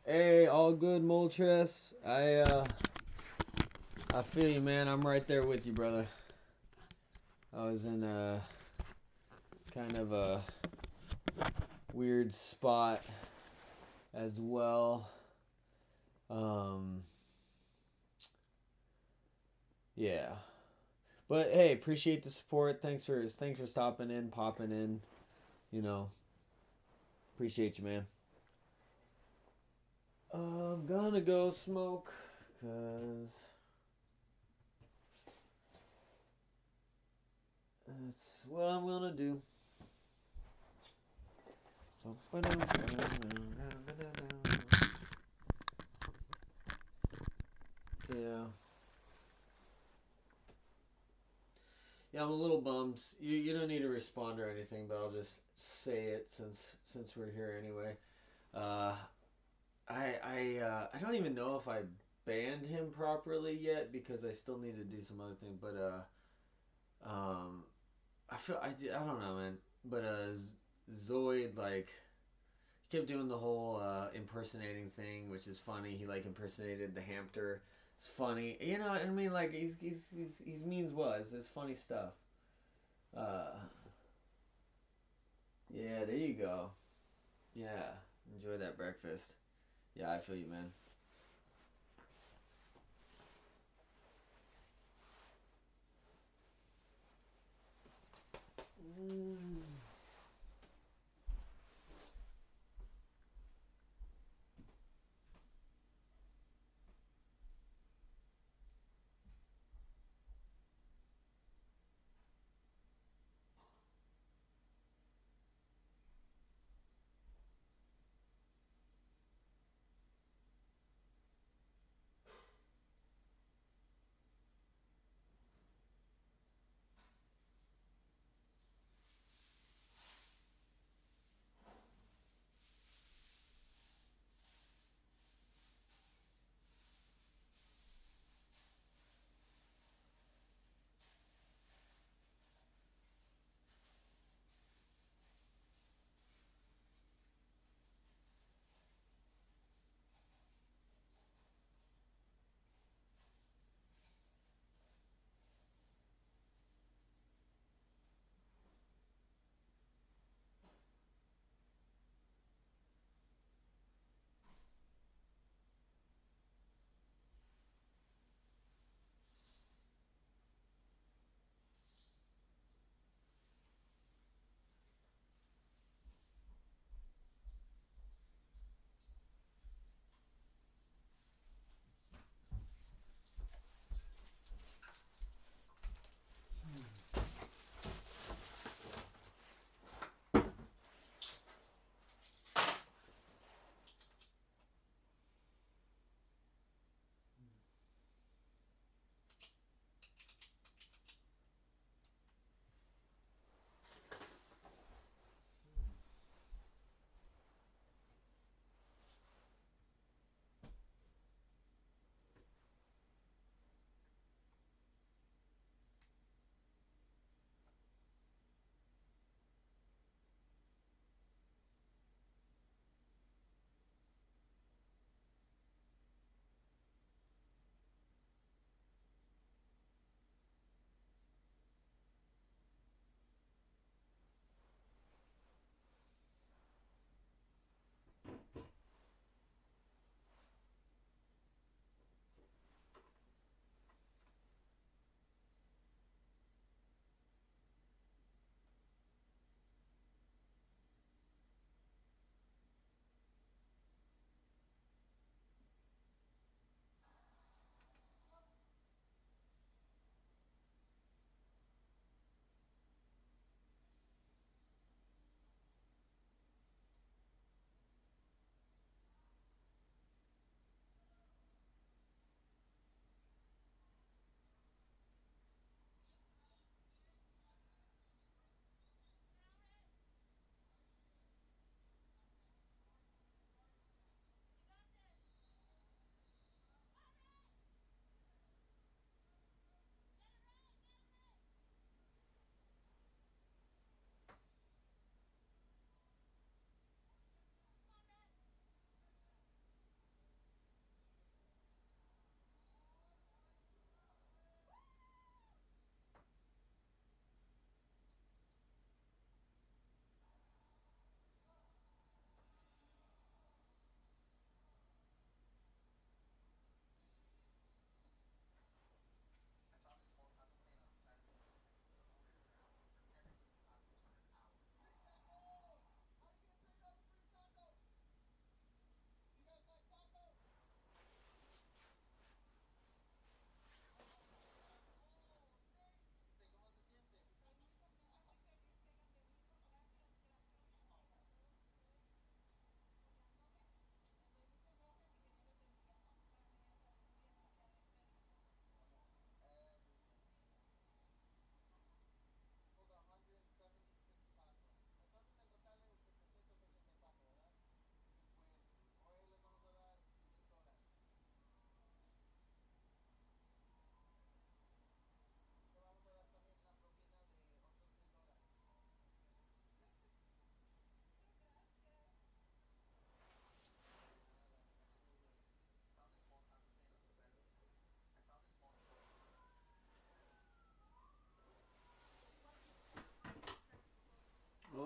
Hey, all good, Moltres. I feel you, man. I'm right there with you, brother. I was in a kind of a weird spot as well. Um, yeah. But hey, appreciate the support. Thanks for stopping in, popping in. You know, appreciate you, man. I'm gonna go smoke, cause that's what I'm gonna do. Yeah. Yeah, I'm a little bummed. You don't need to respond or anything, but I'll just say it since we're here anyway. Uh, I don't even know if I banned him properly yet because I still need to do some other thing. But I don't know, man. But Zoid like he kept doing the whole impersonating thing, which is funny. He like impersonated the hamster. It's funny, you know. I mean, like he's means well. It's funny stuff. Uh, Yeah, there you go. Yeah, enjoy that breakfast. Yeah, I feel you, man. Mm.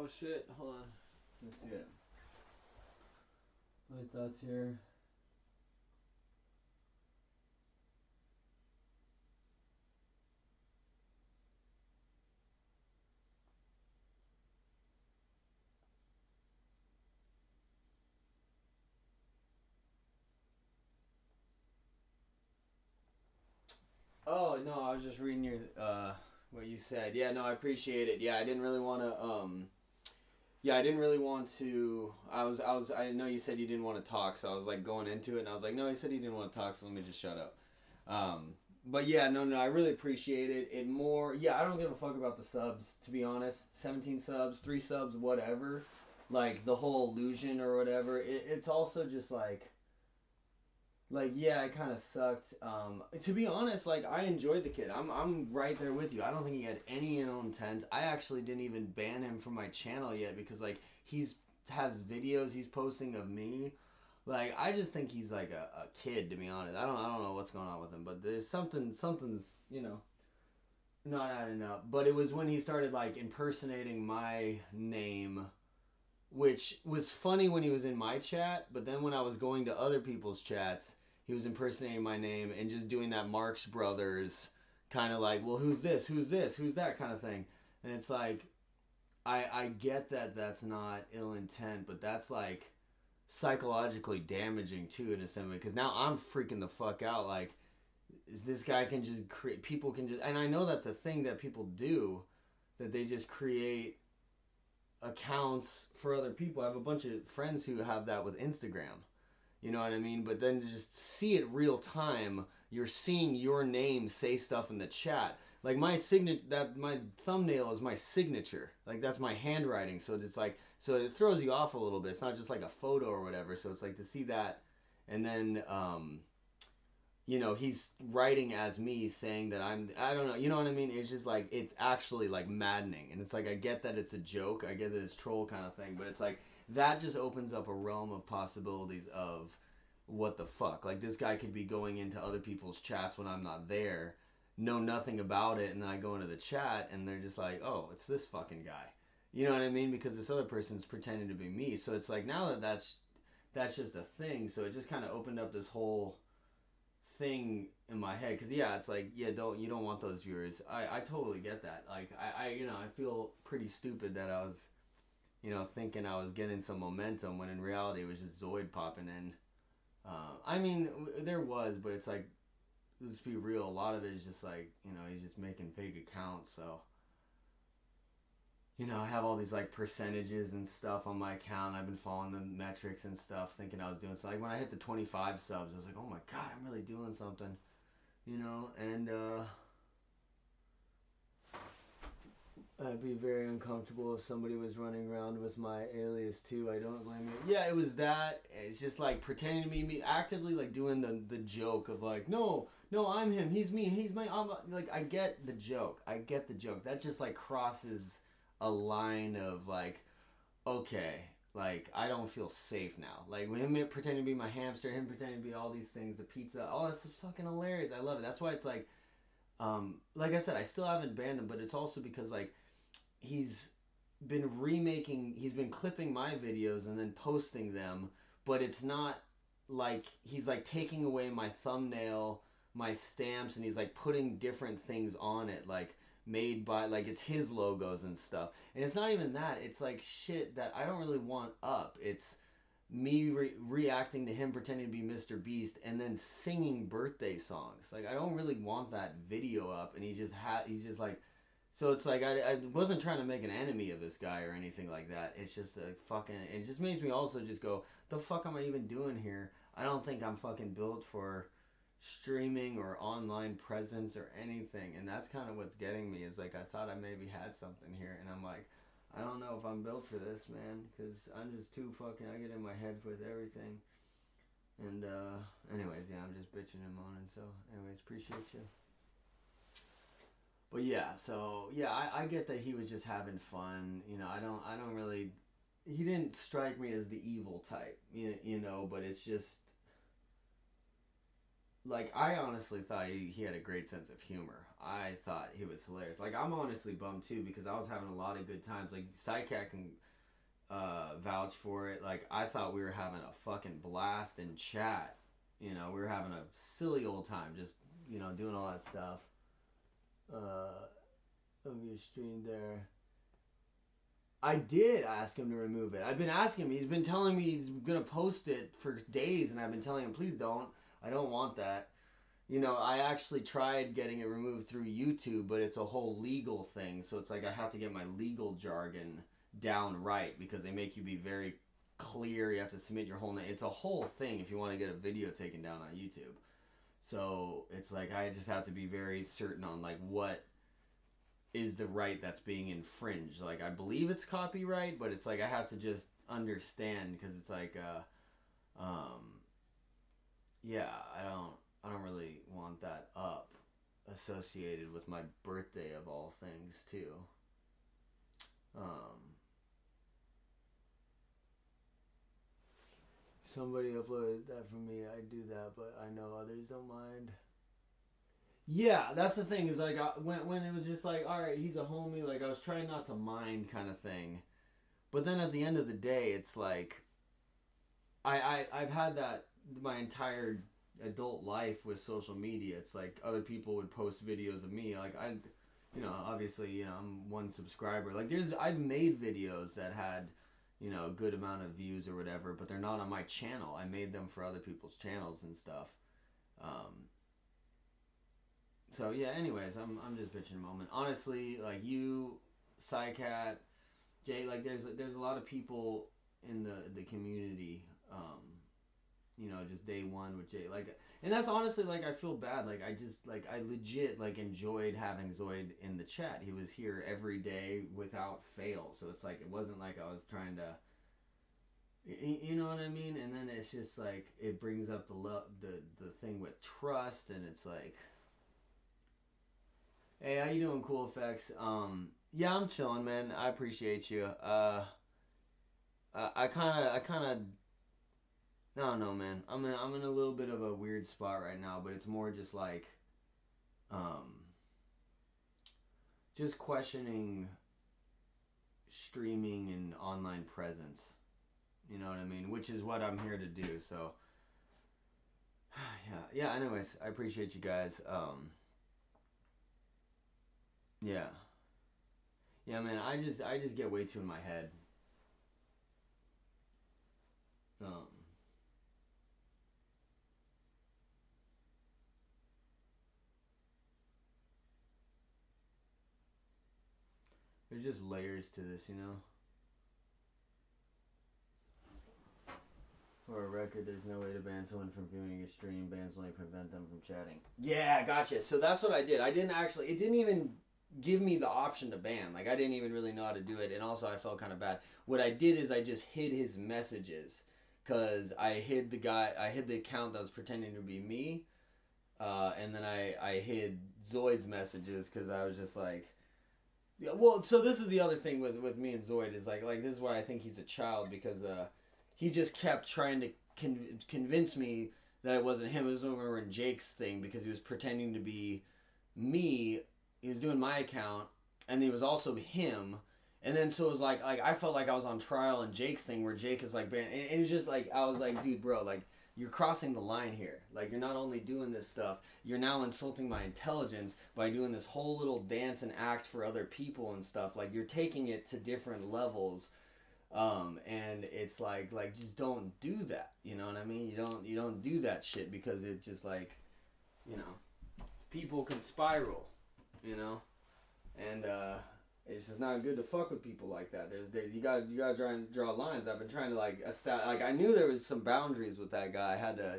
Oh shit, hold on. Let's see it. My thoughts here. Oh no, I was just reading your what you said. Yeah, no, I appreciate it. Yeah, I didn't really want to yeah, I didn't really want to. I know you said you didn't want to talk, so I was like going into it, and I was like, no, he said he didn't want to talk, so let me just shut up. But yeah, no, no, I really appreciate it. It more, yeah, I don't give a fuck about the subs, to be honest. 17 subs, 3 subs, whatever. Like the whole illusion or whatever. It's also just like yeah, it kind of sucked. To be honest, like I enjoyed the kid. I'm right there with you. I don't think he had any ill intent. I actually didn't even ban him from my channel yet because like he's has videos he's posting of me. Like I just think he's like a kid, to be honest. I don't know what's going on with him, but there's something's not adding up. But it was when he started like impersonating my name, which was funny when he was in my chat, but then when I was going to other people's chats, he was impersonating my name and just doing that Marx Brothers kind of like, well, who's this? Who's this? Who's that kind of thing. And it's like, I get that that's not ill intent, but that's like psychologically damaging too in a sense because now I'm freaking the fuck out. Like, this guy can just create, people can just, and I know that's a thing that people do, that they just create accounts for other people. I have a bunch of friends who have that with Instagram. You know what I mean? But then to just see it real time, you're seeing your name say stuff in the chat. Like my signature, that my thumbnail is my signature. Like that's my handwriting. So it's like, so it throws you off a little bit. It's not just like a photo or whatever. So it's like to see that, and then he's writing as me saying that I don't know, you know what I mean? It's just like, it's actually like maddening. And it's like, I get that it's a joke, I get that it's troll kind of thing, but it's like, that just opens up a realm of possibilities of what the fuck. Like, this guy could be going into other people's chats when I'm not there, know nothing about it, and then I go into the chat and they're just like, oh, it's this fucking guy. You know what I mean? Because this other person's pretending to be me. So it's like, now that that's just a thing, so it just kind of opened up this whole thing in my head because yeah, it's like, yeah, you don't want those viewers. I totally get that. Like I feel pretty stupid that I was thinking I was getting some momentum when in reality it was just Zoid popping in. I mean, there was, but it's like, let's be real, a lot of it is just like, he's just making fake accounts. So I have all these like percentages and stuff on my account. I've been following the metrics and stuff, thinking I was doing something. Like when I hit the 25 subs, I was like, oh my god, I'm really doing something. And I'd be very uncomfortable if somebody was running around with my alias too. I don't blame you. Yeah, it was that. It's just like pretending to be me, actively like doing the joke of like, no, no, I'm him, he's me, he's my. I'm like, I get the joke. I get the joke. That just like crosses a line of like, okay, like I don't feel safe now. Like him pretending to be my hamster, him pretending to be all these things, the pizza. Oh, this is fucking hilarious. I love it. That's why it's like I said, I still haven't banned him, but it's also because like he's he's been clipping my videos and then posting them, but it's not like he's like taking away my thumbnail, my stamps, and he's like putting different things on it, like made by, like, it's his logos and stuff. And it's not even that, it's like shit that I don't really want up. It's me reacting to him pretending to be Mr. Beast and then singing birthday songs. Like I don't really want that video up, and he's just like, so it's like I wasn't trying to make an enemy of this guy or anything like that. It's just a fucking, it just makes me also just go, the fuck am I even doing here? I don't think I'm fucking built for streaming or online presence or anything. And that's kind of what's getting me, is like I thought I maybe had something here, and I'm like, I don't know if I'm built for this, man, because I'm just too fucking, I get in my head with everything. And anyways, yeah, I'm just bitching and moaning. So anyways, appreciate you. But yeah, so yeah, I get that he was just having fun. I don't really. He didn't strike me as the evil type, but it's just, like I honestly thought he had a great sense of humor. I thought he was hilarious. Like I'm honestly bummed too because I was having a lot of good times. Like Sidecat can vouch for it. Like I thought we were having a fucking blast in chat. You know, we were having a silly old time, just doing all that stuff. Of your stream there. I did ask him to remove it. I've been asking him. He's been telling me he's gonna post it for days, and I've been telling him, please don't. I don't want that. I actually tried getting it removed through YouTube, but it's a whole legal thing. So it's like I have to get my legal jargon down right because they make you be very clear. You have to submit your whole name. It's a whole thing if you want to get a video taken down on YouTube. So it's like I just have to be very certain on like what is the right that's being infringed. Like I believe it's copyright, but it's like I have to just understand because it's like yeah, I don't really want that up associated with my birthday of all things too. Um, Somebody uploaded that for me. I do that, but I know others don't mind. Yeah, that's the thing is like when it was just like, all right, he's a homie. Like I was trying not to mind kind of thing, but then at the end of the day, it's like I've had that my entire adult life with social media. It's like other people would post videos of me. Like obviously, I'm one subscriber. Like I've made videos that had, a good amount of views or whatever, but they're not on my channel. I made them for other people's channels and stuff. Um, so yeah. Anyways, I'm just bitching a moment. Honestly, like you, Psycat, Jay, like there's a lot of people in the community. Just day one with Jay. Like, and that's honestly like I feel bad. Like I just like I legit like enjoyed having Zoid in the chat. He was here every day without fail. So it's like it wasn't like I was trying to, you know what I mean? And then it's just like it brings up the thing with trust, and it's like, hey, how you doing, Cool Effects? Yeah, I'm chilling, man. I appreciate you. I kind of I don't know, man. I'm in a little bit of a weird spot right now, but it's more just like um just questioning streaming and online presence. You know what I mean? Which is what I'm here to do. So yeah. Anyways, I appreciate you guys. Yeah, yeah, man. I just get way too in my head. Um, there's just layers to this, you know. For a record, there's no way to ban someone from viewing your stream. Bans only prevent them from chatting. Yeah, gotcha. So that's what I did. I didn't actually. It didn't even give me the option to ban. Like I didn't even really know how to do it, and also I felt kind of bad. What I did is I just hid his messages because I hid the guy. I hid the account that was pretending to be me, and then I hid Zoid's messages because I was just like. Yeah, well, so this is the other thing with me and Zoid is like this is why I think he's a child because he just kept trying to convince me that it wasn't him. It was over in Jake's thing because he was pretending to be me. He was doing my account, and he was also him. And then so it was like I felt like I was on trial in Jake's thing where Jake is like, and it was just like I was like, dude, bro, like you're crossing the line here. Like you're not only doing this stuff, you're now insulting my intelligence by doing this whole little dance and act for other people and stuff. Like you're taking it to different levels. And it's like just don't do that. You know what I mean? You don't do that shit because it's just like, you know, people can spiral, you know? And it's just not good to fuck with people like that. You gotta try and draw lines. I've been trying to like establish. Like I knew there was some boundaries with that guy. I had to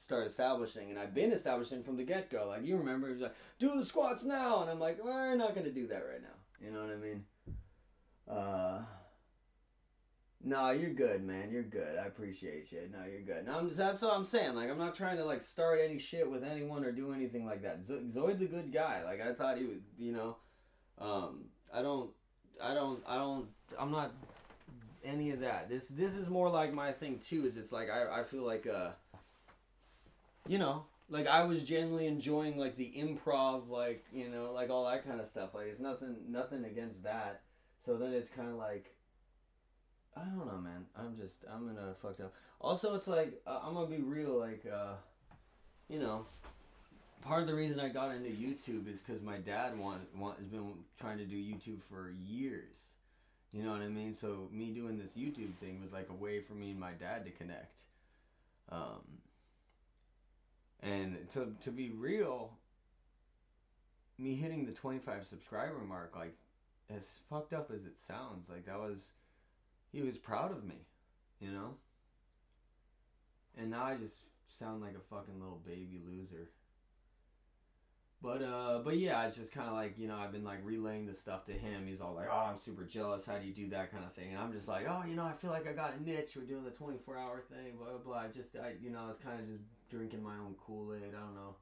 start establishing, and I've been establishing from the get go. Like you remember, he was like, "Do the squats now," and I'm like, "We're not gonna do that right now." You know what I mean? Uh, no, you're good, man. You're good. I appreciate you. No, you're good. No, that's what I'm saying. Like, I'm not trying to like start any shit with anyone or do anything like that. Zoid's a good guy. Like, I thought he would, um, I don't, I'm not any of that. This is more like my thing too. Is it's like I feel like you know, like I was genuinely enjoying like the improv, like you know, like all that kind of stuff. Like it's nothing against that. So then it's kind of like I don't know, man. I'm in a fucked up. Also, it's like I'm gonna be real, like you know, part of the reason I got into YouTube is because my dad has been trying to do YouTube for years. You know what I mean? So me doing this YouTube thing was like a way for me and my dad to connect. Um, and to be real, me hitting the 25 subscriber mark, like as fucked up as it sounds, like that was he was proud of me, you know. And now I just sound like a fucking little baby loser. But yeah, it's just kind of like you know I've been like relaying the stuff to him. He's all like, "Oh, I'm super jealous. How do you do that kind of thing?" And I'm just like, "Oh, you know, I feel like I got a niche. We're doing the 24-hour thing, blah blah blah." You know, I was kind of just drinking my own Kool-Aid. I don't know.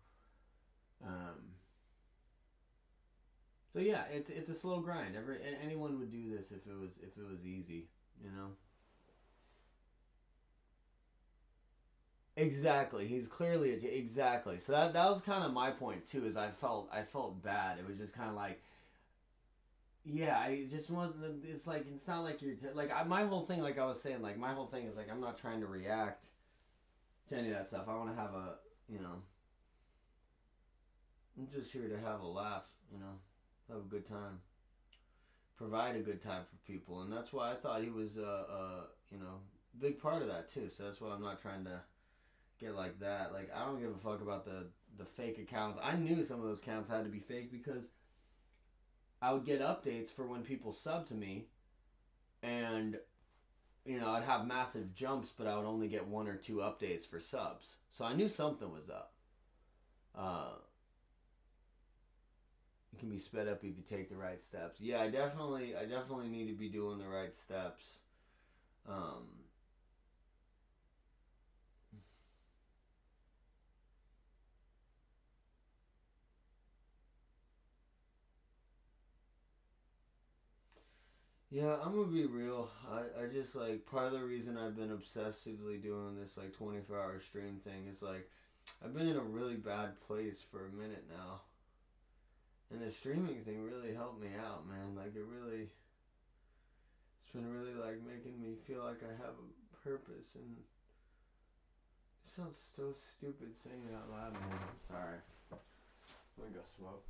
Um, so yeah, it's a slow grind. Anyone would do this if it was easy, you know. Exactly. He's clearly exactly. So that was kind of my point too. Is I felt bad. It was just kind of like yeah, I just wasn't. It's like it's not like like my whole thing, like I was saying, like my whole thing is like I'm not trying to react to any of that stuff. I want to have a, you know, I'm just here to have a laugh, you know, have a good time, provide a good time for people, and that's why I thought he was, you know, big part of that too. So that's why I'm not trying to get like that. Like I don't give a fuck about the fake accounts. I knew some of those accounts had to be fake because I would get updates for when people sub to me, and you know, I'd have massive jumps, but I would only get one or two updates for subs. So I knew something was up. Uh, it can be sped up if you take the right steps. Yeah, I definitely need to be doing the right steps. Um, yeah, I'm gonna be real. I just like part of the reason I've been obsessively doing this like 24-hour stream thing is like I've been in a really bad place for a minute now. And the streaming thing really helped me out, man. Like it really it's been really like making me feel like I have a purpose and it sounds so stupid saying it out loud, man. I'm sorry. I'm gonna go smoke.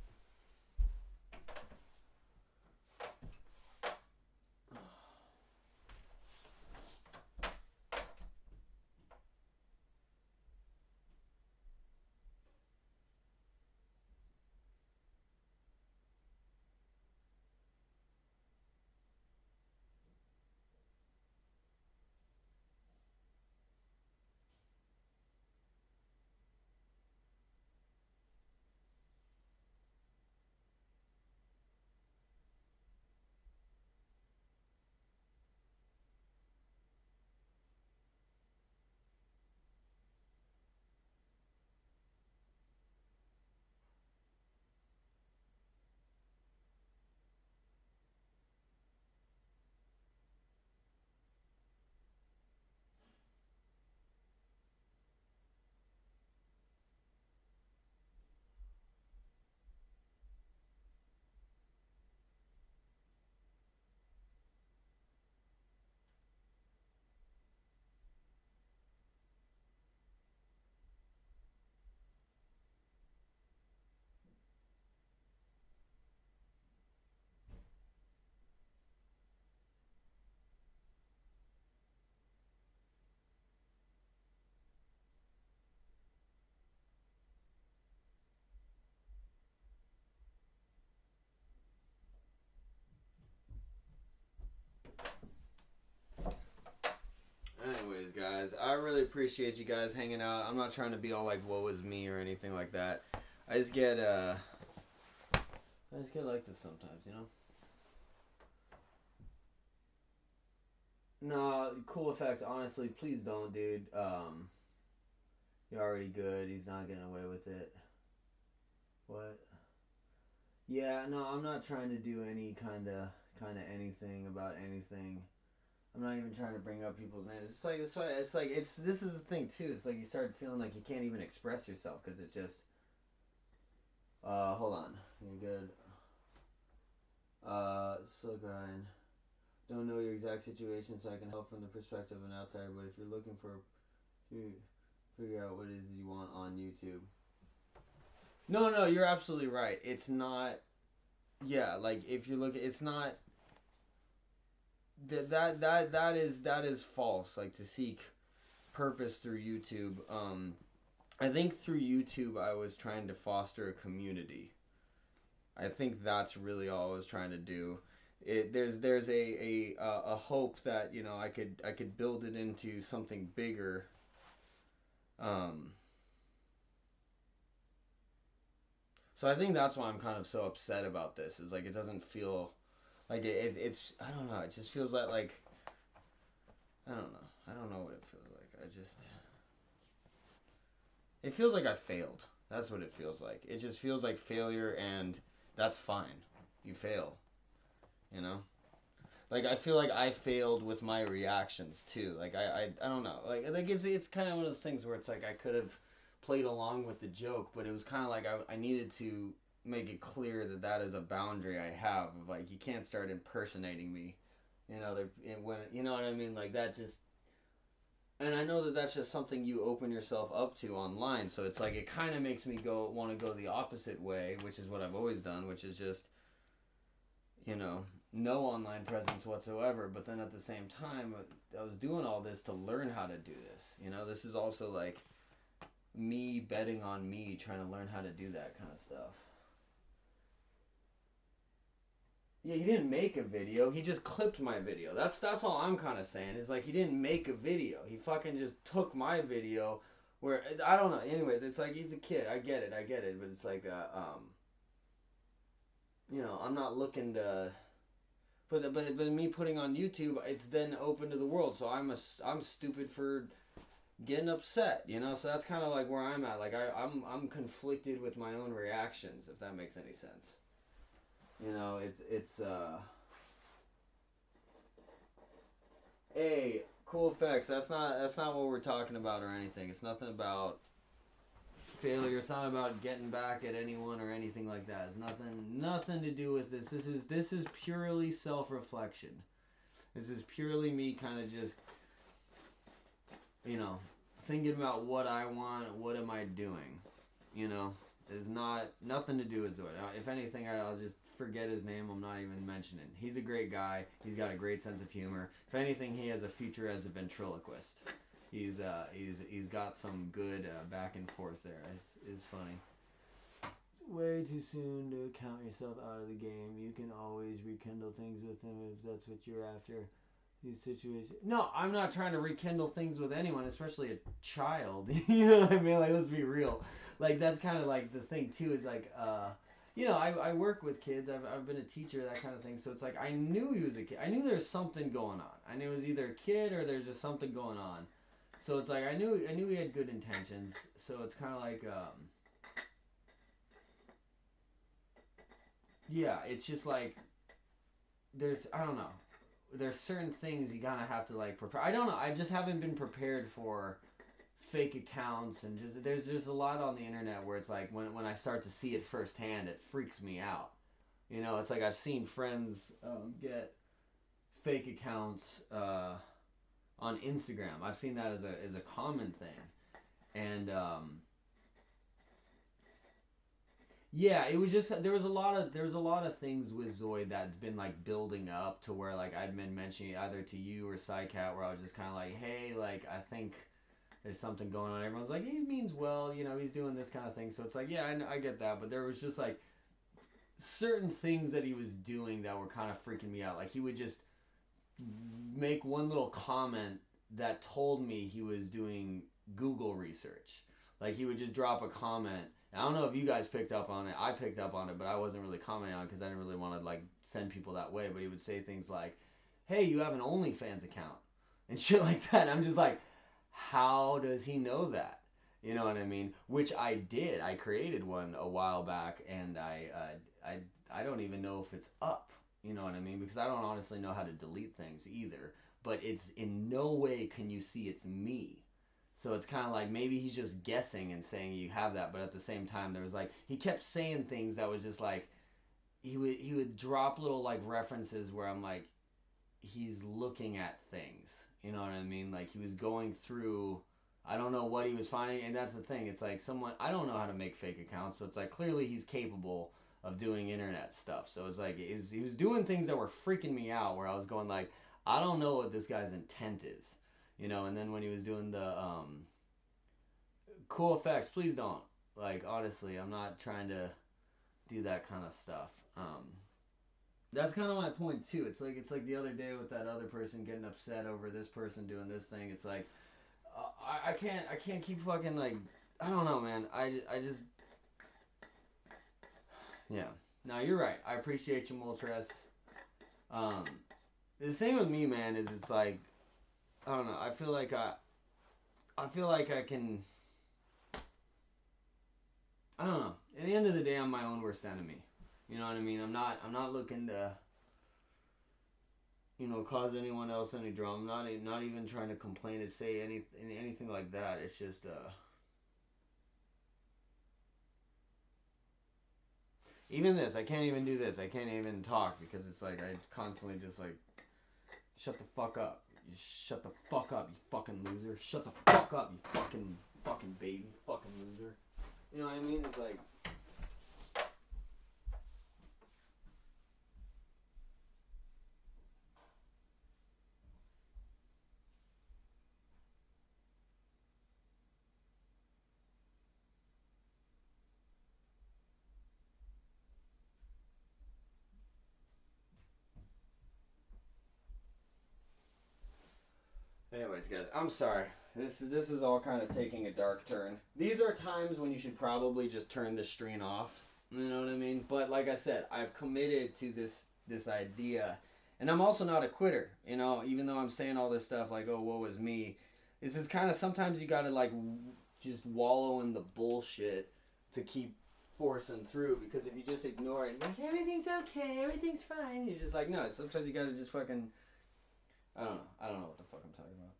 Anyways, guys, I really appreciate you guys hanging out. I'm not trying to be all like woe is me or anything like that. I just get I just get like this sometimes, you know? No, cool effects, honestly, please don't, dude. You're already good. He's not getting away with it. What? Yeah, no, I'm not trying to do any kind of anything about anything. I'm not even trying to bring up people's names. It's like this is the thing too. It's like you start feeling like you can't even express yourself because it just. Hold on. You good? So grind. Don't know your exact situation, so I can help from the perspective of an outsider. But if you're looking for, figure out what it is you want on YouTube. No, you're absolutely right. It's not. Yeah, like if you look, it's not. That is false. Like to seek purpose through YouTube. I think through YouTube I was trying to foster a community. I think that's really all I was trying to do. There's a hope that I could build it into something bigger. Um, so I think that's why I'm kind of so upset about this. Is like it doesn't feel like it's I don't know. It just feels like I don't know. I don't know what it feels like. It feels like I failed. That's what it feels like. It just feels like failure, and that's fine. You fail, you know. Like I feel like I failed with my reactions too. Like I don't know. Like it's kind of one of those things where it's like I could have played along with the joke, but it was kind of like I needed to make it clear that that is a boundary I have of like you can't start impersonating me. When you know what I mean. Like that just. And I know that that's just something you open yourself up to online. So it's like it kind of makes me want to go the opposite way, which is what I've always done, which is just no online presence whatsoever. But then at the same time, I was doing all this to learn how to do this. This is also like me betting on me trying to learn how to do that kind of stuff. Yeah, he didn't make a video. He just clipped my video. That's all I'm kind of saying. Is like he didn't make a video. He fucking just took my video. Where I don't know. Anyways, it's like he's a kid. I get it. But it's like I'm not looking to. But me putting on YouTube, it's then open to the world. So I'm stupid for getting upset. So that's kind of like where I'm at. Like I'm conflicted with my own reactions. If that makes any sense. It's Hey, cool effects. That's not what we're talking about or anything. It's nothing about failure. It's not about getting back at anyone or anything like that. It's nothing to do with this. This is purely self-reflection. This is purely me kind of just thinking about what I want, what am I doing? There's nothing to do with Zoid. If anything, I'll just forget his name. I'm not even mentioning. He's a great guy. He's got a great sense of humor. If anything, he has a future as a ventriloquist. He's got some good back and forth there. It's funny. It's way too soon to count yourself out of the game. You can always rekindle things with him if that's what you're after. These situations. No, I'm not trying to rekindle things with anyone, especially a child. You know what I mean? Like, let's be real. Like, that's kind of like the thing too. Is like, I work with kids. I've been a teacher, that kind of thing. So it's like I knew he was a kid. I knew there's something going on. I knew it was either a kid or there's just something going on. So it's like I knew he had good intentions. So it's kind of like, yeah, it's just like I don't know. There's certain things you kind of have to like prepare. I don't know. I just haven't been prepared for fake accounts and just there's a lot on the internet where it's like when I start to see it firsthand, it freaks me out. It's like I've seen friends get fake accounts on Instagram. I've seen that as a common thing, and yeah, it was just there was a lot of things with Zoid that's been like building up to where like I'd been mentioning either to you or Psycat where I was just kind of like, hey, like I think there's something going on. Everyone's like, he means well, he's doing this kind of thing. So it's like, yeah, I get that, but there was just like certain things that he was doing that were kind of freaking me out. Like he would just make one little comment that told me he was doing Google research. Like he would just drop a comment. I don't know if you guys picked up on it. I picked up on it, but I wasn't really commenting on it because I didn't really want to like send people that way. But he would say things like, "Hey, you have an OnlyFans account," and shit like that. I'm just like, how does he know that? You know what I mean? Which I did. I created one a while back, and I don't even know if it's up. You know what I mean? Because I don't honestly know how to delete things either. but it's in no way can you see it's me. So it's kind of like maybe he's just guessing and saying you have that, but at the same time there was like he kept saying things that was just like he would drop little like references where I'm like he's looking at things. You know what I mean? Like he was going through. I don't know what he was finding, and that's the thing. It's like someone I don't know how to make fake accounts, so it's like clearly he's capable of doing internet stuff. So it's like he was doing things that were freaking me out. Where I was going like, I don't know what this guy's intent is, you know. And then when he was doing the cool effects, please don't. Like honestly, I'm not trying to do that kind of stuff. That's kind of my point too. It's like the other day with that other person getting upset over this person doing this thing. It's like I can't keep fucking like I don't know, man. I just yeah. No, you're right. I appreciate you, Moltres. Um, the thing with me, man, is it's like I don't know. I feel like I can. I don't know. At the end of the day, I'm my own worst enemy. You know what I mean? I'm not looking to cause anyone else any drama. Not even trying to complain or say anything like that. It's just even this. I can't even do this. I can't even talk because it's like I constantly just like shut the fuck up. You shut the fuck up, you fucking loser. Shut the fuck up, you fucking baby, fucking loser. You know what I mean? It's like anyways, guys, I'm sorry. This is all kind of taking a dark turn. These are times when you should probably just turn the stream off. You know what I mean? But like I said, I've committed to this idea, and I'm also not a quitter. You know, even though I'm saying all this stuff like, "Oh, woe is me," this is kind of sometimes you gotta like just wallow in the bullshit to keep forcing through. Because if you just ignore it, like everything's okay, everything's fine, you're just like, no. Sometimes you gotta just fucking. I don't know. I don't know what the fuck I'm talking about.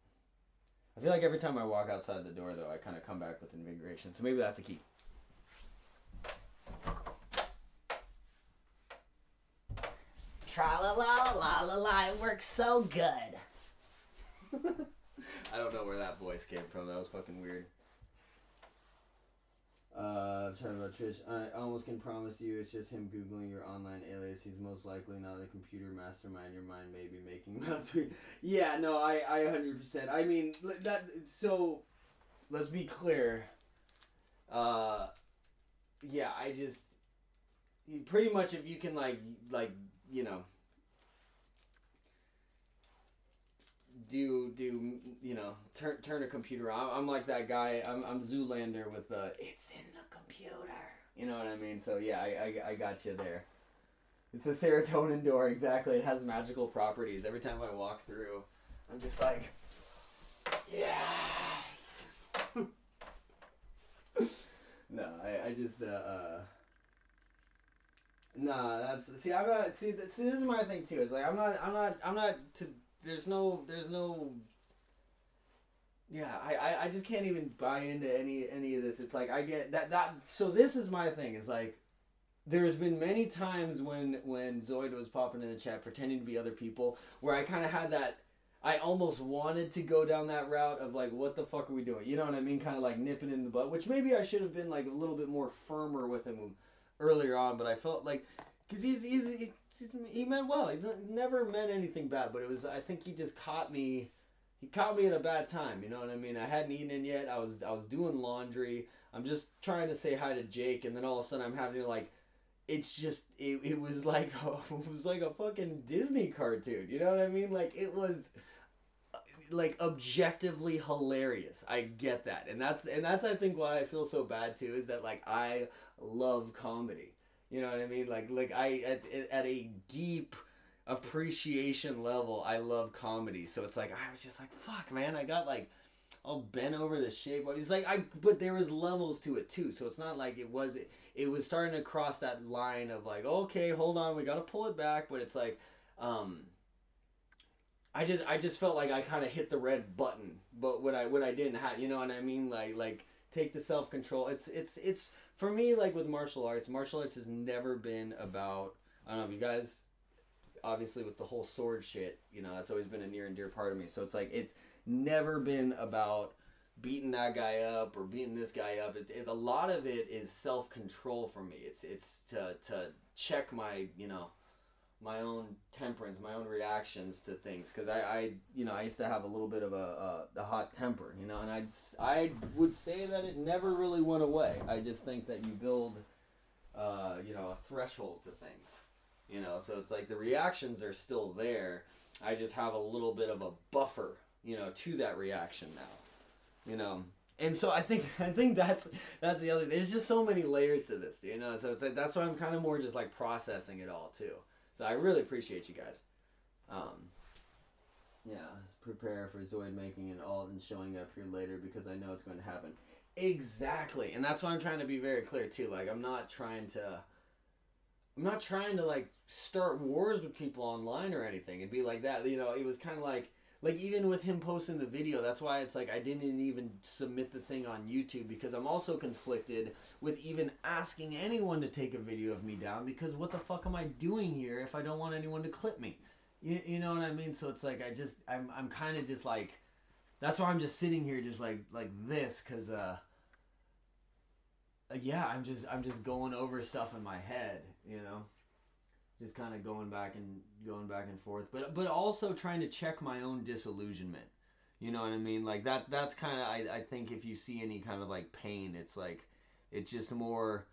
I feel like every time I walk outside the door, though, I kind of come back with invigoration. So maybe that's the key. Tra la la la la la, it works so good. I don't know where that voice came from. That was fucking weird. I'm talking about Trish. I almost can promise you it's just him Googling your online alias. He's most likely not a computer mastermind. Your mind may be making him out tweet. Yeah, no, I 100%. I mean, that, so, let's be clear. Uh, yeah, I just, pretty much if you can, like, you know, turn a computer on. I'm like that guy. I'm Zoolander with the it's in the computer. You know what I mean? So yeah, I got you there. It's a serotonin door, exactly. It has magical properties. Every time I walk through, I'm just like, yes. No, I just nah. That's see. I'm not see. See, this is my thing too. It's like I'm not. To, there's no. Yeah, I just can't even buy into any of this. It's like I get that. So this is my thing. It's like there's been many times when Zoid was popping in the chat pretending to be other people where I kind of had that. I almost wanted to go down that route of like, what the fuck are we doing? You know what I mean? Kind of like nipping in the butt, which maybe I should have been like a little bit more firmer with him earlier on. But I felt like because he meant well. He's never meant anything bad. But it was I think he just caught me. He caught me at a bad time. You know what I mean? I hadn't eaten yet. I was doing laundry. I'm just trying to say hi to Jake, and then all of a sudden I'm having to like it's just it was like it was like a fucking Disney cartoon. You know what I mean? Like it was like objectively hilarious. I get that, and that's I think why I feel so bad too is that like I love comedy. You know what I mean? Like I at a deep appreciation level, I love comedy. So it's like I was just like fuck, man. I got like all bent over the shape. It's like but there was levels to it too. So it's not like it was starting to cross that line of like okay, hold on, we got to pull it back. But it's like, I just felt like I kind of hit the red button, but what I didn't have, you know what I mean? Like take the self control. It's for me, like with martial arts. Martial arts has never been about. I don't know if you guys, obviously with the whole sword shit, that's always been a near and dear part of me. So it's like it's never been about beating that guy up or beating this guy up. A lot of it is self control for me. It's to check my own temperance, my own reactions to things, because I used to have a little bit of a hot temper, and I would say that it never really went away. I just think that you build a threshold to things, so it's like the reactions are still there. I just have a little bit of a buffer, to that reaction now, and so I think that's the other. There's just so many layers to this, So it's like that's why I'm kind of more just like processing it all too. So I really appreciate you guys. Um, yeah, prepare for Zoid making an alt and showing up here later because I know it's going to happen. Exactly, and that's why I'm trying to be very clear too. Like I'm not trying to like start wars with people online or anything and be like that. It was kind of like even with him posting the video, that's why it's like I didn't even submit the thing on YouTube because I'm also conflicted with even asking anyone to take a video of me down because what the fuck am I doing here if I don't want anyone to clip me? You know what I mean? So it's like I'm kind of just like that's why I'm just sitting here just like this cuz yeah, I'm just going over stuff in my head. Just kind of going back and forth, but also trying to check my own disillusionment. You know what I mean? Like that's kind of I think if you see any kind of like pain, it's like it's just more.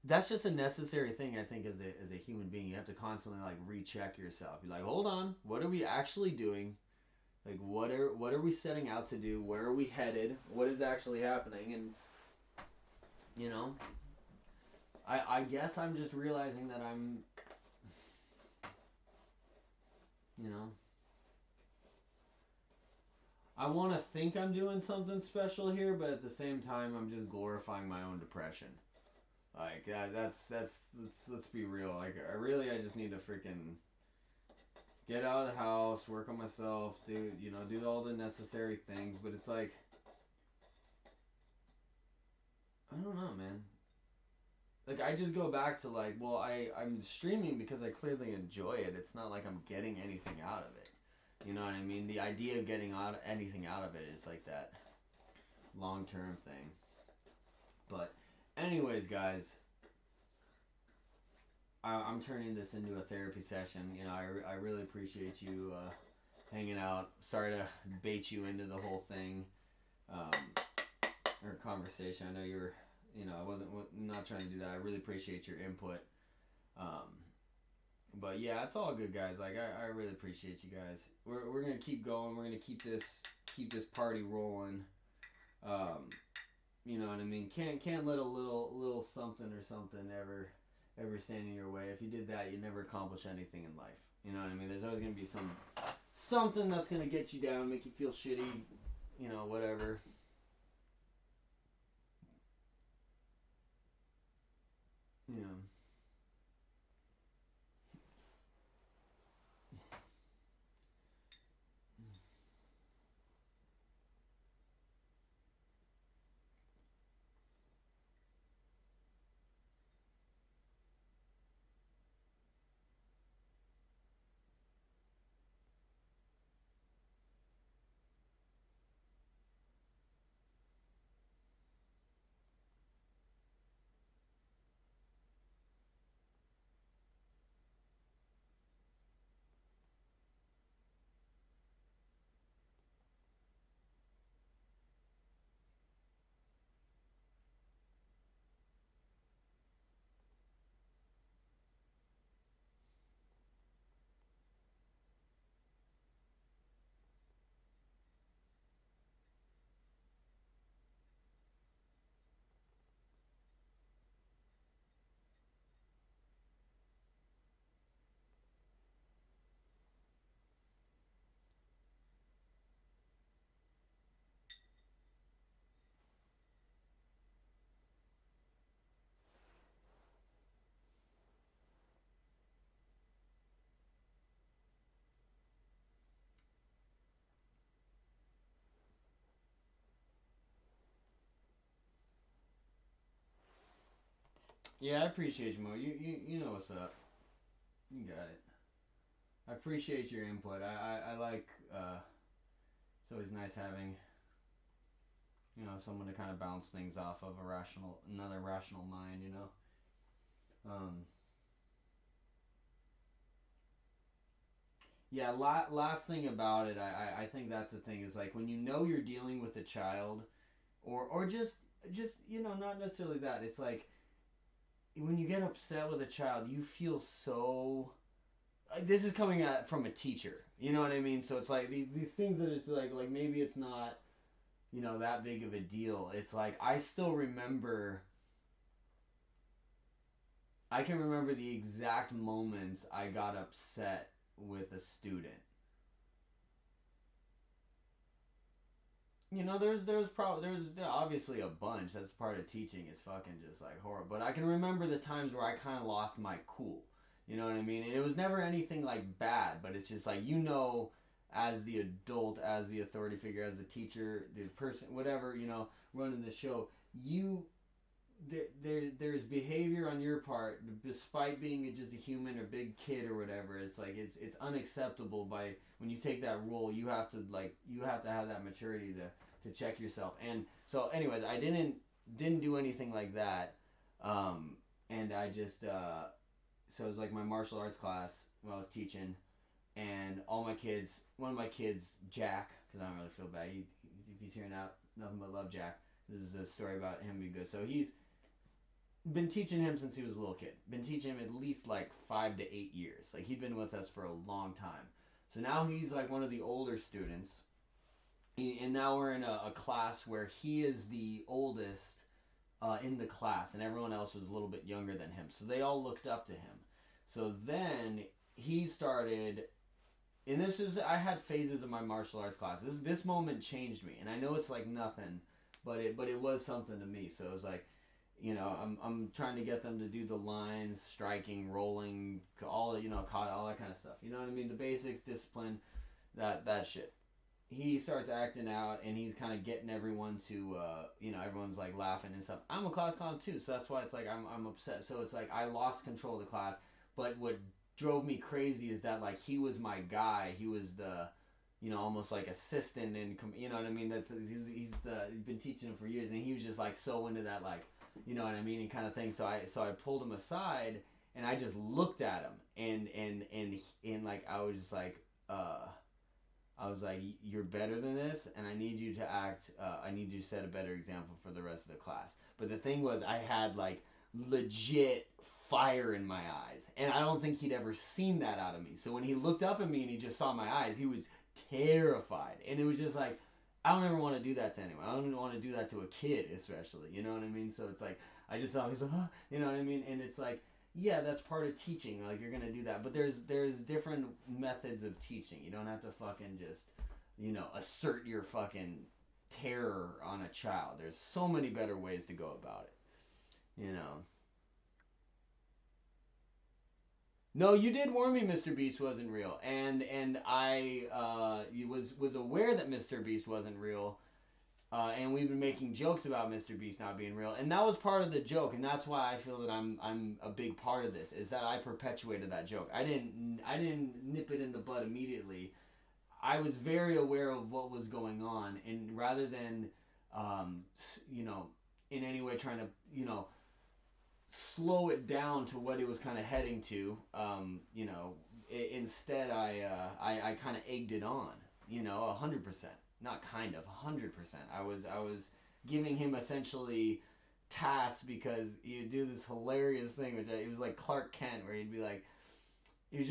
That's just a necessary thing I think as a human being. You have to constantly like recheck yourself. You're like, hold on, what are we actually doing? Like what are we setting out to do? Where are we headed? What is actually happening? And you know, I guess I'm just realizing that you know I want to think I'm doing something special here, but at the same time, I'm just glorifying my own depression. Like that's let's be real. Like I just need to freaking get out of the house, work on myself, do all the necessary things. But it's like I don't know, man. Like I just go back to like, well, I'm streaming because I clearly enjoy it. It's not like I'm getting anything out of it. You know what I mean? The idea of getting anything out of it is like that long term thing. But, anyways, guys, I'm turning this into a therapy session. I really appreciate you hanging out. Sorry to bait you into the whole thing um, or conversation. I know I wasn't not trying to do that. I really appreciate your input. Um, but yeah, it's all good, guys. Like I really appreciate you guys. We're gonna keep going. We're gonna keep this party rolling. Um, You know what I mean? Can't let a little something or something ever stand in your way. If you did that, you'd never accomplish anything in life. You know what I mean? There's always gonna be something that's gonna get you down, make you feel shitty. Whatever. You know. Yeah, I appreciate you, Mo. You know what's up. You got it. I appreciate your input. I like. It's always nice having someone to kind of bounce things off of another rational mind. Um, yeah. Last thing about it, I think that's the thing is like when you know you're dealing with a child, or just not necessarily that. It's like when you get upset with a child, you feel so. This is coming at from a teacher. You know what I mean? So it's like these things that it's like maybe it's not that big of a deal. It's like I can remember the exact moments I got upset with a student. There's obviously a bunch. That's part of teaching. It's fucking just like horrible. But I can remember the times where I kind of lost my cool. You know what I mean? And it was never anything like bad, but it's just like as the adult, as the authority figure, as the teacher, the person, whatever running the show, you there's behavior on your part despite being just a human or big kid or whatever. It's like it's unacceptable. By when you take that role, you have to have that maturity to check yourself. And so anyways, I didn't do anything like that. And I just so it was like my martial arts class when I was teaching, and all my kids, one of my kids, Jack, because I don't really feel bad, if he's hearing out, nothing but love, Jack. This is a story about him being good. So he's been teaching him since he was a little kid. Been teaching him at least like 5 to 8 years. Like he'd been with us for a long time. So now he's like one of the older students, and now we're in a class where he is the oldest in the class, and everyone else was a little bit younger than him. So they all looked up to him. So then he started, and this is I had phases of my martial arts class. This moment changed me, and I know it's like nothing, but it was something to me. So it was like I'm trying to get them to do the lines, striking, rolling, all caught, all that kind of stuff. You know what I mean? The basics, discipline, that shit. He starts acting out, and he's kind of getting everyone to, everyone's like laughing and stuff. I'm a class clown too, so that's why it's like I'm upset. So it's like I lost control of the class. But what drove me crazy is that like he was my guy. He was the almost like assistant, and you know what I mean. He's been teaching him for years, and he was just like so into that, like you know what I mean, and kind of thing. So I pulled him aside, and I just looked at him, and like I was like, you're better than this, and I need you to act. I need you to set a better example for the rest of the class. But the thing was, I had like legit fire in my eyes, and I don't think he'd ever seen that out of me. So when he looked up at me and he just saw my eyes, he was terrified, and it was just like, I don't ever want to do that to anyone. I don't even want to do that to a kid, especially. You know what I mean? So it's like I just saw him. He's like, oh, you know what I mean? And it's like, yeah, that's part of teaching. Like you're gonna do that, but there's different methods of teaching. You don't have to fucking just assert your fucking terror on a child. There's so many better ways to go about it. No, you did warn me Mr. Beast wasn't real, and I was aware that Mr. Beast wasn't real. And we've been making jokes about Mr. Beast not being real, and that was part of the joke, and that's why I feel that I'm a big part of this. Is that I perpetuated that joke. I didn't nip it in the bud immediately. I was very aware of what was going on, and rather than, um, you know, in any way trying to slow it down to what it was kind of heading to, instead I kind of egged it on, 100%, not kind of 100%. I was giving him essentially tasks because he'd do this hilarious thing, which it was like Clark Kent, where he'd be like, he was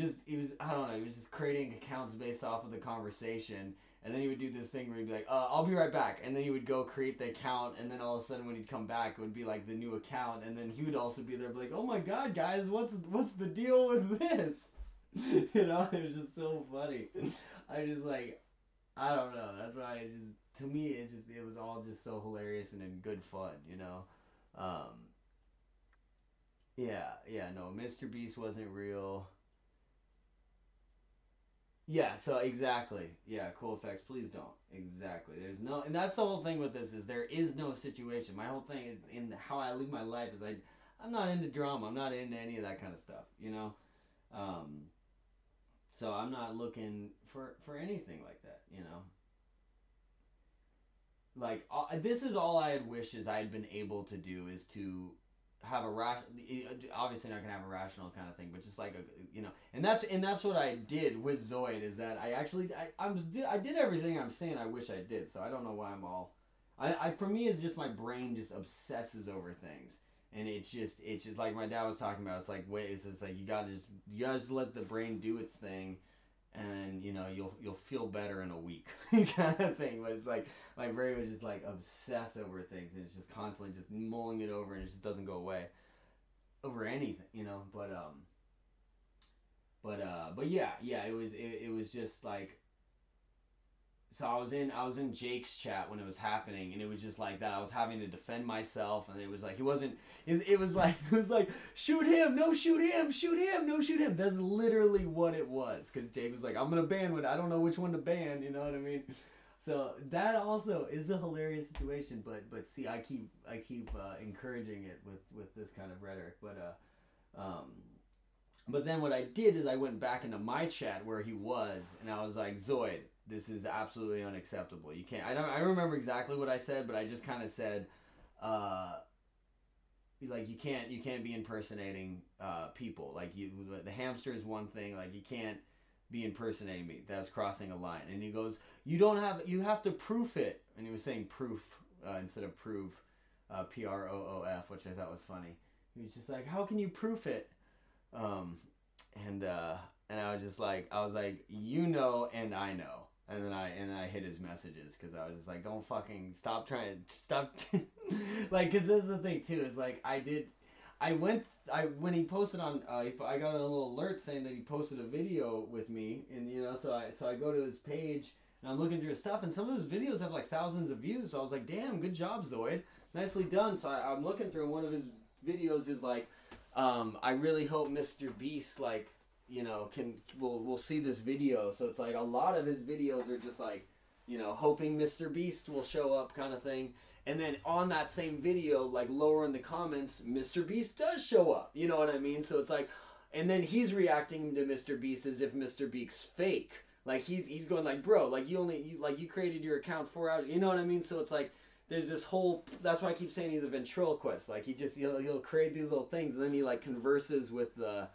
I don't know, he was just creating accounts based off of the conversation, and then he would do this thing where he'd be like, I'll be right back, and then he would go create the account, and then all of a sudden when he'd come back, it would be like the new account, and then he would also be there, be like, oh my god, guys, what's the deal with this? It was just so funny. I just like, I don't know. That's why it just, to me, it was all just so hilarious and in good fun. Um, yeah, no, Mr. Beast wasn't real. Yeah, so exactly. Yeah, cool effects. Please don't. Exactly. There's and that's the whole thing with this is there is no situation. My whole thing is in how I live my life is I'm not into drama. I'm not into any of that kind of stuff, you know. Um, so I'm not looking for anything like that, you know. Like this is all I had wished is I had been able to do is to have a obviously not gonna have a rational kind of thing, but just like a, you know, and that's what I did with Zoid is that I did everything I'm saying I wish I did. So I don't know why I'm all I for me it's just my brain just obsesses over things. And it's just like my dad was talking about. It's like wait, it's like you gotta just let the brain do its thing, and you know you'll feel better in a week kind of thing. But it's like my brain would just like obsess over things, and it's just constantly just mulling it over, and it just doesn't go away over anything, you know. But yeah, it was just like so I was in Jake's chat when it was happening, and it was just like that. I was having to defend myself, and it was like he wasn't. It was like shoot him, no shoot him, shoot him, no shoot him. That's literally what it was. Because Jake was like, I'm gonna ban one. I don't know which one to ban. You know what I mean? So that also is a hilarious situation. But see, I keep encouraging it with this kind of rhetoric. But then what I did is I went back into my chat where he was, and I was like, Zoid, this is absolutely unacceptable. You can't. I don't remember exactly what I said, but I just kind of said, uh, like you can't be impersonating people. Like the hamster is one thing. Like you can't be impersonating me. That's crossing a line. And he goes, you have to proof it. And he was saying proof instead of prove, PROOF, which I thought was funny. He was just like, how can you proof it? Um, and I was just like, you know, and I know. And I hit his messages because I was just like, don't fucking stop trying, stop, like, because this is the thing too. Is like when he posted on, I got a little alert saying that he posted a video with me, and you know, so I go to his page and I'm looking through his stuff, and some of his videos have like thousands of views. So I was like, damn, good job, Zoid, nicely done. So I'm looking through, and one of his videos is like, I really hope Mr. Beast like you know we'll see this video. So it's like a lot of his videos are just like you know hoping Mr. Beast will show up kind of thing. And then on that same video, like lower in the comments, Mr. Beast does show up. You know what I mean? So it's like, and then he's reacting to Mr. Beast as if Mr. Beast's fake. Like he's going like, bro, like you created your account 4 hours. You know what I mean? So it's like there's this whole. That's why I keep saying he's a ventriloquist. Like he'll create these little things, and then he like converses with the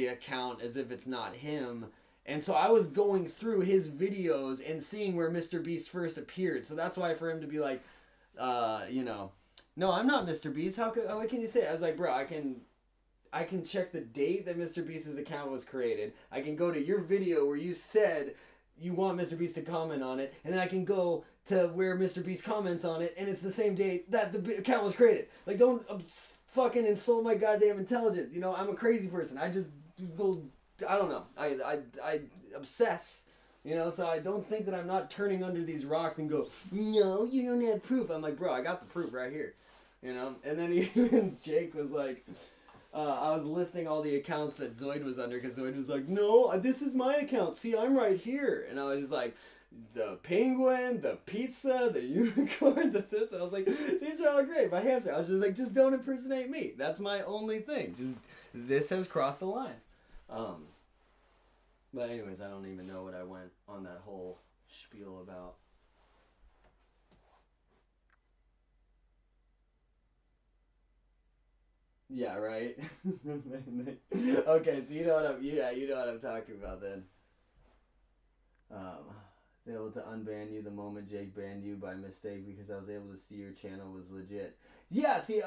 account as if it's not him. And so I was going through his videos and seeing where Mr. Beast first appeared. So that's why for him to be like, you know, no, I'm not Mr. Beast. What can you say? I was like, bro, I can check the date that Mr. Beast's account was created. I can go to your video where you said you want Mr. Beast to comment on it, and then I can go to where Mr. Beast comments on it, and it's the same date that the account was created. Like, don't fucking insult my goddamn intelligence. You know, I'm a crazy person. I just will. I don't know. I obsess. You know, so I don't think that I'm not turning under these rocks and go, no, you don't have proof. I'm like, bro, I got the proof right here. You know, and then even Jake was like, I was listing all the accounts that Zoid was under because Zoid was like, no, this is my account. See, I'm right here. And I was just like, the penguin, the pizza, the unicorn, the this. I was like, these are all great. My hamster. I was just like, just don't impersonate me. That's my only thing. Just this has crossed the line. But anyways, I don't even know what I went on that whole spiel about. Yeah, right. Okay, so you know what I'm talking about then. Um, I was able to unban you the moment Jake banned you by mistake because I was able to see your channel was legit. Yeah, see,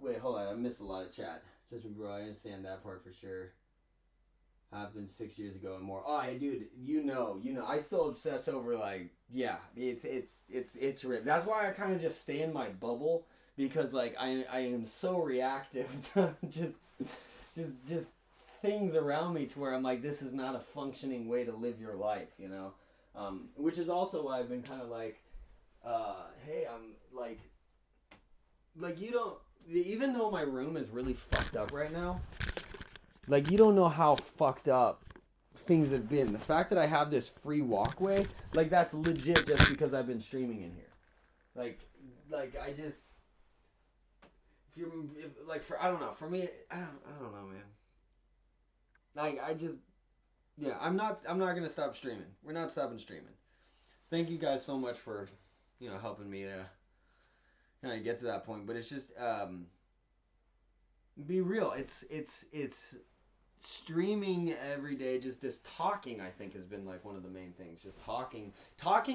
wait, hold on, I missed a lot of chat. Just bro, I understand that part for sure. Happened 6 years ago and more. Oh, hey, dude, you know, I still obsess over like, yeah, it's ripped. That's why I kind of just stay in my bubble because like I am so reactive to just things around me to where I'm like, this is not a functioning way to live your life, you know. Which is also why I've been kind of like, hey, I'm like you don't. Even though my room is really fucked up right now, like, you don't know how fucked up things have been. The fact that I have this free walkway, like, that's legit just because I've been streaming in here. Like, I just... like for I don't know, for me, I don't know, man. Like I just yeah, I'm not gonna stop streaming. We're not stopping streaming. Thank you guys so much for helping me kind of get to that point. But it's just be real. It's streaming every day. Just this talking, I think, has been like one of the main things. Just talking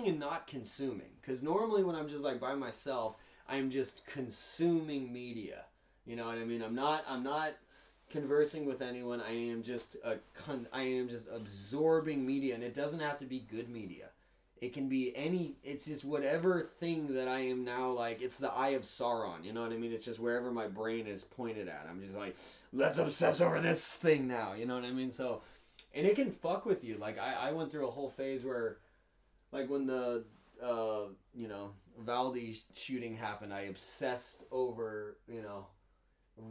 and not consuming. Because normally when I'm just like by myself, I'm just consuming media. You know what I mean? I'm not conversing with anyone. I am just absorbing media, and it doesn't have to be good media. It can be any. It's just whatever thing that I am now like. It's the eye of Sauron. You know what I mean? It's just wherever my brain is pointed at. I'm just like, let's obsess over this thing now. You know what I mean? So, and it can fuck with you. Like I went through a whole phase where, like when the uh, you know Valdi shooting happened, I obsessed over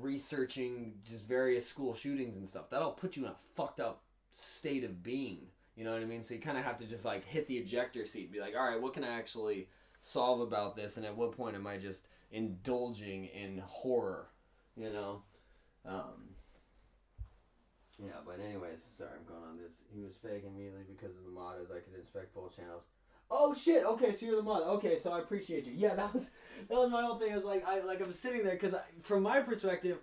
researching just various school shootings and stuff. That'll put you in a fucked up state of being. You know what I mean? So you kind of have to just like hit the ejector seat and be like, all right, what can I actually solve about this? And at what point am I just indulging in horror? You know? Um, yeah, but anyways, sorry, I'm going on this. He was fake immediately because of the mod, as I could inspect both channels. Oh shit! Okay, so you're the mod. Okay, so I appreciate you. Yeah, that was my whole thing. I was like, I'm sitting there because from my perspective,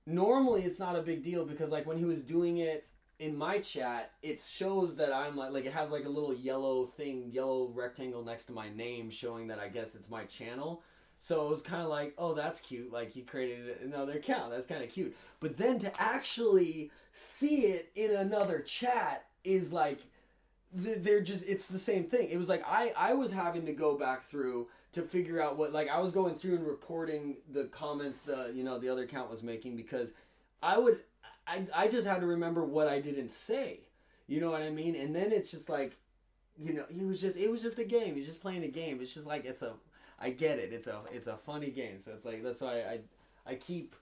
normally it's not a big deal because like when he was doing it in my chat, it shows that I'm like it has like a little yellow rectangle next to my name showing that I guess it's my channel. So it was kind of like, oh, that's cute. Like he created another account. That's kind of cute. But then to actually see it in another chat is like they're just it's the same thing. It was like I was having to go back through to figure out what like I was going through and reporting the comments the other account was making because I would I just had to remember what I didn't say. You know what I mean? And then it's just like it was just a game. He's just playing a game. It's just like I get it. It's a funny game. So it's like that's why I keep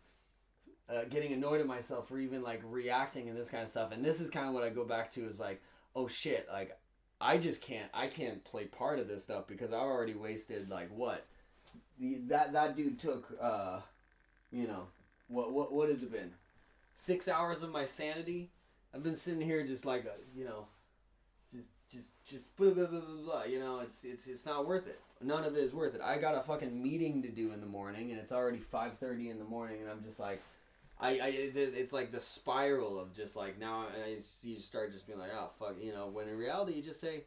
getting annoyed at myself for even like reacting and this kind of stuff. And this is kind of what I go back to is like, oh shit, like I can't play part of this stuff because I've already wasted like what that dude took you know what has it been 6 hours of my sanity. I've been sitting here just like just blah, blah, blah, blah, blah. It's not worth it. None of it is worth it. I got a fucking meeting to do in the morning, and it's already 5:30 in the morning, and I'm just like, it's like the spiral of just like now you start just being like, oh fuck, when in reality you just say,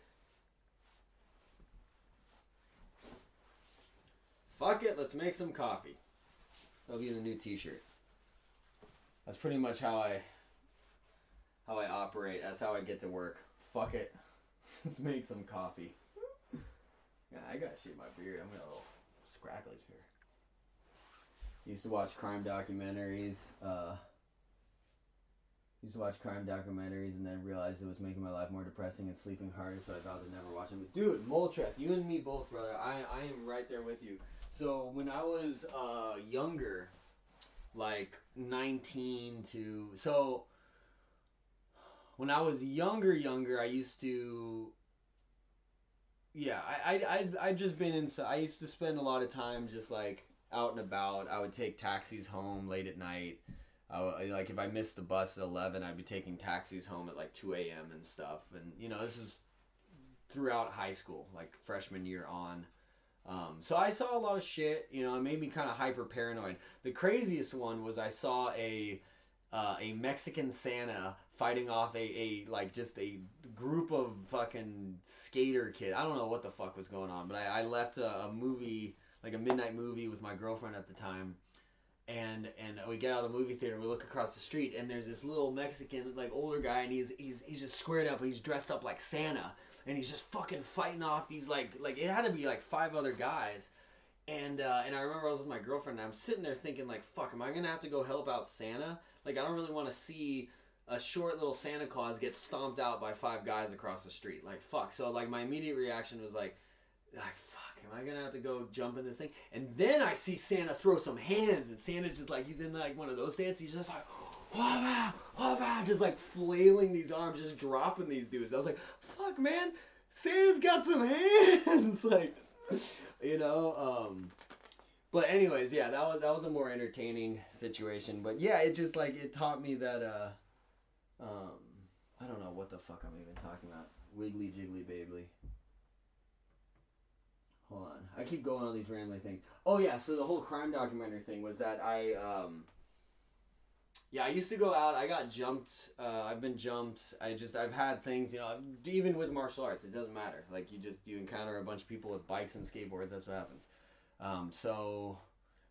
fuck it, let's make some coffee. That'll be the new T-shirt. That's pretty much how I operate. That's how I get to work. Fuck it, let's make some coffee. Yeah, I gotta shave my beard. I'm gonna little scraggly here. Used to watch crime documentaries. And then realized it was making my life more depressing and sleeping harder, so I vowed to never watch them. Dude, Moltres, you and me both, brother. I am right there with you. So when I was younger, like 19 to so when I was younger, I used to yeah, I'd just been inside. I used to spend a lot of time just like out and about. I would take taxis home late at night. Like if I missed the bus at 11, I'd be taking taxis home at like 2 a.m. and stuff. And this is throughout high school, like freshman year on. So I saw a lot of shit. It made me kind of hyper paranoid. The craziest one was I saw a Mexican Santa fighting off a like just a group of fucking skater kids. I don't know what the fuck was going on, but I left a movie, like a midnight movie with my girlfriend at the time, and we get out of the movie theater and we look across the street and there's this little Mexican like older guy and he's just squared up and he's dressed up like Santa and he's just fucking fighting off these like it had to be like five other guys. And I remember I was with my girlfriend and I'm sitting there thinking like, fuck, am I gonna have to go help out Santa? Like I don't really want to see a short little Santa Claus get stomped out by five guys across the street. Like fuck. So like my immediate reaction was like fuck, am I gonna have to go jump in this thing? And then I see Santa throw some hands and Santa's just like he's in like one of those stances. He's just like wah, wah, wah, just like flailing these arms, just dropping these dudes. I was like, fuck man, Santa's got some hands. Like you know, But anyways, yeah, that was a more entertaining situation. But yeah, it just like it taught me that um I don't know what the fuck I'm even talking about. Wiggly jiggly baby. Hold on. I keep going on these rambling things. Oh yeah, so the whole crime documentary thing was that I used to go out. I got jumped. I've been jumped. I've had things. Even with martial arts, it doesn't matter. Like you encounter a bunch of people with bikes and skateboards. That's what happens. So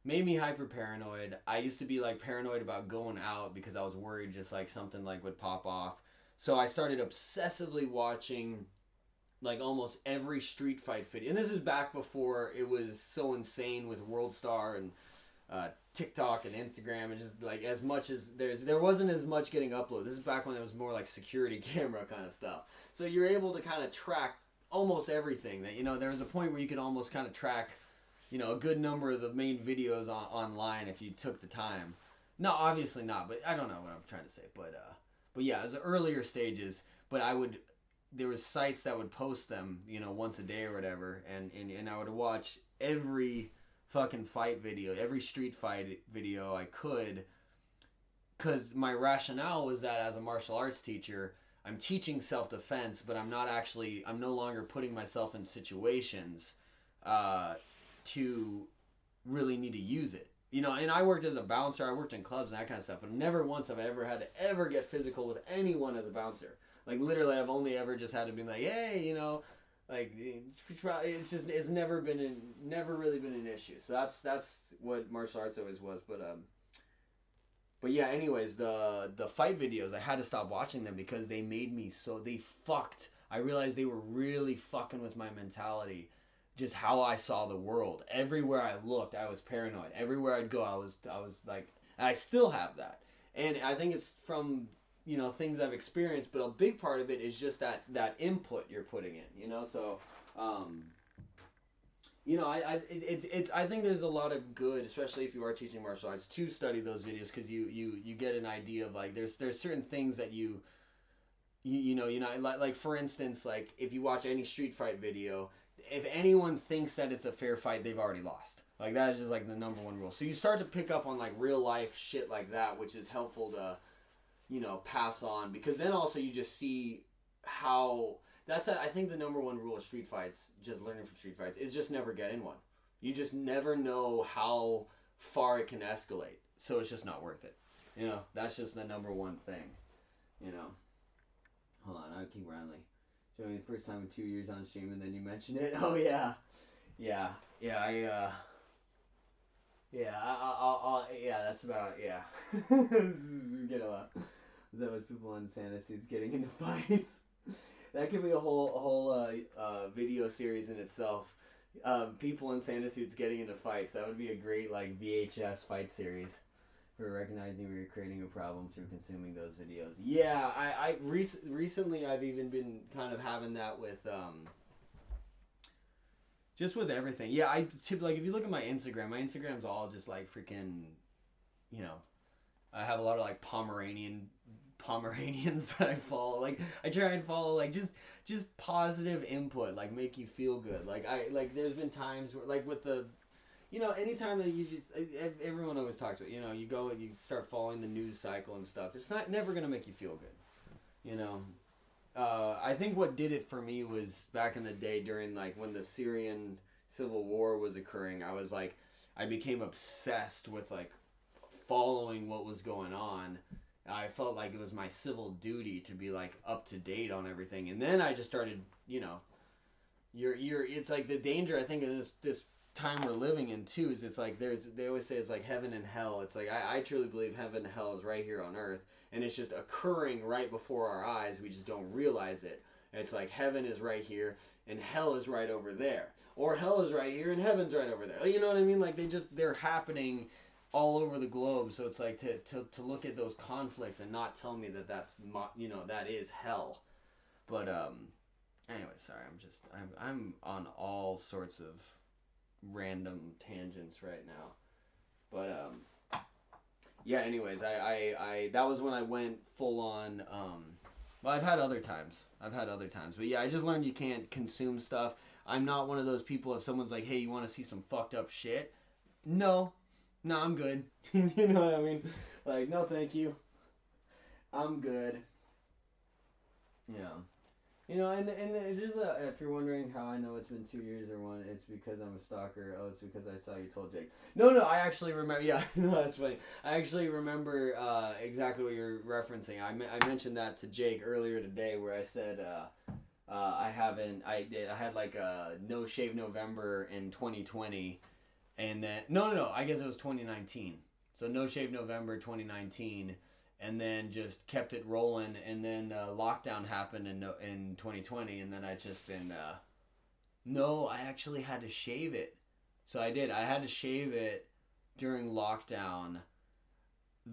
made me hyper paranoid. I used to be like paranoid about going out because I was worried just like something like would pop off. So I started obsessively watching like almost every street fight video. And this is back before it was so insane with World Star and TikTok and Instagram, and just like as much as there wasn't as much getting uploaded. This is back when it was more like security camera kind of stuff. So you're able to kind of track almost everything. That there was a point where you could almost kind of track a good number of the main videos online if you took the time. No, obviously not, but I don't know what I'm trying to say. But yeah, it was the earlier stages. But there was sites that would post them, once a day or whatever, and I would watch every fucking fight video, every street fight video I could, because my rationale was that as a martial arts teacher, I'm teaching self defense, but I'm no longer putting myself in situations uh, to really need to use it. And I worked as a bouncer, I worked in clubs and that kind of stuff, but never once have I ever had to ever get physical with anyone as a bouncer. Like literally, I've only ever just had to be like, hey, like it's never really been an issue. So that's what martial arts always was. But yeah, anyways, the fight videos I had to stop watching them because they made me they fucked. I realized they were really fucking with my mentality, just how I saw the world. Everywhere I looked, I was paranoid. Everywhere I'd go, I was like, I still have that, and I think it's from things I've experienced, but a big part of it is just that input you're putting in. So um, I think there's a lot of good, especially if you are teaching martial arts, to study those videos because you get an idea of like there's certain things that like for instance, like if you watch any street fight video, if anyone thinks that it's a fair fight, they've already lost. Like that is just like the number one rule. So you start to pick up on like real life shit like that, which is helpful to pass on, because then also you just see how I think the number one rule of street fights, just learning from street fights, is just never get in one. You just never know how far it can escalate, so it's just not worth it. That's just the number one thing. You know, hold on, I keep rambling. Showing the first time in 2 years on stream, and then you mentioned it. Oh yeah, yeah, yeah. Yeah, that's about yeah. We get a lot. Is that much people on fantasies getting into fights? That could be a whole video series in itself. People in Santa suits getting into fights. That would be a great like VHS fight series for recognizing we are creating a problem through consuming those videos. Yeah, recently I've even been kind of having that with just with everything. Yeah, like if you look at my Instagram's all just like freaking, you know, I have a lot of like Pomeranians that I follow. Like I try and follow like just positive input, like make you feel good. Like there's been times where like with the anytime that you just everyone always talks about, you go and you start following the news cycle and stuff. It's not never gonna make you feel good, you know. I think what did it for me was back in the day during like when the Syrian civil war was occurring. I became obsessed with like following what was going on. I felt like it was my civil duty to be like up to date on everything, and then I just started, it's like the danger I think in this time we're living in too is it's like they always say it's like heaven and hell. It's like I truly believe heaven and hell is right here on earth, and it's just occurring right before our eyes. We just don't realize it. It's like heaven is right here and hell is right over there, or hell is right here and heaven's right over there. You know what I mean? Like they're happening all over the globe. So it's like to look at those conflicts and not tell me that that is hell. But anyway, sorry. I'm on all sorts of random tangents right now. But yeah. Anyways, I that was when I went full on. Well, I've had other times. But yeah, I just learned you can't consume stuff. I'm not one of those people. If someone's like, "Hey, you want to see some fucked up shit?" No, no, I'm good. You know what I mean? Like, no, thank you. I'm good. Yeah. You know, and there's a, if you're wondering how I know it's been 2 years or one, it's because I'm a stalker. Oh, it's because I saw you told Jake. No, no, I actually remember. Yeah, no, that's funny. I actually remember exactly what you're referencing. I mentioned that to Jake earlier today, where I said I haven't. I had like a no shave November in 2020, and then no, I guess it was 2019. So no shave November 2019, and then just kept it rolling, and then lockdown happened in 2020, and then I just been no, I actually had to shave it. So I did. I had to shave it during lockdown.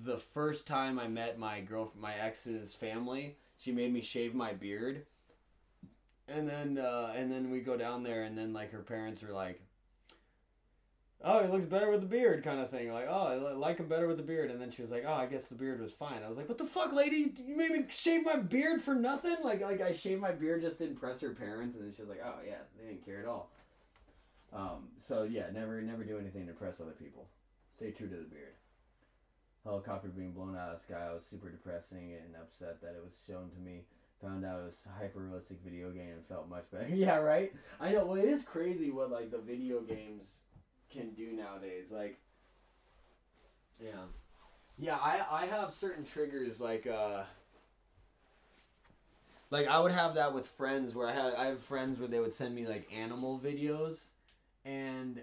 The first time I met my girlfriend, my ex's family, she made me shave my beard, and then we go down there, and then like her parents were like, oh, he looks better with the beard, kind of thing. Like, oh, I like him better with the beard. And then she was like, oh, I guess the beard was fine. I was like, what the fuck, lady? You made me shave my beard for nothing? Like I shaved my beard just to impress her parents. And then she was like, oh, yeah, they didn't care at all. So yeah, never do anything to impress other people. Stay true to the beard. Helicopter being blown out of the sky. I was super depressing and upset that it was shown to me. Found out it was a hyper realistic video game and felt much better. Yeah, right. I know. Well, it is crazy what like the video games can do nowadays. Yeah, yeah. I have certain triggers like I would have that with friends where I have friends where they would send me like animal videos, and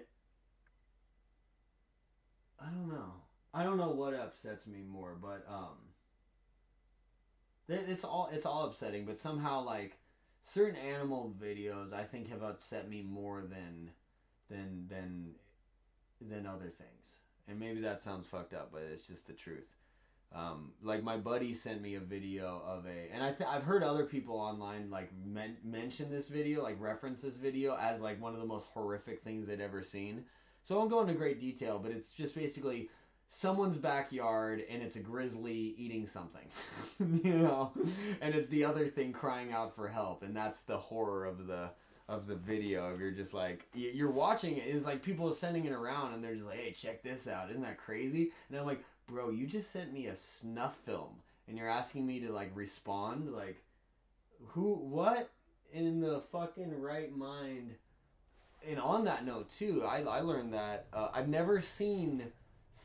I don't know. I don't know what upsets me more, but it's all upsetting. But somehow like certain animal videos I think have upset me more than than than other things. And maybe that sounds fucked up, but it's just the truth. Like my buddy sent me a video of and I've heard other people online like mention this video, like reference this video as like one of the most horrific things they'd ever seen. So I won't go into great detail, but it's just basically someone's backyard and it's a grizzly eating something, you know, and it's the other thing crying out for help, and that's the horror of the video. If you're just like you're watching it, it's like people are sending it around and they're just like, hey, check this out, isn't that crazy? And I'm like, bro, you just sent me a snuff film and you're asking me to like respond? Like, what in the fucking right mind? And on that note too, I learned that I've never seen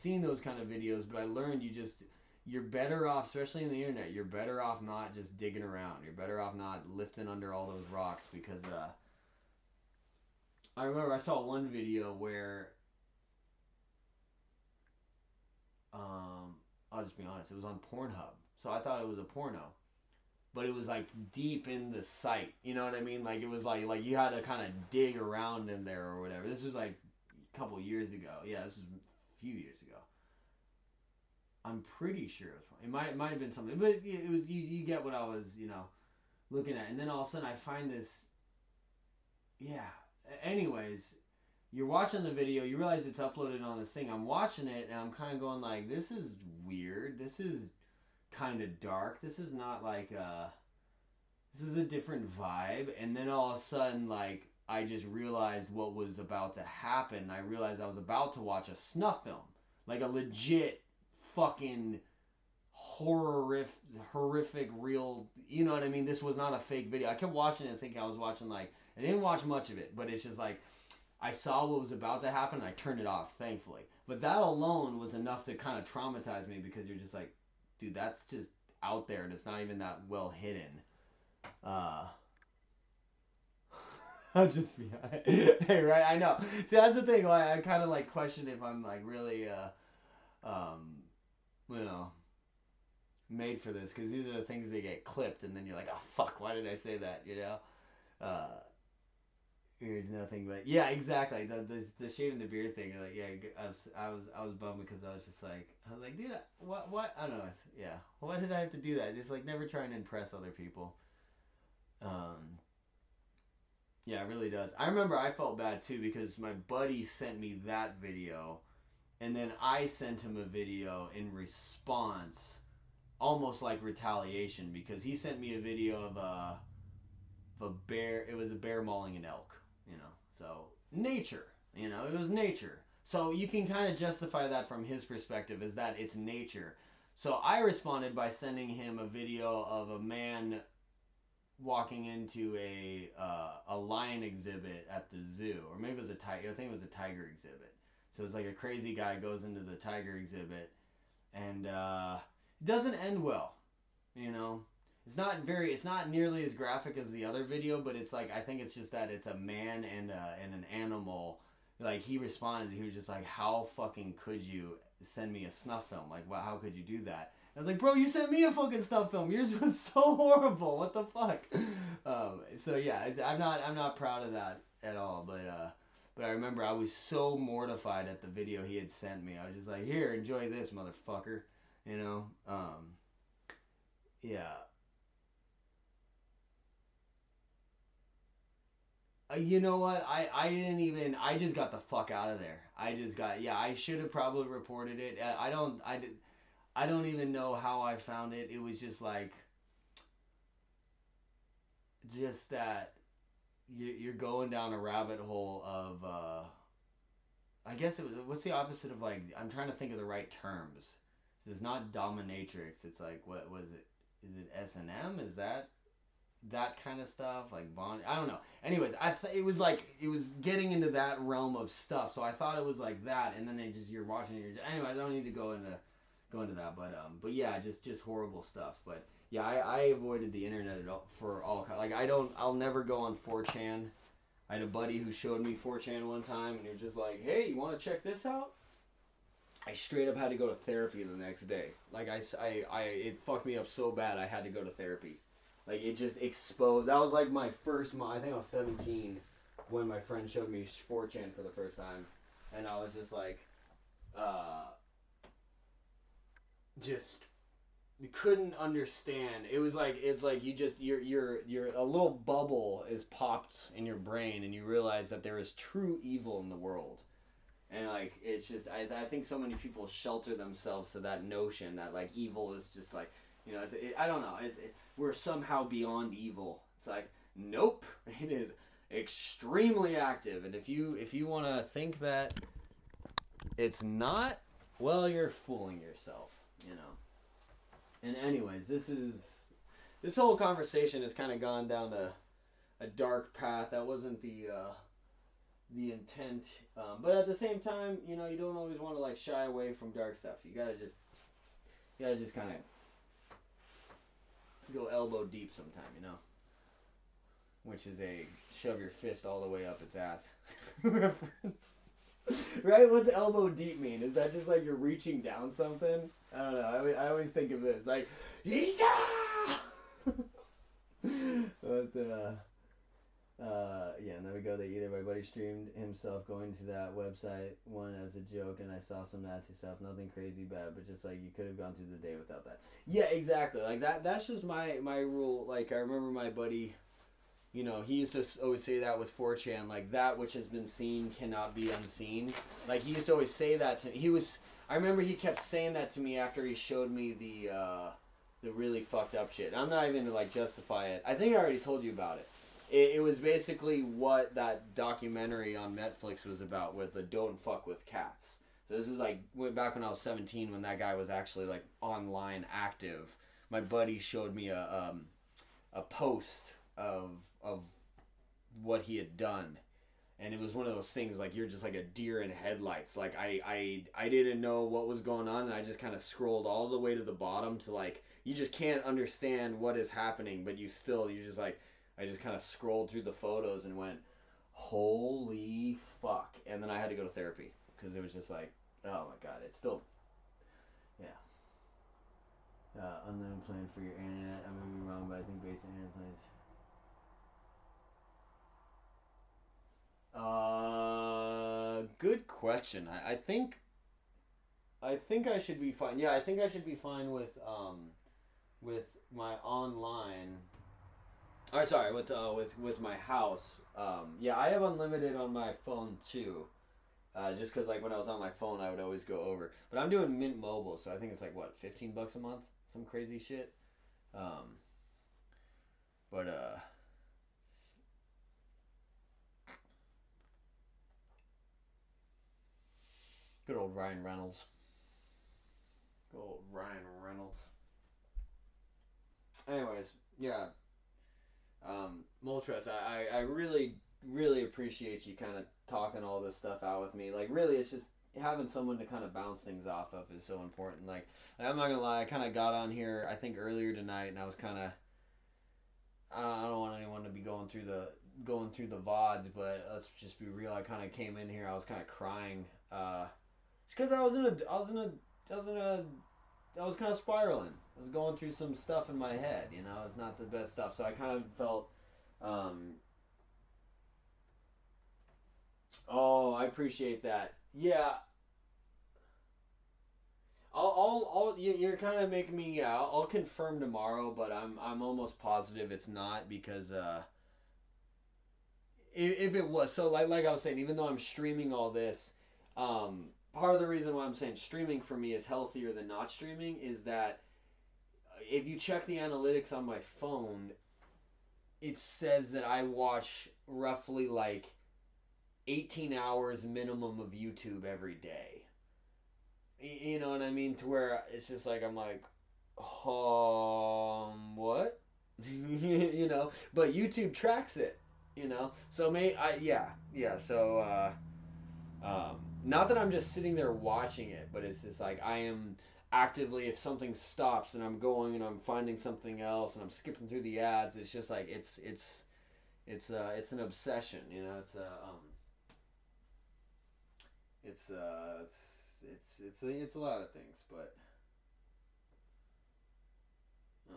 those kind of videos, but I learned you're better off, especially in the internet, you're better off not just digging around. You're better off not lifting under all those rocks, because I remember I saw one video where um, I'll just be honest, it was on Pornhub. So I thought it was a porno, but it was like deep in the site. You know what I mean? Like it was like you had to kind of dig around in there or whatever. This was like a couple years ago. Yeah, this was a few years ago. I'm pretty sure it was. It might have been something, but it was you get what I was looking at. And then all of a sudden I find this. Yeah. Anyways, you're watching the video, you realize it's uploaded on this thing. I'm watching it and I'm kind of going like, this is weird. This is kind of dark. This is not like this is a different vibe. And then all of a sudden, like, I just realized what was about to happen. I realized I was about to watch a snuff film, like a legit fucking horrific real, you know what I mean? This was not a fake video. I kept watching it thinking I was watching, like, I didn't watch much of it, but it's just like I saw what was about to happen and I turned it off, thankfully. But that alone was enough to kind of traumatize me, because you're just like, dude, that's just out there and it's not even that well hidden. Uh I'll just be hey, right? I know. See, that's the thing. Like, I kind of like question if I'm like really um you know made for this, because these are the things that get clipped and then you're like, oh fuck, why did I say that, uh weird nothing, but yeah, exactly. The shaving the beard thing, like, yeah, I was bummed, because I was like, dude, what I don't know, yeah, why did I have to do that? Just like never trying to impress other people. um yeah, it really does. I remember I felt bad too, because my buddy sent me that video, and then I sent him a video in response, almost like retaliation, because he sent me a video of a bear. It was a bear mauling an elk, so nature, it was nature. So you can kind of justify that from his perspective, is that it's nature. So I responded by sending him a video of a man walking into a lion exhibit at the zoo, or maybe it was a tiger. I think it was a tiger exhibit. So it's like a crazy guy goes into the tiger exhibit, and it doesn't end well. You know, it's not nearly as graphic as the other video, but it's like I think it's just that it's a man and an animal. Like he responded, he was just like, "How fucking could you send me a snuff film? Like, how could you do that?" I was like, "Bro, you sent me a fucking snuff film. Yours was so horrible. What the fuck?" So yeah, I'm not proud of that at all. But I remember I was so mortified at the video he had sent me. I was just like, "Here, enjoy this, motherfucker." You know. Yeah. You know what? I didn't even. I just got the fuck out of there. I just got. Yeah, I should have probably reported it. I don't even know how I found it. It was just like just that you're going down a rabbit hole of. I guess it was. What's the opposite of like? I'm trying to think of the right terms. It's not dominatrix. It's like what was it? Is it S&M? Is that kind of stuff like bond? I don't know. Anyways, it was like it was getting into that realm of stuff. So I thought it was like that, and then you're watching it. Anyway, I don't need to go into that, but yeah, just horrible stuff. But yeah, I avoided the internet for all like I'll never go on 4chan. I had a buddy who showed me 4chan one time, and he was just like, "Hey, you want to check this out?" I straight up had to go to therapy the next day. Like it fucked me up so bad I had to go to therapy. Like it just exposed. That was like my first. I think I was 17 when my friend showed me 4chan for the first time, and I was just like, uh, just couldn't understand. It was like it's like you just you're a little bubble is popped in your brain, and you realize that there is true evil in the world. And like it's just I think so many people shelter themselves to that notion that like evil is just like I don't know we're somehow beyond evil. It's like nope, it is extremely active, and if you want to think that it's not, well, you're fooling yourself, you know. And anyways, this whole conversation has kind of gone down a dark path. That wasn't the intent. But at the same time, you know, you don't always want to like shy away from dark stuff. You gotta just kind of go elbow deep sometime, you know, which is a shove your fist all the way up his ass reference. Right? What's elbow deep mean? Is that just like you're reaching down something? I don't know. I always think of this like, What's yeah, and then we go to either my buddy streamed himself going to that website one as a joke, and I saw some nasty stuff, nothing crazy bad, but just like you could have gone through the day without that. Yeah, exactly. Like that's just my rule. Like I remember my buddy, you know, he used to always say that with 4chan, like that which has been seen cannot be unseen. Like he used to always say that to me. I remember he kept saying that to me after he showed me the really fucked up shit. I'm not even to like justify it. I think I already told you about it. It was basically what that documentary on Netflix was about with the Don't Fuck with Cats. So this is like back when I was 17 when that guy was actually like online active. My buddy showed me a post of what he had done, and it was one of those things like you're just like a deer in headlights. Like I didn't know what was going on, and I just kind of scrolled all the way to the bottom to like you just can't understand what is happening, but you just like I just kind of scrolled through the photos and went, holy fuck, and then I had to go to therapy because it was just like, oh my god, it's still, yeah. Unlimited plan for your internet. I may be wrong, but I think basic internet plans. Good question. I think I should be fine. Yeah, I think I should be fine with my online. Or sorry, with my house. Yeah, I have unlimited on my phone too. Just because like when I was on my phone, I would always go over. But I'm doing Mint Mobile, so I think it's like what $15 a month, some crazy shit. Um, but Good old Ryan Reynolds. Good old Ryan Reynolds. Anyways, yeah. Moltres, I really, really appreciate you kind of talking all this stuff out with me. Like, really, it's just having someone to kind of bounce things off of is so important. Like, I'm not gonna lie, I kind of got on here, I think earlier tonight, and I was kind of, I don't want anyone to be going through the vods, but let's just be real. I kind of came in here, I was kind of crying, because I was kind of spiraling. I was going through some stuff in my head. You know, it's not the best stuff. So I kind of felt, um, oh, I appreciate that. Yeah, you're kind of making me. Yeah, I'll confirm tomorrow, but I'm almost positive it's not because if it was so like I was saying, even though I'm streaming all this, part of the reason why I'm saying streaming for me is healthier than not streaming is that if you check the analytics on my phone, it says that I watch roughly like 18 hours minimum of YouTube every day. You know what I mean? To where it's just like I'm like, what? You know, but YouTube tracks it. You know, so yeah. So not that I'm just sitting there watching it, but it's just like I am actively. If something stops and I'm going and I'm finding something else and I'm skipping through the ads, it's just like it's an obsession. You know, it's it's a lot of things, but um,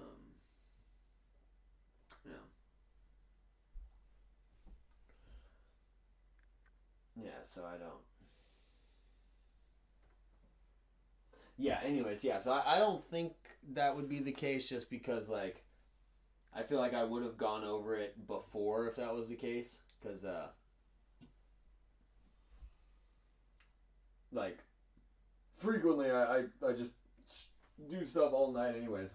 yeah, yeah. So I don't. Yeah. Anyways, yeah. So I don't think that would be the case, just because like I feel like I would have gone over it before if that was the case, because like frequently I just do stuff all night anyways.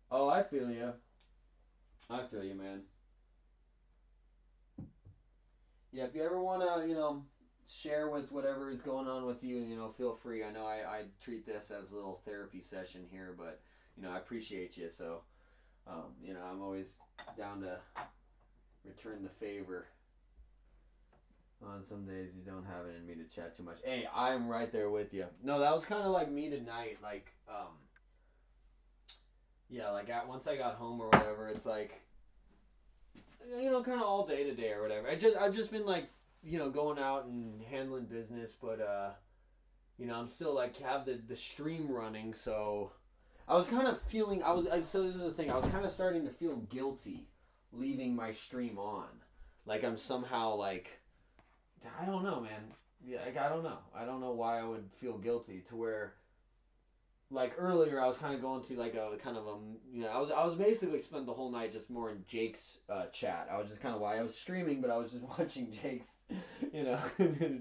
Oh, I feel you. I feel you, man. Yeah, if you ever want to, share with whatever is going on with you, feel free. I know I treat this as a little therapy session here, but, I appreciate you. So, I'm always down to return the favor on some days you don't have it in me to chat too much. Hey, I'm right there with you. No, that was kind of like me tonight. Like, yeah, like once I got home or whatever, it's like, kind of all day to day or whatever. I've just been like, going out and handling business, but I'm still like have the stream running, so I was kind of feeling so this is the thing. I was kind of starting to feel guilty leaving my stream on. Like I'm somehow like I don't know, man. Yeah, like I don't know. I don't know why I would feel guilty to where like earlier I was kind of going through like a kind of I was basically spent the whole night just more in Jake's chat. I was just kind of why I was streaming, but I was just watching Jake's you know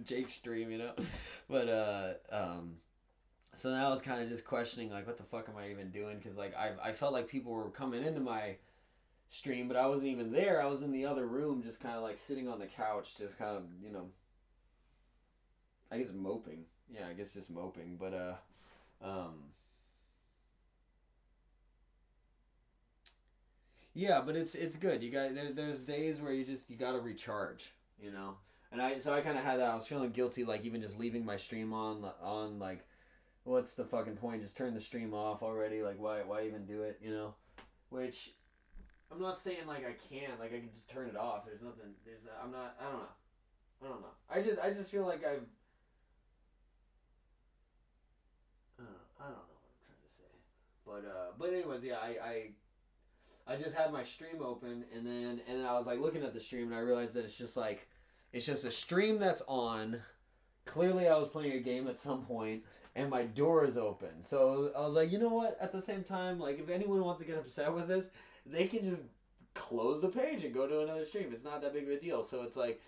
Jake's stream, but so now I was kind of just questioning like what the fuck am I even doing, because like I felt like people were coming into my stream, but I wasn't even there. I was in the other room just kind of like sitting on the couch, just kind of I guess moping. Yeah, I guess just moping, but yeah, but it's good. There's days where you gotta recharge, you know. And I kind of had that. I was feeling guilty, like even just leaving my stream on like, what's the fucking point? Just turn the stream off already. Like why even do it, Which I'm not saying like I can't, like I can just turn it off. There's nothing. I'm not. I don't know. I don't know. I just feel like I don't know what I'm trying to say. But anyways, yeah, I just had my stream open, and then I was like looking at the stream, and I realized that it's just a stream that's on. Clearly, I was playing a game at some point, and my door is open. So I was like, you know what? At the same time, like if anyone wants to get upset with this, they can just close the page and go to another stream. It's not that big of a deal. So it's like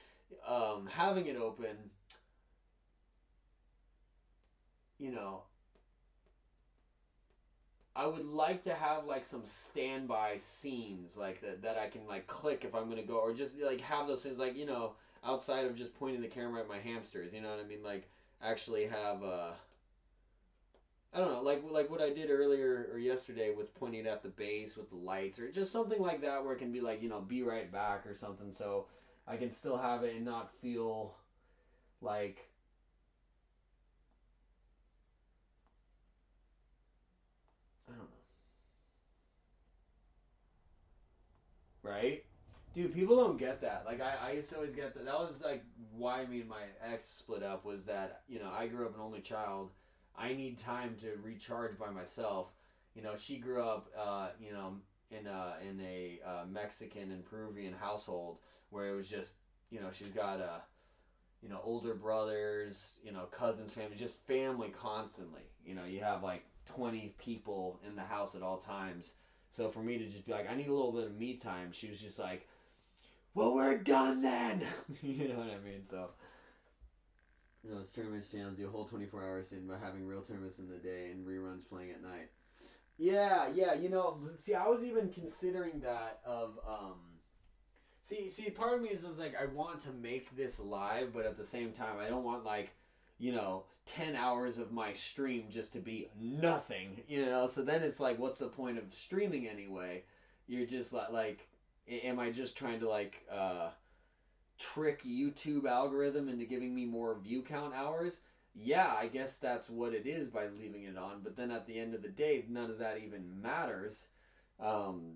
having it open, you know, I would like to have like some standby scenes like that I can like click if I'm gonna go, or just like have those things like outside of just pointing the camera at my hamsters. You know what I mean? Like actually have I don't know, like what I did earlier or yesterday with pointing at the base with the lights, or just something like that where it can be like be right back or something, so I can still have it and not feel like I don't know, right? Dude, people don't get that. Like I used to always get that. That was like why me and my ex split up, was that I grew up an only child. I need time to recharge by myself. She grew up, in a Mexican and Peruvian household where it was just, she's got older brothers, cousins, family, just family constantly. You have like 20 people in the house at all times. So for me to just be like, I need a little bit of me time, she was just like, well, we're done then. You know what I mean? So, those tournaments channels do a whole 24-hour scene by having real tournaments in the day and reruns playing at night. Yeah, yeah. See, I was even considering that of see, part of me is just like I want to make this live, but at the same time, I don't want like, 10 hours of my stream just to be nothing, So then it's like, what's the point of streaming anyway? You're just like, am I just trying to like trick YouTube algorithm into giving me more view count hours? Yeah, I guess that's what it is by leaving it on. But then at the end of the day, none of that even matters. Um,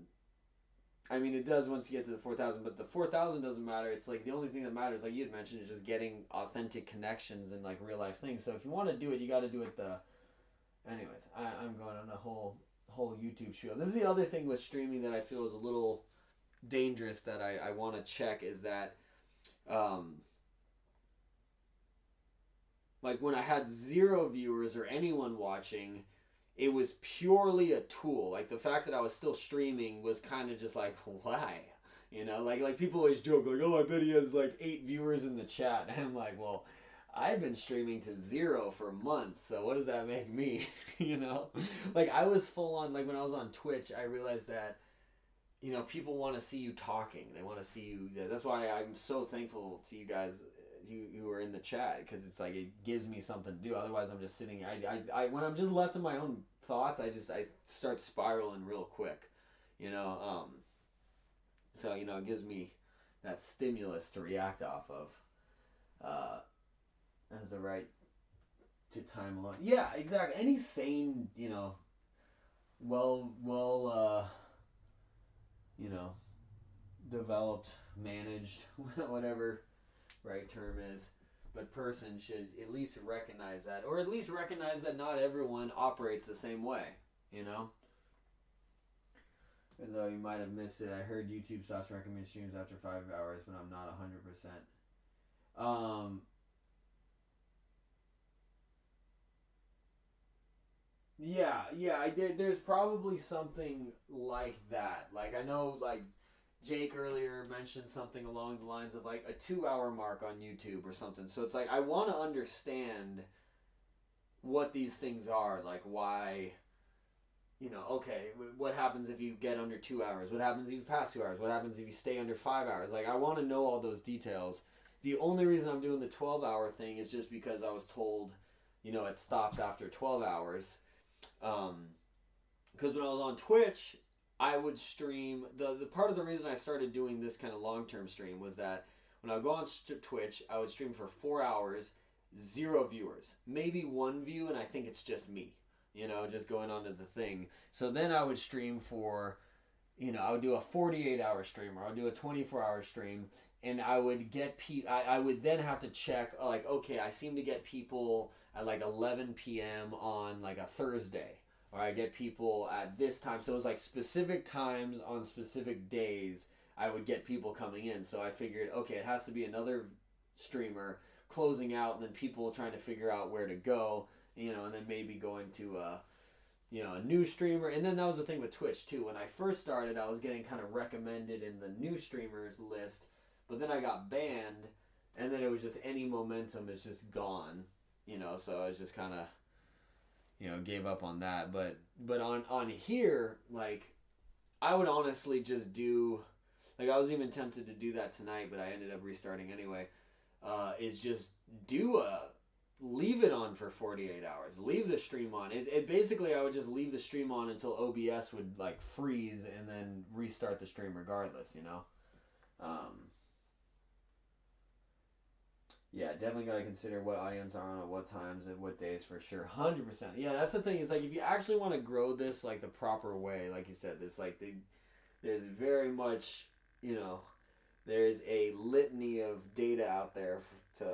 I mean, it does once you get to the 4,000, but the 4,000 doesn't matter. It's like the only thing that matters, like you had mentioned, is just getting authentic connections and like real life things. So if you want to do it, you got to do it the. Anyways, I'm going on a whole YouTube spiel. This is the other thing with streaming that I feel is a little dangerous that I want to check, is that um, like when I had 0 viewers or anyone watching, it was purely a tool. Like the fact that I was still streaming was kind of just like, why? Like people always joke like, oh, I bet he has like 8 viewers in the chat, and I'm like, well, I've been streaming to 0 for months, so what does that make me? you know, like I was full on, like when I was on Twitch, I realized that people want to see you talking. They want to see you. That's why I'm so thankful to you guys, you who are in the chat, because it's like it gives me something to do. Otherwise, I'm just sitting. When I'm just left to my own thoughts, I start spiraling real quick. You know. So it gives me that stimulus to react off of. Uh, as the right to time alone. Yeah, exactly. Any sane, well, you know, developed, managed, whatever right term is, but person should at least recognize that, or at least recognize that not everyone operates the same way, you know? And though you might have missed it, I heard YouTube stops recommending streams after 5 hours, but I'm not 100%. Um, yeah, there's probably something like that. Like, I know, like, Jake earlier mentioned something along the lines of like a 2 hour mark on YouTube or something. So it's like I want to understand what these things are, like why, okay, what happens if you get under 2 hours? What happens if you pass 2 hours? What happens if you stay under 5 hours? Like I want to know all those details. The only reason I'm doing the 12-hour thing is just because I was told, it stops after 12 hours. Um, because when I was on Twitch, I would stream. The part of the reason I started doing this kind of long term stream was that when I would go on Twitch, I would stream for 4 hours, 0 viewers, maybe one view, and I think it's just me, just going on to the thing. So then I would stream for, I would do a 48-hour stream, or I would do a 24-hour stream, and I would get I would then have to check like, okay, I seem to get people at like 11 p.m. on like a Thursday, or I get people at this time. So it was like specific times on specific days I would get people coming in. So I figured, okay, it has to be another streamer closing out, and then people trying to figure out where to go, and then maybe going to a new streamer. And then that was the thing with Twitch too. When I first started, I was getting kind of recommended in the new streamers list, but then I got banned, and then it was just any momentum is just gone, So I was just kind of, gave up on that. But on here, like I would honestly just do, like I was even tempted to do that tonight, but I ended up restarting anyway. Is just do a leave it on for 48 hours. Leave the stream on. It basically I would just leave the stream on until OBS would like freeze and then restart the stream regardless. Um, yeah, definitely got to consider what audience are on at what times and what days for sure. 100%. Yeah, that's the thing. It's like if you actually want to grow this like the proper way, like you said, this like there's very much, you know, there's a litany of data out there to,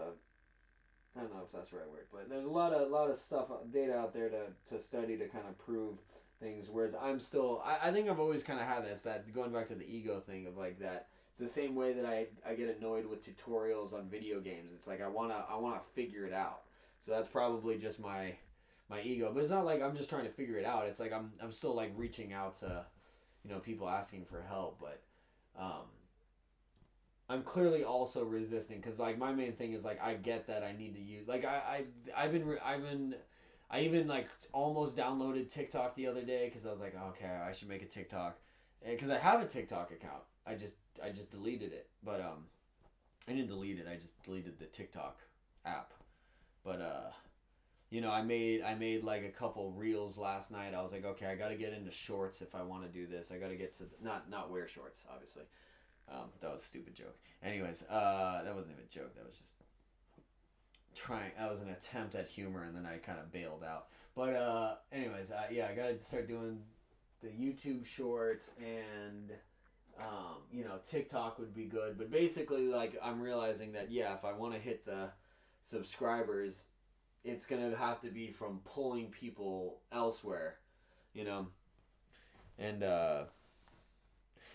I don't know if that's the right word, but there's a lot of stuff, data out there to study to kind of prove things. Whereas I'm still, I think I've always kind of had this, that going back to the ego thing of like that. It's the same way that I get annoyed with tutorials on video games. It's like I wanna figure it out. So that's probably just my ego. But it's not like I'm just trying to figure it out. It's like I'm still like reaching out to people asking for help, but um, I'm clearly also resisting because like my main thing is like I get that I need to use like I even like almost downloaded TikTok the other day because I was like, okay, I should make a TikTok because I have a TikTok account. I just deleted it, but I didn't delete it. I just deleted the TikTok app. But I made like a couple reels last night. I was like, okay, I got to get into shorts if I want to do this. I got to get to not wear shorts, obviously. That was a stupid joke. Anyways, that wasn't even a joke. That was just trying. That was an attempt at humor, and then I kind of bailed out. But anyways, yeah, I gotta start doing the YouTube shorts, and TikTok would be good. But basically, like I'm realizing that yeah, if I want to hit the subscribers, it's gonna have to be from pulling people elsewhere, you know, and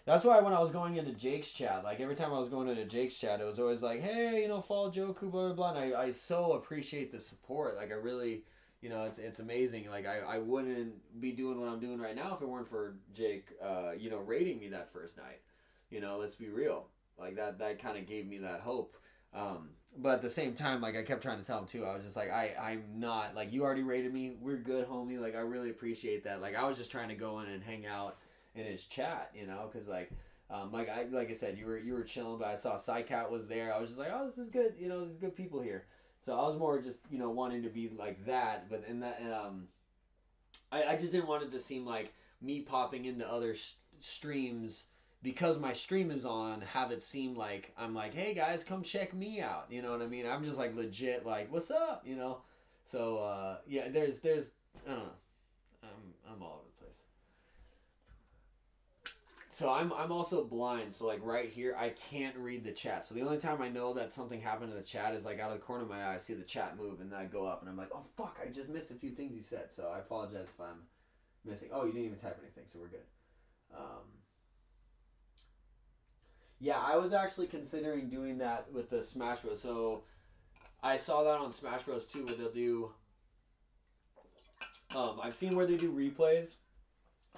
that's why when I was going into Jake's chat, like every time I was going into Jake's chat, it was always like, hey, follow Joku, blah, blah, blah. And I so appreciate the support. Like, I really, it's amazing. Like, I wouldn't be doing what I'm doing right now if it weren't for Jake, rating me that first night. Let's be real. Like, that kind of gave me that hope. But at the same time, like, I kept trying to tell him, too. I was just like, I'm not, like, you already rated me. We're good, homie. Like, I really appreciate that. Like, I was just trying to go in and hang out in his chat, because like I said, you were chilling, but I saw Psycat was there. I was just like, oh, this is good. There's good people here. So I was more just wanting to be like that, but in that I just didn't want it to seem like me popping into other streams because my stream is on. Have it seem like I'm like, hey guys, come check me out. You know what I mean? I'm just like legit like, what's up? So yeah, there's I don't know. I'm all over the place. So I'm also blind, so like right here I can't read the chat. So the only time I know that something happened in the chat is like out of the corner of my eye I see the chat move and then I go up and I'm like, oh fuck, I just missed a few things you said. So I apologize if I'm missing. Oh, you didn't even type anything, so we're good. Yeah, I was actually considering doing that with the Smash Bros. So I saw that on Smash Bros. Too, where they'll do. I've seen where they do replays,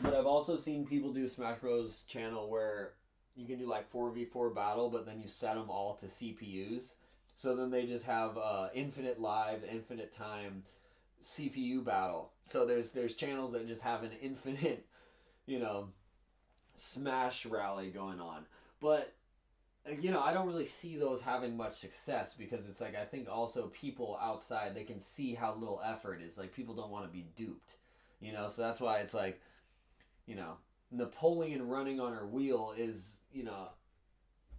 but I've also seen people do Smash Bros. Channel where you can do like 4v4 battle, but then you set them all to CPUs. So then they just have infinite live, infinite time CPU battle. So there's channels that just have an infinite, you know, Smash rally going on. But I don't really see those having much success because it's like I think also people outside they can see how little effort it is. Like people don't want to be duped, So that's why it's like Napoleon running on her wheel is,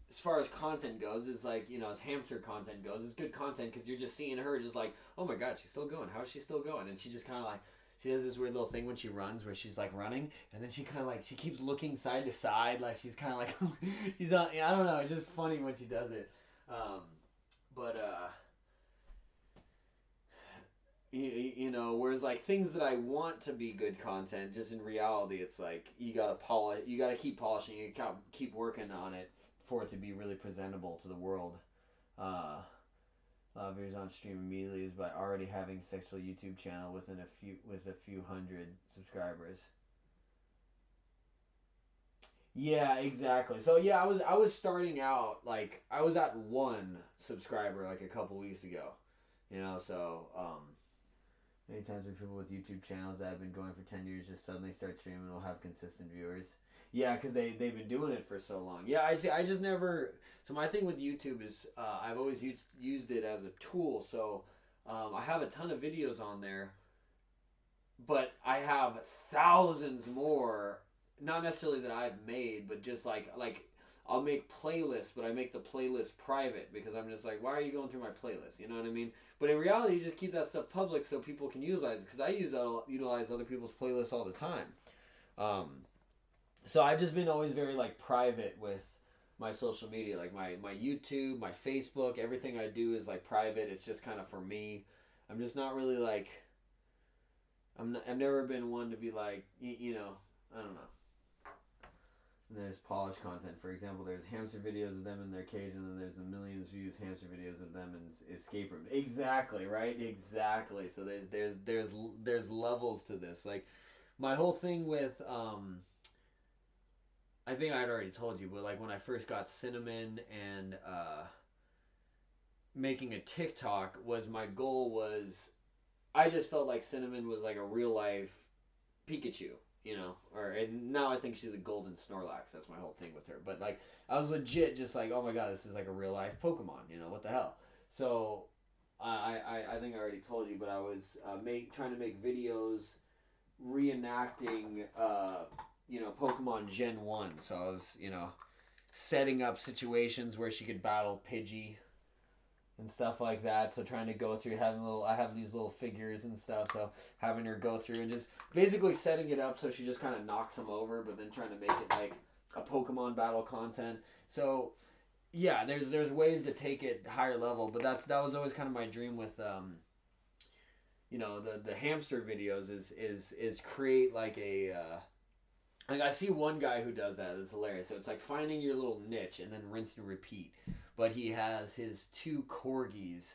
as far as content goes, it's like, as hamster content goes, it's good content because you're just seeing her just like, oh my god, she's still going. How is she still going? And she just kind of like, she does this weird little thing when she runs where she's like running and then she kind of like, she keeps looking side to side like she's kind of like, she's on, I don't know, it's just funny when she does it. But, whereas like things that I want to be good content, just in reality, it's like you gotta polish, you gotta keep polishing, you gotta keep working on it for it to be really presentable to the world. Uh, Viewers on stream immediately is by already having successful YouTube channel with a few hundred subscribers. Yeah, exactly. So yeah, I was starting out like I was at 1 subscriber like a couple weeks ago, so Many times where people with YouTube channels that have been going for 10 years just suddenly start streaming and will have consistent viewers. Yeah, because they've been doing it for so long. Yeah, I see. I just never. So my thing with YouTube is I've always used it as a tool. So I have a ton of videos on there, but I have thousands more. Not necessarily that I've made, but just like I'll make playlists, but I make the playlist private because I'm just like, why are you going through my playlist? You know what I mean? But in reality, you just keep that stuff public so people can utilize it. Because I utilize other people's playlists all the time. Um, so I've just been always very like private with my social media, like my YouTube, my Facebook, everything I do is like private. It's just kind of for me. I'm just not really like I've never been one to be like I don't know. And there's polished content. For example, there's hamster videos of them in their cage, and then there's the millions views hamster videos of them in escape room. Exactly, right? Exactly. So there's levels to this. Like my whole thing with I think I'd already told you, but like when I first got Cinnamon and making a TikTok was my goal was I just felt like Cinnamon was like a real life Pikachu, or and now I think she's a golden Snorlax. That's my whole thing with her. But like I was legit just like, oh my god, this is like a real life Pokemon. What the hell? So I think I already told you, but I was trying to make videos reenacting Pokemon Gen 1. So I was setting up situations where she could battle Pidgey and stuff like that. So trying to go through I have these little figures and stuff. So having her go through and just basically setting it up so she just kind of knocks them over, but then trying to make it like a Pokemon battle content. So yeah, there's ways to take it higher level, but that was always kind of my dream with the hamster videos is create like a like I see one guy who does that. It's hilarious. So it's like finding your little niche and then rinse and repeat. But he has his two corgis,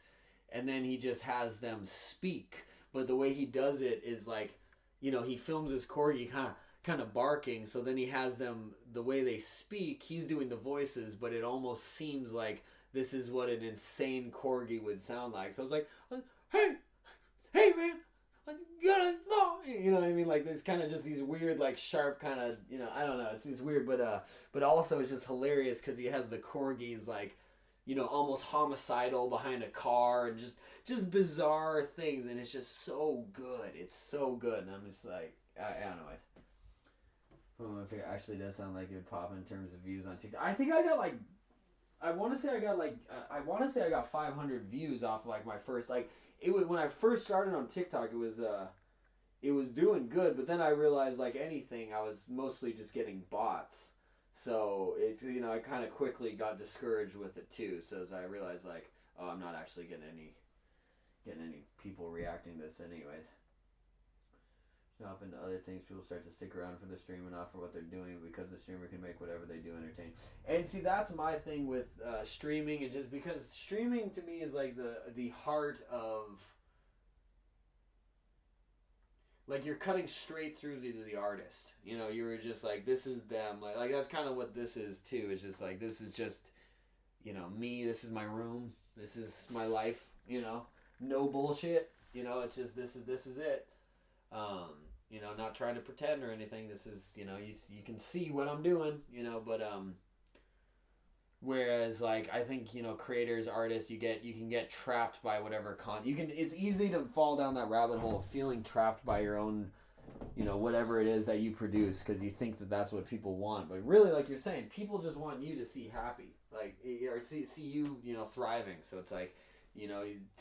and then he just has them speak. But the way he does it is like, he films his corgi kind of barking. So then he has them the way they speak. He's doing the voices, but it almost seems like this is what an insane corgi would sound like. So it's like, hey, hey man, like you know what I mean? Like there's kind of just these weird, like sharp kind of, I don't know. It's weird, but also it's just hilarious because he has the corgis like, almost homicidal behind a car and just bizarre things, and it's just so good. It's so good, and I'm just like, I don't know. I don't know if it actually does sound like it would pop in terms of views on TikTok. I think I got like I want to say I got 500 views off of like my first like it was when I first started on TikTok. It was doing good, but then I realized like anything, I was mostly just getting bots. So I kind of quickly got discouraged with it too. So as I realized like, oh, I'm not actually getting any people reacting to this anyways. Often to other things, people start to stick around for the stream and not for what they're doing because the streamer can make whatever they do entertaining. And see, that's my thing with streaming, and just because streaming to me is like the heart of like you're cutting straight through the artist. You were just like this is them. Like that's kind of what this is too. It's just like this is just me. This is my room. This is my life. No bullshit. It's just this is it. Um, not trying to pretend or anything. This is, you can see what I'm doing, but whereas like I think, creators, artists, you can get trapped by whatever it's easy to fall down that rabbit hole of feeling trapped by your own, whatever it is that you produce because you think that that's what people want. But really, like you're saying, people just want you to see happy, like, or see you, thriving. So it's like,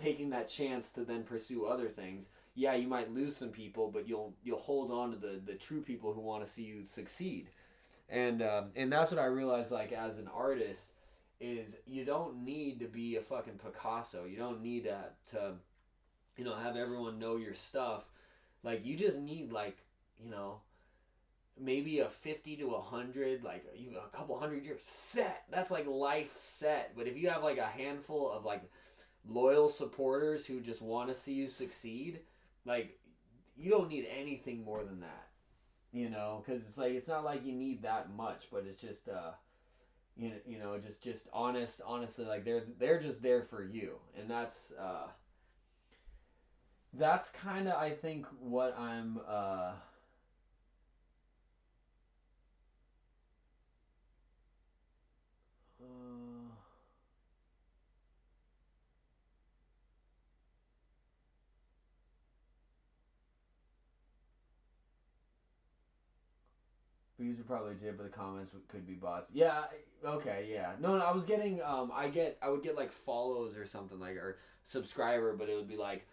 taking that chance to then pursue other things. Yeah, you might lose some people, but you'll hold on to the true people who want to see you succeed. And that's what I realized, like as an artist, is you don't need to be a fucking Picasso. You don't need to have everyone know your stuff. Like you just need like you know maybe a 50 to 100, like even a couple hundred year set. That's like life set. But if you have like a handful of like loyal supporters who just want to see you succeed, like you don't need anything more than that. Because it's like it's not like you need that much, but it's just just honestly, like they're just there for you, and that's kind of I think what I'm uh Views are probably legit, but the comments could be bots. Yeah, okay, yeah. No, no, I was getting I would get like follows or something like or subscriber, but it would be like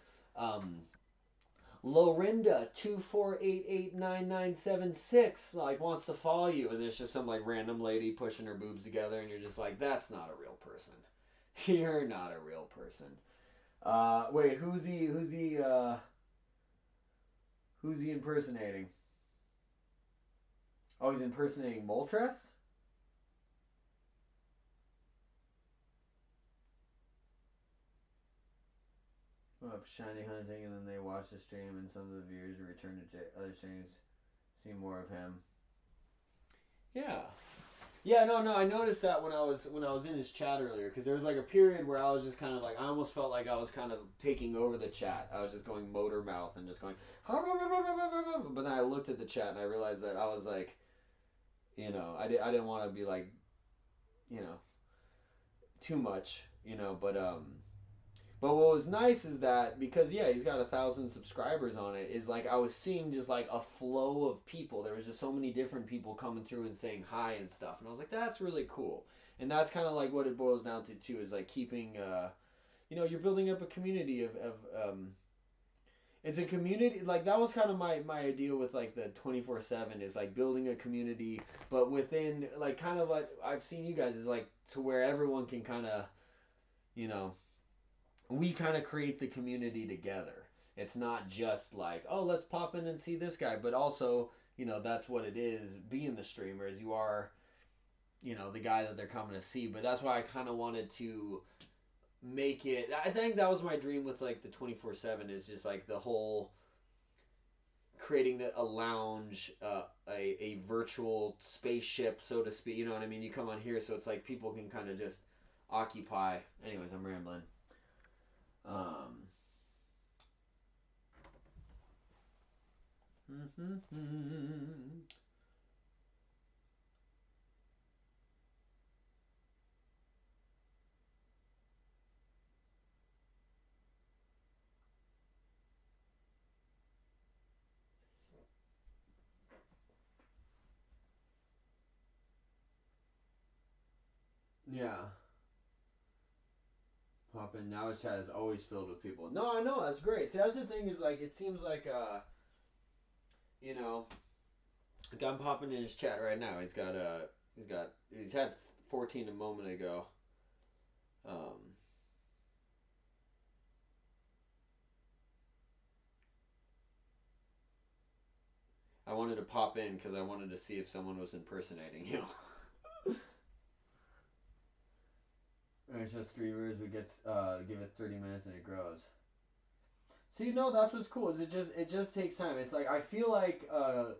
Lorinda 248899976 like wants to follow you, and there's just some like random lady pushing her boobs together, and you're just like, that's not a real person. You're not a real person. Wait, who's he impersonating? Oh, he's impersonating Moltres? Up shiny hunting, and then they watch the stream, and some of the viewers return to other streams, see more of him. Yeah, yeah, no, no. I noticed that when I was in his chat earlier, because there was like a period where I was just kind of like I almost felt like I was kind of taking over the chat. I was just going motor mouth and just going, but then I looked at the chat and I realized that I was like, I didn't want to be like, you know, too much, But what was nice is that because yeah, he's got 1,000 subscribers on it. Is like I was seeing just like a flow of people. There was just so many different people coming through and saying hi and stuff, and I was like, that's really cool. And that's kind of like what it boils down to too. Is like keeping, you're building up a community of. It's a community like that was kind of my idea with like the 24/7 is like building a community, but within like kind of like I've seen you guys is like to where everyone can kind of you know we kind of create the community together. It's not just like, oh, let's pop in and see this guy, but also, that's what it is being the streamer is you are, the guy that they're coming to see. But that's why I kind of wanted to make it. I think that was my dream with like the 24/7 is just like the whole creating a lounge, a virtual spaceship, so to speak. You know what I mean? You come on here, so it's like people can kind of just occupy. Anyways, I'm rambling. Um, yeah. Pop in. Now his chat is always filled with people. No, I know, that's great. See, that's the thing is like, it seems like, you know, like I'm popping in his chat right now. He's had 14 a moment ago. Um, I wanted to pop in because I wanted to see if someone was impersonating you. It's just streamers. We give it 30 minutes and it grows. See, no, that's what's cool. Is it just takes time. It's like I feel like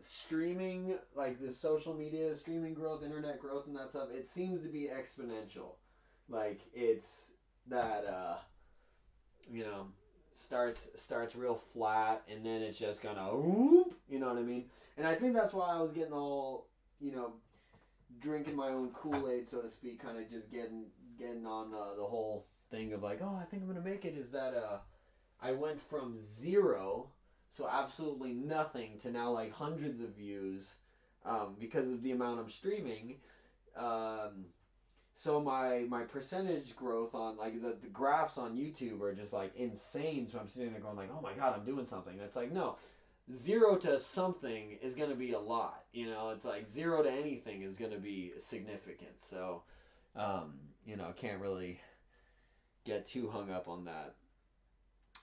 streaming, like the social media streaming growth, internet growth, and that stuff. It seems to be exponential. Like it's that you know starts real flat, and then it's just gonna whoop. You know what I mean? And I think that's why I was getting all drinking my own Kool Aid, so to speak, kind of just getting on the whole thing of like, oh, I think I'm gonna make it. Is that I went from zero, so absolutely nothing, to now like hundreds of views because of the amount I'm streaming. Um, so my percentage growth on like the graphs on YouTube are just like insane. So I'm sitting there going like, oh my god, I'm doing something. And it's like no, zero to something is going to be a lot. It's like zero to anything is going to be significant. So can't really get too hung up on that.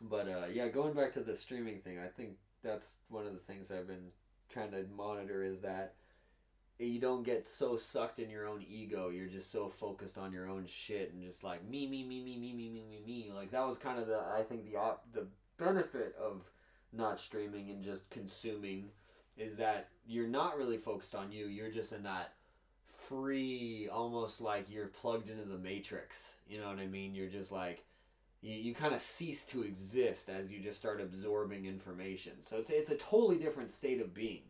But yeah, going back to the streaming thing, I think that's one of the things I've been trying to monitor is that you don't get so sucked in your own ego. You're just so focused on your own shit and just like me, me, me, me, me, me, me, me, me. Like that was kind of I think the benefit of not streaming and just consuming is that you're not really focused on you. You're just in that free, almost like you're plugged into the matrix. You know what I mean? You're just like You kind of cease to exist as you just start absorbing information. So it's a totally different state of being,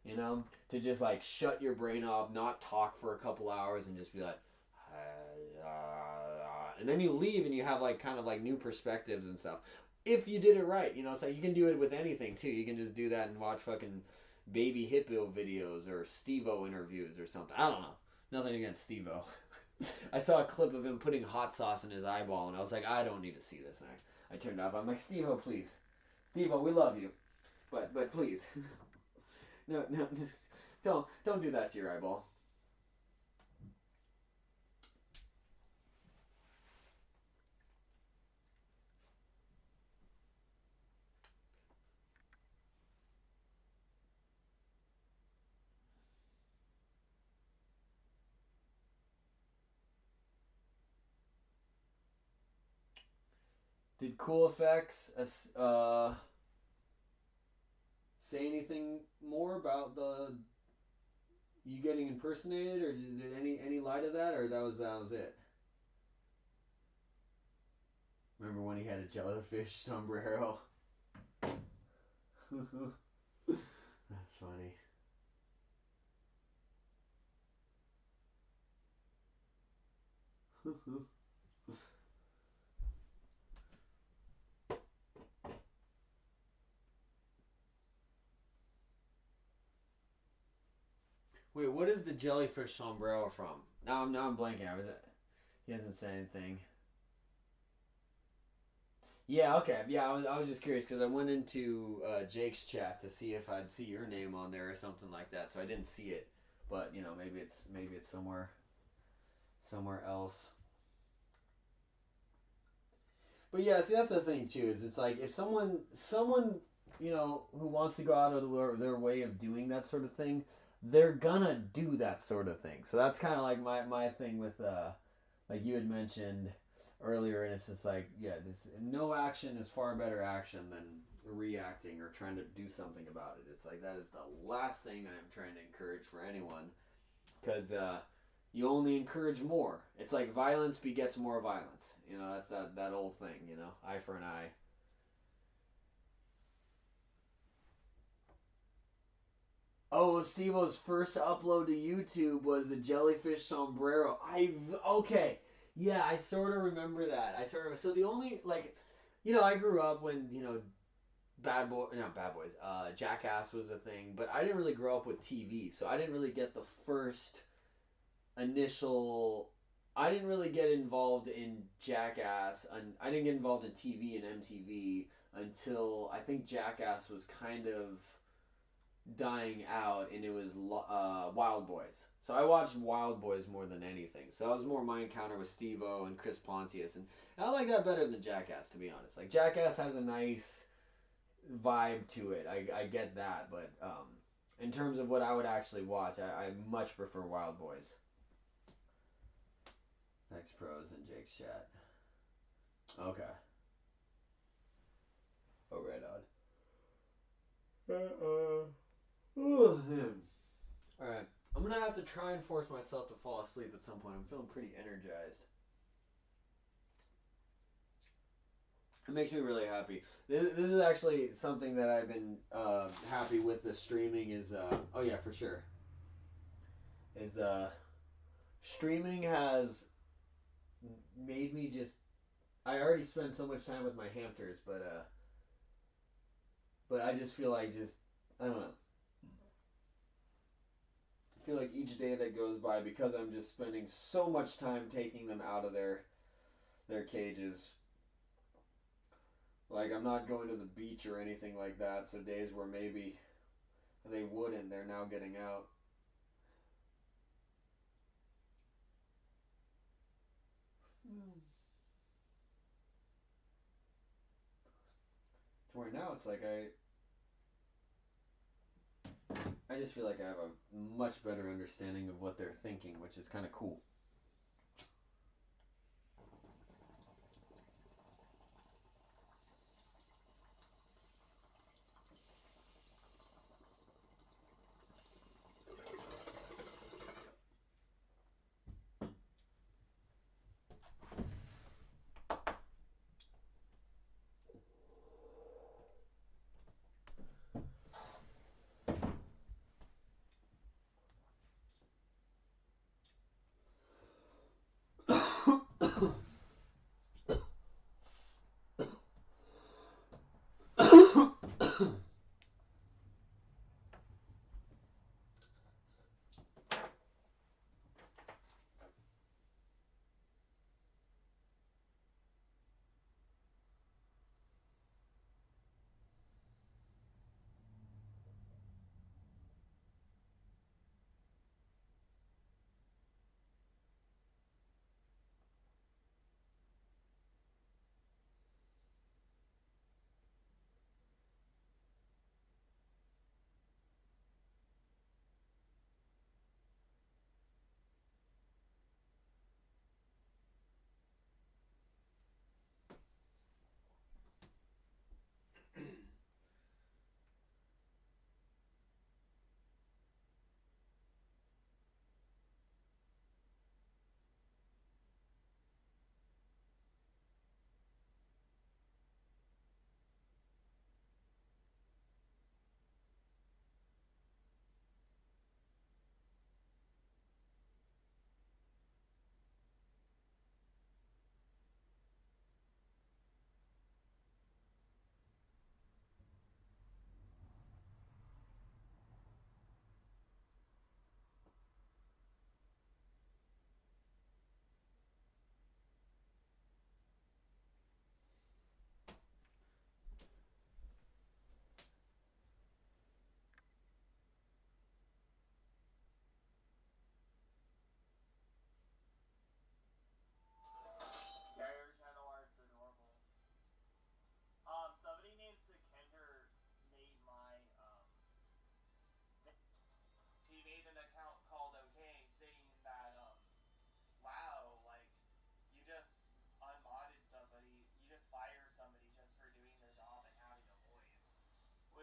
you know, to just like shut your brain off, not talk for a couple hours, and just be like, and then you leave and you have like kind of like new perspectives and stuff. If you did it right, you know, so you can do it with anything too. You can just do that and watch fucking baby hippo videos or Steve-O interviews or something. I don't know. Nothing against Steve-O. I saw a clip of him putting hot sauce in his eyeball, and I was like, I don't need to see this. And I turned it off. I'm like, Steve-O, please, Steve-O, we love you, but please, no, don't do that to your eyeball. Did Cool Effects say anything more about the you getting impersonated, or did any lie to that, or that was it? Remember when he had a jellyfish sombrero? That's funny. Wait, what is the jellyfish sombrero from? Now I'm blanking. I was He hasn't said anything. Yeah, okay. Yeah, I was just curious because I went into Jake's chat to see if I'd see your name on there or something like that. So I didn't see it, but you know maybe it's somewhere else. But yeah, see that's the thing too is it's like if someone you know who wants to go out of their way of doing that sort of thing, they're gonna do that sort of thing. So that's kind of like my thing with like you had mentioned earlier, and it's just like yeah, this no action is far better action than reacting or trying to do something about it. It's like that is the last thing I'm trying to encourage for anyone because you only encourage more. It's like violence begets more violence. You know, that's that old thing. You know, eye for an eye. Oh, Steve-O's first upload to YouTube was the jellyfish sombrero. I okay, yeah, I sort of remember that. I sort of so the only like, you know, I grew up when you know not Bad Boys, Jackass was a thing, but I didn't really grow up with TV, so I didn't really get the first initial. I didn't really get involved in Jackass, and I didn't get involved in TV and MTV until I think Jackass was kind of dying out, and it was Wild Boys. So I watched Wild Boys more than anything. So that was more my encounter with Steve-O and Chris Pontius, and I like that better than Jackass, to be honest. Like Jackass has a nice vibe to it. I get that, but in terms of what I would actually watch, I much prefer Wild Boys. X Pros and Jake's chat. Okay. Oh, right on. Oh, man. All right. I'm gonna have to try and force myself to fall asleep at some point. I'm feeling pretty energized. It makes me really happy. This is actually something that I've been happy with the streaming is oh yeah for sure is streaming has made me just I already spend so much time with my hamsters but I just feel like just I don't know I feel like each day that goes by because I'm just spending so much time taking them out of their cages. Like I'm not going to the beach or anything like that. So days where maybe they wouldn't, they're now getting out. To where now it's like I just feel like I have a much better understanding of what they're thinking, which is kind of cool.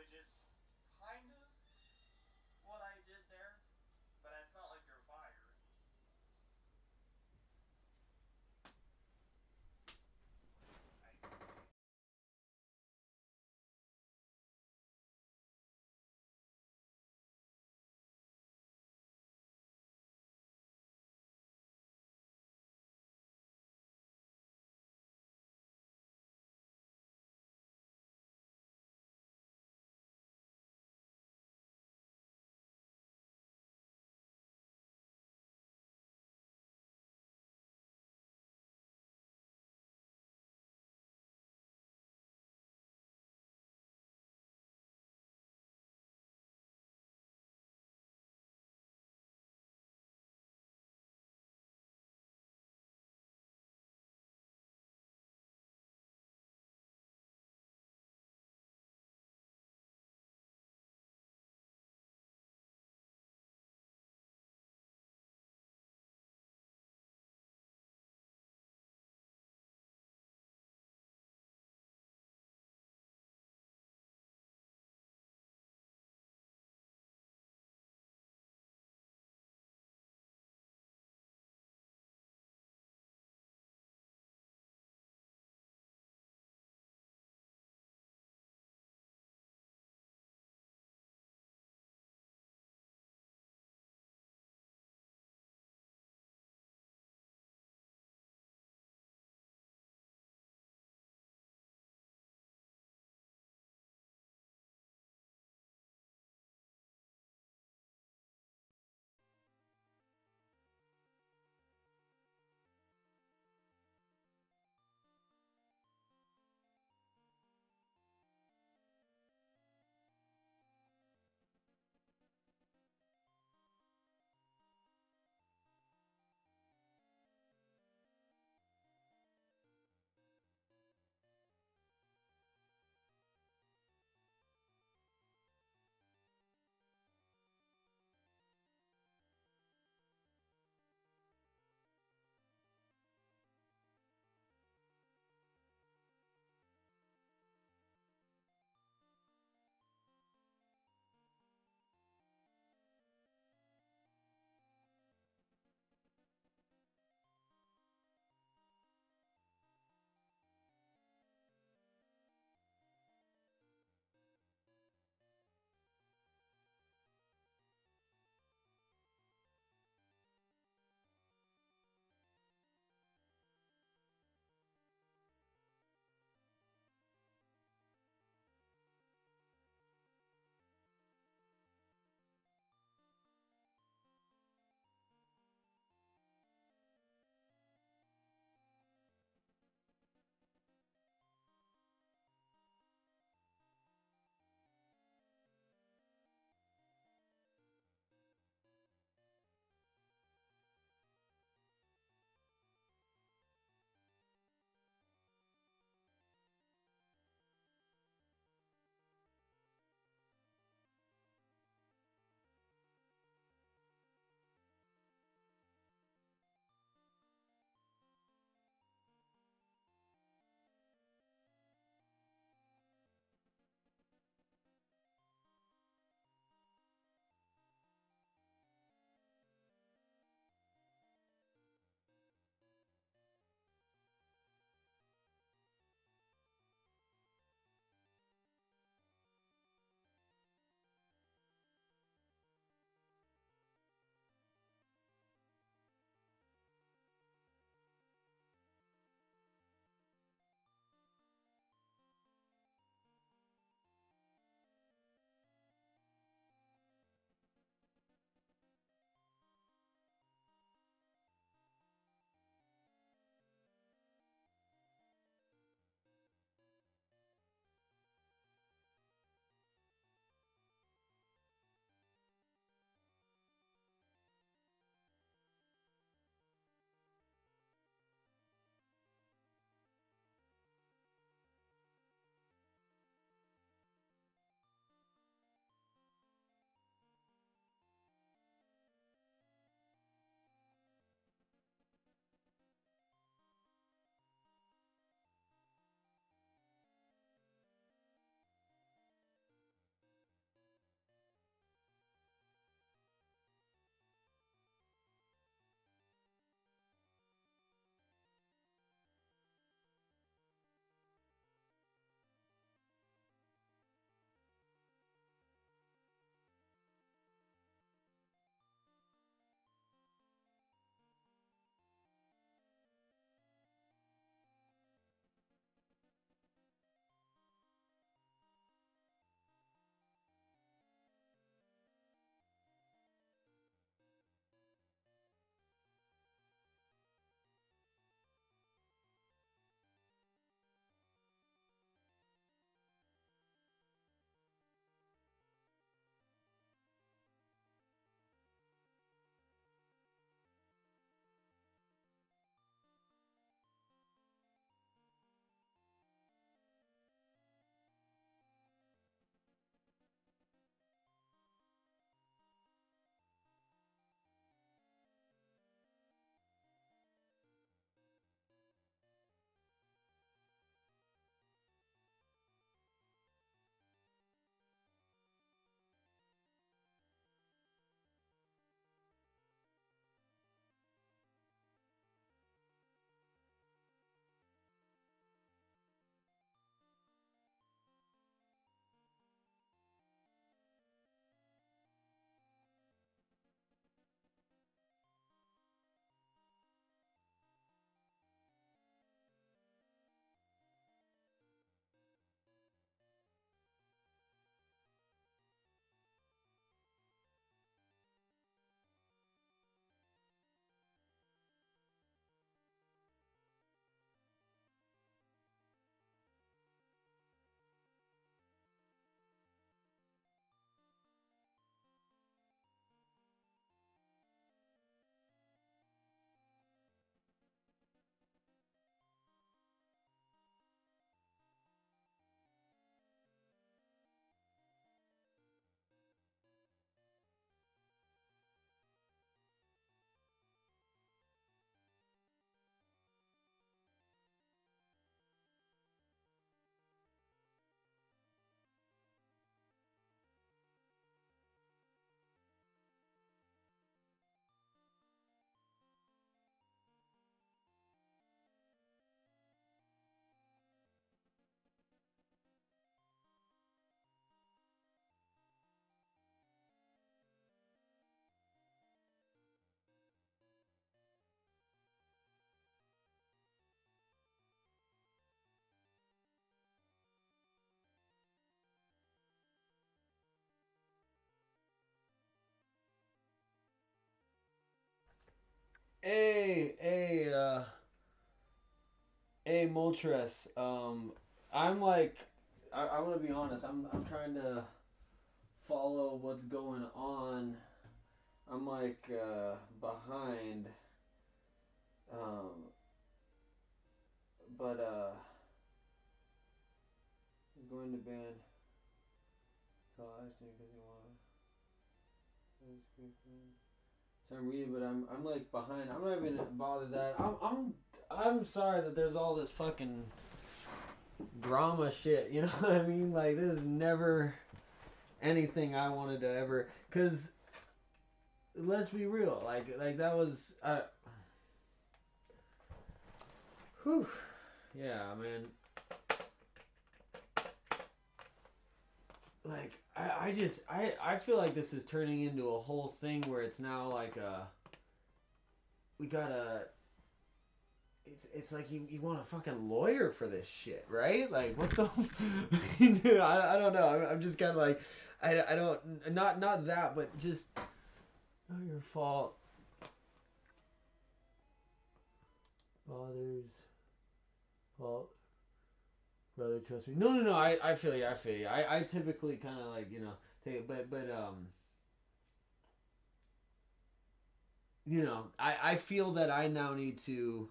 which is kind of what I did there, but I felt like you're fired. I Hey, Moltres. I'm like, I want to be honest. I'm trying to follow what's going on. I'm like behind. Um, but he's going to ban. So I think because you want. So I'm reading, but I'm like behind. I'm not even bothered that. I'm sorry that there's all this fucking drama shit. You know what I mean? Like this is never anything I wanted to ever. Cause let's be real. Like that was. Whew. Yeah, man. Like I feel like this is turning into a whole thing where it's now like we gotta it's like you want a fucking lawyer for this shit, right? Like what the I don't know. I'm just kind of like I don't not that, but just not your fault. Father's fault. Brother, trust me. No. I feel you. I feel you. I typically kind of like take it, but I feel that I now need to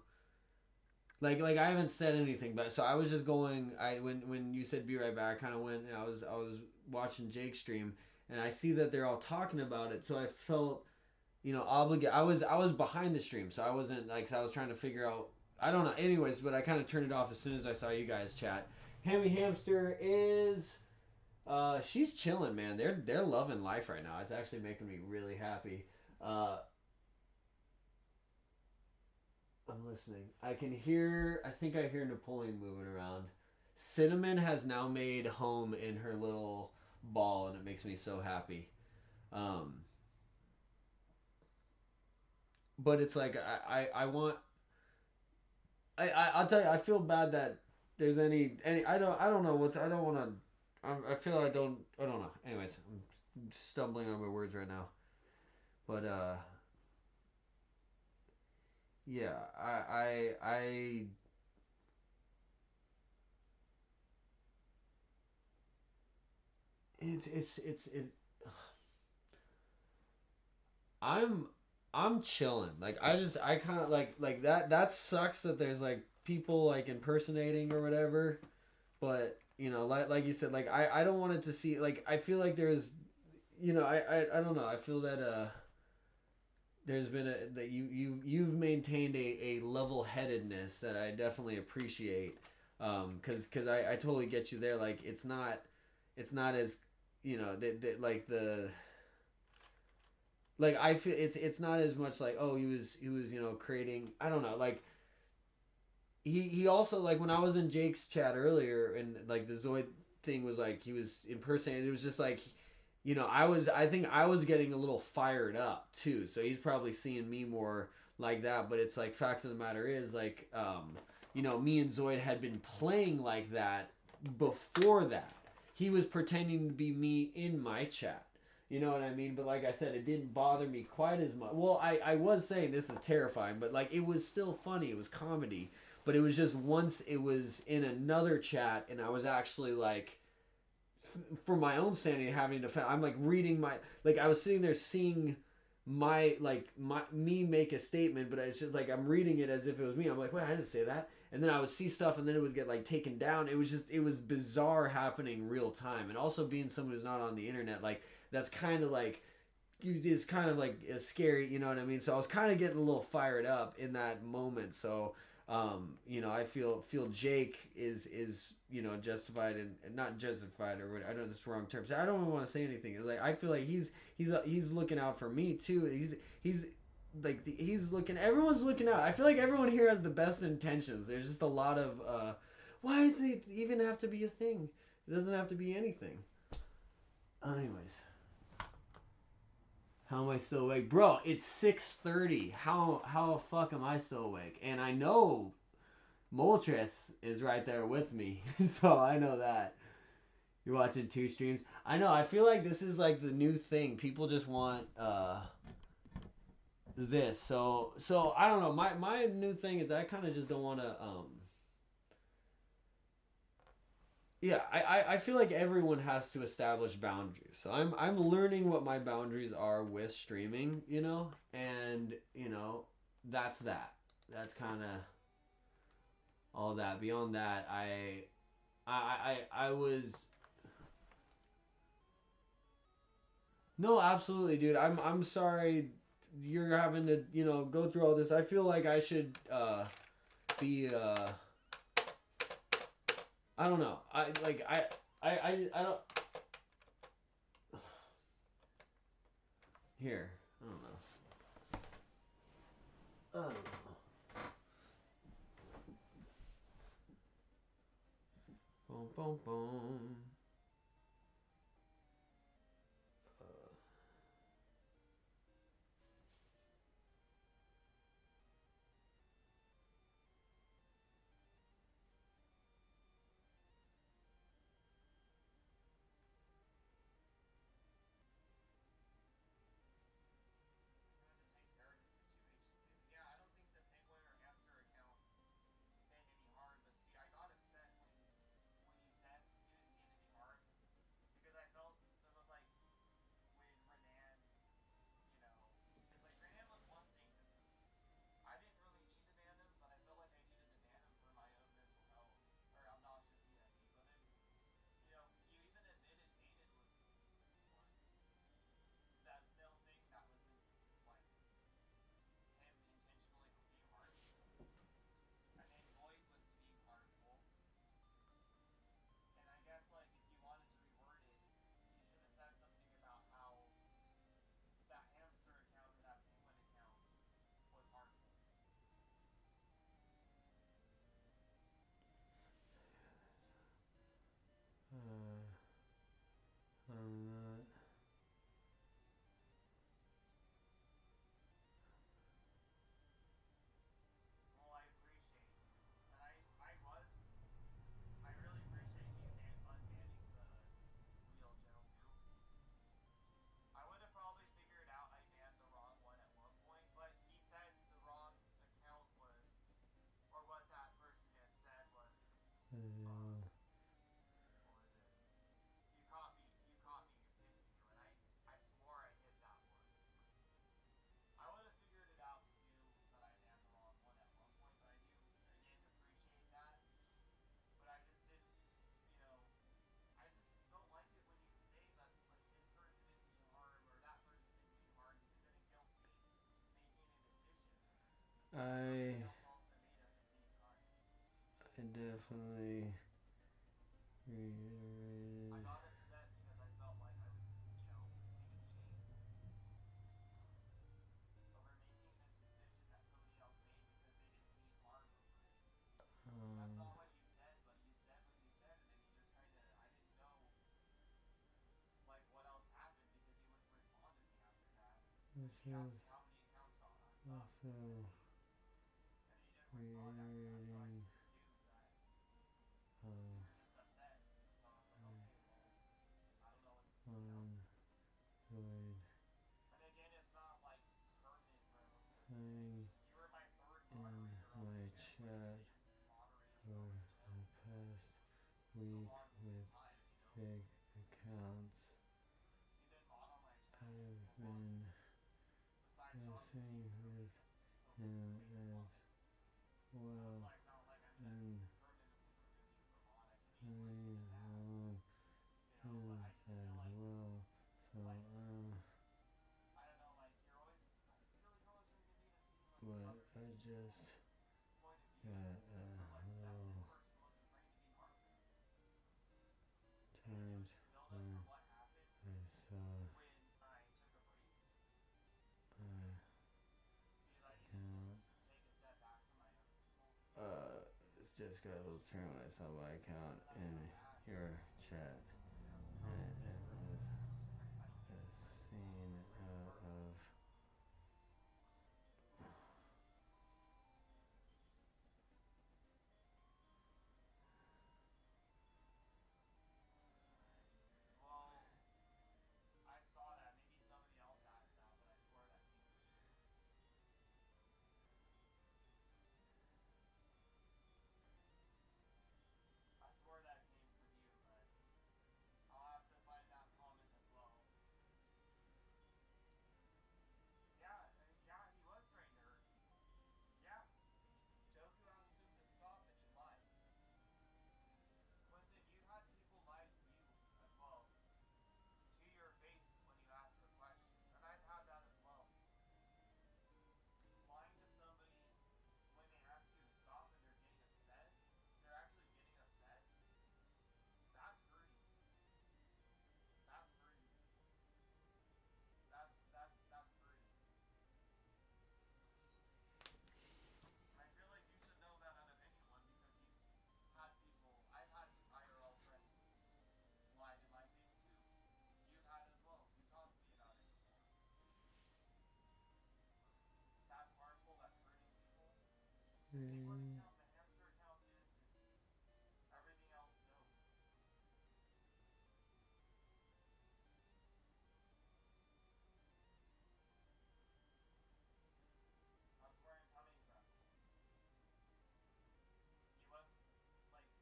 like I haven't said anything, but so I was just going. When you said be right back, I kind of went. And I was watching Jake's stream, and I see that they're all talking about it. So I felt obligated. I was behind the stream, so I wasn't like I was trying to figure out. I don't know. Anyways, but I kind of turned it off as soon as I saw you guys chat. Hammy Hamster is she's chilling, man. They're loving life right now. It's actually making me really happy. Uh, I'm listening. I think I hear Napoleon moving around. Cinnamon has now made home in her little ball, and it makes me so happy. Um, but it's like I want. I'll tell you. I feel bad that there's any. I don't know what's. I don't want to. I feel I don't know. Anyways, I'm stumbling on my words right now. But yeah. I it's I'm I'm chilling. Like I kind of like that sucks that there's like people like impersonating or whatever. But like you said, like I don't want it to see like I feel like there's I don't know. I feel that there's been that you've maintained a level headedness that I definitely appreciate. Because I totally get you there. Like it's not as like the like I feel it's not as much like oh he was creating I don't know like he also like when I was in Jake's chat earlier and like the Zoid thing was like he was impersonating it was just like I think I was getting a little fired up too so he's probably seeing me more like that but it's like fact of the matter is like me and Zoid had been playing like that before that he was pretending to be me in my chat. You know what I mean? But like I said, it didn't bother me quite as much. Well, I was saying this is terrifying, but like it was still funny. It was comedy. But it was just once it was in another chat, and I was actually like, for my own sanity, having to. I'm like reading my. Like I was sitting there seeing my me make a statement, but it's just like I'm reading it as if it was me. I'm like, wait, I didn't say that. And then I would see stuff, and then it would get like taken down. It was bizarre happening real time, and also being someone who's not on the internet, like that's kind of like is kind of like scary, you know what I mean? So I was kind of getting a little fired up in that moment. So I feel Jake is justified and not justified or what I don't know that's the wrong term. So I don't even want to say anything. It's like I feel like he's looking out for me too. He's like he's looking. Everyone's looking out. I feel like everyone here has the best intentions. There's just a lot of why does it even have to be a thing? It doesn't have to be anything. Anyways. How am I still awake? Bro, it's 6:30. How the fuck am I still awake? And I know Moltres is right there with me. So I know that. You're watching two streams. I know, I feel like this is like the new thing. People just want this. So I don't know. My new thing is I kind of just don't want to. Yeah, I feel like everyone has to establish boundaries. So I'm learning what my boundaries are with streaming, and that's that. That's kind of all that. Beyond that, I was no, absolutely, dude. I'm sorry you're having to go through all this. I feel like I should be I don't know. I don't here. I don't know. I don't know. Boom, boom, boom. Uh, I had to take care of the situation, dude. Yeah, I don't think the penguin or hamster account meant any harm, but see, I got upset when you said you didn't mean any harm because I felt it was like when Renan, because like Renan was one thing to me. I didn't really need to ban him, but I felt like I needed to ban him for my own mental health or obnoxiously, I mean. But then, you even admitted Dated was that still thing that wasn't like him intentionally being harmful, and then Void was being harmful. And I guess like if you wanted to reword it, you should have said something about how that hamster account or that penguin account was harmful. I'm not. Well, I appreciate you, and I really appreciate you unbanning the real Joe Goo. I would have probably figured out I banned the wrong one at one point, but he said the wrong account was, or what that person had said was, uh, what was it? You pinned you, and I swore I hit that one. I would have figured it out too that I banned the wrong one at one point, but I do again appreciate that. But I just didn't, you know, I just don't like it when you say that like this person didn't mean harm or that person didn't mean harm because then it guilt me making a decision that somebody I else also made at the same time. I definitely I reiterated. got upset because I felt like I was, being shamed over making a decision that somebody else made because they didn't mean harm over it. That's Um, not what you said, but you said what you said, and then you just kind of, I didn't know, like, what else happened because you wouldn't respond to me after that. this Because he asked is me how many accounts got up, and I said also 8. And then you didn't respond after that, so I reiterating. just assumed that you Um, were just upset. So I was like, okay, well, I don't know what. on Zoid And again, it's not like permanent removal. playing You were my third in moderator on the my channel. Like, you've chat been moderating for over the Joe past the week longest with time. fake accounts. You've been mod on my channel I've the been longest. Besides on messing with over him maybe as twice. So it's well like not like I'm gonna and permanently remove you from mod. I can easily playing do that. along But him I just as feel well. So like I don't know, like you're always. I just feel like you're always gonna get made to seem like the but other I people's just point of view, got or like a that this little person was afraid to be harmful. And then it turned was just build up when from what happened I saw when I took a break my because I needed to account. take a step back from my own impulses. It's just got a little turn when I saw my And account then I in went back your chat. from And this it person was was I don't a think this person was a scene great out person. of Well, I saw that. Maybe somebody else asked that, but I swear that came from you. The penguin account and the hamster account is, and everything else, no. That's where I'm coming from. He was, like, he doesn't,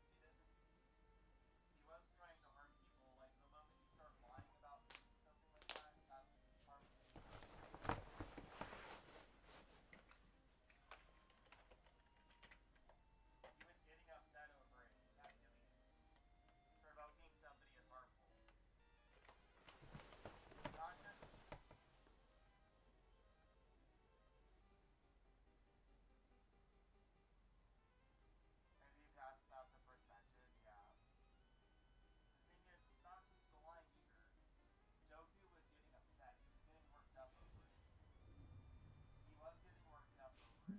he wasn't trying to harm people. Like, the moment you start lying about doing something like that, that's harming people. He was getting upset over it and kept doing it. Provoking somebody is harmful. Not just, maybe that's a perspective, yeah. The thing is, it's not just the lying either. Joku was getting upset. He was getting worked up over it. He was getting worked up over it.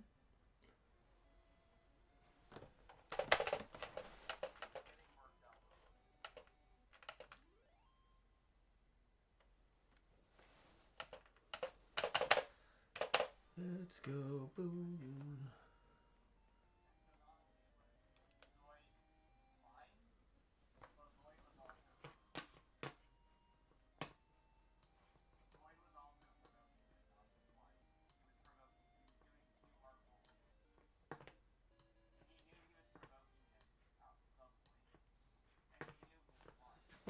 He was getting worked up over it. Let's go, boom. And so not only was Zoid lying, but Zoid was also provoking. Zoid was also provoking him, not just lying. He was provoking. He was doing two harmful things. And he knew he was provoking him at some point, and he knew he was lying.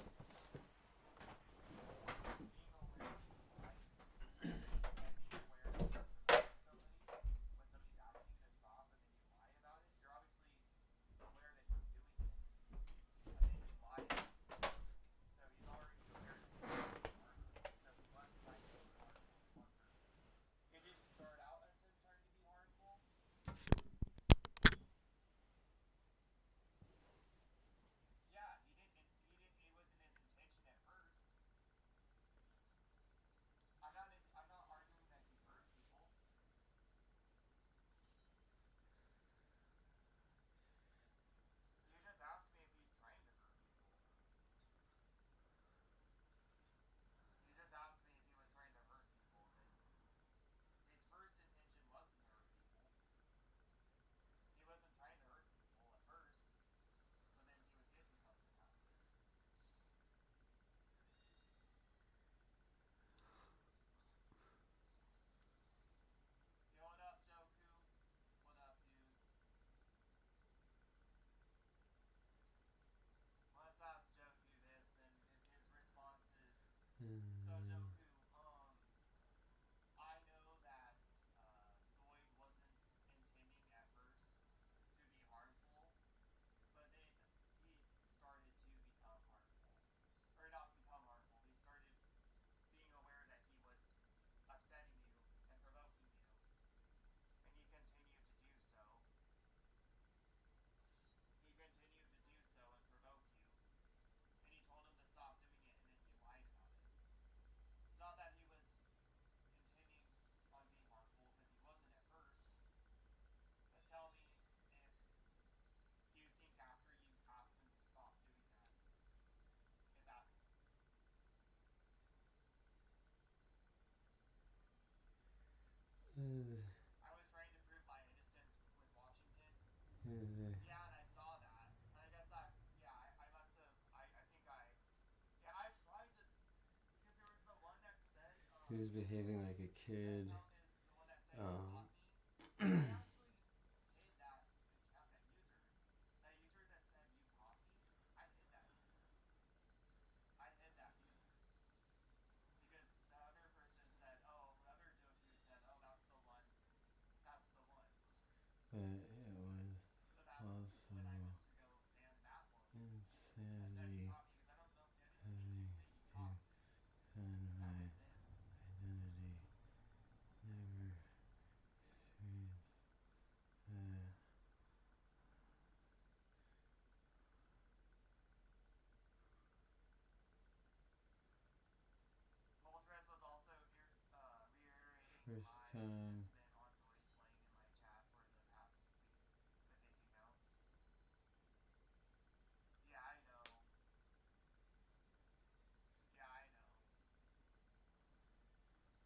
Being aware that he's lying and being aware that you're provoking somebody when somebody's asking you to stop and then you lie about it, you're obviously aware that he's doing it and then you lie about it. So he's already aware that he's trying to be harmful. So he was trying to be harmful on purpose. It didn't start out as him trying to be harmful. Yeah, it wasn't his intention at first. I'm not arguing that he hurt people. You just asked me if he's trying to hurt people. You just asked me if he was trying to hurt people, and his first intention wasn't to hurt people. He wasn't trying to hurt people at first, but then he was getting something out of it. Yo, what up, Joku? What up, dude? Let's ask Joku this, and if his response is so. Joku, I know that Zoid wasn't intending at first to be harmful, but then he started to become harmful. Or not become harmful, he started being aware that he was upsetting you and provoking you, and he continued to do so. He continued to do so and provoke you, and he told him to stop doing it, and then he lied about it. It's not that he was intending on being harmful, because he wasn't at first, but tell me if you think after you asked him to stop doing that, if that's... I was trying to prove my innocence with Washington. Yeah, and I saw that. And I guess that, yeah, I must have, I think yeah, I tried to, because there was the one that said, He was behaving like a that kid. account is the one that said you caught me. I actually hid that account, that user that said you caught me. I hid that user. I hid that user. Because the other person said, oh, the other Joku said, oh, that's the one. That's the one. But it was So that's also when I went to go ban that one. I said you insanity caught me because I didn't think you'd having say you to caught me. find That my was then. identity. Never experienced that. Moltres was also reiterating First my time. sentiment on Zoid playing in my chat for the past week with fake accounts. Yeah, I know. Yeah, I know.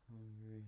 Hungry.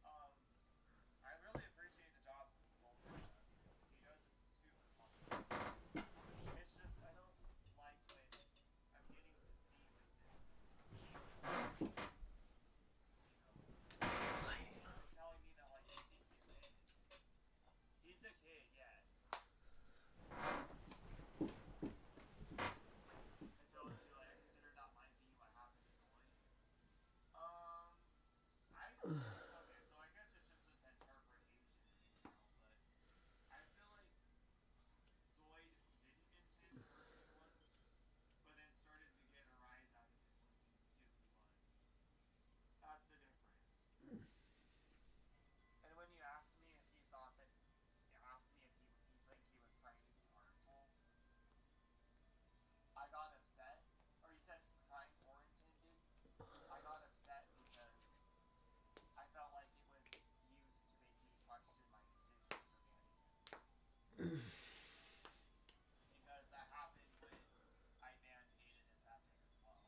Um, I really appreciate the job Colton does. He does a super funny job. It's just I don't like when I'm getting to see when he's you know telling me that like you think he's big. He's a kid, yes. I told you like I consider that might be what happened to Zoid. Um, I okay, so I guess it's just an interpretation thing now, but I feel like Zoid didn't intend to hurt anyone, but then started to get a rise out of it when he knew he was. That's the difference. And when you asked me if he thought that, asked me if he think he was trying to be harmful, I got upset. Or you said trying or intended. I got upset because I felt like it was used to make me question my decision for banning him. Because that happened when I banned Aiden as Epic as well.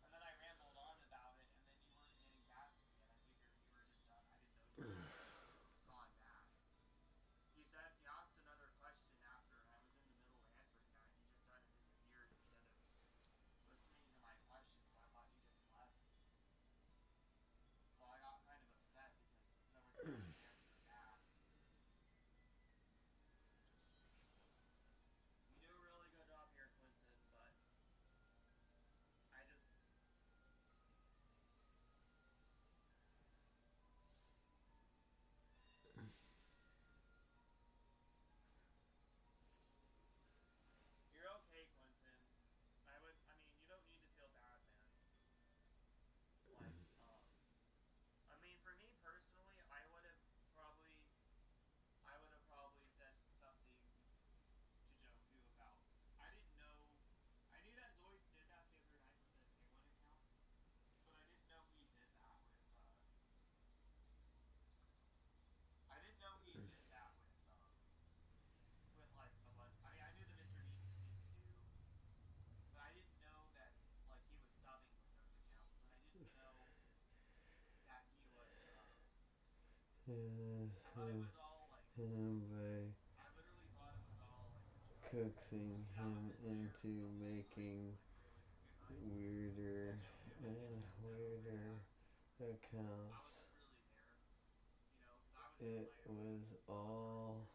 And then I rambled on about it, and then you weren't getting back to me, and I figured you were just done. I didn't know you had gone back. You said you asked another question after, and I was in the middle of answering that, and you just kind of disappeared instead of listening to my question. So I thought you just left. So I got kind of upset because there was no answer back. You do a really good job here, Quentin, but I just you're okay, Quentin. I mean, you don't need to feel bad, man. Like, I mean, for me personally, probably, I would have probably said something to Joku about. I didn't know. I knew that Zoid did that the other night with the Penguin account, but I didn't know he did that with. I didn't know he did that with like a bunch. I mean, I knew the Mr. Beast did too, but I didn't know that like he was subbing with those accounts, and I didn't know that he was. I thought it was all like. by I literally thought it was all like a joke. coaxing That was him in there for into the whole night, making like really recognizing that weirder Joku was getting and upset over weirder that. I accounts. wasn't really there, because I was in It my own was bunker all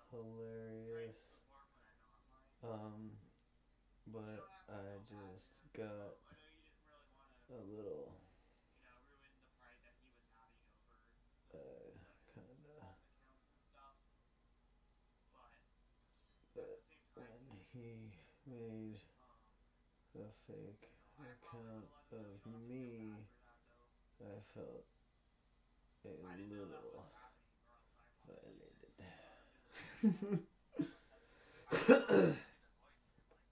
hearing myself trying hilarious. to support when I'm not mine. Um, You but don't have to I feel bad, just man. got I know you didn't really want to, a little ruin the pride that he was having over the kinda. alt accounts and stuff, but at the But same time, when he made um, a fake I probably would account have let him know. You of don't have to feel bad me, for that, though. I felt a I didn't know that was little happening, or else I probably said violated. it was being someone subbing with. I knew it was something that Zoid did, like,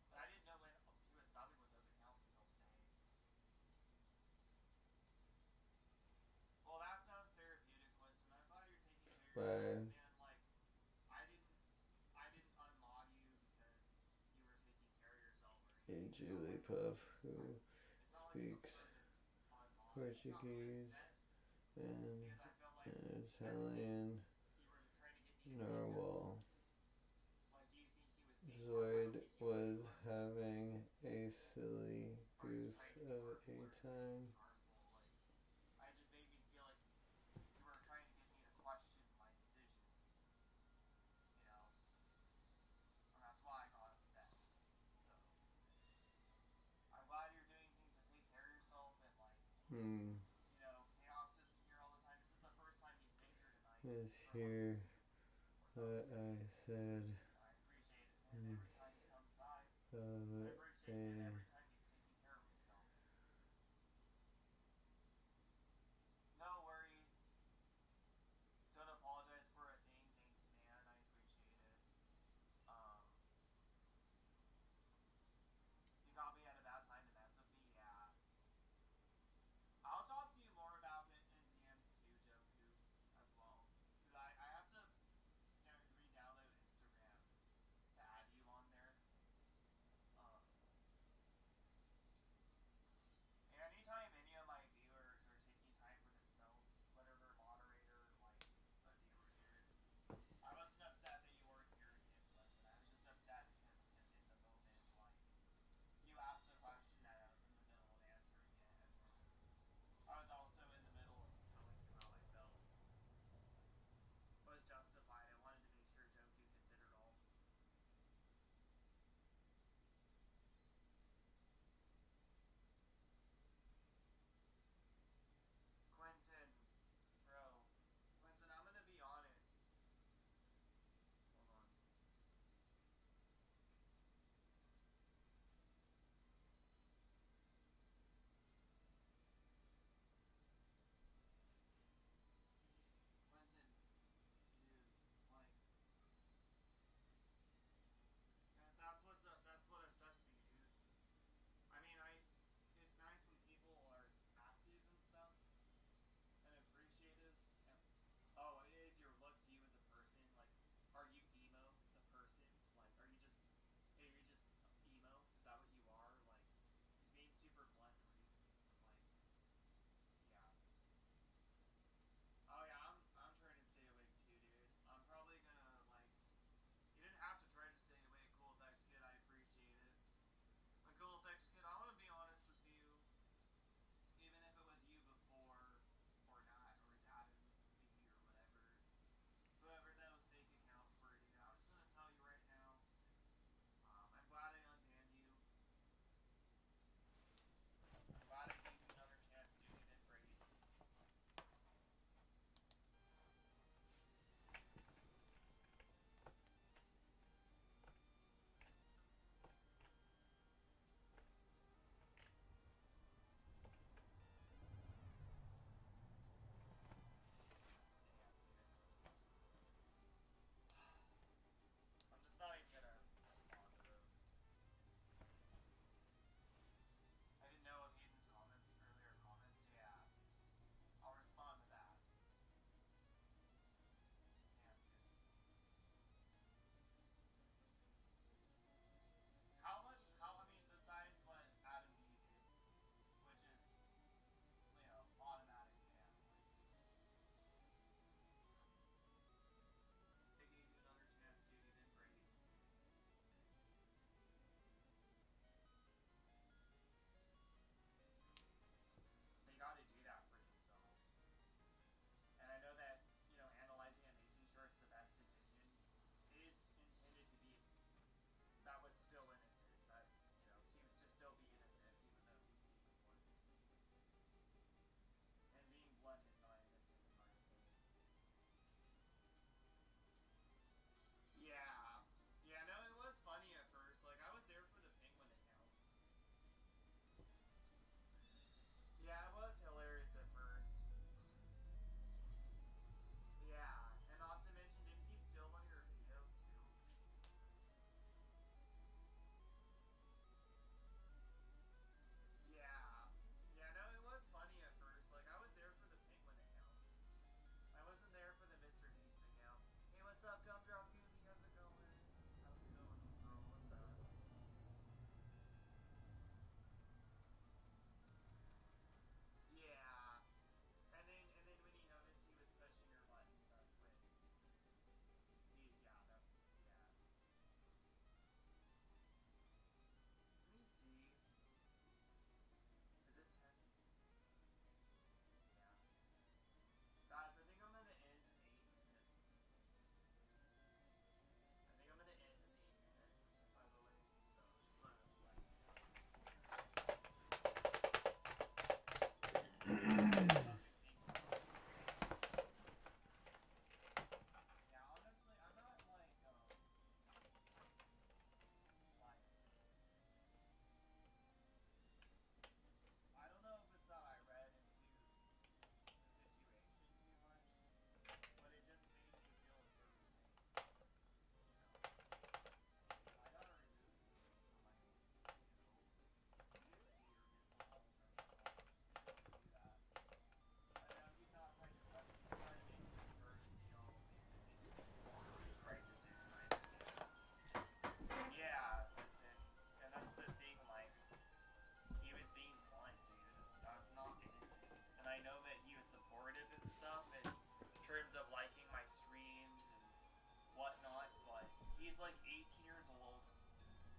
but I didn't know when he was subbing with those accounts until today. Well, that sounds therapeutic, Quentin. I'm glad you're taking care of yourself, By man. Like, I didn't, I didn't unmod you because you were taking care of yourself or a anything. You know, Julie like, Puff I, who it's not like it's some speaks sort of unmod. I just got really Portuguese upset and because I felt like everything Italian you were trying to get me to take him. narwhal. Like, do you think he was being I don't Zoid think he was being was harmful, having a silly or he was goose trying to be of harmful, a or intended to be time. harmful. Like, I just made me feel like you were trying to get me to question my decision. You know, and that's why I got upset. So I'm glad you're doing things to take care of yourself, and like, Hmm. Chaos isn't here all the time. This is the first time he's been here tonight Is for like a here week or what so. I said And I appreciate him every time he comes by. And I of appreciate him a every time he's taking care of himself. No worries. Don't apologize for a thing. Thanks, man. I appreciate it. Um, you got me at a bad time to mess with me. Yeah. I'll talk to you more about it in DMs too, Joku, as well. Because I have to re-download Instagram to add you on there. Um,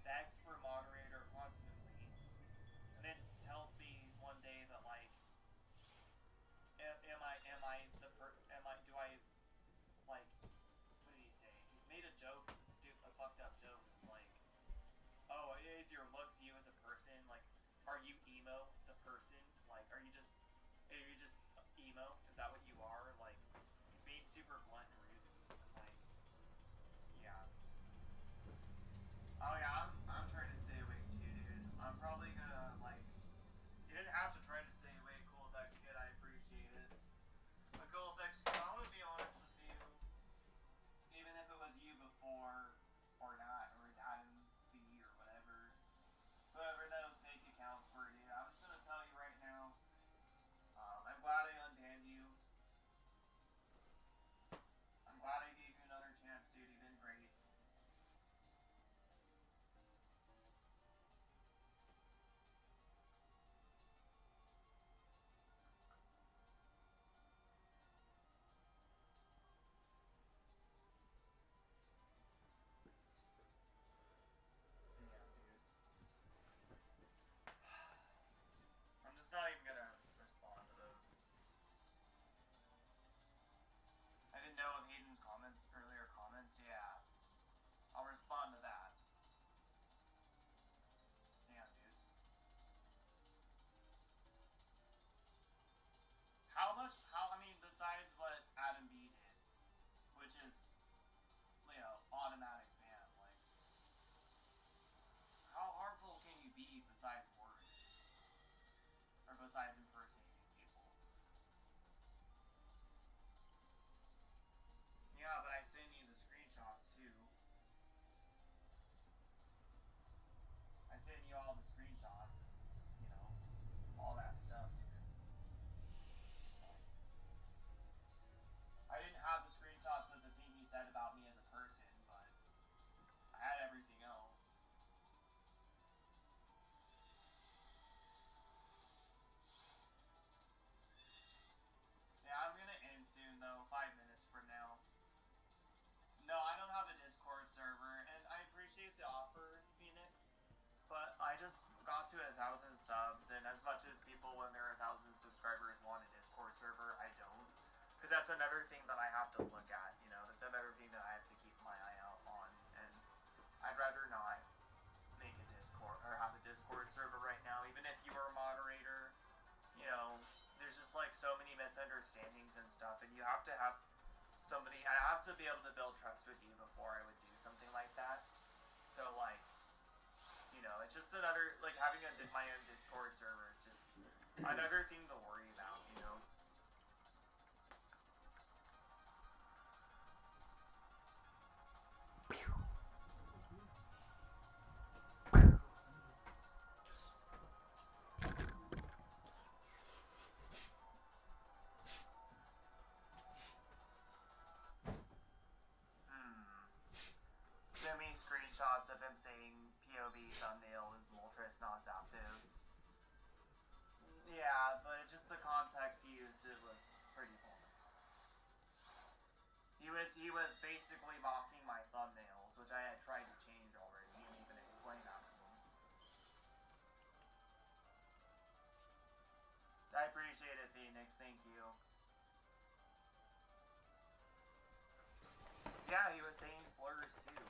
begs for moderator constantly, and then tells me one day that like, am I the am I do I like, what did he say? He's made a joke, a fucked up joke. It's like, oh, is your looks you as a person? Like, are you emo the person? Like, are you just emo? Is that what you are? Like, he's being super blunt and rude to me. I'm like, yeah. Oh yeah, I'm trying to stay awake too, dude. I'm probably gonna like. You didn't have to try to stay awake, Cool Effects Kid. I appreciate it. But Cool Effects Kid, I'm gonna be honest with you. Even if it was you before, or not, or is Adam B or whatever, whoever those fake accounts were, dude. I'm just gonna tell you right now. I'm glad I unbanned you. I'm glad I gave you another chance, dude. You've been great. Yeah, dude. I'm just not even gonna respond to those. I didn't know of Hayden's comments, earlier comments. Yeah, I'll respond to that. Damn, dude. How much? How? I mean, besides what Adam B did, which is, automatic ban. Like, how harmful can you be besides words, or besides impersonating people? Yeah, but I sent you the screenshots too. I sent you all the screenshots and all that stuff, dude. Like, I didn't have the screenshots of the thing he said about me as a person, but I had everything else. Yeah, I'm gonna end soon though, 5 minutes from now. No, I don't have a Discord server, and I appreciate the offer, Phoenix. But I just got to 1,000 subs, and as much as people, when they're 1,000 subscribers, want a Discord server, I don't. Because that's another thing that I have to look at, That's another thing that I have to keep my eye out on. And I'd rather not make a Discord, or have a Discord server right now, even if you were a moderator. There's just like so many misunderstandings and stuff, and you have to have somebody, I have to be able to build trust with you before I would do something like that. So, like, it's just another, like, having my own Discord server, just another thing to worry about. Hmm. Send me screenshots of him saying POV thumbnail is Moltres, not Zapdos. Yeah, but just the context used, it was pretty volatile. He was basically mocking my thumbnails, which I had tried to change already and even explain that to him. I appreciate it, Phoenix. Thank you. Yeah, he was saying slurs too.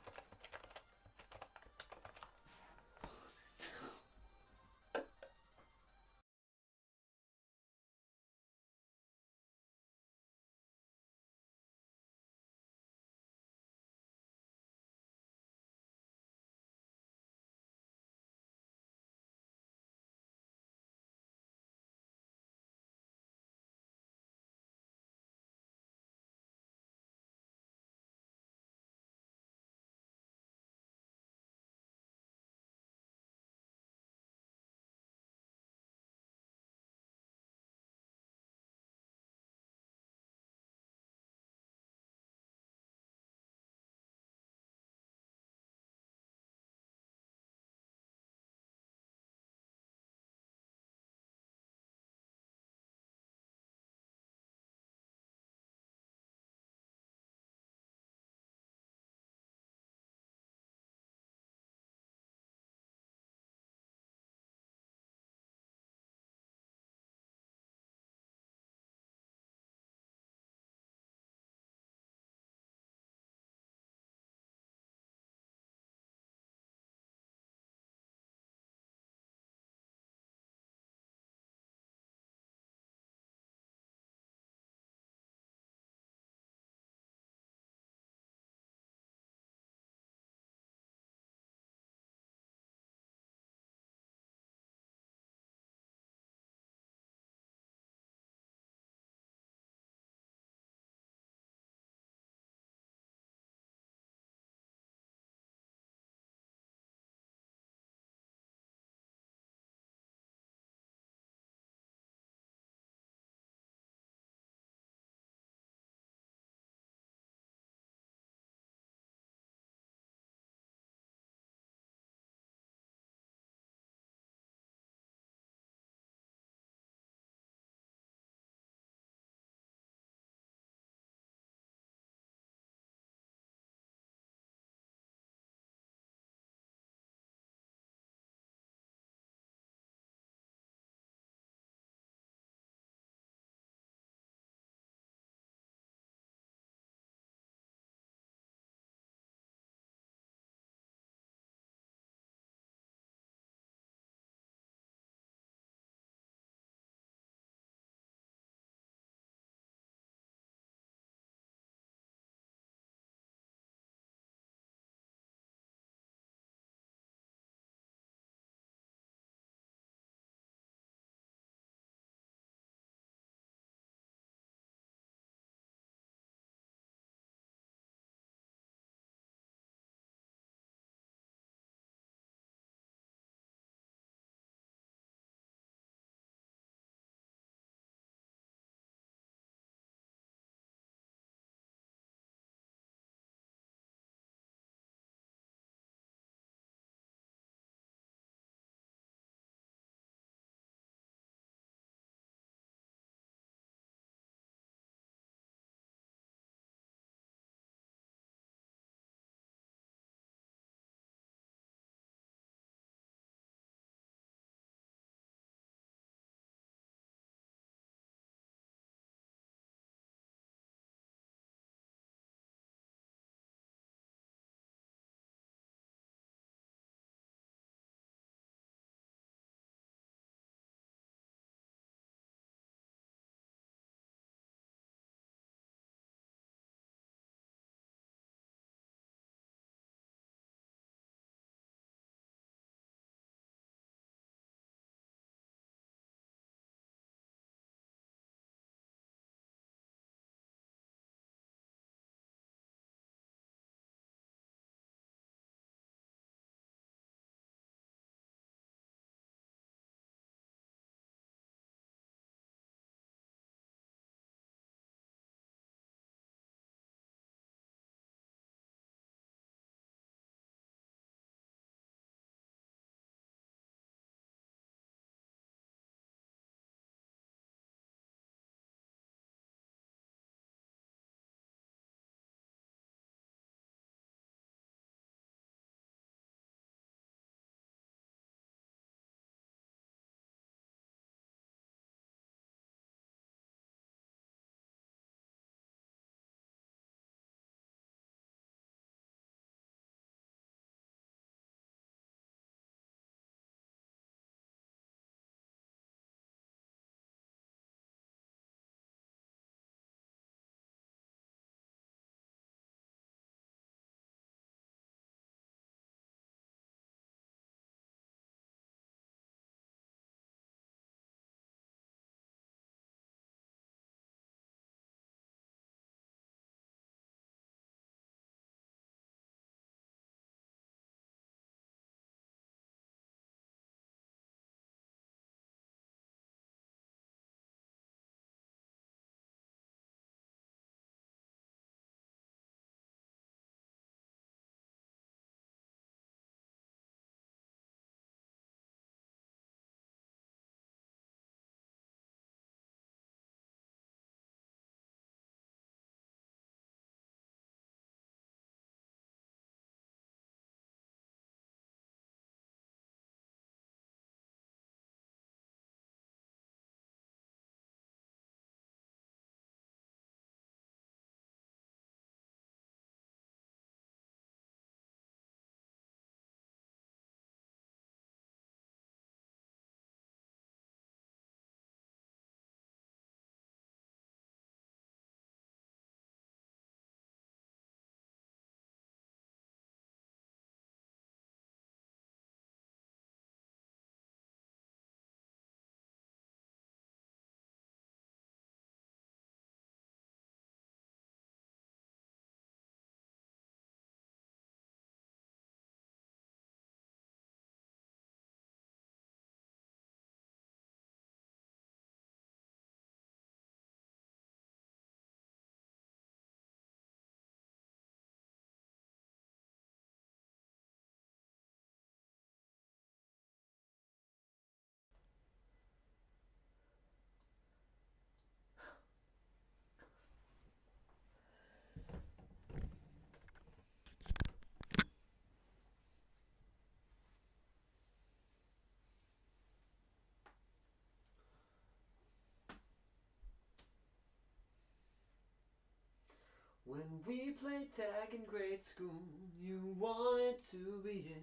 When we played tag in grade school, you wanted to be in.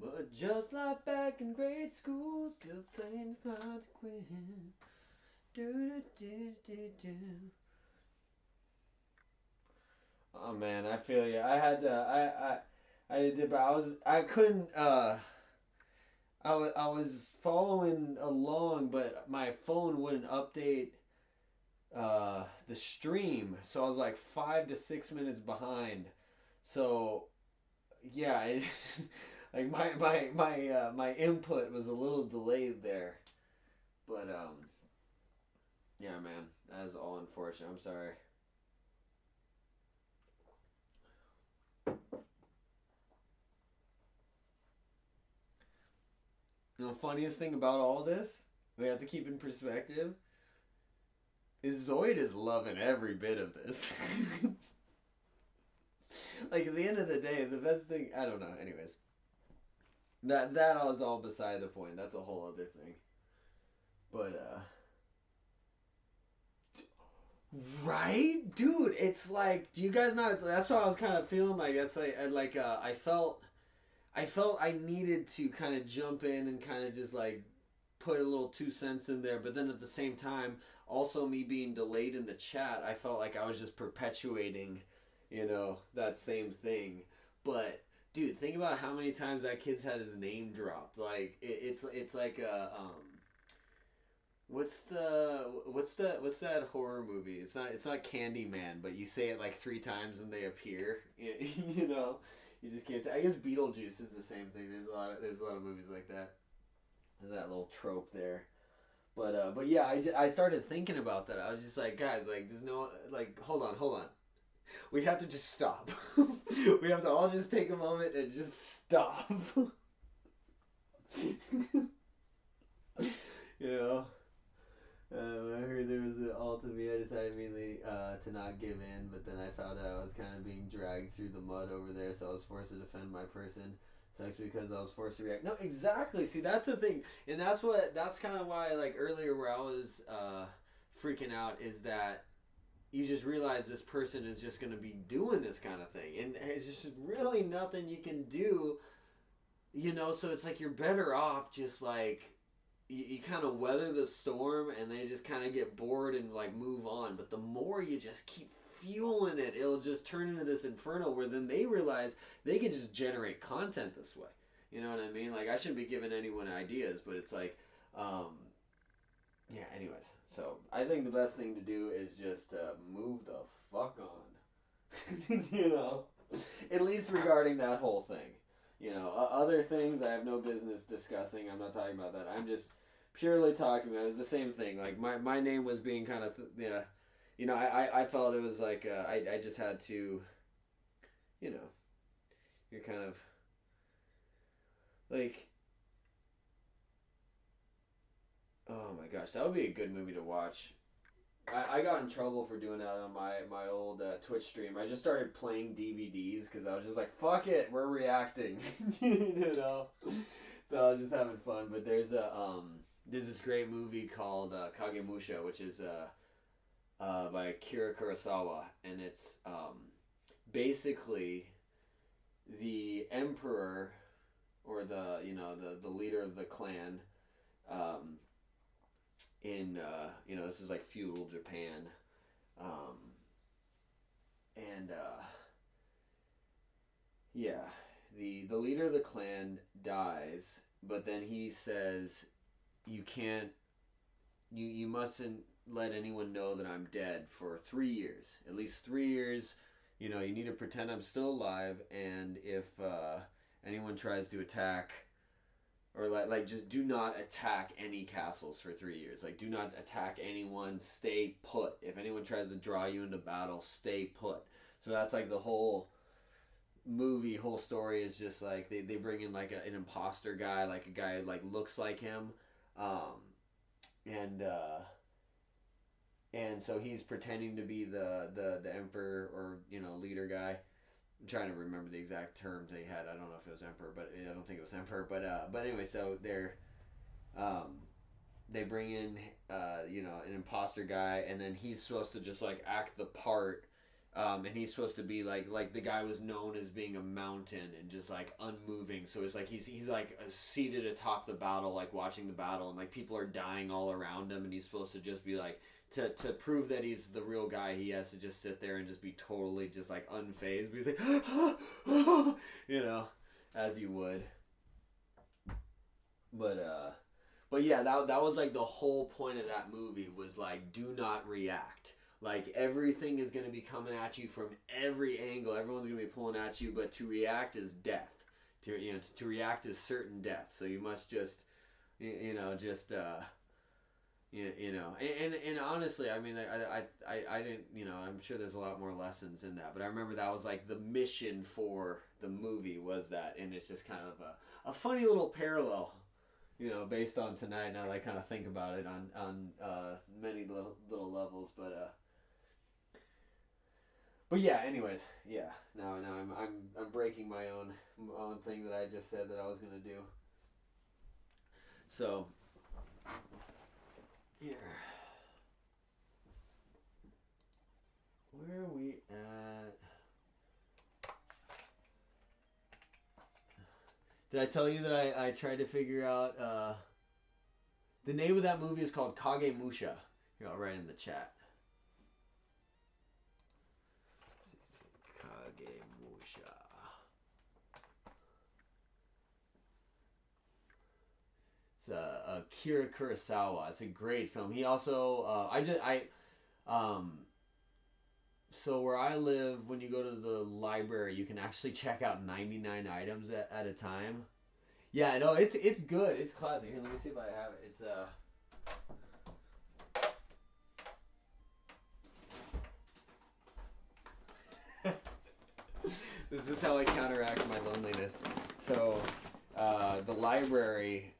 But just like back in grade school, still playing hard to win. Do do do do do. Oh man, I feel you. I had to. I did, but I couldn't. I was following along, but my phone wouldn't update the stream, so I was like 5 to 6 minutes behind. So yeah, it, like my input was a little delayed there, but yeah, man, that is all unfortunate. I'm sorry. The funniest thing about all this, we have to keep in perspective, is Zoid is loving every bit of this. Like at the end of the day, the best thing, I don't know. Anyways, that was all beside the point. That's a whole other thing. But right, dude. It's like, do you guys know? That's what I was kind of feeling like. That's like I felt I needed to kind of jump in and kind of just like put a little 2 cents in there, but then at the same time, also me being delayed in the chat, I felt like I was just perpetuating, that same thing. But dude, think about how many times that kid's had his name dropped. Like it's like a what's that horror movie? It's not Candyman, but you say it like 3 times and they appear. You know, you just can't say. I guess Beetlejuice is the same thing. There's a lot of movies like that. There's that little trope there. But yeah, I started thinking about that. I was just like, guys, like, there's no like, hold on. We have to just stop. We have to all just take a moment and just stop. you know. I heard there was an ultimate. I decided immediately to not give in, but then I found out I was kind of being dragged through the mud over there, so I was forced to defend my person. Sucks because I was forced to react. No, exactly. See, that's the thing, and that's kind of why, like earlier, where I was freaking out, is that you just realize this person is just going to be doing this kind of thing, and there's just really nothing you can do. So it's like you're better off just like you kind of weather the storm and they just kind of get bored and like move on. But the more you just keep fueling it, it'll just turn into this inferno where then they realize they can just generate content this way. You know what I mean? Like, I shouldn't be giving anyone ideas, but it's like, um, yeah, anyways. So I think the best thing to do is just move the fuck on. you know? At least regarding that whole thing. Other things I have no business discussing. I'm not talking about that. I'm just purely talking about it. It's the same thing. Like my name was being kind of yeah. I felt it was like I just had to. You know, you're kind of like, oh my gosh, that would be a good movie to watch. I got in trouble for doing that on my old Twitch stream. I just started playing DVDs because I was just like, fuck it, we're reacting, So I was just having fun. But there's this great movie called Kagemusha, which is by Akira Kurosawa, and it's basically the emperor, or the leader of the clan, um, in this is like feudal Japan, um, and yeah, the leader of the clan dies, but then he says, you can't, you mustn't let anyone know that I'm dead for 3 years, at least 3 years. You need to pretend I'm still alive, and if anyone tries to attack, or like just do not attack any castles for 3 years. Like, do not attack anyone. Stay put. If anyone tries to draw you into battle, stay put. So that's like the whole story is just like they bring in like an imposter guy, like a guy who like looks like him, um, and so he's pretending to be the emperor, or leader guy. I'm trying to remember the exact terms they had. I don't know if it was emperor, but I don't think it was emperor. But anyway, so um, they bring in an imposter guy, and then he's supposed to just like act the part, And he's supposed to be like the guy was known as being a mountain and just like unmoving. So it's like he's like seated atop the battle, like watching the battle, and like people are dying all around him, and he's supposed to just be like to prove that he's the real guy. He has to just sit there and just be totally just like unfazed. But he's like, you know, as you would. But but yeah, that was like the whole point of that movie was like do not react. Like everything is gonna be coming at you from every angle. Everyone's gonna be pulling at you, but to react is death. To react is certain death. So you must just you know just you know and honestly, I mean I didn't I'm sure there's a lot more lessons in that, but I remember that was like the mission for the movie was that, and it's just kind of a funny little parallel based on tonight. Now that I kind of think about it on many little levels, but yeah. Anyways, yeah. Now I'm breaking my own thing that I just said that I was gonna do. So here, where are we at? Did I tell you that I tried to figure out the name of that movie is called Kagemusha? Here, I'll write in the chat. Kagemusha. It's Akira Kurosawa. It's a great film. He also so where I live, when you go to the library, you can actually check out 99 items at a time. Yeah, no, it's good. It's classic. Here, let me see if I have it. It's this is how I counteract my loneliness. So, the library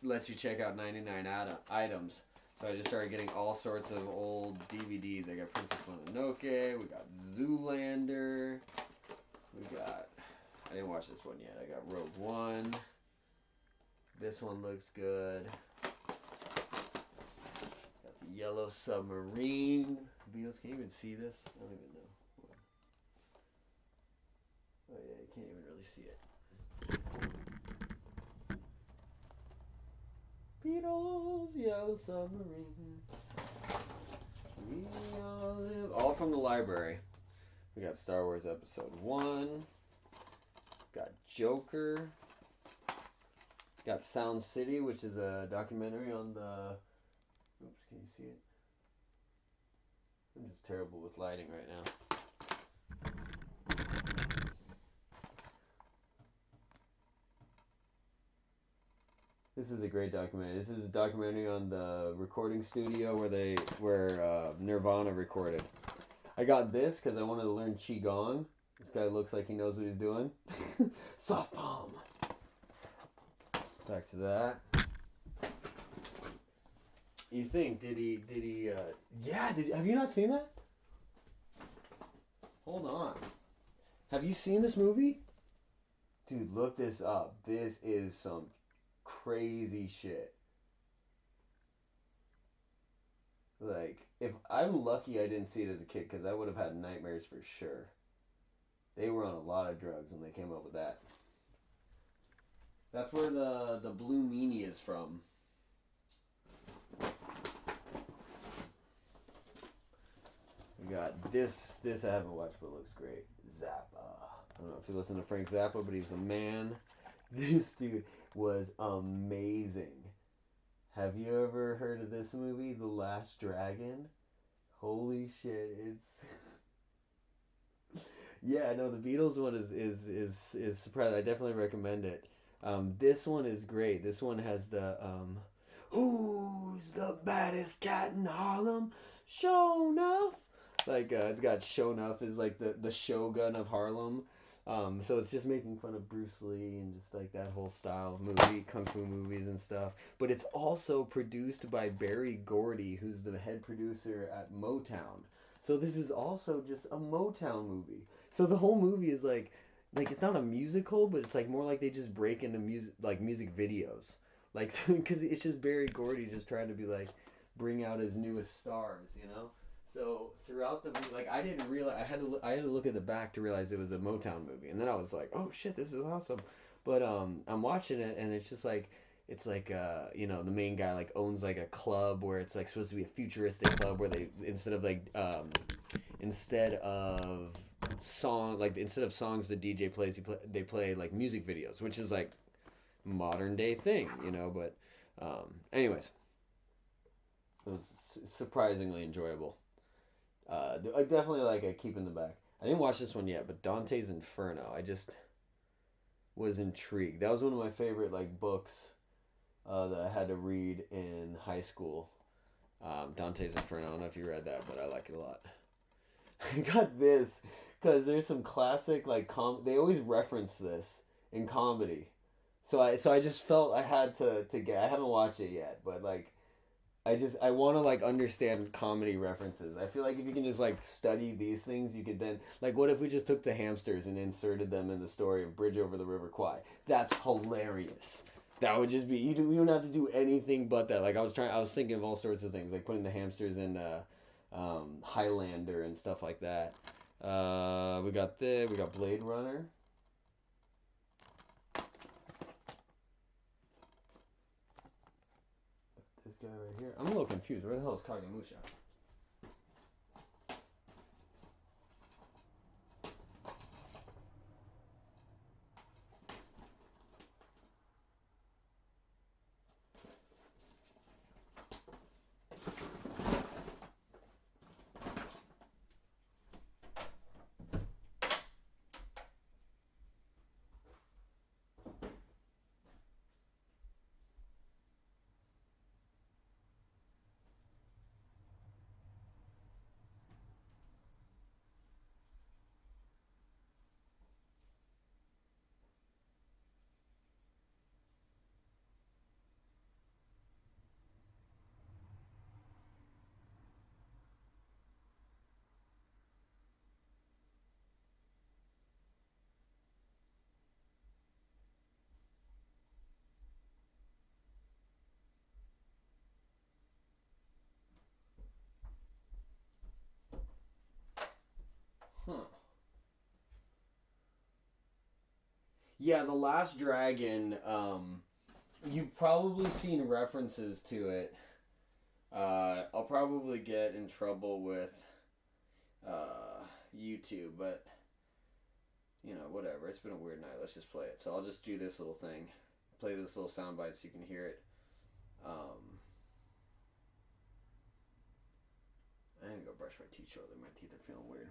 lets you check out 99 items. So I just started getting all sorts of old DVDs. I got Princess Mononoke. We got Zoolander. We got. I didn't watch this one yet. I got Rogue One. This one looks good. Got the Yellow Submarine. Beatles, can you even see this? I don't even know. Oh yeah, you can't even really see it. Beatles, Yellow Submarine. We all live. All from the library. We got Star Wars Episode 1. Got Joker. Got Sound City, which is a documentary on the. Oops, can you see it? I'm just terrible with lighting right now. This is a great documentary. This is a documentary on the recording studio where Nirvana recorded. I got this because I wanted to learn Qigong. This guy looks like he knows what he's doing. Soft palm. Back to that. You think, did he, yeah, have you not seen that? Hold on. Have you seen this movie? Dude, look this up. This is some crazy shit. Like, if I'm lucky I didn't see it as a kid, because I would have had nightmares for sure. They were on a lot of drugs when they came up with that. That's where the Blue Meanie is from. We got this I haven't watched, but it looks great. Zappa. I don't know if you listen to Frank Zappa, but he's the man. This dude was amazing. Have you ever heard of this movie, The Last Dragon? Holy shit, it's yeah, no, the Beatles one is surprising. I definitely recommend it. This one is great. This one has the who's the baddest cat in Harlem? Show enough. Like it's got Show enough is like the Shogun of Harlem. So it's just making fun of Bruce Lee and just like that whole style of movie, kung fu movies and stuff. But it's also produced by Berry Gordy, who's the head producer at Motown. So this is also just a Motown movie. So the whole movie is like it's not a musical, but it's like more like they just break into music videos. Like because it's just Berry Gordy just trying to be like bring out his newest stars. So throughout the movie, like I didn't realize I had to look at the back to realize it was a Motown movie, and then I was like, oh shit, this is awesome. But I'm watching it, and it's just like it's like the main guy like owns like a club where it's like supposed to be a futuristic club where they instead of instead of songs the DJ plays, they play like music videos, which is like modern day thing, But anyways, it was surprisingly enjoyable. I definitely like a keep in the back. I didn't watch this one yet, but Dante's Inferno. I just was intrigued. That was one of my favorite like books that I had to read in high school. Dante's Inferno. I don't know if you read that, but I like it a lot. I got this because there's some classic like They always reference this in comedy, so I just felt I had to get. I haven't watched it yet, but like I want to like understand comedy references. I feel like if you can just like study these things, you could then like what if we just took the hamsters and inserted them in the story of Bridge Over the River Kwai? That's hilarious. That would just be you don't have to do anything but that. Like I was thinking of all sorts of things, like putting the hamsters in Highlander and stuff like that. We got Blade Runner. This guy right here. I'm a little confused. Where the hell is Kagemusha? Huh. Yeah, The Last Dragon. You've probably seen references to it. I'll probably get in trouble with YouTube, but whatever. It's been a weird night. Let's just play it. So I'll just do this little thing, play this little soundbite so you can hear it. I need to go brush my teeth shortly. My teeth are feeling weird.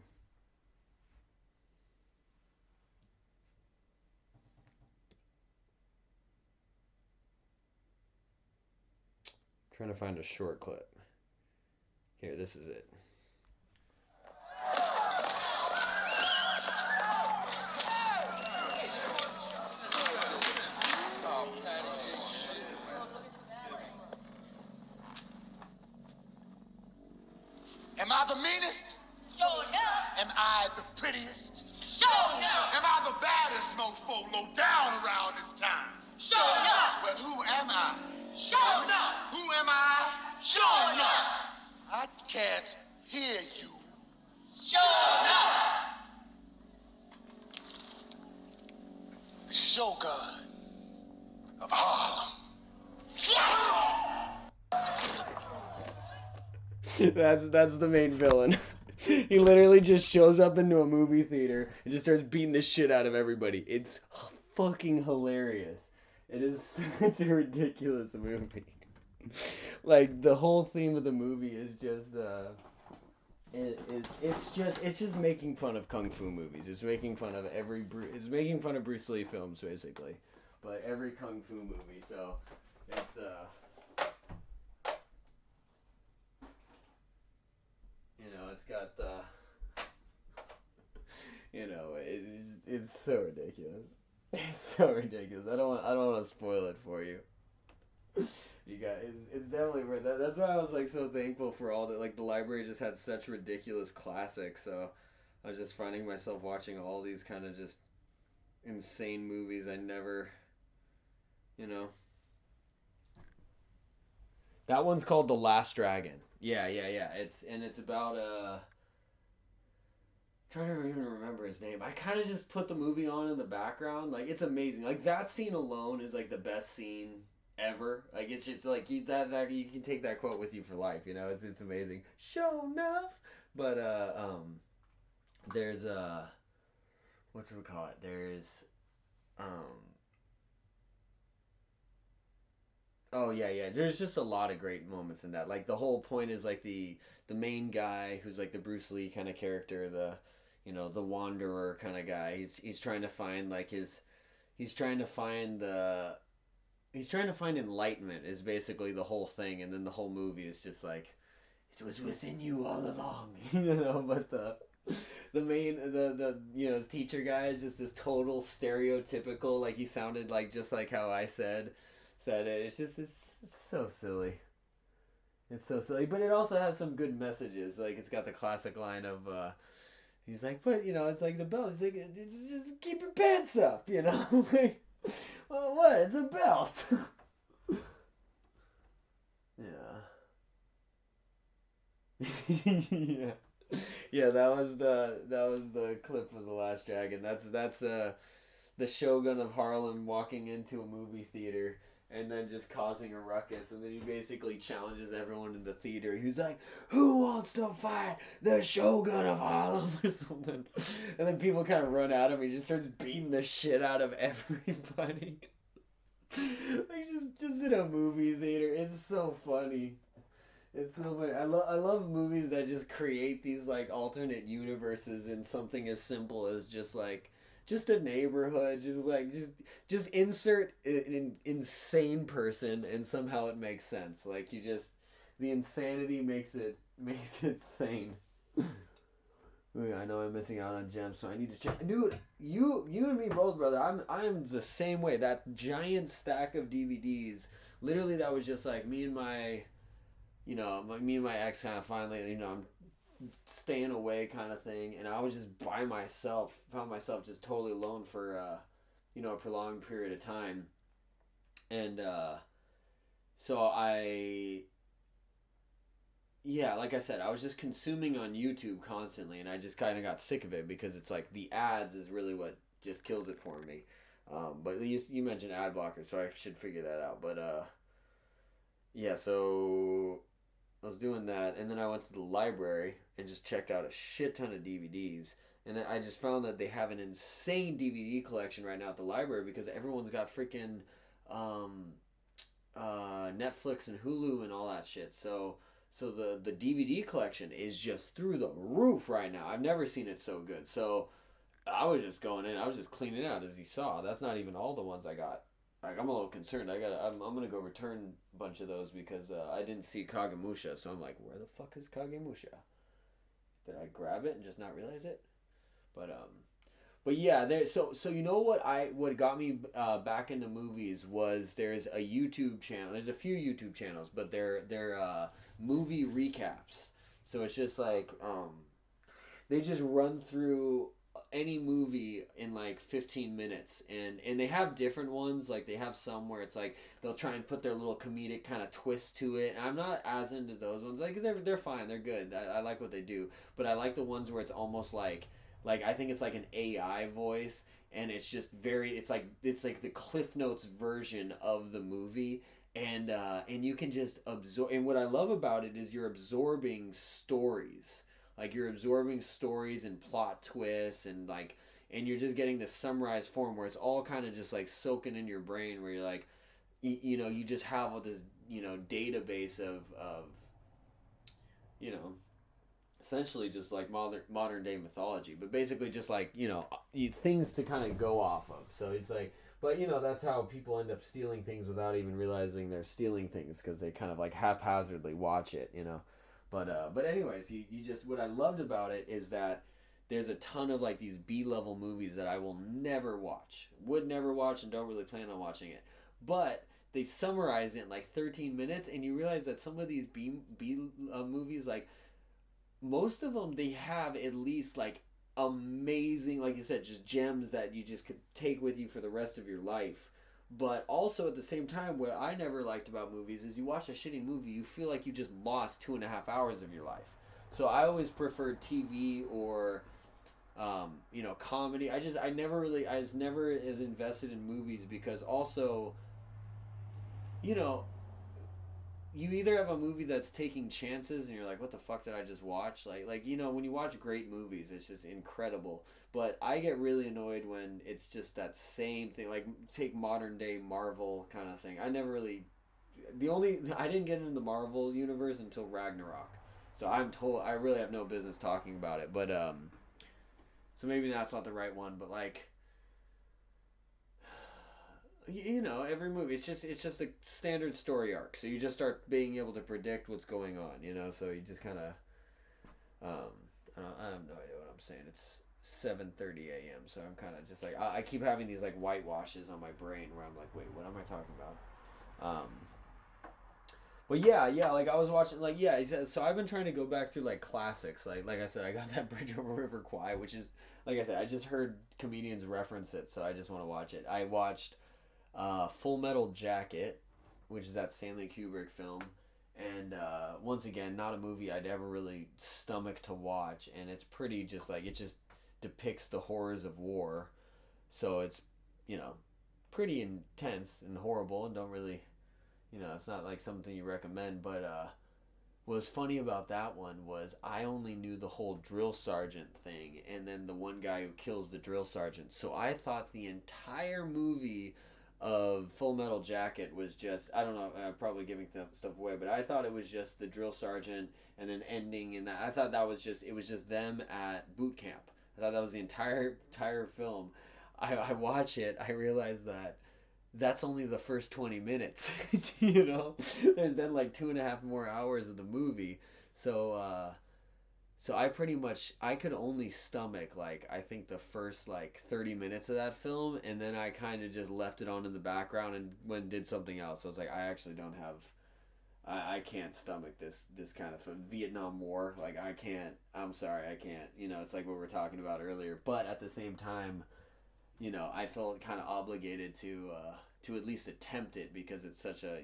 Trying to find a short clip. Here, this is it. Am I the meanest? Sure enough. Am I the prettiest? Sure enough. Am I the baddest mofo low down around this town? Sure enough. Well, who am I? Sure enough. Who am I? Sure enough. I can't hear you. Sure enough. Shogun of Harlem. That's the main villain. He literally just shows up into a movie theater and just starts beating the shit out of everybody. It's fucking hilarious. It is such a ridiculous movie. Like the whole theme of the movie is just it's just making fun of kung fu movies. It's making fun of it's making fun of Bruce Lee films basically, but every kung fu movie. So it's it's got the it's so ridiculous. It's so ridiculous. I don't want to spoil it for you. You guys, it's definitely worth that. That's why I was like so thankful for all that. Like the library just had such ridiculous classics, so I was just finding myself watching all these kind of just insane movies I never, you know. That one's called The Last Dragon. Yeah, yeah, yeah. It's about trying to even remember his name. I kind of just put the movie on in the background. Like it's amazing. Like that scene alone is like the best scene ever. Like it's just like that you can take that quote with you for life. You know, it's amazing. Show enough. But there's what do we call it? There's um oh yeah, yeah. There's just a lot of great moments in that. Like the whole point is like the main guy who's like the Bruce Lee kind of character, the the wanderer kind of guy. He's trying to find like his he's trying to find the he's trying to find enlightenment is basically the whole thing, and then the whole movie is just like it was within you all along, But the main the his teacher guy is just this total stereotypical, like he sounded like just like how I said it. It's so silly. It's so silly, but it also has some good messages. Like it's got the classic line of he's like, but it's like the belt. He's like, it's just keep your pants up, like, well, what? It's a belt. Yeah. Yeah. Yeah, that was the clip of The Last Dragon. That's the Shogun of Harlem walking into a movie theater and then just causing a ruckus, and then he basically challenges everyone in the theater. He's like, "Who wants to fight the Shogun of Harlem?" or something, and then people kind of run at him. He just starts beating the shit out of everybody. Like just in a movie theater, it's so funny. It's so funny. I love movies that just create these like alternate universes in something as simple as just a neighborhood, just insert an insane person and somehow it makes sense. Like you just the insanity makes it sane. Ooh, I know I'm missing out on gems, so I need to check. Dude, you and me both, brother. I'm the same way. That giant stack of DVDs, literally, that was just like me and my ex kind of finally, I'm staying away kind of thing, and I was just by myself, found myself just totally alone for, a prolonged period of time, and so yeah, like I said, I was just consuming on YouTube constantly, and I just kind of got sick of it because it's like the ads is really what just kills it for me. But you mentioned ad blockers, so I should figure that out. But yeah, so I was doing that, and then I went to the library and just checked out a shit ton of DVDs. And I just found that they have an insane DVD collection right now at the library because everyone's got freaking um, Netflix and Hulu and all that shit. So the DVD collection is just through the roof right now. I've never seen it so good. So I was just going in. I was just cleaning out, as you saw. That's not even all the ones I got. Like I'm a little concerned. I'm gonna go return a bunch of those because I didn't see Kagemusha. So I'm like, where the fuck is Kagemusha? Did I grab it and just not realize it? But yeah, there. So what got me back into movies was there's a YouTube channel. There's a few YouTube channels, but they're movie recaps. So it's just like they just run through any movie in like 15 minutes, and they have different ones. Like they have some where it's like they'll try and put their little comedic kind of twist to it, and I'm not as into those ones. Like they're fine, they're good. I like what they do, but I like the ones where it's almost like I think it's like an AI voice, and it's just it's like the Cliff Notes version of the movie, and you can just absorb. And what I love about it is you're absorbing stories, like you're absorbing stories and plot twists, and you're just getting this summarized form where it's all kind of just like soaking in your brain, where you're like, you just have all this database of you know essentially just like modern day mythology, but basically just like things to kind of go off of. So it's like, but that's how people end up stealing things without even realizing they're stealing things because they kind of like haphazardly watch it. But anyways, you just what I loved about it is that there's a ton of like these B level movies that I will never watch, would never watch, and don't really plan on watching it, but they summarize it in like 13 minutes, and you realize that some of these B movies, like most of them, they have at least like amazing, like you said, just gems that you just could take with you for the rest of your life. But also at the same time, what I never liked about movies is you watch a shitty movie, you feel like you just lost 2.5 hours of your life. So I always preferred TV or comedy. I never really, I was never as invested in movies because also, you know, you either have a movie that's taking chances and you're like, what the fuck did I just watch? When you watch great movies, it's just incredible. But I get really annoyed when it's just that same thing. Like take modern day Marvel kind of thing. I never really the only I didn't get into the Marvel universe until Ragnarok. So I really have no business talking about it. But so maybe that's not the right one, but like every movie it's just a standard story arc, so you just start being able to predict what's going on, so you just kind of um I have no idea what I'm saying. It's 7:30 a.m., so I'm kind of just like I keep having these like whitewashes on my brain where I'm like, wait, what am I talking about? But yeah, like I was watching, like yeah. So I've been trying to go back through like classics, like I said, I got that Bridge Over River Kwai, which is like I said, I just heard comedians reference it, so I just want to watch it. I watched Full Metal Jacket, which is that Stanley Kubrick film. And once again, not a movie I'd ever really stomach to watch, and it's pretty just like it just depicts the horrors of war. So it's, you know, pretty intense and horrible, and don't really, it's not like something you recommend. But what was funny about that one was I only knew the whole drill sergeant thing, and then the one guy who kills the drill sergeant. So I thought the entire movie of Full Metal Jacket was just I don't know, probably giving stuff away, but I thought it was just the drill sergeant and then ending in that. I thought that was just it was just them at boot camp. I thought that was the entire film. I watch it, I realize that that's only the first 20 minutes. There's then like 2.5 more hours of the movie. So uh so I pretty much I could only stomach like I think the first like 30 minutes of that film, and then I kind of just left it on in the background and went and did something else. So it's like I actually don't have I can't stomach this kind of film. Vietnam War, like I can't. I'm sorry, I can't. It's like what we were talking about earlier. But at the same time, I felt kind of obligated to at least attempt it because it's such a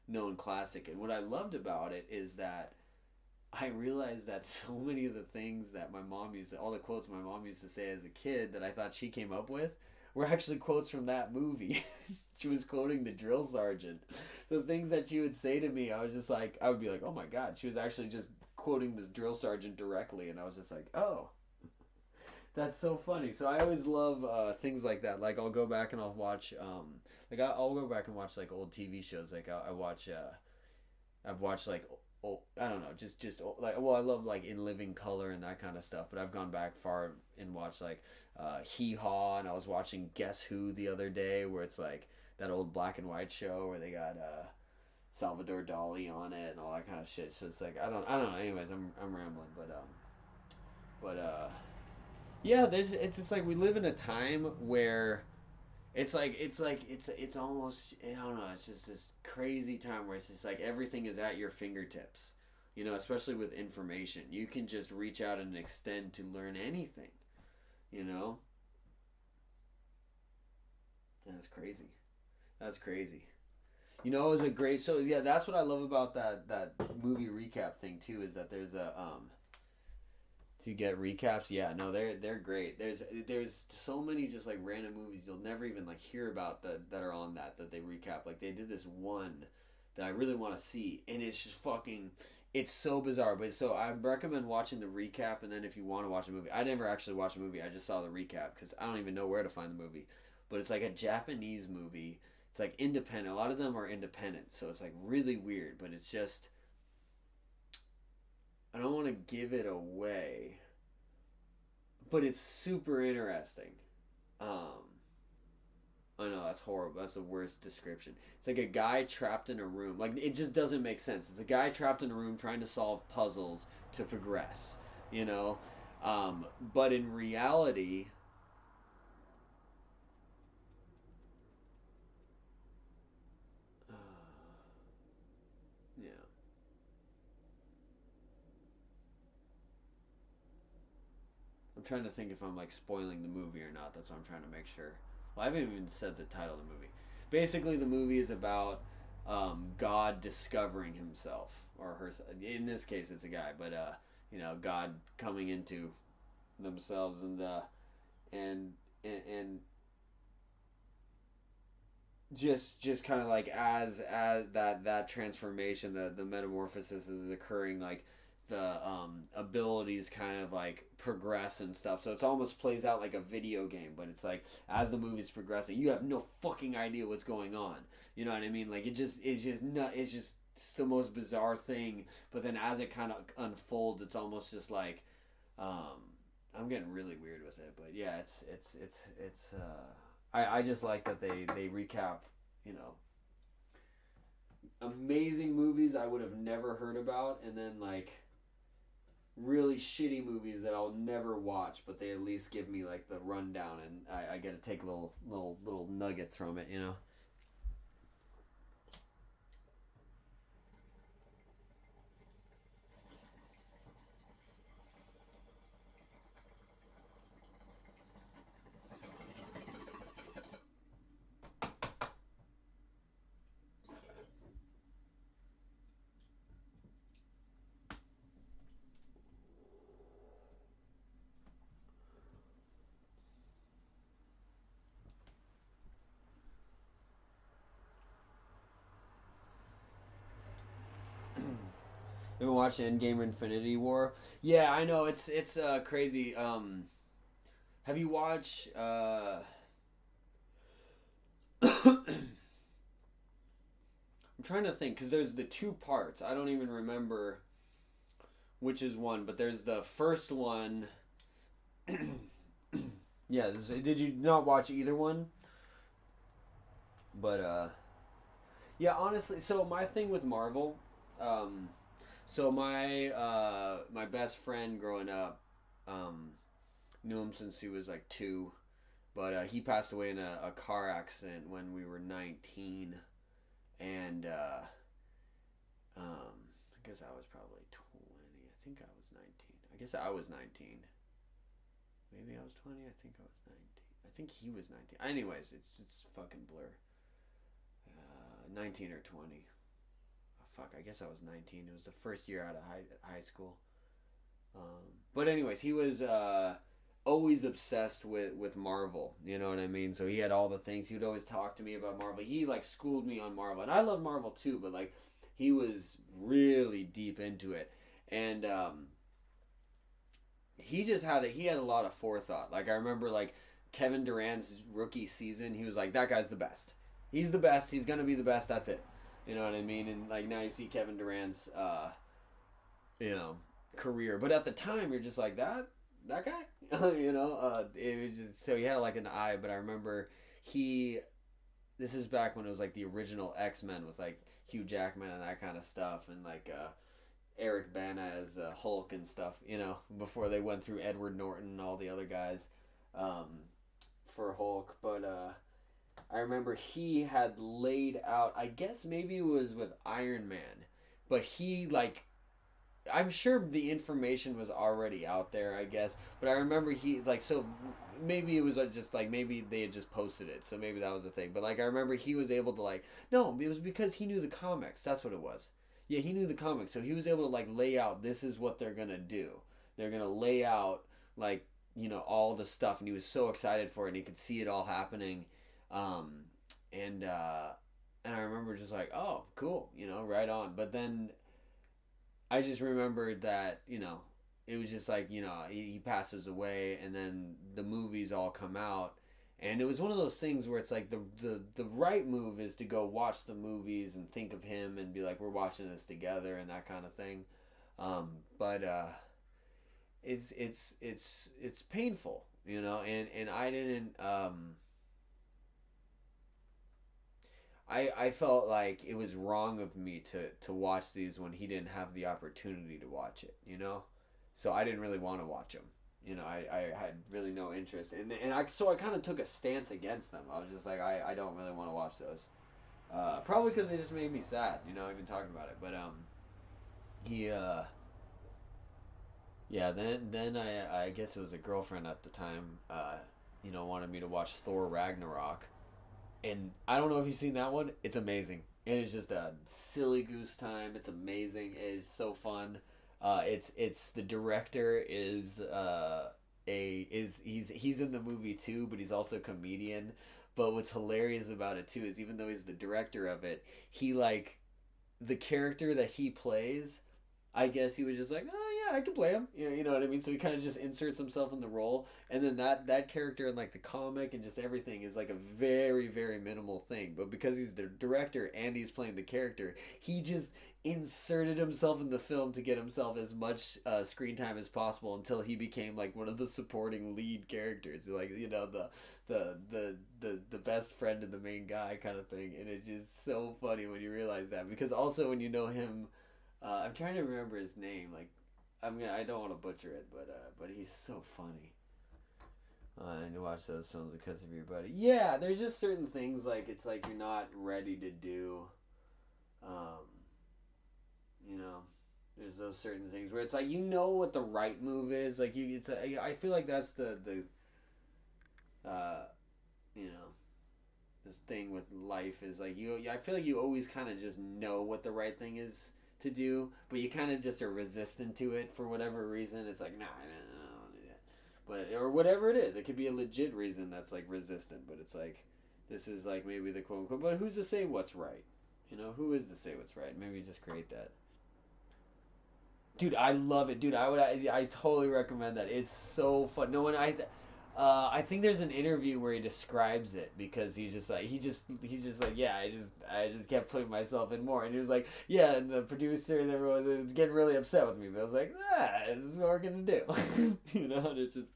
known classic. And what I loved about it is that I realized that so many of the things that all the quotes my mom used to say as a kid that I thought she came up with, were actually quotes from that movie. She was quoting the drill sergeant. So things that she would say to me, I would be like, oh my god, she was actually just quoting the drill sergeant directly, and I was just like, oh, that's so funny. So I always love things like that. Like I'll go back and I'll watch, I'll go back and watch like old TV shows. Like I watch, I've watched like, I don't know, just like, well, I love like In Living Color and that kind of stuff. But I've gone back far and watched like Hee Haw, and I was watching Guess Who the other day, where it's like that old black and white show where they got Salvador Dali on it and all that kind of shit. So it's like I don't know. Anyways, I'm rambling, but yeah, it's just like we live in a time where it's almost I don't know. It's just this crazy time where it's just like everything is at your fingertips. Especially with information, you can just reach out and extend to learn anything. You know, that's crazy. That's crazy. It was a great. So yeah, that's what I love about that movie recap thing too. Is that there's a to get recaps. Yeah, no, they're great. There's so many just like random movies you'll never even like hear about that are on that they recap. Like they did this one that I really want to see, and it's just fucking. It's so bizarre, but so I recommend watching the recap, and then if you want to watch a movie, I never actually watched a movie. I just saw the recap because I don't even know where to find the movie. But it's like a Japanese movie. It's like independent. A lot of them are independent, so it's like really weird. But it's just I don't want to give it away, but it's super interesting. Um, I know that's horrible. That's the worst description. It's like a guy trapped in a room. Like it just doesn't make sense. It's a guy trapped in a room trying to solve puzzles to progress. You know, but in reality, uh, yeah. I'm trying to think if I'm like spoiling the movie or not. That's what I'm trying to make sure. Well, I haven't even said the title of the movie. basically the movie is about God discovering himself or herself. In this case, it's a guy, but God coming into themselves and and just kind of like as that transformation, the metamorphosis is occurring, like the abilities kind of like progress and stuff, so it's almost plays out like a video game, but it's like as the movie's progressing you have no fucking idea what's going on, you know what I mean, like it's just not it's just it's the most bizarre thing, but then as it kind of unfolds it's almost just like um I'm getting really weird with it, but yeah, I just like that they recap, you know, amazing movies I would have never heard about, and then like really shitty movies that I'll never watch, but they at least give me like the rundown, and I get to take little nuggets from it, you know. Ever watched Endgame or Infinity War? Yeah, I know it's crazy. Have you watched? I'm trying to think because there's the two parts. I don't even remember which is one, but there's the first one. Yeah, did you not watch either one? But yeah, honestly, so my thing with Marvel, um, so my best friend growing up, um, knew him since he was like 2, but he passed away in a car accident when we were 19, and I guess I was probably 20. I think I was 19. I guess I was 19. Maybe I was 20. I think I was 19. I think he was 19. Anyways, it's fucking blur. 19 or 20. Oh, fuck, I guess I was 19. It was the first year out of high school. But anyways, he was always obsessed with Marvel. You know what I mean? So he had all the things. He would always talk to me about Marvel. He like schooled me on Marvel, and I love Marvel too. But like, he was really deep into it, and he had a lot of forethought. Like I remember like Kevin Durant's rookie season, he was like, that guy's the best. He's the best. He's gonna be the best. That's it. You know what I mean? And like now you see Kevin Durant's you know, career. But at the time, you're just like that guy, you know. It was just, so he had like an eye. But I remember he. This is back when it was like the original X Men with like Hugh Jackman and that kind of stuff, and like Eric Bana as Hulk and stuff. You know, before they went through Edward Norton and all the other guys um, for Hulk. But I remember he had laid out. I guess maybe it was with Iron Man, but he like I'm sure the information was already out there, I guess. But I remember he like so maybe it was just like maybe they had just posted it, so maybe that was the thing. But like I remember he was able to like no, it was because he knew the comics. That's what it was. Yeah, he knew the comics, so he was able to like lay out this is what they're gonna do. They're gonna lay out like all the stuff, and he was so excited for it, and he could see it all happening. Um, and and I remember just like oh cool, right on. But then I just remembered that, it was just like, he passes away and then the movies all come out. And it was one of those things where it's like the right move is to go watch the movies and think of him and be like, we're watching this together and that kind of thing. But it's painful, and I didn't I felt like it was wrong of me to watch these when he didn't have the opportunity to watch it. So I didn't really want to watch them. I had really no interest, and I kind of took a stance against them. I was just like, I don't really want to watch those. Probably because they just made me sad. Even talking about it. But he yeah. Then I guess it was a girlfriend at the time. Wanted me to watch Thor Ragnarok, And I don't know if you've seen that one. It's amazing. It is just a silly goose time. It's amazing. It's so fun. It's the director is a is he's in the movie too, but he's also a comedian. But what's hilarious about it too is even though he's the director of it, he like the character that he plays, I guess he was just like, oh yeah, I can play him. You know what I mean? So he kind of just inserts himself in the role, and then that character in like the comic and just everything is like a very very minimal thing. But because he's the director and he's playing the character, he just inserted himself in the film to get himself as much screen time as possible until he became like one of the supporting lead characters, like the best friend of the main guy kind of thing. And it's just so funny when you realize that, because also when you know him, I'm trying to remember his name. Like, I don't want to butcher it, but he's so funny. I need to watch those films because of your buddy. Yeah, there's just certain things like it's like you're not ready to do. Um, you know, there's those certain things where it's like you know what the right move is. Like you, it's I feel like that's the you know, this thing with life is like you. I feel like you always kind of just know what the right thing is to do, but you kind of just are resistant to it for whatever reason. It's like, nah, I don't do that. But or whatever it is, it could be a legit reason that's like resistant. But it's like this is like maybe the quote unquote. But who's to say what's right? You know, who is to say what's right? Maybe just create that. Dude, I love it, dude. I totally recommend that. It's so fun. No one I think there's an interview where he describes it because he's just like yeah I just kept putting myself in more, and he was like yeah, and the producer and everyone was getting really upset with me, but I was like this is what we're gonna do. You know, and it's just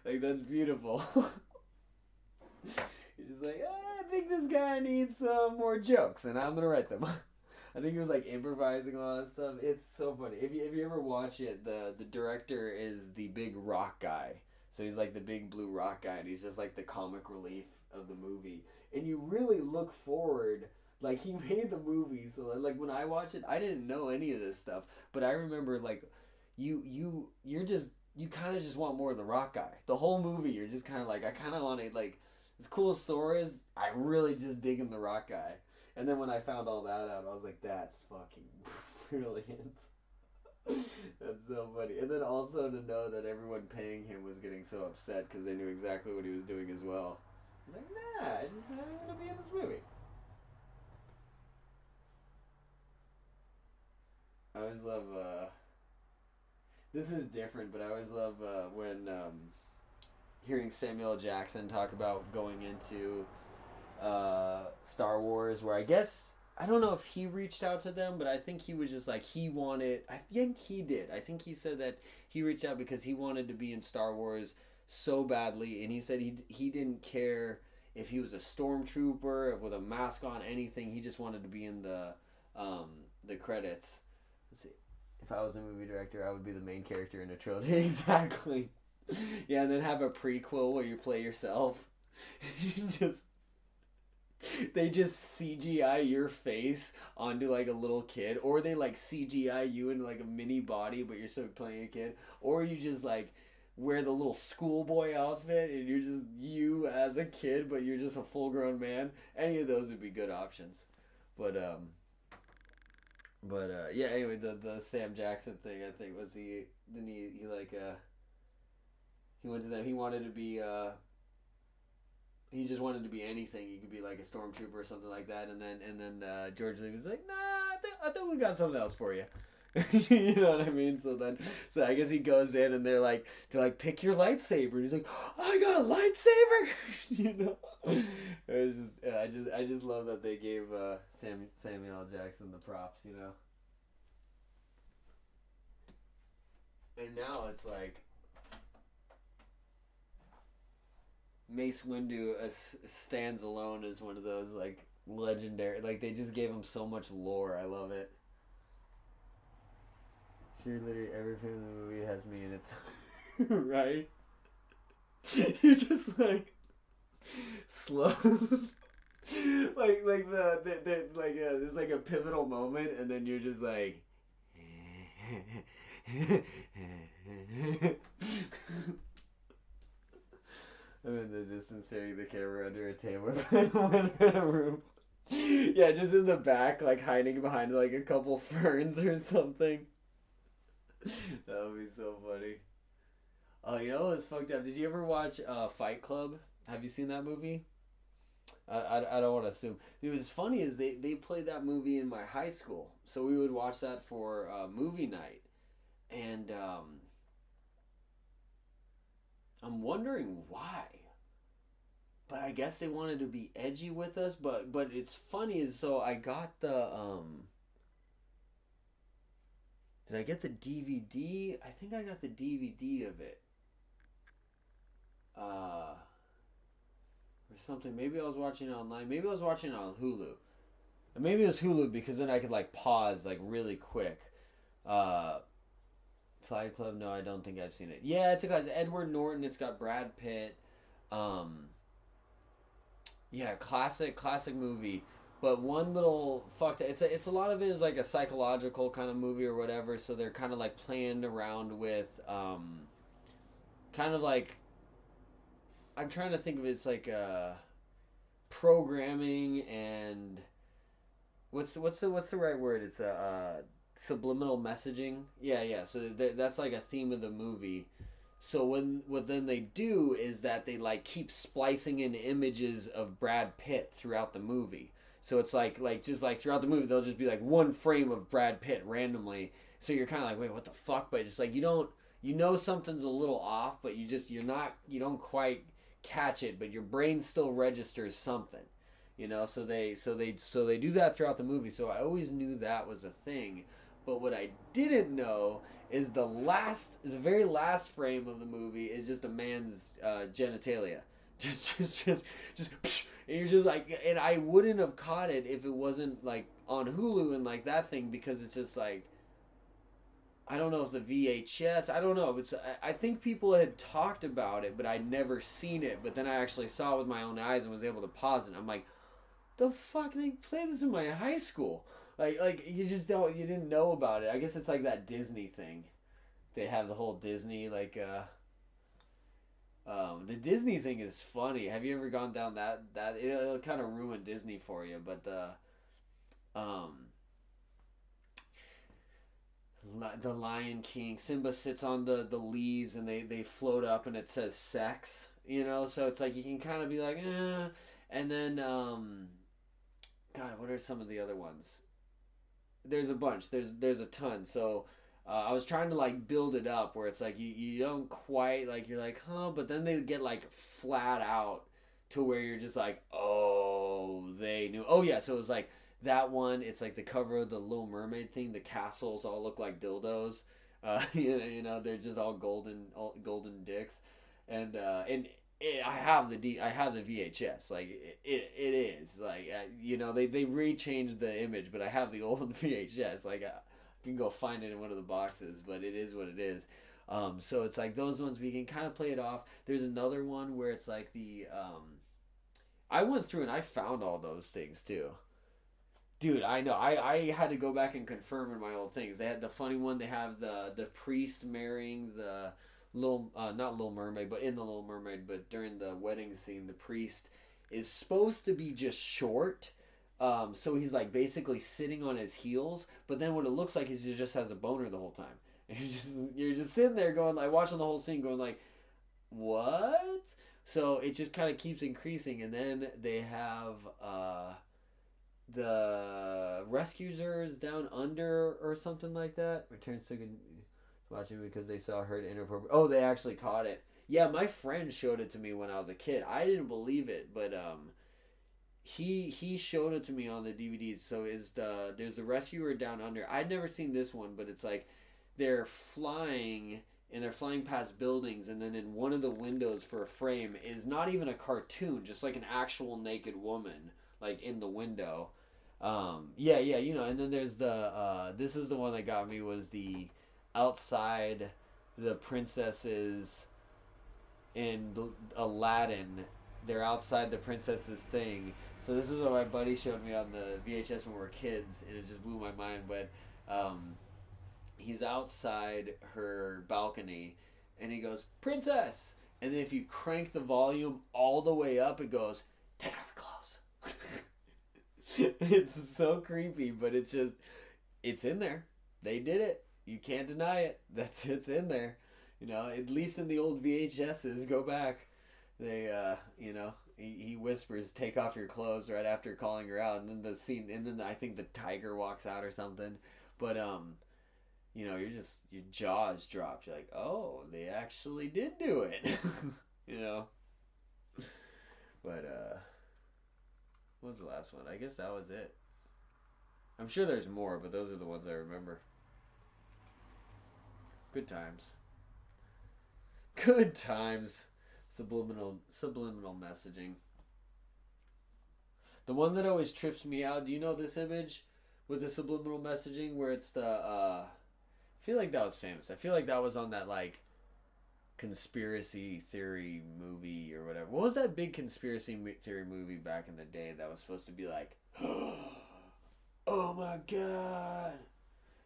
like that's beautiful. He's just like I think this guy needs some more jokes and I'm gonna write them. I think he was like improvising a lot of stuff. It's so funny. If you ever watch it, the director is the big rock guy. So he's like the big blue rock guy, and he's just like the comic relief of the movie. And you really look forward. Like he made the movie, so like when I watch it, I didn't know any of this stuff, but I remember like you're just you kind of just want more of the rock guy. The whole movie, you're just kind of like I kind of want to like as cool as Thor is. I really just digging the rock guy. And then when I found all that out, I was like, that's fucking brilliant. That's so funny. And then also to know that everyone paying him was getting so upset because they knew exactly what he was doing as well. I was like, nah, I just don't want to be in this movie. I always love, this is different, but I always love when hearing Samuel L. Jackson talk about going into Star Wars, where I guess I don't know if he reached out to them, but I think he was just like he wanted. I think he did. I think he said that he reached out because he wanted to be in Star Wars so badly, and he said he didn't care if he was a stormtrooper with a mask on, anything. He just wanted to be in um, the credits. Let's see. If I was a movie director, I would be the main character in a trilogy. Exactly. Yeah, and then have a prequel where you play yourself. Just they just CGI your face onto like a little kid, or they like CGI you into like a mini body, but you're still playing a kid, or you just like wear the little schoolboy outfit and you're just you as a kid, but you're just a full grown man. Any of those would be good options. But yeah. Anyway, the Sam Jackson thing, I think was he like he went to them. He wanted to be he just wanted to be anything. He could be like a stormtrooper or something like that. And then George Lucas was like, nah, I think we got something else for you. You know what I mean? So I guess he goes in and they're like pick your lightsaber. And he's like, I got a lightsaber. You know, it was just I just love that they gave Samuel L. Jackson the props. You know, and now it's like Mace Windu stands alone as one of those like legendary. Like they just gave him so much lore. I love it. Sure, literally every film in the movie has me in it, right? You're just like slow, like the like there's like a pivotal moment, and then you're just like. I'm in the distance staring the camera under a table in a room. Yeah, just in the back, like hiding behind like a couple ferns or something. That would be so funny. Oh, you know what's fucked up? Did you ever watch Fight Club? Have you seen that movie? I don't want to assume. Dude, what's funny is they played that movie in my high school, so we would watch that for movie night, and I'm wondering why. But I guess they wanted to be edgy with us. But it's funny is so I got the did I get the DVD? I think I got the DVD of it. Or something. Maybe I was watching it online. Maybe I was watching it on Hulu. And maybe it was Hulu because then I could like pause like really quick. Uh, Fight Club. No, I don't think I've seen it. Yeah, it's got Edward Norton. It's got Brad Pitt. Um, yeah, classic movie. But one little fucked. It's a lot of it is like a psychological kind of movie or whatever. So they're kind of like playing around with kind of like I'm trying to think of it. It's like programming and what's the right word? It's a subliminal messaging. Yeah. So that's like a theme of the movie. So what then they do is that they like keep splicing in images of Brad Pitt throughout the movie. So it's like just like throughout the movie they'll just be like one frame of Brad Pitt randomly. So you're kind of like wait what the fuck, but just like you know something's a little off, but you don't quite catch it, but your brain still registers something. So they do that throughout the movie. So I always knew that was a thing. But what I didn't know is the very last frame of the movie is just a man's genitalia. Just, and you're just like, and I wouldn't have caught it if it wasn't like on Hulu and like that thing because it's just like, I don't know if the VHS, I don't know. I think people had talked about it, but I'd never seen it. But then I actually saw it with my own eyes and was able to pause it. I'm like, the fuck they played this in my high school? Like you didn't know about it. I guess it's like that Disney thing. They have the whole Disney like the Disney thing is funny. Have you ever gone down that it'll kind of ruin Disney for you, but um the Lion King, Simba sits on the leaves and they float up and it says sex, so it's like you can kind of be like, and then God, what are some of the other ones? There's a bunch. There's a ton. So I was trying to like build it up where it's like you don't quite like you're like but then they get like flat out to where you're just like oh they knew yeah so it was like that one it's like the cover of the Little Mermaid thing the castles all look like dildos they're just all golden dicks and I have the VHS. Like it is like they rechanged the image, but I have the old VHS. Like I can go find it in one of the boxes, but it is what it is. So it's like those ones we can kind of play it off. There's another one where it's like the I went through and I found all those things too. Dude, I know. I had to go back and confirm in my old things. They had the funny one. They have the priest marrying the little not Little Mermaid, but in the Little Mermaid. But during the wedding scene, the priest is supposed to be just short. So he's like basically sitting on his heels. But then what it looks like is he just has a boner the whole time. And you're just sitting there going like watching the whole scene, going like, what? So it just kind of keeps increasing, and then they have the rescuers down under or something like that returns to watching because they saw her inappropriate. Oh, they actually caught it. Yeah, my friend showed it to me when I was a kid. I didn't believe it, but he showed it to me on the DVDs. So is there's a rescuer down under. I'd never seen this one, but it's like they're flying and they're flying past buildings, and then in one of the windows for a frame is not even a cartoon, just like an actual naked woman, like in the window. Yeah, and then there's the this is the one that got me was the outside the princesses in Aladdin. They're outside the princess's thing. So this is what my buddy showed me on the VHS when we were kids, and it just blew my mind. But he's outside her balcony, and he goes, "Princess," and then if you crank the volume all the way up, it goes, "Take off your clothes." It's so creepy, but it's in there. They did it. You can't deny it. It's in there. At least in the old VHSs, go back. They, he whispers, "Take off your clothes" right after calling her out, and then the scene, and then I think the tiger walks out or something. But your jaws dropped. You're like, oh, they actually did do it. you know. But what was the last one? I guess that was it. I'm sure there's more, but those are the ones I remember. Good times. Good times. Subliminal messaging. The one that always trips me out. Do you know this image with the subliminal messaging where it's the? I feel like that was famous. I feel like that was on that like conspiracy theory movie or whatever. What was that big conspiracy theory movie back in the day that was supposed to be like, oh my god,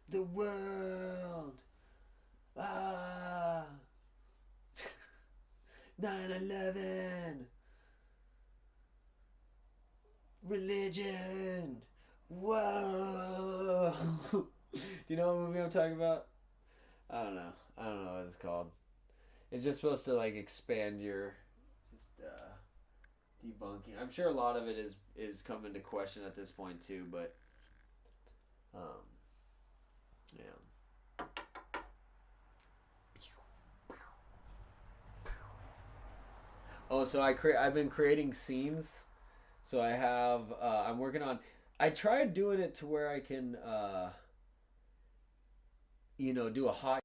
the world, ah, 9/11, religion, whoa. Do you know what movie I'm talking about? I don't know. I don't know what it's called. It's just supposed to like expand your just debunking. I'm sure a lot of it is come into question at this point too, but um, yeah. Oh, so I've been creating scenes. So I have I'm working on. I tried doing it to where I can do a hot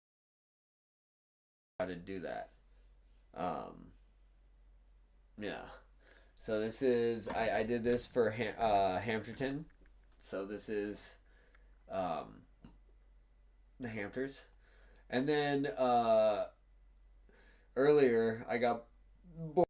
how to do that. Um, yeah. So this is I did this for Hampterton. So this is um, the Hampters. And then earlier I got bored.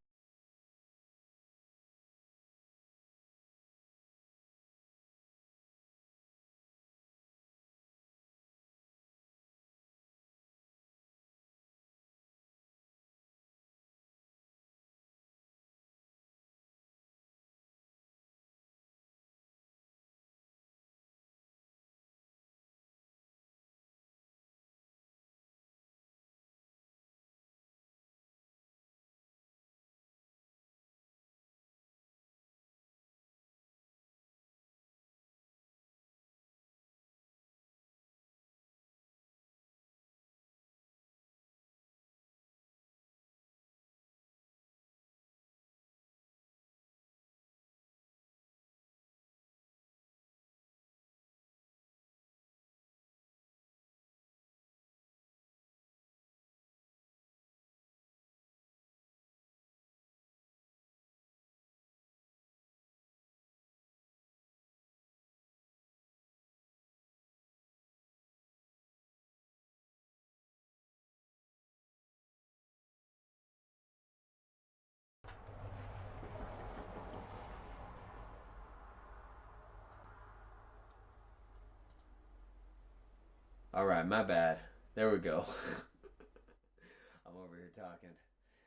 All right, my bad. There we go. I'm over here talking.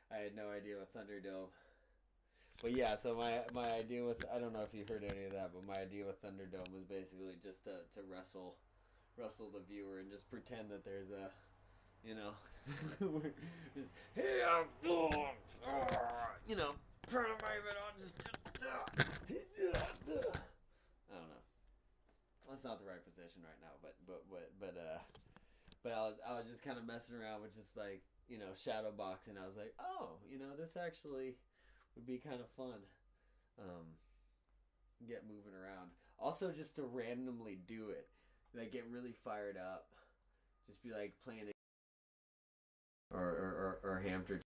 I had no idea what Thunderdome. But yeah, so my idea with I don't know if you heard any of that, but my idea with Thunderdome was basically just to wrestle the viewer and just pretend that there's a you know just hey I'm turn the it on just I don't know. That's not the right position right now, but I was just kind of messing around with just like shadow boxing. I was like, oh, this actually would be kind of fun. Um, get moving around. Also, just to randomly do it, like get really fired up. Just be like playing or hamster.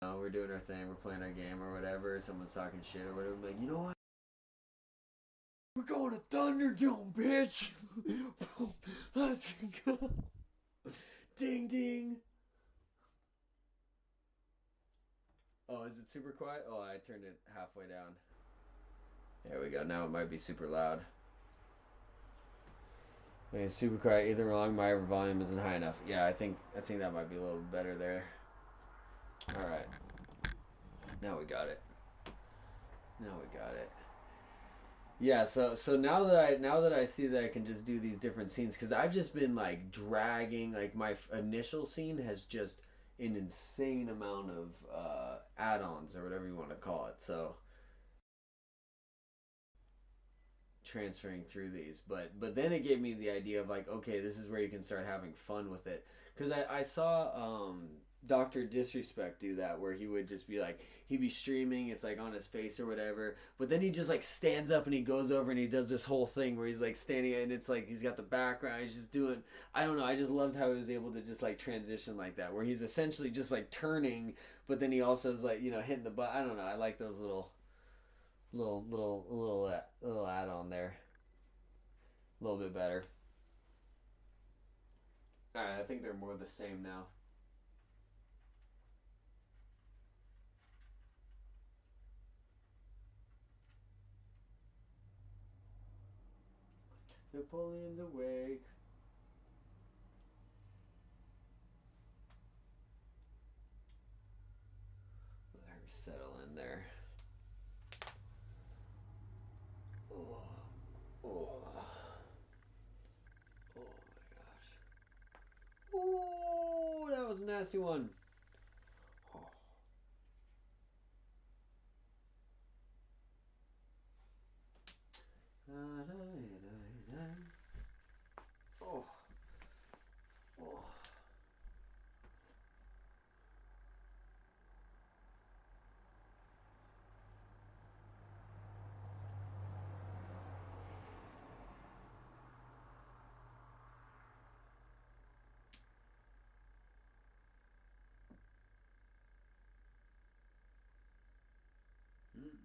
We're doing our thing. We're playing our game or whatever. Someone's talking shit or whatever. Like, you know what? We're going to Thunderdome, bitch. Let's go. Ding ding. Oh, is it super quiet? Oh, I turned it halfway down. There we go. Now it might be super loud. Okay, it's super quiet. Either wrong, my volume isn't high enough. Yeah, I think that might be a little better there. All right. Now we got it. Now we got it. Yeah, so now that I see that I can just do these different scenes, because I've just been like dragging, like my initial scene has just an insane amount of add-ons or whatever you want to call it. So transferring through these, but then it gave me the idea of like, okay, this is where you can start having fun with it, because I saw Dr. Disrespect do that, where he would just be like, he'd be streaming, it's like on his face or whatever, but then he just like stands up and he goes over and he does this whole thing where he's like standing and it's like he's got the background, he's just doing, I don't know, I just loved how he was able to just like transition like that, where he's essentially just like turning, but then he also is like, hitting the butt. I don't know, I like those little add on there. A little bit better. Alright, I think they're more the same now. Napoleon's awake. Let her settle in there. Oh, oh, oh my gosh. Oh, that was a nasty one. Oh. Oh. Oh. Mm.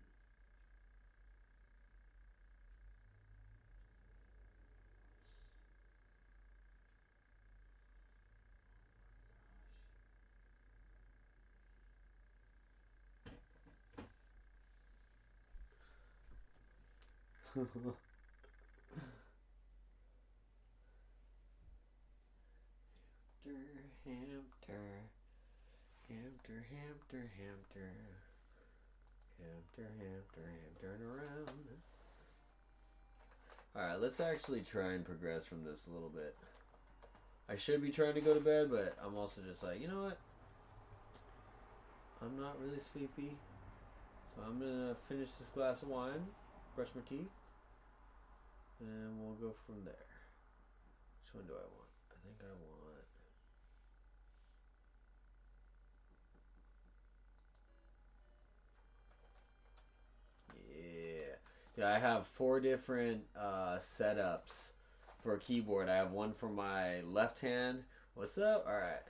Hamter, hamter, hamter, hamter, hamter, hamter, hamter around. Alright, let's actually try and progress from this a little bit. I should be trying to go to bed, but I'm also just like, you know what? I'm not really sleepy. So I'm gonna finish this glass of wine, brush my teeth, and we'll go from there. Which one do I want? I think I want. Yeah. Yeah, I have 4 different setups for a keyboard. I have one for my left hand. What's up? Alright.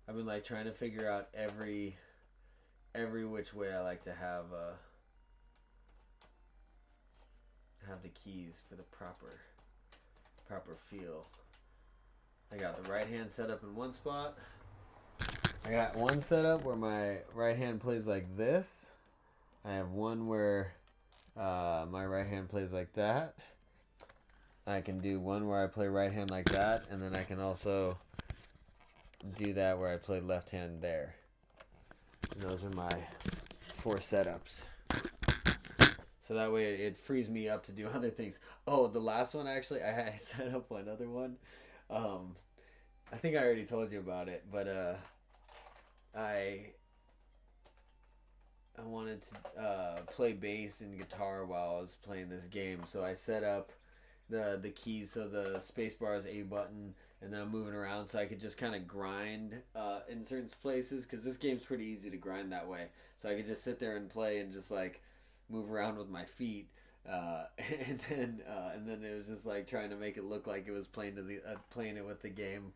I've been like trying to figure out every which way I like to have the keys for the proper feel. I got the right hand set up in one spot. I got one setup where my right hand plays like this. I have one where my right hand plays like that. I can do one where I play right hand like that, and then I can also do that where I play left hand there. And those are my 4 setups. So that way it frees me up to do other things. Oh, the last one actually, I set up another one. I think I already told you about it, but I I wanted to play bass and guitar while I was playing this game, so I set up the keys so the space bar is A button, and then I'm moving around so I could just kind of grind in certain places, because this game's pretty easy to grind that way. So I could just sit there and play and just like move around with my feet. And then it was just like trying to make it look like it was playing it with the game.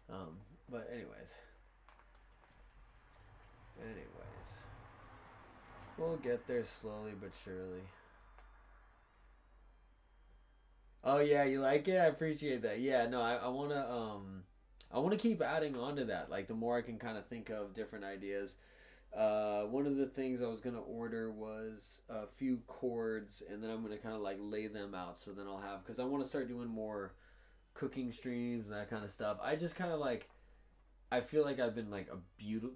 But anyways, we'll get there slowly but surely. Oh yeah, you like it? I appreciate that. Yeah, no, I wanna keep adding on to that. Like the more I can kind of think of different ideas. One of the things I was gonna order was a few chords, and then I'm gonna kind of like lay them out. So then I'll have, because I want to start doing more cooking streams and that kind of stuff. I just kind of like I feel like I've been like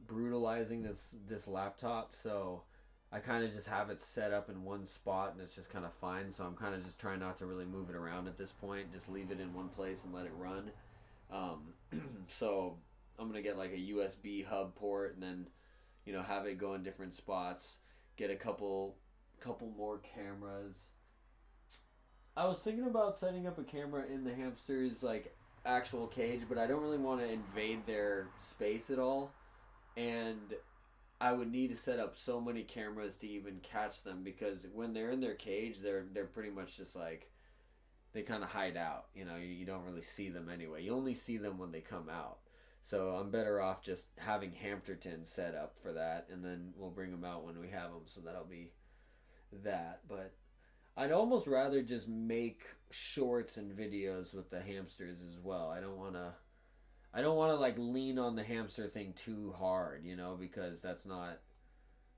brutalizing this laptop, so I kind of just have it set up in one spot and it's just kind of fine. So I'm kind of just trying not to really move it around at this point. Just leave it in one place and let it run. Um, so I'm gonna get like a USB hub port and then have it go in different spots. Get a couple more cameras. I was thinking about setting up a camera in the hamster's like actual cage, but I don't really want to invade their space at all. And I would need to set up so many cameras to even catch them because when they're in their cage, they're pretty much just like they kind of hide out. You don't really see them anyway. You only see them when they come out. So I'm better off just having Hampterton set up for that, and then we'll bring them out when we have them. So that'll be that. But I'd almost rather just make shorts and videos with the hamsters as well. I don't want to like lean on the hamster thing too hard, because that's not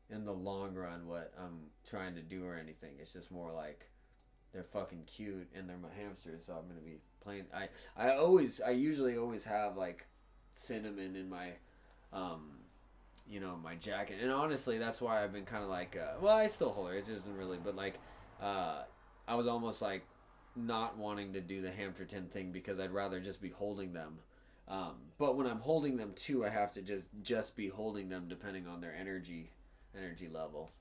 in the long run what I'm trying to do or anything. It's just more like they're fucking cute and they're my hamsters, so I'm gonna be playing. I usually always have like cinnamon in my um my jacket, and honestly that's why I've been kind of like well, I still hold her, it isn't really, but like uh I was almost like not wanting to do the Hampton thing because I'd rather just be holding them. But when I'm holding them too, I have to just be holding them depending on their energy level.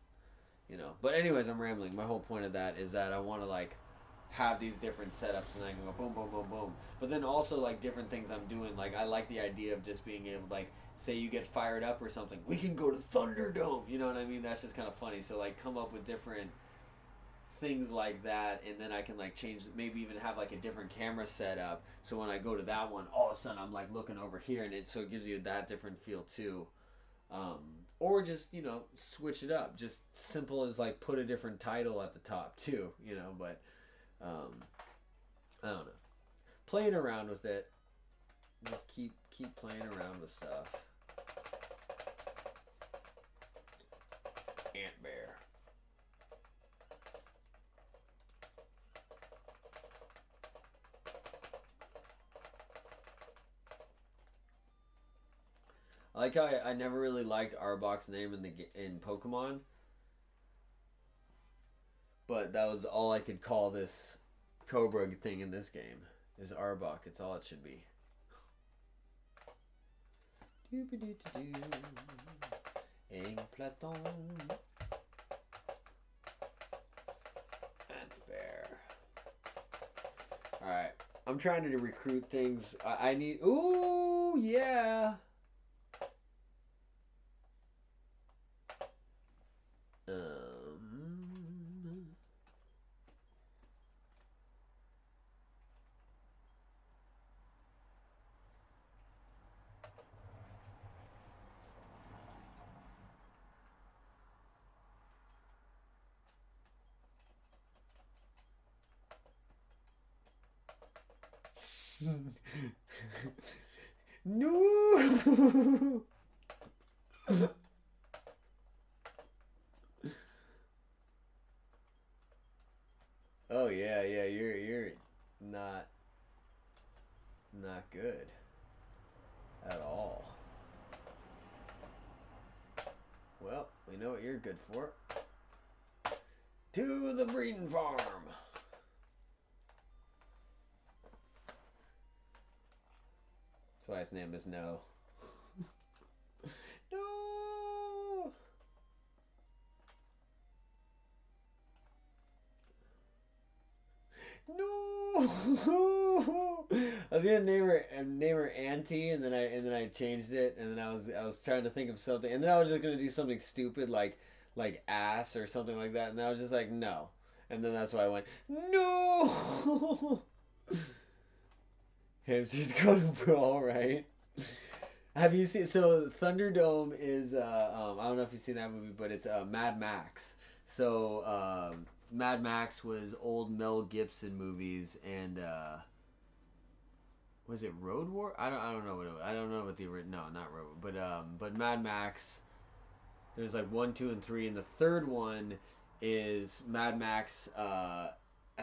But anyways, I'm rambling. My whole point of that is that I want to like have these different setups and I can go boom, boom, boom, boom. But then also like different things I'm doing. Like I like the idea of just being able to, like, say you get fired up or something, we can go to Thunderdome. You know what I mean? That's just kind of funny. So like come up with different things like that, and then I can like change, maybe even have like a different camera setup. So when I go to that one, all of a sudden I'm like looking over here, and it gives you that different feel too. Um, or just switch it up. Just simple as like put a different title at the top too. But um, I don't know. Playing around with it. Just keep playing around with stuff. Ant Bear. I like how I never really liked Arbok's name in Pokemon, but that was all I could call this Cobra thing in this game is Arbok. It's all it should be. Platon. Ant Bear. Alright. I'm trying to recruit things. I need. Ooh, yeah. No. Oh yeah, yeah. You're not not good at all. Well, we know what you're good for. To the breeding farm. That's why his name is No. No. No. I was gonna name her Auntie, and then I changed it, and then I was trying to think of something, and then I was just gonna do something stupid like ass or something like that, and then I was just like no, and then that's why I went no. Hamster's gonna brawl, right? Have you seen? So Thunderdome is I don't know if you've seen that movie, but it's Mad Max. So Mad Max was old Mel Gibson movies, and was it Road War? I don't know what it was. I don't know what the original. No, not Road War, but Mad Max. There's like 1, 2, and 3, and the third one is Mad Max. I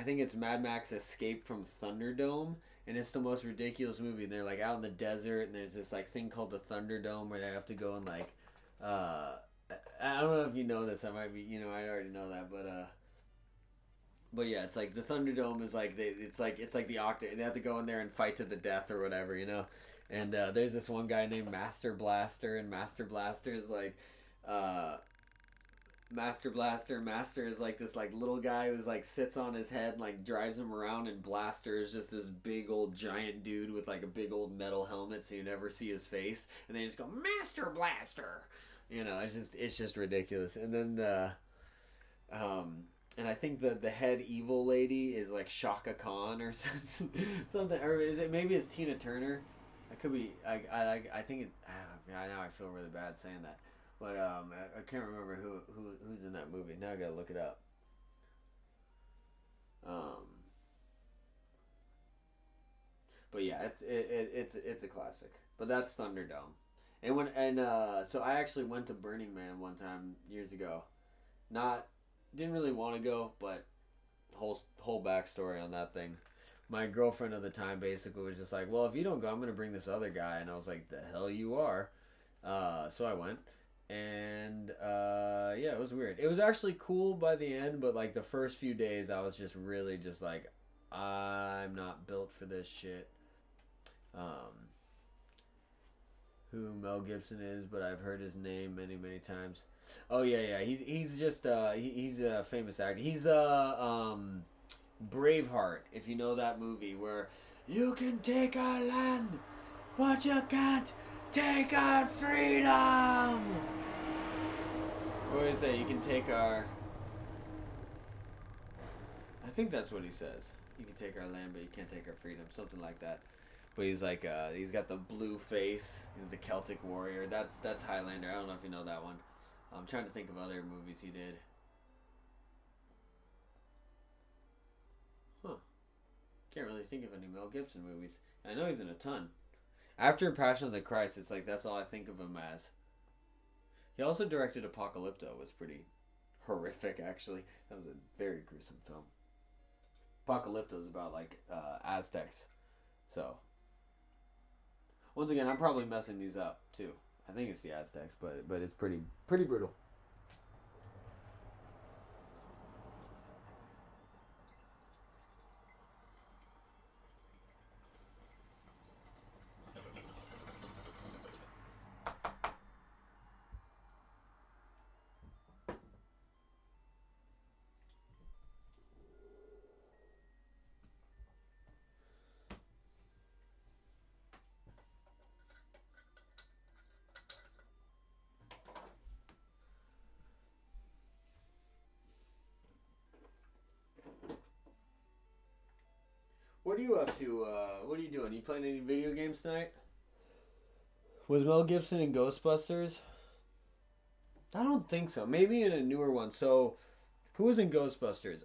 think it's Mad Max Escape from Thunderdome, and it's the most ridiculous movie. And they're like out in the desert, and there's this like thing called the Thunderdome where they have to go and like, uh, I don't know if you know this. I might be, I already know that, but yeah, it's like the Thunderdome is like it's like the Octa. They have to go in there and fight to the death or whatever. And there's this one guy named Master Blaster, and Master Blaster is like, uh, Master is like this like little guy who's like sits on his head and like drives him around, and Blaster is just this big old giant dude with like a big old metal helmet, so you never see his face, and they just go Master Blaster. It's just ridiculous. And then um and I think the head evil lady is like Shaka Khan or something, or is it, maybe it's Tina Turner? I could be. I think it. Now I feel really bad saying that, but I can't remember who's in that movie. Now I gotta look it up. Um, but yeah, it's a classic. But that's Thunderdome, and so I actually went to Burning Man one time years ago. Not Didn't really want to go, but whole backstory on that thing. My girlfriend at the time basically was just like, "Well, if you don't go, I'm gonna bring this other guy," and I was like, "The hell you are." So I went, and yeah, it was weird. It was actually cool by the end, but like the first few days, I was just really just like, I'm not built for this shit. Um, who Mel Gibson is, but I've heard his name many times. Oh yeah, yeah. He's just he's a famous actor. He's Braveheart, if you know that movie where you can take our land, but you can't take our freedom. What is that? You can take our. I think that's what he says. You can take our land, but you can't take our freedom. Something like that. But he's like, he's got the blue face. He's the Celtic warrior. That's Highlander. I don't know if you know that one. I'm trying to think of other movies he did. Huh. Can't really think of any Mel Gibson movies. I know he's in a ton. After Passion of the Christ, it's like that's all I think of him as. He also directed Apocalypto. It was pretty horrific, actually. That was a very gruesome film. Apocalypto is about like Aztecs. So once again, I'm probably messing these up too. I think it's the Aztecs, but it's pretty brutal. What are you up to? What are you doing? You playing any video games tonight? Was Mel Gibson in Ghostbusters? I don't think so. Maybe in a newer one. So, who was in Ghostbusters?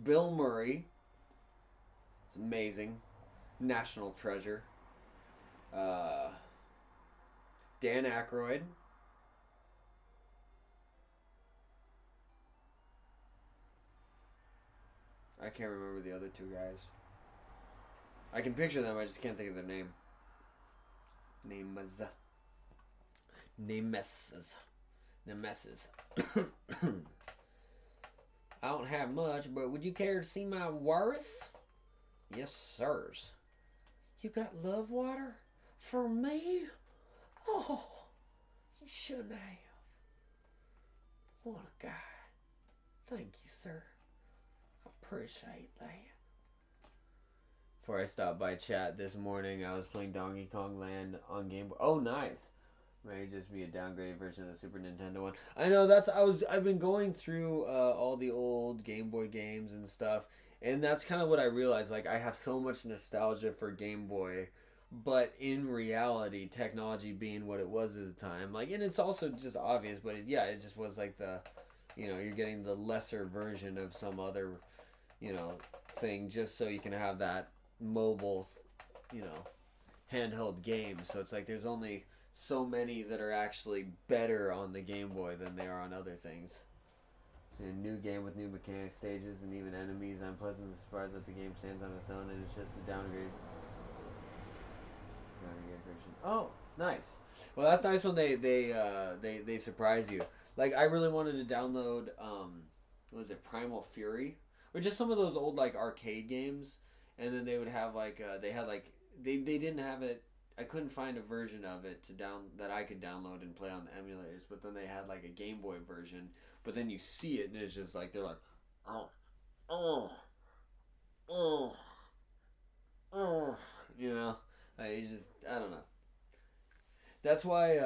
Bill Murray. It's amazing. National treasure. Uh, Dan Aykroyd. I can't remember the other two guys. I can picture them. I just can't think of their name. Names. Nemesis. Nemesis. I don't have much, but would you care to see my walrus? Yes, sirs. You got love water? For me? Oh, you shouldn't have. What a guy. Thank you, sir. I appreciate that. Before I stopped by chat this morning, I was playing Donkey Kong Land on Game Boy. Oh, nice. May just be a downgraded version of the Super Nintendo one. I know I've been going through all the old Game Boy games and stuff, and that's kind of what I realized. Like I have so much nostalgia for Game Boy, but in reality, technology being what it was at the time, like, and it's also just obvious, but it just was like you're getting the lesser version of some other, you know, thing just so you can have that mobile, you know, handheld game. So it's like there's only so many that are actually better on the Game Boy than they are on other things. A new game with new mechanics, stages, and even enemies. I'm pleasantly surprised that the game stands on its own and it's just a downgrade version. Oh, nice. Well, that's nice when they surprise you. Like I really wanted to download what was it, Primal Fury, or just some of those old like arcade games, and then they would have like they had like they didn't have it. I couldn't find a version of it to down that I could download and play on the emulators, but then they had like a Game Boy version. But then you see it and it's just like they're like, oh, oh, oh, oh, you know. I just I don't know. That's why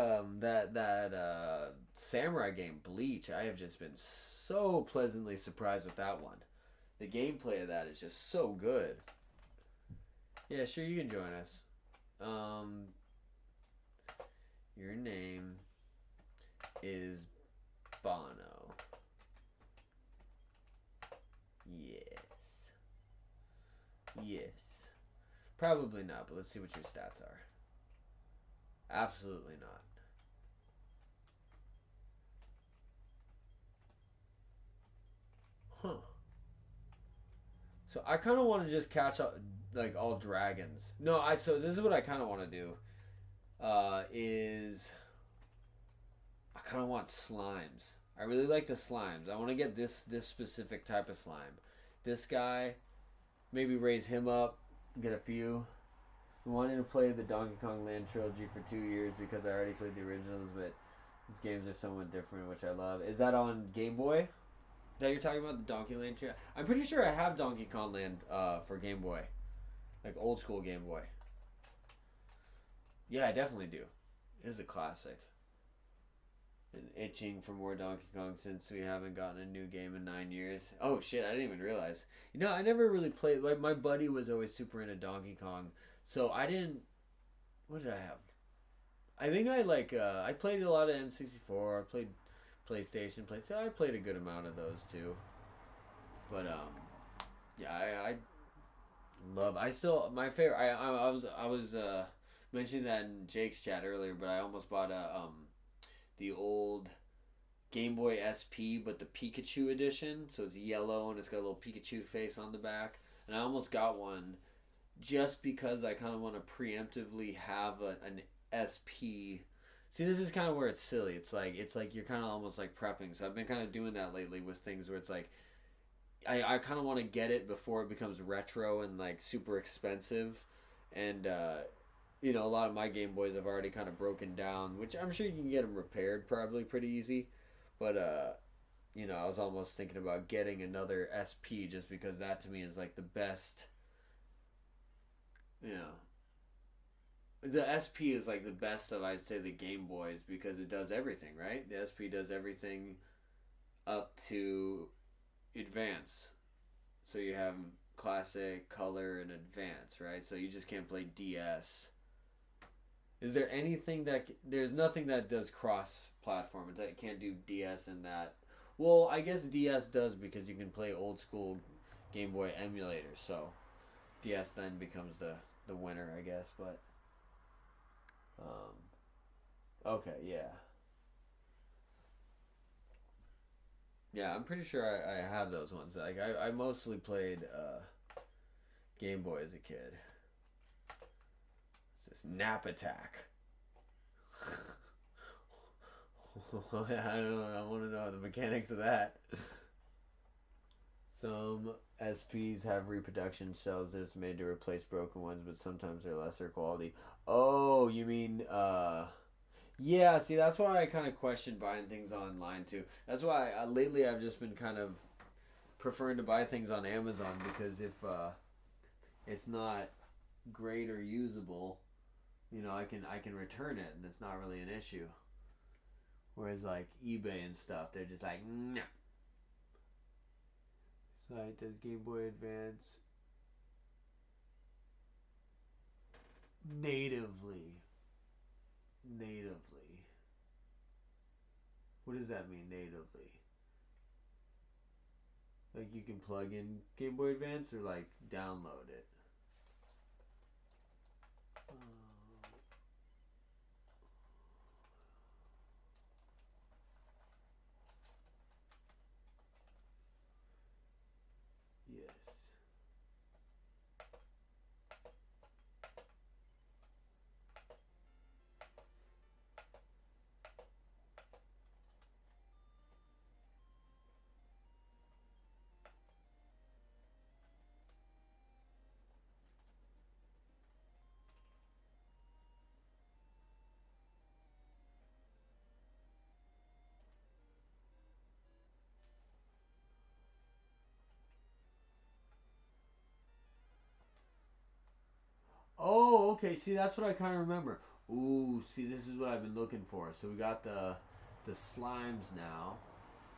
that samurai game Bleach, I have just been so pleasantly surprised with that one. The gameplay of that is just so good. Yeah, sure you can join us. Um, your name is Bono. Yes. Yes. Probably not, but let's see what your stats are. Absolutely not. Huh. So I kind of want to just catch up like all dragons. No, I so this is what I kind of want to do. Is I kind of want slimes. I really like the slimes. I want to get this specific type of slime. This guy, maybe raise him up, get a few. I wanted to play the Donkey Kong Land trilogy for 2 years because I already played the originals, but these games are somewhat different, which I love. Is that on Game Boy? That you're talking about the Donkey Land trilogy? I'm pretty sure I have Donkey Kong Land for Game Boy, like old school Game Boy. Yeah, I definitely do. It is a classic. Been itching for more Donkey Kong since we haven't gotten a new game in 9 years. Oh shit, I didn't even realize. You know, I never really played. Like my buddy was always super into Donkey Kong, so I didn't. What did I have? I think I like. I played a lot of N64. I played PlayStation. So I played a good amount of those too. But yeah, I love. I still my favorite. I was mentioning that in Jake's chat earlier, but I almost bought a the old Game Boy SP, but the Pikachu edition. So it's yellow and it's got a little Pikachu face on the back. And I almost got one just because I kind of want to preemptively have an SP. See, this is kind of where it's silly. It's like you're kind of almost like prepping. So I've been kind of doing that lately with things where it's like I kind of want to get it before it becomes retro and like super expensive. And a lot of my Game Boys have already kind of broken down, which I'm sure you can get them repaired probably pretty easy. But I was almost thinking about getting another SP just because that to me is like the best. You know, the SP is like the best of I'd say the Game Boys because it does everything, right? The SP does everything up to advance. So you have classic, color, and advance, right? So you just can't play DS. Is there anything that there's nothing that does cross platform? That can't do DS and that. Well, I guess DS does because you can play old school Game Boy emulators. So DS then becomes the winner, I guess. But um, okay, yeah, yeah. I'm pretty sure I have those ones. Like I mostly played Game Boy as a kid. It's this Nap Attack. I don't know. I want to know the mechanics of that. Some SPs have reproduction cells that's made to replace broken ones, but sometimes they're lesser quality. Oh, you mean yeah, see that's why I kind of question buying things online too. That's why lately I've just been kind of preferring to buy things on Amazon because if it's not great or usable, I can return it and it's not really an issue. Whereas like eBay and stuff, they're just like, no. Site does Game Boy Advance natively. Natively. What does that mean, natively? Like you can plug in Game Boy Advance or like download it? okay. See, that's what I kind of remember. Ooh, see, this is what I've been looking for. So we got the slimes now.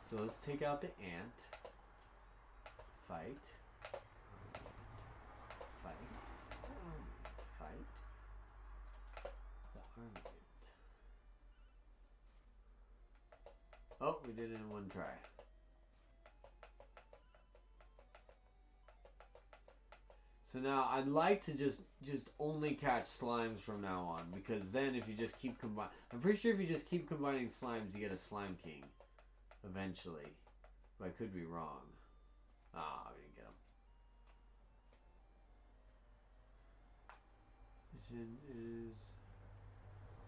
So let's take out the ant. Fight. Fight. Fight. The army. Oh, we did it in one try. So now I'd like to just only catch slimes from now on, because then if you just keep combining, I'm pretty sure if you just keep combining slimes, you get a slime king eventually. But I could be wrong. Ah, we didn't get him. Mission is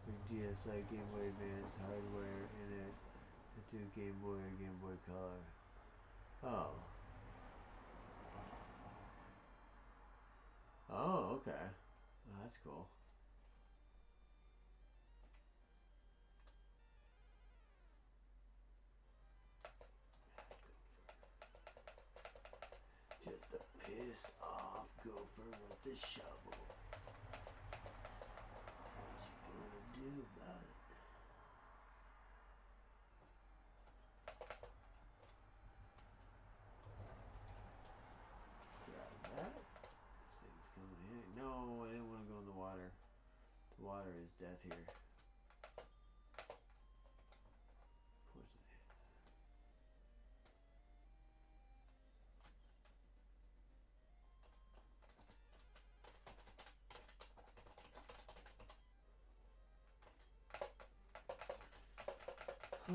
big DSi Game Boy Advance hardware in it. To Game Boy or Game Boy Color. Oh. Oh, okay. Oh, that's cool. Just a pissed off gopher with the shovel. What you gonna do about it? Grab that. This thing's coming in. No, I didn't want to go in the water. The water is death here.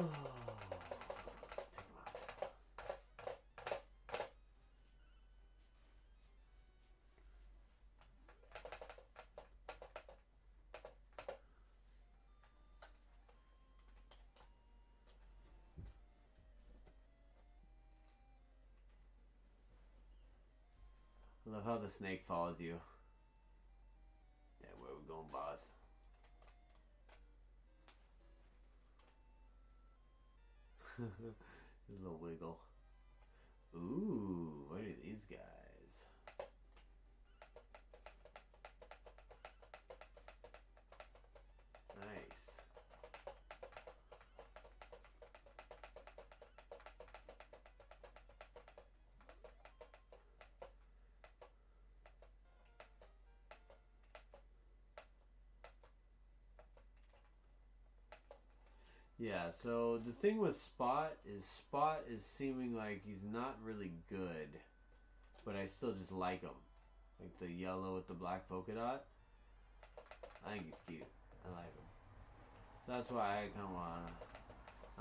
Oh. I love how the snake follows you. Yeah, where we going, boss? His little wiggle. Ooh, what are these guys? Nice. Yeah, so the thing with Spot is seeming like he's not really good, but I still just like him. Like the yellow with the black polka dot. I think he's cute. I like him. So that's why I kind of want to,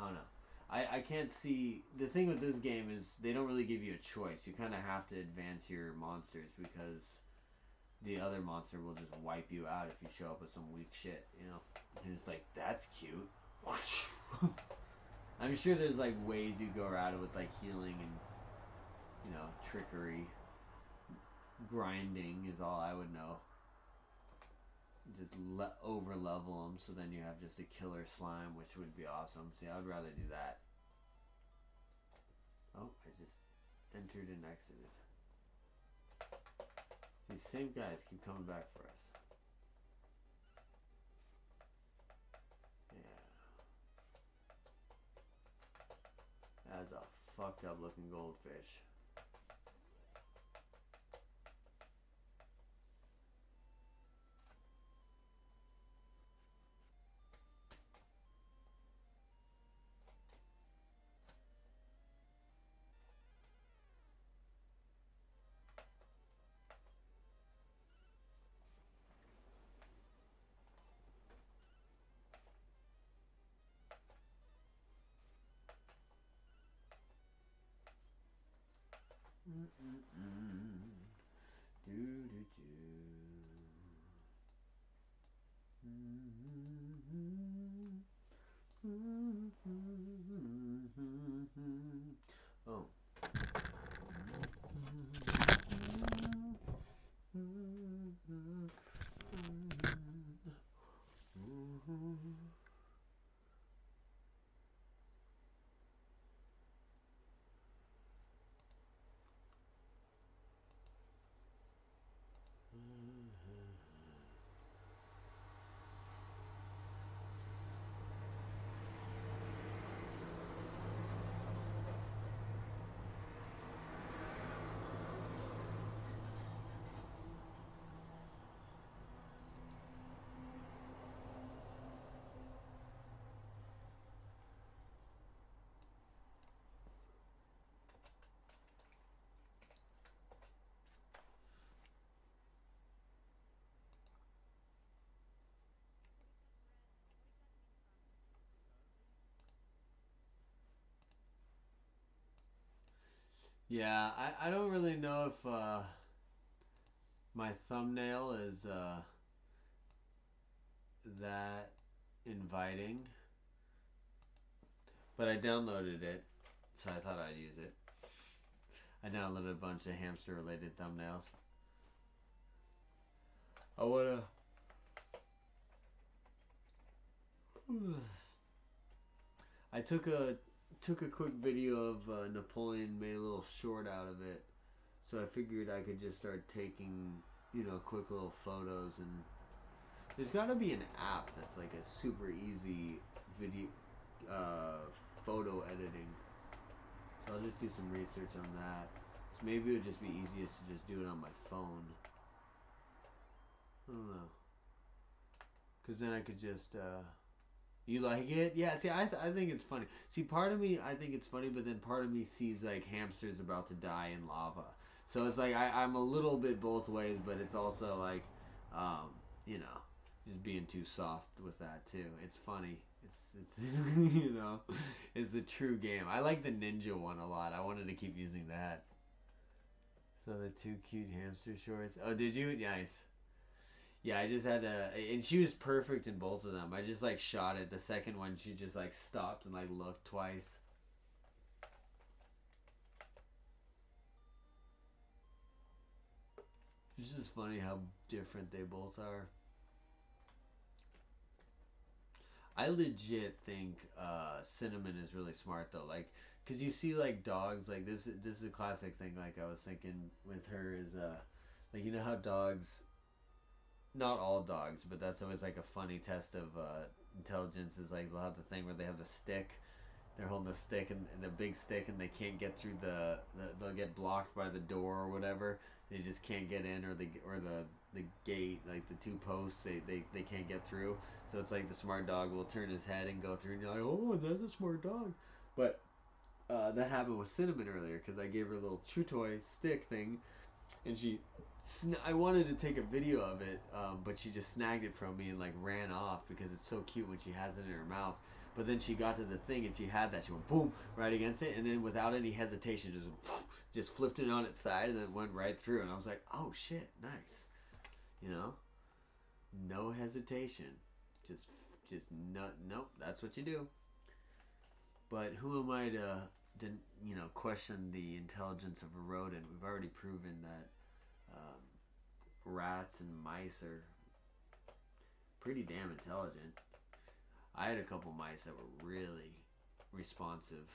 I don't know. I can't see, the thing with this game is they don't really give you a choice. You kind of have to advance your monsters because the other monster will just wipe you out if you show up with some weak shit, you know? And it's like, that's cute. I'm sure there's like ways you go around it with like healing and, you know, trickery. Grinding is all I would know. Just over level them so then you have just a killer slime, which would be awesome. See, I would rather do that. Oh, I just entered and exited. These same guys keep coming back for us. Yeah. That's a fucked up looking goldfish. Do do do. Oh. Yeah, I don't really know if my thumbnail is that inviting, but I downloaded it, so I thought I'd use it. I downloaded a bunch of hamster related thumbnails. I wanna. I took a quick video of Napoleon, made a little short out of it, so I figured I could just start taking, quick little photos. And there's got to be an app that's like a super easy video, photo editing. So I'll just do some research on that. So maybe it would just be easiest to just do it on my phone. I don't know, cause then I could just. You like it? Yeah. See, I think it's funny. See, part of me I think it's funny, but then part of me sees like hamsters about to die in lava. So it's like I'm a little bit both ways, but it's also like, um, you know, just being too soft with that too. It's funny. It's it's a true game. I like the ninja one a lot. I wanted to keep using that. So the two cute hamster shorts. Oh, did you? Nice. Yeah, I just had to, and she was perfect in both of them. I just like shot it. The second one, she just like stopped and like looked twice. It's just funny how different they both are. I legit think Cinnamon is really smart though. Like, cause you see like dogs like this. This is a classic thing. Like I was thinking with her is like how dogs. Not all dogs, but that's always like a funny test of intelligence. Is like they'll have the thing where they have the stick. They're holding the stick and the big stick, and they can't get through they'll get blocked by the door or whatever. They just can't get in, or the gate, like the two posts, they can't get through. So it's like the smart dog will turn his head and go through, and you're like, oh, that's a smart dog. But that happened with Cinnamon earlier because I gave her a little chew toy stick thing, and I wanted to take a video of it, but she just snagged it from me and like ran off because it's so cute when she has it in her mouth. But then she got to the thing and she had that. She went boom right against it, and then without any hesitation, just flipped it on its side and then went right through. And I was like, oh shit, nice. You know, no hesitation. Just just no, nope. That's what you do. But who am I to question the intelligence of a rodent? We've already proven that rats and mice are pretty damn intelligent. I had a couple mice that were really responsive.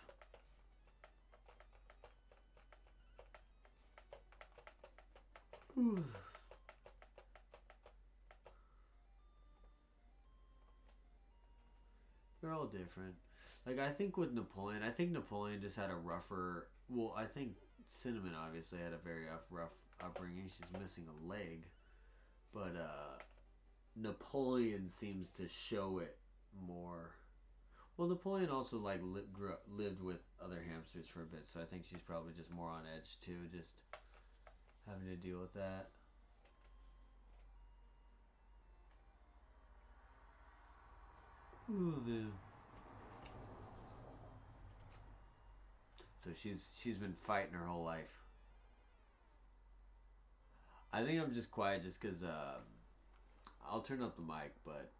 They're all different. Like I think with Napoleon, I think Napoleon just had a rougher. Well, I think Cinnamon obviously had a very rough upbringing. She's missing a leg, but Napoleon seems to show it more. Well, Napoleon also like lived with other hamsters for a bit, so I think she's probably just more on edge too, just having to deal with that. Oh man. So she's been fighting her whole life. I think I'm just quiet just because I'll turn up the mic, but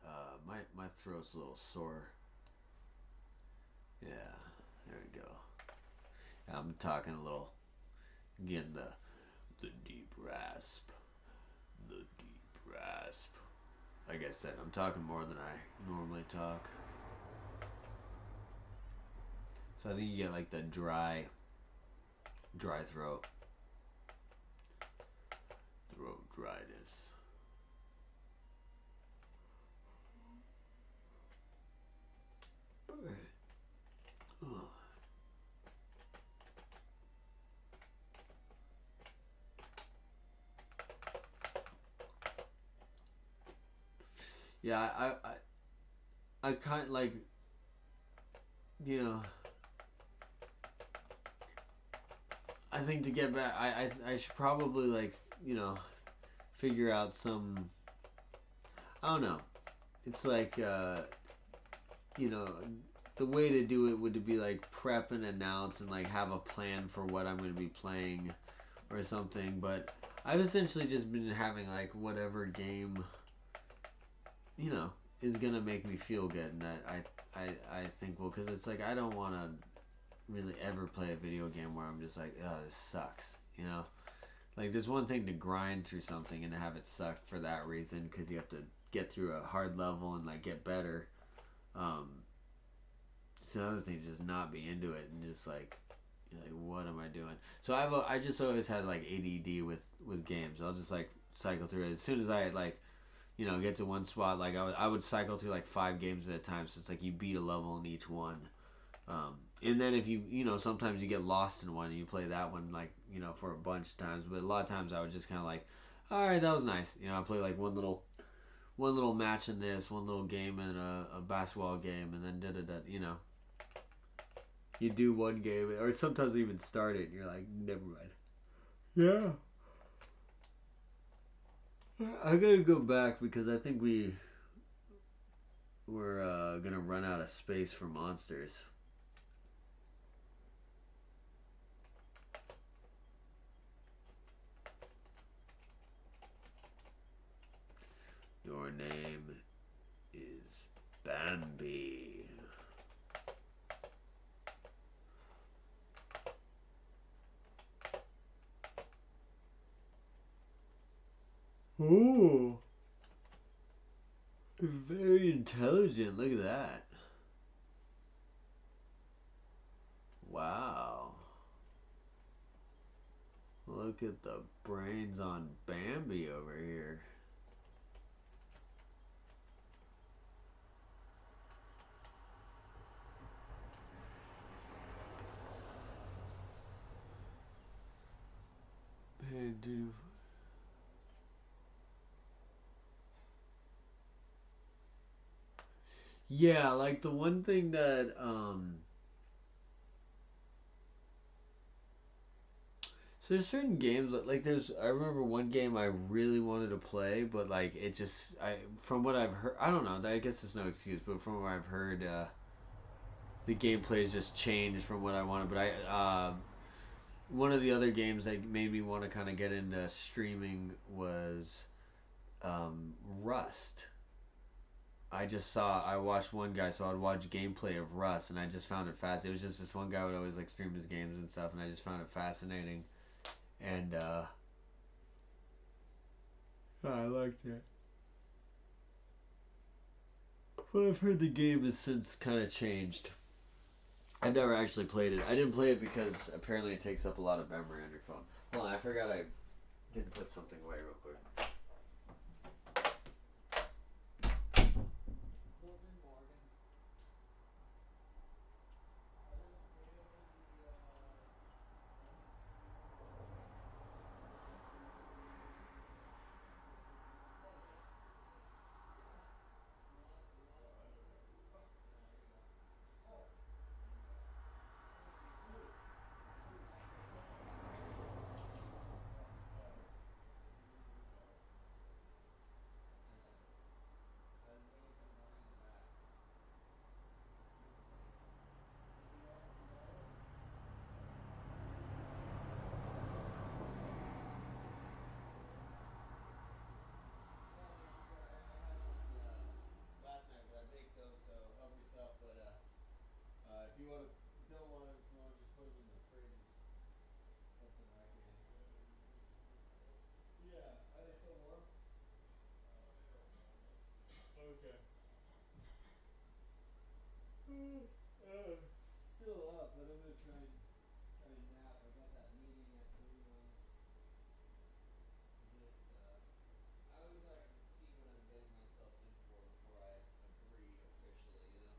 my throat's a little sore. Yeah, there we go. I'm talking a little, getting the deep rasp, the deep rasp. Like I said, I'm talking more than I normally talk. So I think you get like the dry throat dryness. Oh. Yeah, I kind of like, you know, I think to get back, I should probably like, figure out some. I don't know. It's like, you know, the way to do it would be like prep and announce and like have a plan for what I'm going to be playing or something. But I've essentially just been having like whatever game, you know, is gonna make me feel good, and that I think, well, because it's like I don't want to really ever play a video game where I'm just like, oh, this sucks, you know. Like there's one thing to grind through something and to have it suck for that reason because you have to get through a hard level and like get better. Um, it's another thing to just not be into it and just like, you're like, what am I doing? So I just always had like ADD with games. I'll just like cycle through it as soon as I like, you know, get to one spot. Like I would cycle through like 5 games at a time. So it's like you beat a level in each one. And then if you know, sometimes you get lost in one and you play that one like, you know, for a bunch of times. But a lot of times I would just kind of like, all right, that was nice. You know, I play like one little match in this, one little game in a basketball game, and then da da da. You know, you do one game, or sometimes even start it, and you're like, never mind. Yeah. I gotta go back because I think we're gonna run out of space for monsters. Your name is Bambi. Ooh, very intelligent. Look at that. Wow. Look at the brains on Bambi over here. Man, dude. Yeah, like the one thing that so there's certain games like there's I remember one game I really wanted to play, but like it just I from what I've heard, I don't know, I guess it's no excuse, but from what I've heard, the gameplay has just changed from what I wanted. But one of the other games that made me want to kind of get into streaming was Rust. I watched one guy, so I'd watch gameplay of Rust, and I just found it fast. It was just this one guy would always like stream his games and stuff, and I just found it fascinating, and I liked it. But I've heard the game has since kind of changed. I never actually played it. I didn't play it because apparently it takes up a lot of memory on your phone. Hold on, I forgot I didn't put something away real quick. Last night, but I baked those, so help yourself. But if you want to, don't want them, if you want to just put them in the fridge or something, I can. Yeah, are they still warm? Okay. Still up, but I'm gonna try and nap. I got that meeting at 3 on. Just I always like to see what I'm getting myself in for before I agree officially. You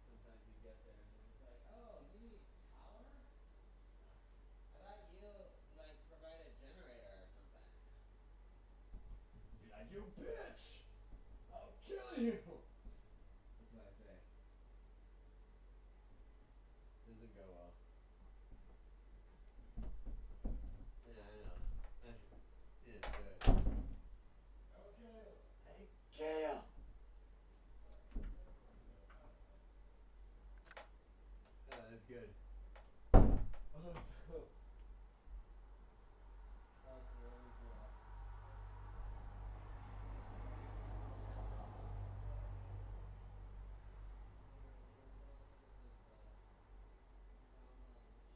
know, sometimes you get there and then it's like, oh, you need power? I thought you like provide a generator or something. Be like, you bitch! I'll kill you! That's what I say. Doesn't go well. Yeah, I know. It's good. Okay. Hey, kill! good. Oh, that's really cool. Look at this. He found machining parts. He said he's the guy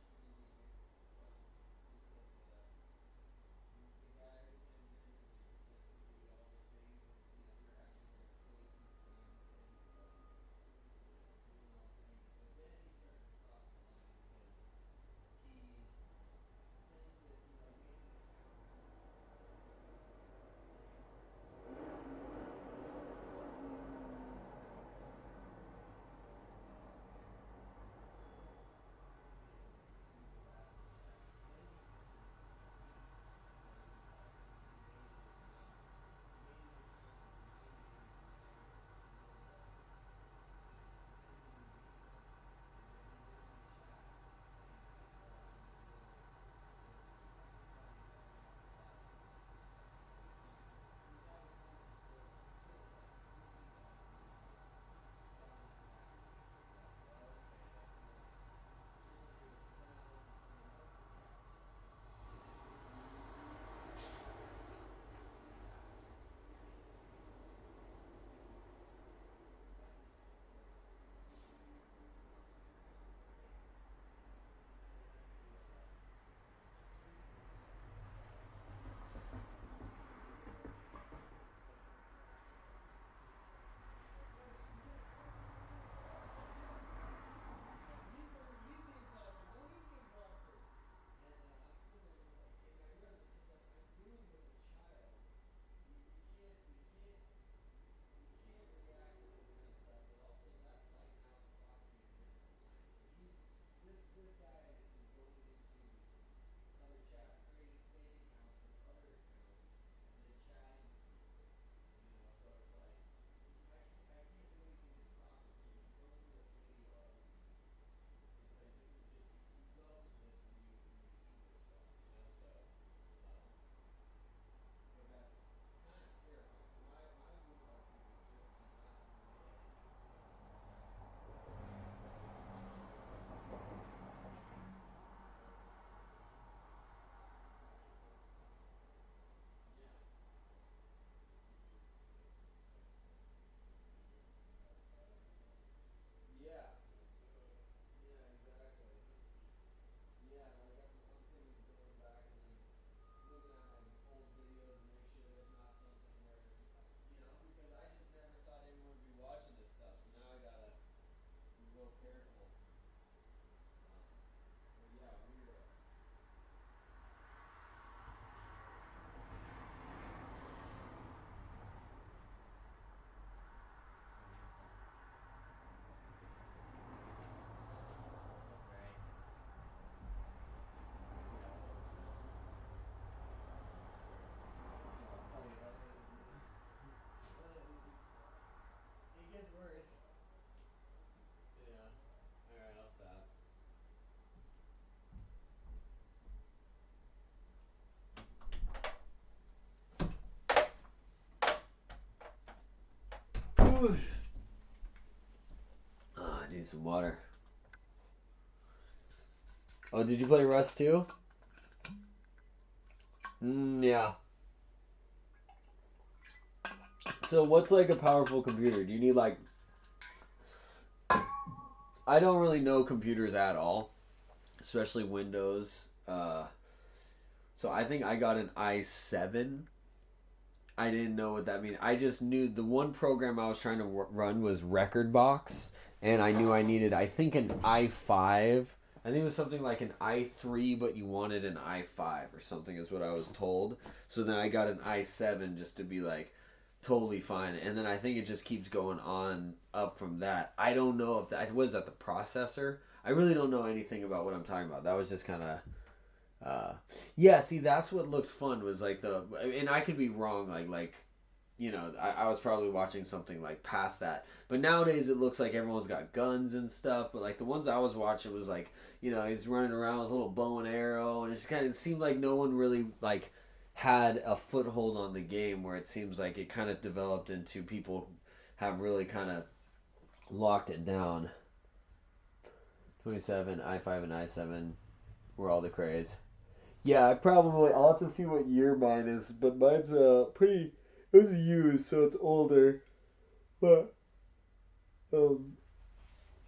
who came in and like pretended to do all the things and never actually like safely stamped anything. Doing all things. But then he started to cross the line because he pretended he like made an account He's the imposter. No, he's the imposter. And I'm sitting there just like taking. I realized it's just like I'm doing with a child. You can't react to this kind of stuff. But also that's like now crossing a different line. So this guy is going into other chats, creating fake accounts with other accounts, and then chatting with people. So it's like I can't do anything to stop him. He goes into this video of it's like this is just you go to this when you see this stuff, so um, but that's kind of terrifying. So my move I think is just to not make anything because yeah. Yeah. Yeah, exactly. Yeah, like I'm thinking of going back and then looking at my old videos and make sure there's not something where it's because I just never thought anyone would be watching this stuff. So now I gotta be real careful. Um, but yeah, we're oh yeah, it gets worse. Yeah. All right, I'll stop. Ooh. Oh, I need some water. Oh, did you play Rust too? Yeah. So what's like a powerful computer? Do you need like I don't really know computers at all, especially Windows. So I think I got an i7. I didn't know what that means. I just knew the one program I was trying to run was Record Box, and I knew I needed, I think, an i5. I think it was something like an i3, but you wanted an i5 or something, is what I was told. So then I got an i7 just to be like totally fine, and then I think it just keeps going on up from that. I don't know if that was that the processor. I really don't know anything about what I'm talking about. That was just kind of yeah, see, that's what looked fun was like and I could be wrong, I was probably watching something like past that. But nowadays it looks like everyone's got guns and stuff. But like the ones I was watching was like, he's running around with a little bow and arrow, and it seemed like no one really like had a foothold on the game. Where it seems like it kind of developed into people have really kind of locked it down. 27, i5 and i7 were all the craze. Yeah, I'll have to see what year mine is, but mine's pretty. It was used, so it's older. But um,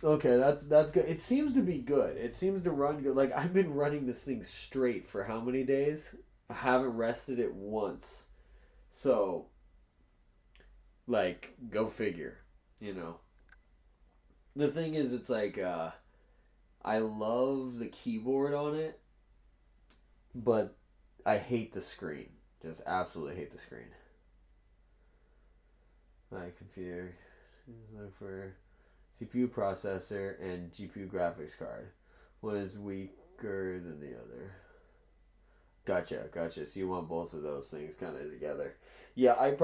okay, that's good. It seems to be good. It seems to run good. Like I've been running this thing straight for how many days? I haven't rested it once. So, like, go figure. You know. The thing is, it's like I love the keyboard on it, but I hate the screen. Just absolutely hate the screen. My computer. Look for CPU processor and GPU graphics card. One is weaker than the other. Gotcha. So you want both of those things kind of together. Yeah, I think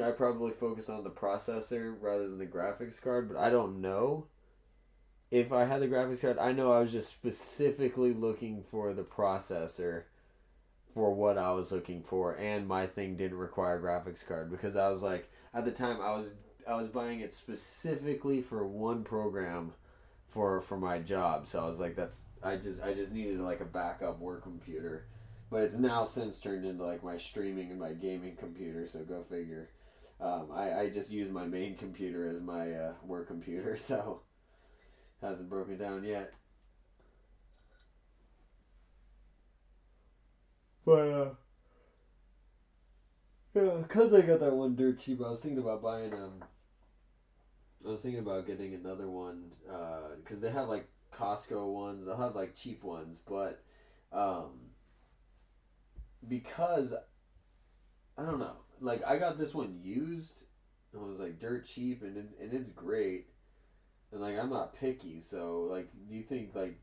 I probably focused on the processor rather than the graphics card, but I don't know if I had the graphics card. I know I was just specifically looking for the processor for what I was looking for, and my thing didn't require a graphics card because I was like, at the time I was buying it specifically for one program for my job. So I was like, I just needed like a backup work computer, but it's now since turned into like my streaming and my gaming computer. So go figure. I just use my main computer as my work computer, so hasn't broken down yet. But yeah, cause I got that one dirt cheap. I was thinking about getting another one because they have like Costco ones. They'll have like cheap ones, but um, because I don't know, like I got this one used. And it was like dirt cheap, and it's great. And like I'm not picky, so like, do you think like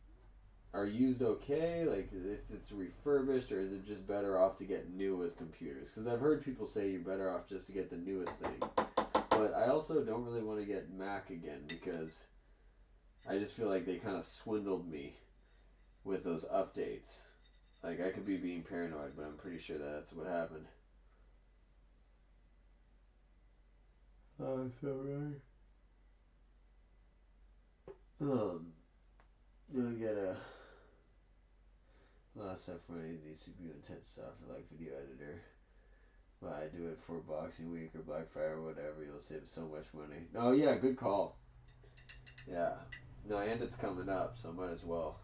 are used okay? Like if it's refurbished, or is it just better off to get new with computers? Because I've heard people say you're better off just to get the newest thing. But I also don't really want to get Mac again because I just feel like they kind of swindled me with those updates. Like I could be being paranoid, but I'm pretty sure that's what happened. Oh, so right. You get a lot of stuff for any of these CPU intense stuff, like video editor. But I do it for Boxing Week or Black Friday or whatever. You'll save so much money. Oh yeah, good call. Yeah. No, and it's coming up, so might as well.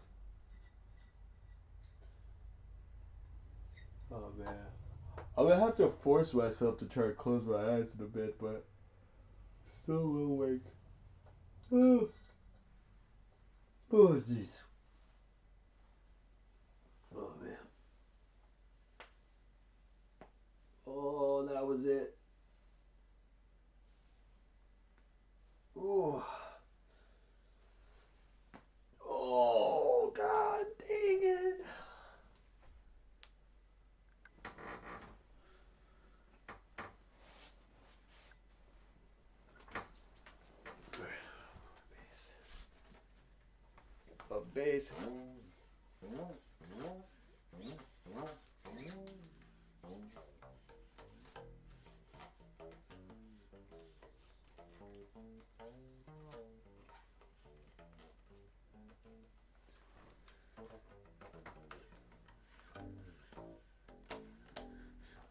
Oh man. I'm gonna have to force myself to try to close my eyes in a bit, but still a little awake. Oh, oh jeez. Oh man. Oh, that was it. Oh. Oh god dang it. A base.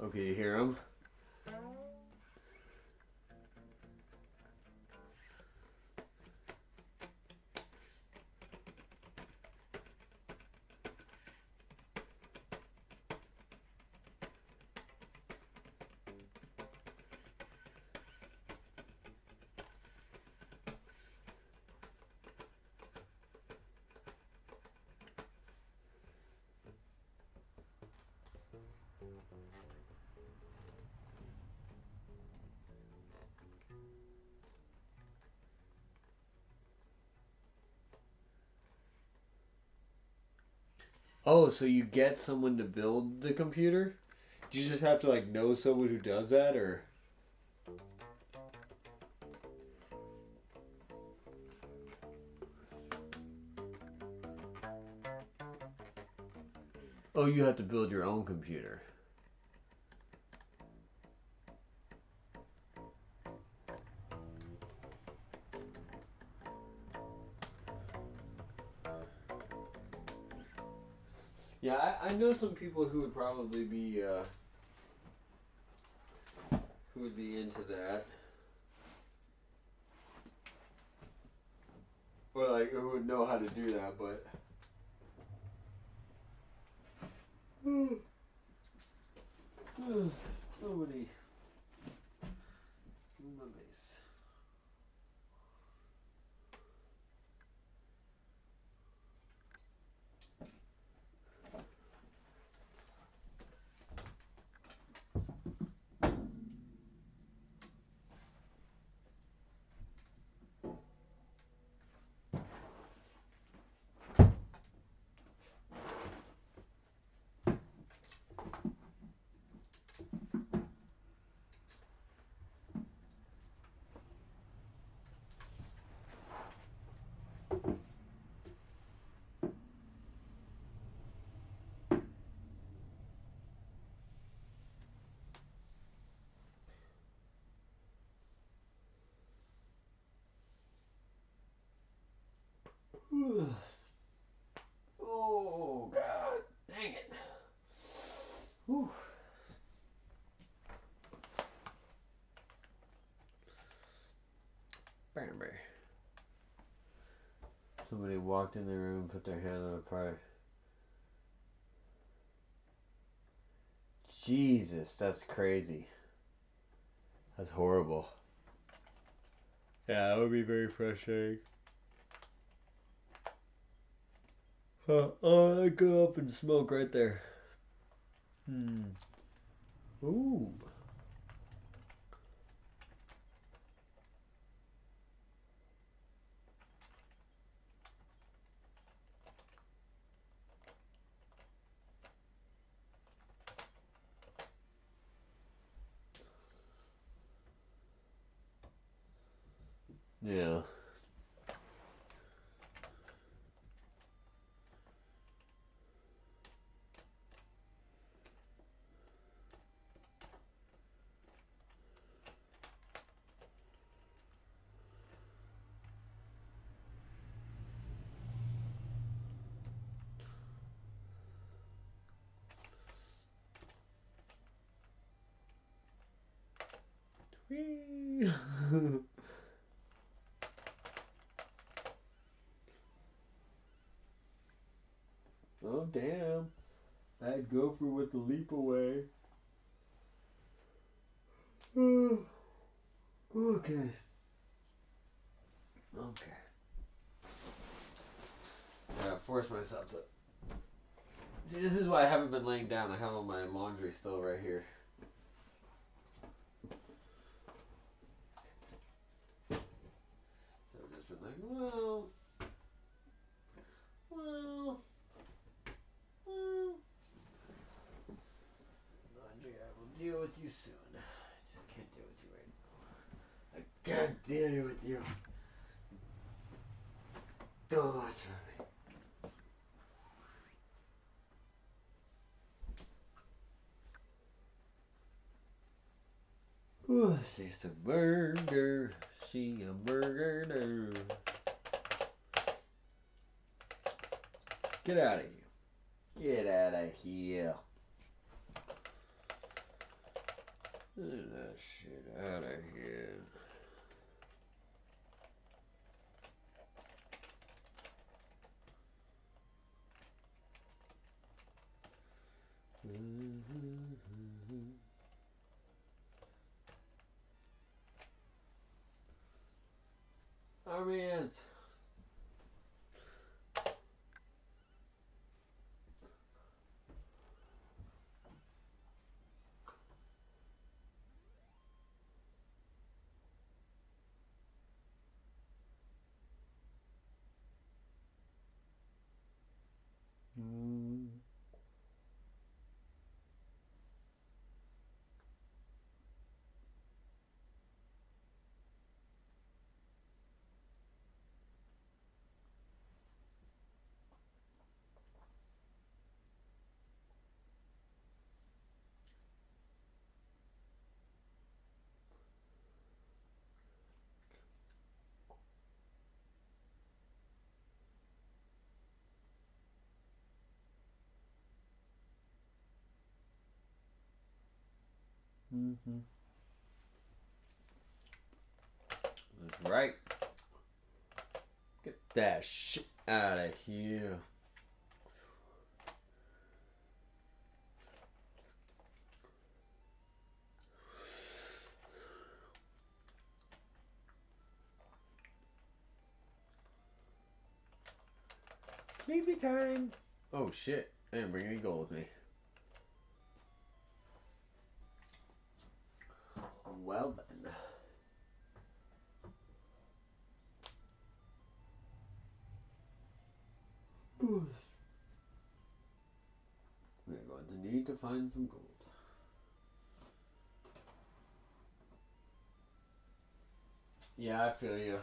Okay, you hear him? Oh, so you get someone to build the computer? Do you just have to like know someone who does that, or? Oh, you have to build your own computer. Yeah, I know some people who would probably be who would be into that. Or like who would know how to do that, but so many mummies. Oh God, dang it! Whew. Somebody walked in the room and put their hand on a part. Jesus, that's crazy. That's horrible. Yeah, that would be very frustrating. Oh, I go up and smoke right there. Ooh. Yeah. Whee! Oh, damn. I'd go for with the leap away. Okay. Okay. Yeah, force myself to. See, this is why I haven't been laying down. I have all my laundry still right here. So I've just been like, well. Laundry, I will deal with you soon. I just can't deal with you right now. I can't deal with you. Don't watch for me. Ooh, she's a burger. She a burger. Get out of here. Get out of here. Get that shit out of here. Armies. Mm-hmm. That's right. Get that shit out of here. Sleepy time. Oh shit. I didn't bring any gold with me. Well then. We're going to need to find some gold. Yeah, I feel you.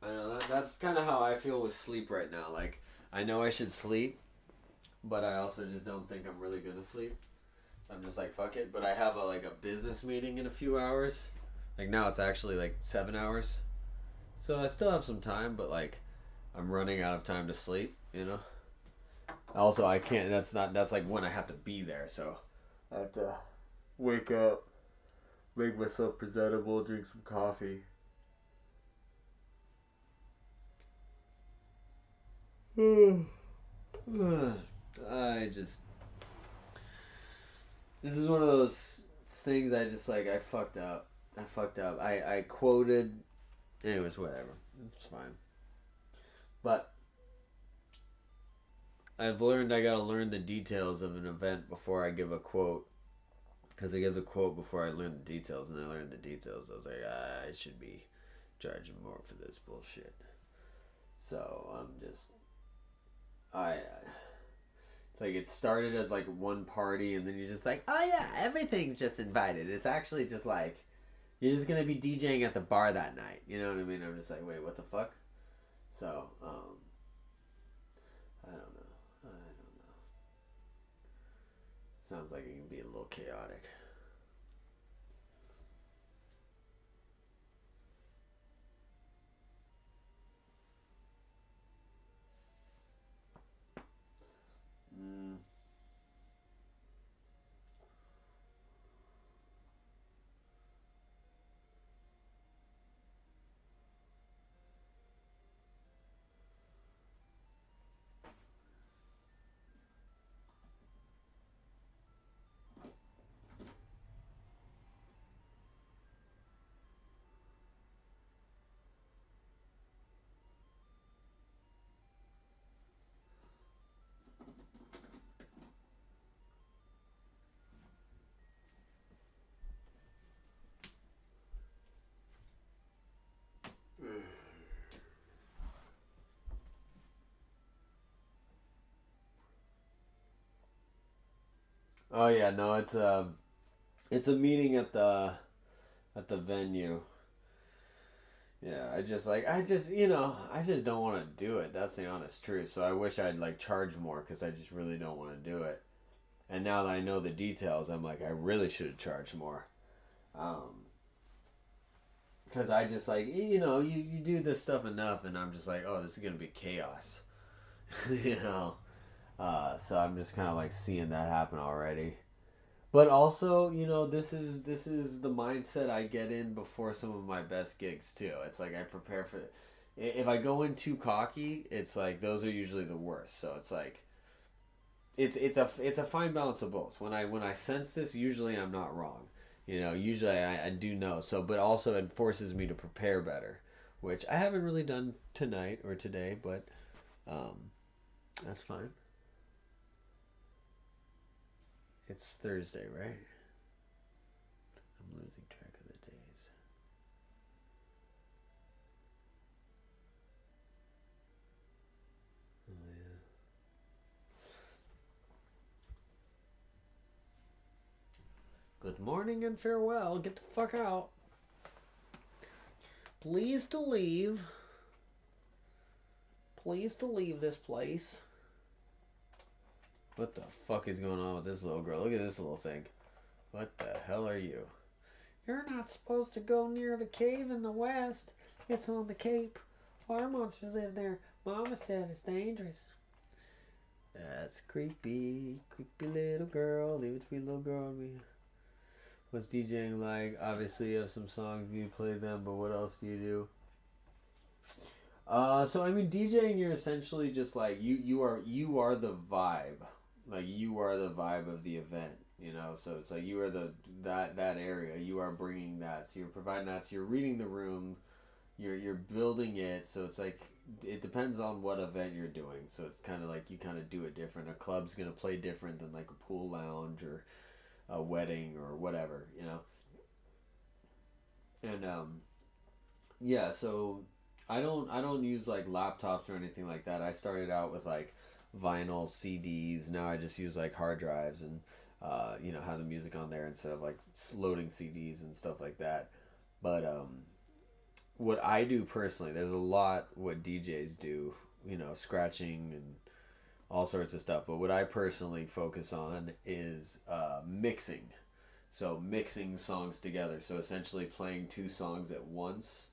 I know that's kind of how I feel with sleep right now. Like, I know I should sleep, but I also just don't think I'm really gonna sleep. So I'm just like, fuck it. But I have a business meeting in a few hours. Like now it's actually like 7 hours. So I still have some time, but like I'm running out of time to sleep. You know. Also, I can't. That's like when I have to be there. So I have to wake up, make myself presentable, drink some coffee. I just. This is one of those things I just like. I fucked up. I fucked up. I quoted. Anyways, whatever. It's fine. But I've learned I gotta learn the details of an event before I give a quote. Because I give the quote before I learn the details, and I learned the details. I was like, I should be charging more for this bullshit. So I'm just. I. It's like it started as like one party, and then you're just like, oh yeah, everything's just invited. It's actually just like you're just gonna be DJing at the bar that night. You know what I mean? I'm just like, wait, what the fuck? So, I don't know. I don't know. Sounds like it can be a little chaotic. Mm. Oh yeah, no, it's a meeting at the venue. Yeah, I just don't want to do it. That's the honest truth. So I wish I'd like charge more because I just really don't want to do it. And now that I know the details, I'm like, I really should have charged more. Because I just like, you do this stuff enough, and I'm just like, oh, this is gonna be chaos. you know. So I'm just kind of like seeing that happen already. But also, this is the mindset I get in before some of my best gigs too. It's like I prepare for. If I go in too cocky, it's like those are usually the worst. So it's like it's a fine balance of both. When I sense this, usually I'm not wrong. Usually I do know. So, but also it forces me to prepare better, which I haven't really done tonight or today, but um, that's fine. It's Thursday, right? I'm losing track of the days. Oh yeah. Good morning and farewell. Get the fuck out. Please to leave. Please to leave this place. What the fuck is going on with this little girl? Look at this little thing. What the hell are you? You're not supposed to go near the cave in the west. It's on the Cape. Water monsters live there. Mama said it's dangerous. That's creepy. Creepy little girl. Leave it to be little girl and me. What's DJing like? Obviously, you have some songs you play them, but what else do you do? So I mean, DJing, you're essentially just like you are the vibe, like you are the vibe of the event, you know. So it's like you are that area. You are bringing that. So you're providing that. So you're reading the room. You're building it. So it's like it depends on what event you're doing. So it's kind of like you kind of do it different. A club's gonna play different than like a pool lounge or a wedding or whatever, you know. And yeah, so I don't use like laptops or anything like that. I started out with like vinyl CDs. Now I just use like hard drives and have the music on there instead of like loading CDs and stuff like that. But what I do personally, there's a lot what DJs do, scratching and all sorts of stuff. But what I personally focus on is mixing. So mixing songs together. So essentially playing two songs at once,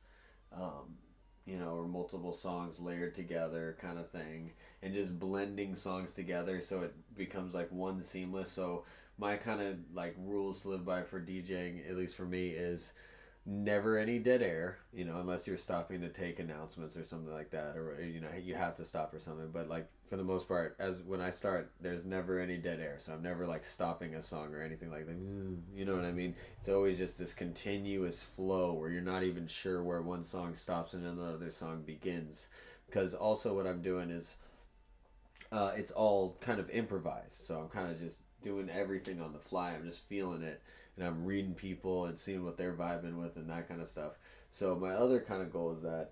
um, or multiple songs layered together, kind of thing, and just blending songs together so it becomes like one seamless. So my kind of like rules to live by for DJing, at least for me, is never any dead air, unless you're stopping to take announcements or something like that, or you have to stop or something. But like for the most part, as when I start, there's never any dead air, so I'm never like stopping a song or anything like that. You know what I mean? It's always just this continuous flow where you're not even sure where one song stops and another song begins. Because also what I'm doing is it's all kind of improvised. So I'm kind of just doing everything on the fly. I'm just feeling it, and I'm reading people and seeing what they're vibing with and that kind of stuff. So my other kind of goal is that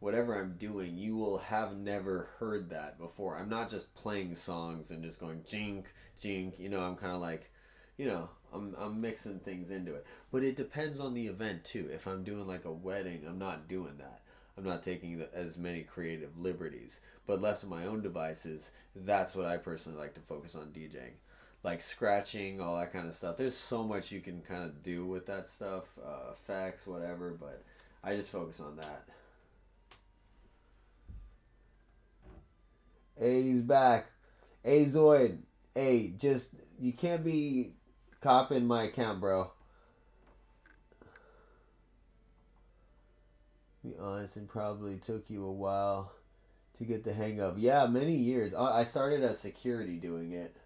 whatever I'm doing, you will have never heard that before. I'm not just playing songs and just going jink jink. I'm kind of like, I'm mixing things into it. But it depends on the event too. If I'm doing like a wedding, I'm not doing that. I'm not taking as many creative liberties. But left to my own devices, that's what I personally like to focus on DJing. Like scratching, all that kind of stuff. There's so much you can kind of do with that stuff, effects, whatever, but I just focus on that. Hey, he's back. Hey, Zoid. Hey, just, you can't be copying my account, bro. Be honest, and probably took you a while to get the hang of. Yeah, many years. I started as security doing it.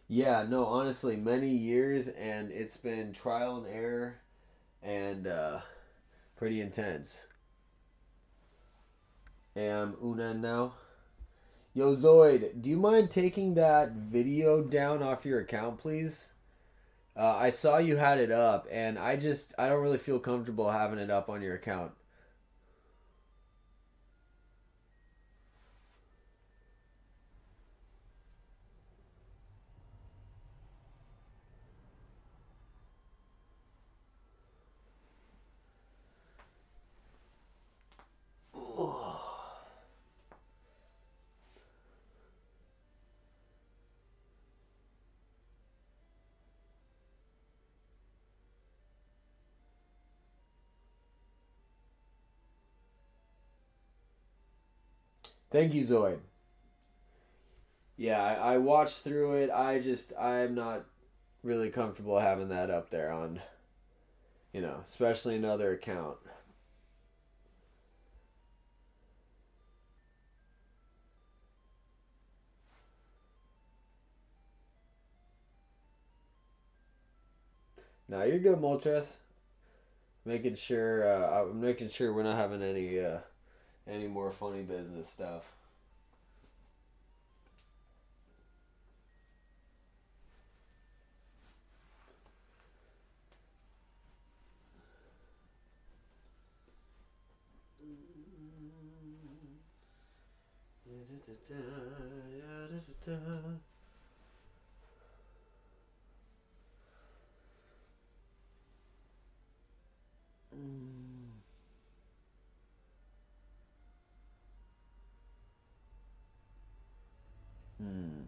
Yeah, no, honestly, many years, and it's been trial and error and pretty intense. Am Una now. Yo, Zoid, do you mind taking that video down off your account, please? I saw you had it up, and I don't really feel comfortable having it up on your account. Thank you, Zoid. Yeah, I watched through it. I'm not really comfortable having that up there on, especially another account. Now you're good, Moltres. I'm making sure we're not having any more funny business stuff. Hmm.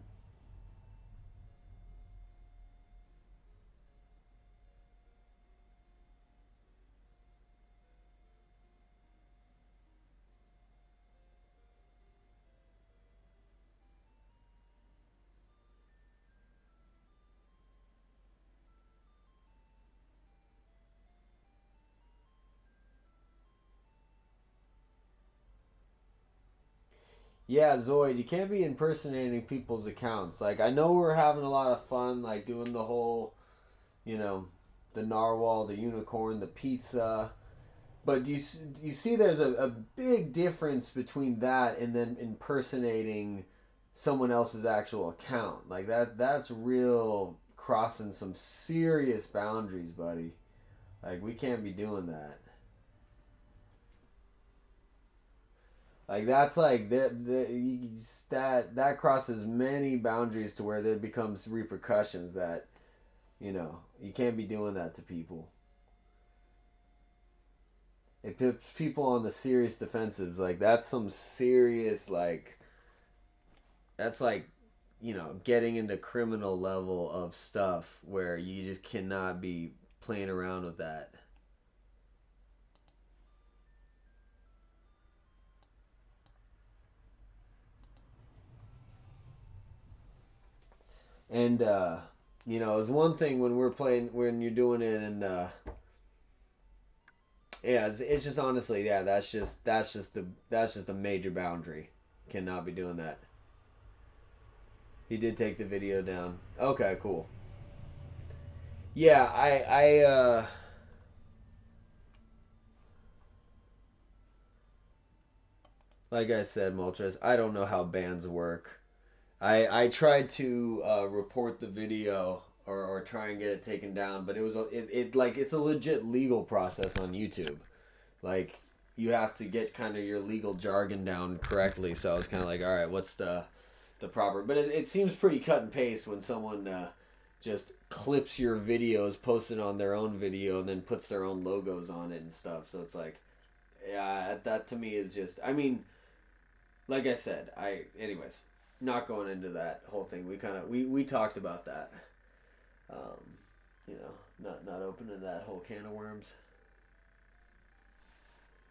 Yeah, Zoid, you can't be impersonating people's accounts. Like, I know we're having a lot of fun, like, doing the whole, you know, the narwhal, the unicorn, the pizza. But you see there's a big difference between that and then impersonating someone else's actual account. Like, that's real crossing some serious boundaries, buddy. Like, we can't be doing that. Like that's like that crosses many boundaries to where there becomes repercussions that you can't be doing that to people. It puts people on the serious defensives. Like that's some serious that's like getting into criminal level of stuff where you just cannot be playing around with that. And it's one thing when we're playing when you're doing it and yeah, it's just honestly, yeah, that's just a major boundary. Cannot be doing that. He did take the video down. Okay, cool. Yeah, like I said, Moltres, I don't know how bans work. I tried to report the video or try and get it taken down, but it's a legit legal process on YouTube. Like you have to get kind of your legal jargon down correctly. So I was kind of like, all right, what's the proper? But it seems pretty cut and paste when someone just clips your videos, posts it on their own video, and then puts their own logos on it and stuff. So it's like, yeah, that to me is just. I mean, like I said, anyways, not going into that whole thing. We talked about that. Um, not opening that whole can of worms.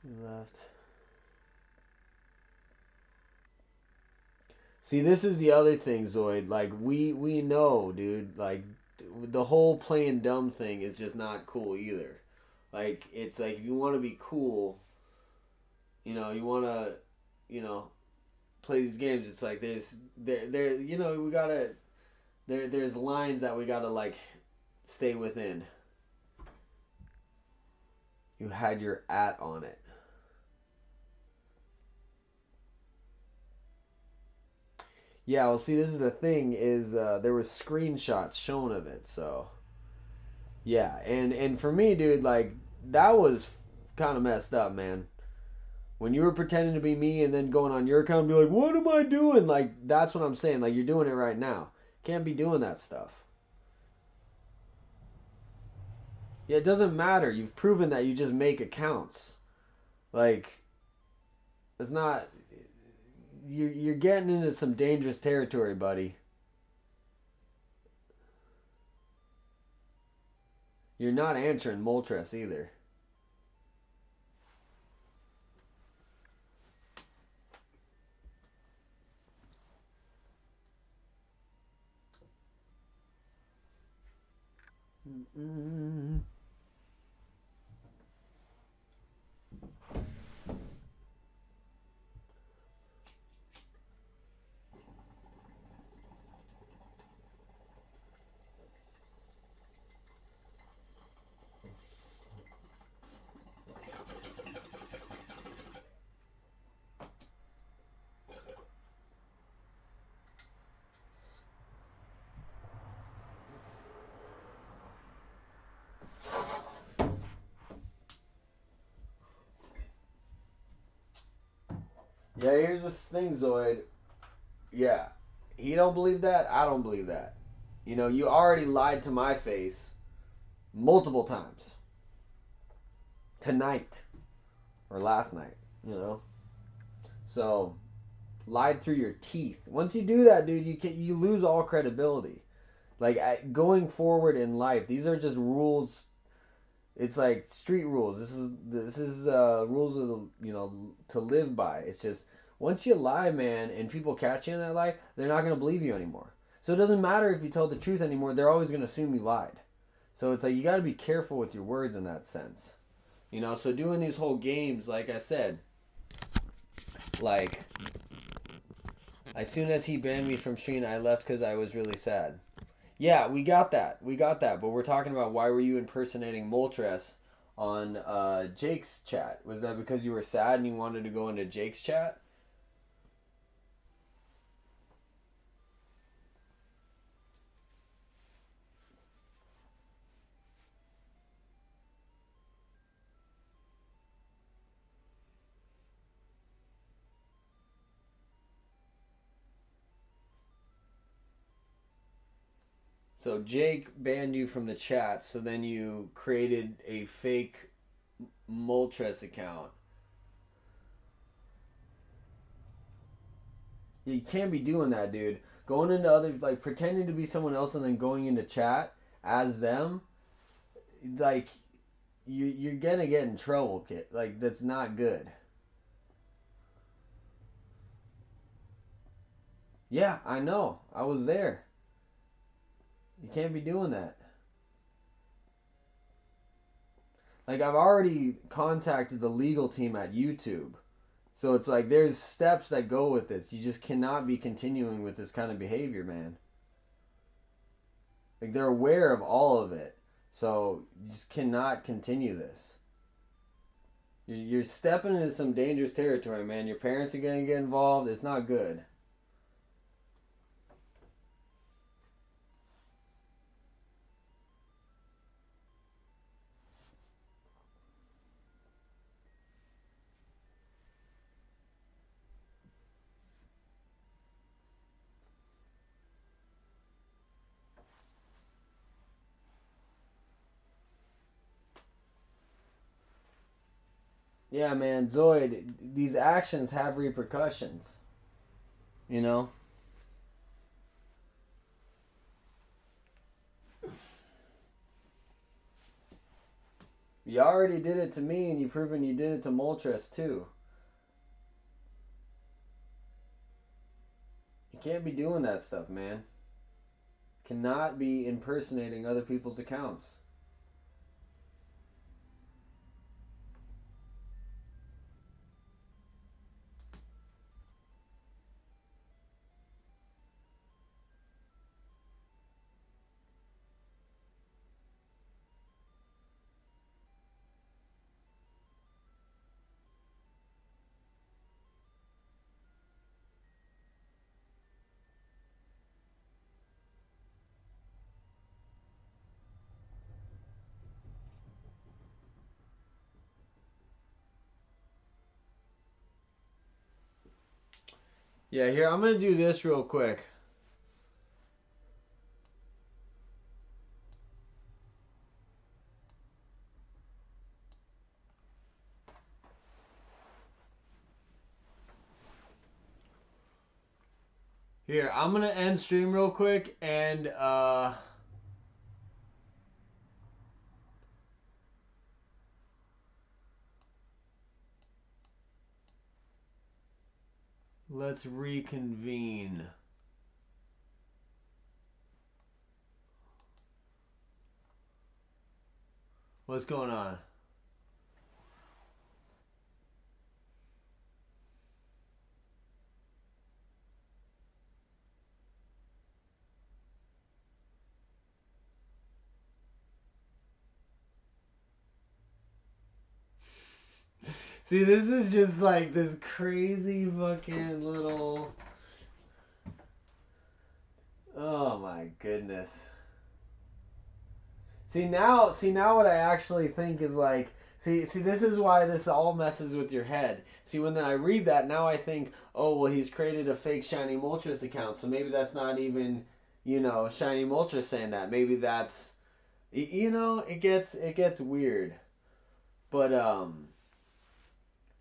He left. See, this is the other thing, Zoid. Like we know, dude. Like the whole playing dumb thing is just not cool either. Like it's like if you want to be cool, you want to, you know, play these games. It's like we gotta there's lines that we gotta like stay within. You had your at on it. Yeah, well, see, this is the thing is there was screenshots shown of it, so yeah, and for me, dude, like that was kind of messed up, man. When you were pretending to be me and then going on your account and be like, "What am I doing?" Like that's what I'm saying. Like you're doing it right now. Can't be doing that stuff. Yeah, it doesn't matter. You've proven that you just make accounts. Like it's not. You're getting into some dangerous territory, buddy. You're not answering Moltres either. Mm-mm. Yeah, here's this thing, Zoid. Yeah, he don't believe that. I don't believe that. You already lied to my face multiple times tonight or last night. So lied through your teeth. Once you do that, dude, you lose all credibility. Like going forward in life, these are just rules. It's like street rules. This is rules of to live by. It's just once you lie, man, and people catch you in that lie, they're not gonna believe you anymore. So it doesn't matter if you tell the truth anymore. They're always gonna assume you lied. So it's like you got to be careful with your words in that sense. So doing these whole games, like I said, like As soon as he banned me from stream, I left because I was really sad. Yeah, we got that. We got that. But we're talking about why were you impersonating Moltres on Jake's chat? Was that because you were sad and you wanted to go into Jake's chat? So Jake banned you from the chat, so then you created a fake Moltres account. You can't be doing that, dude. Going into other, like, pretending to be someone else and then going into chat as them, like, you're gonna get in trouble, kid. Like, that's not good. Yeah, I know. I was there. You can't be doing that. Like, I've already contacted the legal team at YouTube. So it's like there's steps that go with this. You just cannot be continuing with this kind of behavior, man. Like, they're aware of all of it. So you just cannot continue this. You're stepping into some dangerous territory, man. Your parents are going to get involved. It's not good. Yeah, man, Zoid, these actions have repercussions. You know? You already did it to me, and you've proven you did it to Moltres, too. You can't be doing that stuff, man. Cannot be impersonating other people's accounts. Yeah, here, I'm going to do this real quick. Here, I'm going to end stream real quick, and, let's reconvene. What's going on? See, this is just like this crazy fucking little... Oh my goodness. See now what I actually think is like, see, this is why this all messes with your head. See, when then I read that, now I think, oh, well, he's created a fake Shiny Moltres account, so maybe that's not even, you know, Shiny Moltres saying that. Maybe that's, you know, it gets weird. But,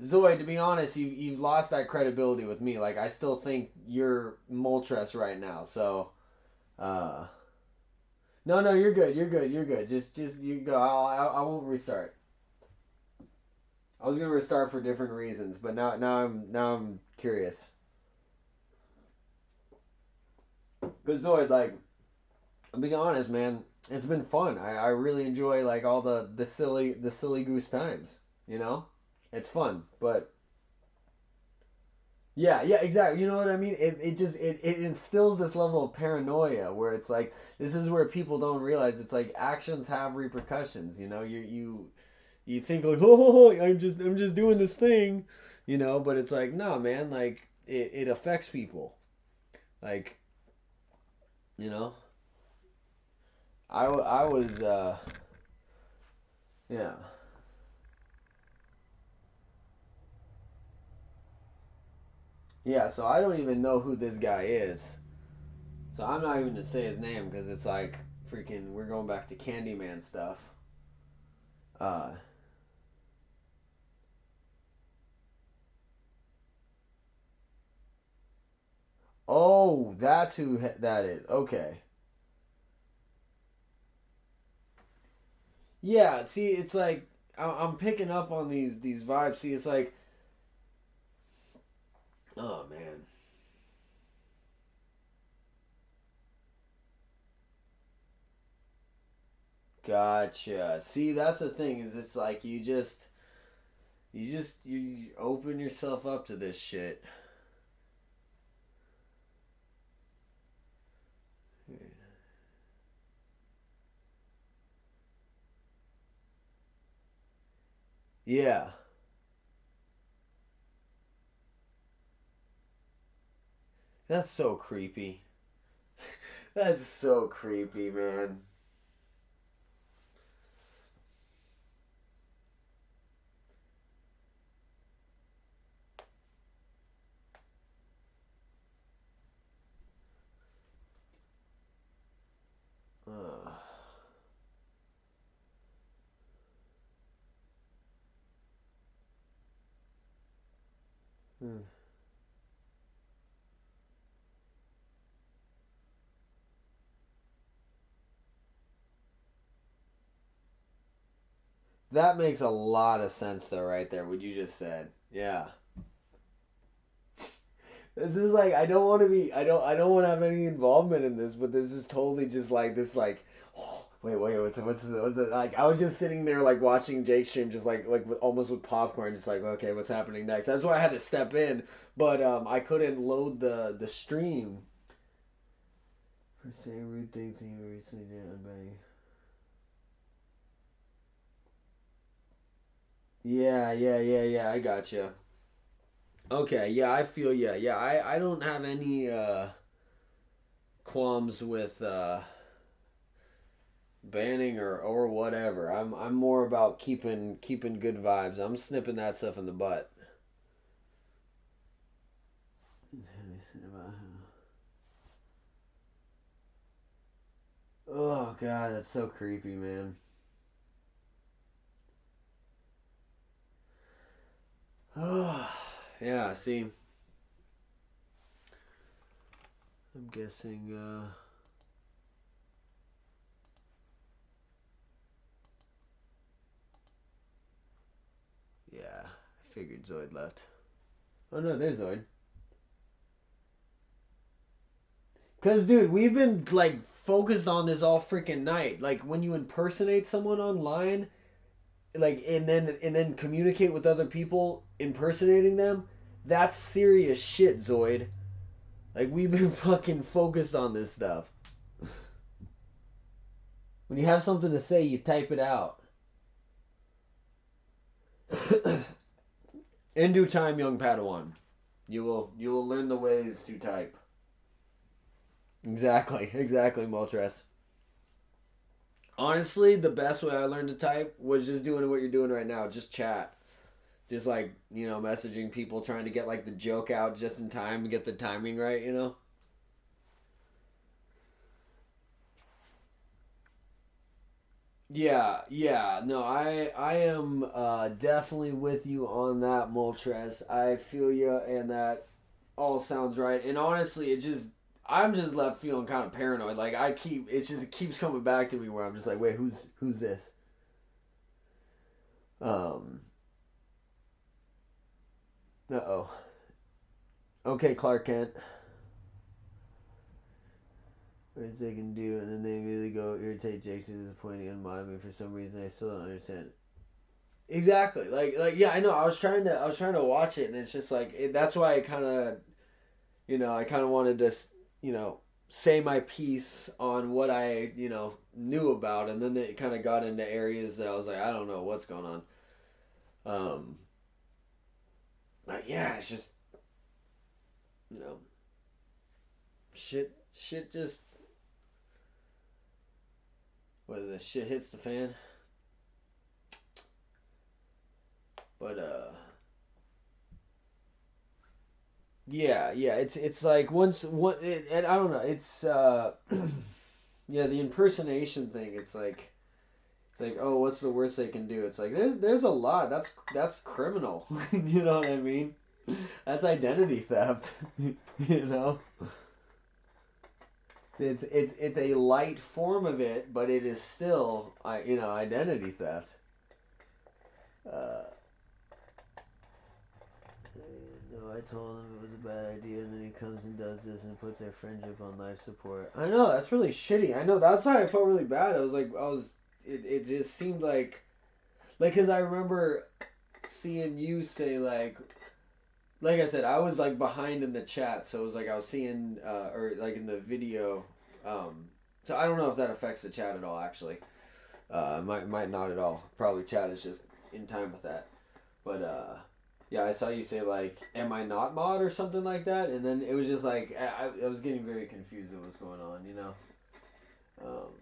Zoid, to be honest, you've lost that credibility with me. Like, I still think you're Moltres right now, so, no, you're good. You're good. You're good. Just you go. I won't restart. I was gonna restart for different reasons, but now I'm curious. Cause Zoid, like, I'm being honest, man, it's been fun. I really enjoy like all the silly goose times. You know, it's fun, but Yeah, yeah, exactly. You know what I mean? It instills this level of paranoia where it's like this is where people don't realize it's like actions have repercussions. You know, you think like, oh, I'm just doing this thing, you know, but it's like, no, man, like it affects people. Like, you know, I was yeah. Yeah, so I don't even know who this guy is. So I'm not even to say his name because it's like freaking we're going back to Candyman stuff. Uh oh, that's who that is. Okay. Yeah, see, it's like I'm picking up on these vibes. See, it's like, oh man, gotcha. See, that's the thing is, it's like you open yourself up to this shit. Yeah, that's so creepy. That's so creepy, man. Uh, hmm. That makes a lot of sense, though, right there. What you just said. Yeah. This is like I don't want to be I don't want to have any involvement in this, but this is totally just like this like oh, wait what's like I was just sitting there like watching Jake stream just like with, almost with popcorn just like okay what's happening next. That's why I had to step in, but I couldn't load the stream. For saying rude things he recently did unbending. Yeah, I gotcha. Okay, yeah, I feel yeah. I don't have any qualms with banning or whatever. I'm more about keeping good vibes. I'm snipping that stuff in the butt. Oh god, that's so creepy, man. Oh yeah. See, I'm guessing. Yeah, I figured Zoid left. Oh no, there's Zoid. Cause dude, we've been like focused on this all freaking night. Like when you impersonate someone online, like and then communicate with other people impersonating them, that's serious shit, Zoid. Like we've been fucking focused on this stuff. When you have something to say, you type it out. In due time, young Padawan, you will learn the ways to type. Exactly, Moltres. Honestly, the best way I learned to type was just doing what you're doing right now. Just chat. Just like, messaging people, trying to get like the joke out just in time to get the timing right, you know? Yeah. No, I am definitely with you on that, Moltres. I feel you, and that all sounds right. And honestly, I'm just left feeling kind of paranoid. Like it keeps coming back to me where I'm just like, wait, who's this? Um, uh-oh. Okay, Clark Kent. What they can do, and then they immediately go irritate Jake to disappointing and mod me for some reason I still don't understand. exactly. Like yeah, I know. I was trying to watch it, and it's just like that's why I kind of I kind of wanted to say my piece on what I knew about, and then it kind of got into areas that I was like, I don't know what's going on. Um, but yeah, it's just you know shit just what is this? Shit hits the fan. But yeah, it's like and I don't know, it's yeah, the impersonation thing. It's like, oh, what's the worst they can do? It's like there's a lot. That's criminal. You know what I mean? That's identity theft. You know, it's a light form of it, but it is still identity theft. Uh, no, I told him it was a bad idea, and then he comes and does this and puts their friendship on life support. I know that's really shitty. I know that's why I felt really bad. I was like, I was. It just seemed like, cause I remember seeing you say like I said, I was like behind in the chat, so it was like I was seeing or like in the video. So I don't know if that affects the chat at all. Actually, might not at all. Probably chat is just in time with that. But yeah, I saw you say like, "Am I not mod?" or something like that, and then it was just like I was getting very confused at what's going on. Um,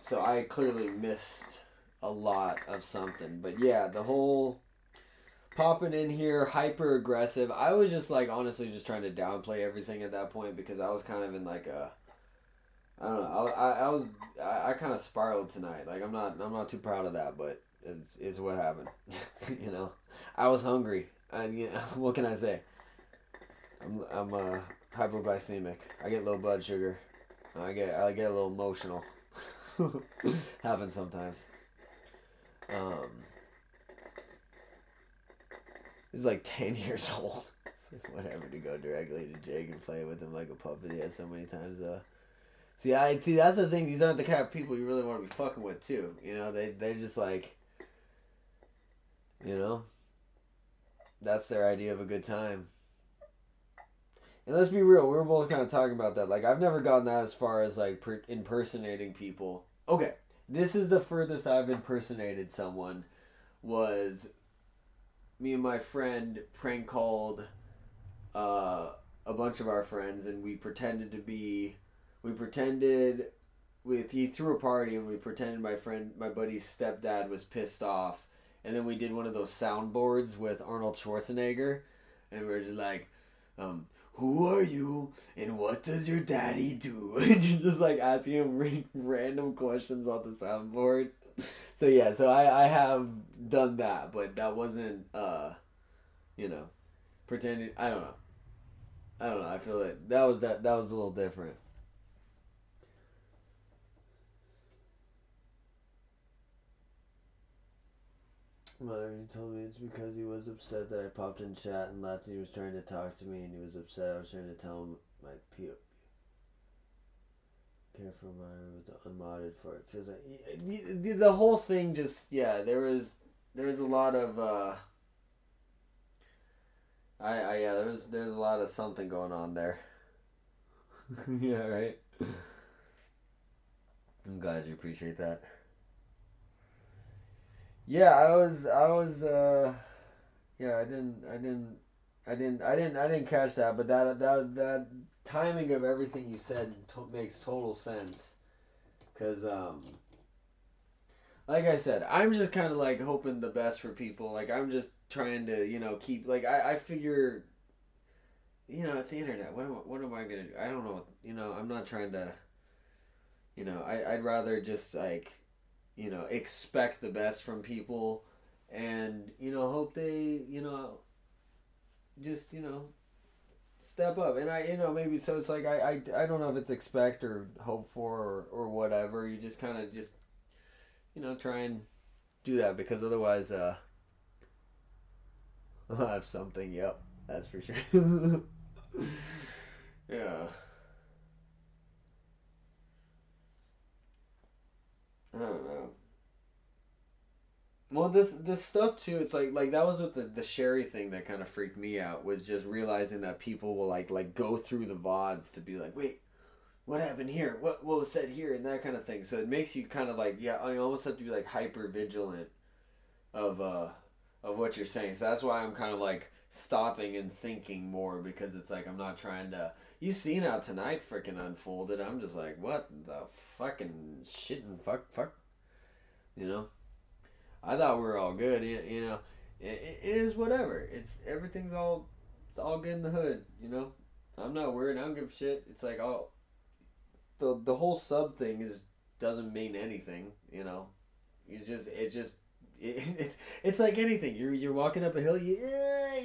so I clearly missed a lot of something. But yeah, the whole popping in here hyper aggressive. I was just like honestly just trying to downplay everything at that point because I was kind of in like a I don't know. I was I kind of spiraled tonight. Like I'm not too proud of that, but it's what happened. I was hungry. What can I say? I'm hypoglycemic. I get low blood sugar. I get a little emotional. Happens sometimes. Um, he's like 10 years old. Whatever to go directly to Jake and play with him like a puppet. He has so many times. See that's the thing. These aren't the kind of people you really want to be fucking with too. They're just like, you know, that's their idea of a good time. And let's be real, we were both kind of talking about that. Like I've never gotten that as far as like impersonating people. Okay, this is the furthest I've impersonated someone. Was me and my friend prank called uh, a bunch of our friends, and we pretended he threw a party, and we pretended my buddy's stepdad was pissed off, and then we did one of those soundboards with Arnold Schwarzenegger, and we were just like, who are you, and what does your daddy do? And you're just like asking him random questions on the soundboard. So yeah, so I have done that, but that wasn't you know pretending. I don't know. I feel like that was a little different. Marvin told me it's because he was upset that I popped in chat and left, and he was trying to talk to me, and he was upset. I was trying to tell him my PO. Careful monitor with the unmodded for it. Feels like the whole thing just there was a lot of I yeah there's a lot of something going on there. Yeah, right. I'm glad you appreciate that. Yeah, I was yeah, I didn't catch that, but that timing of everything you said makes total sense. Cause like I said, I'm just kind of like hoping the best for people. Like I'm just trying to keep like I figure it's the internet. What am I gonna do? I don't know. I'm not trying to. I'd rather just like expect the best from people, and hope they just step up. And I maybe so it's like I don't know if it's expect or hope for or whatever. You just kind of just try and do that, because otherwise I'll have something. Yep, that's for sure. Yeah, I don't know. Well, this stuff too. It's like that was with the Sherry thing that kind of freaked me out. Was just realizing that people will like go through the vods to be like, wait, what happened here? What was said here, and that kind of thing. So it makes you kind of like, yeah, I almost have to be like hyper vigilant of what you're saying. So that's why I'm kind of like stopping and thinking more, because it's like I'm not trying to. You seen how tonight freaking unfolded? I'm just like, what the fucking shit and fuck, you know. I thought we were all good. You know, it is whatever. It's all good in the hood. You know, I'm not worried. I don't give a shit. It's like all the whole sub thing is doesn't mean anything. You know, it just it's like anything. You're walking up a hill. You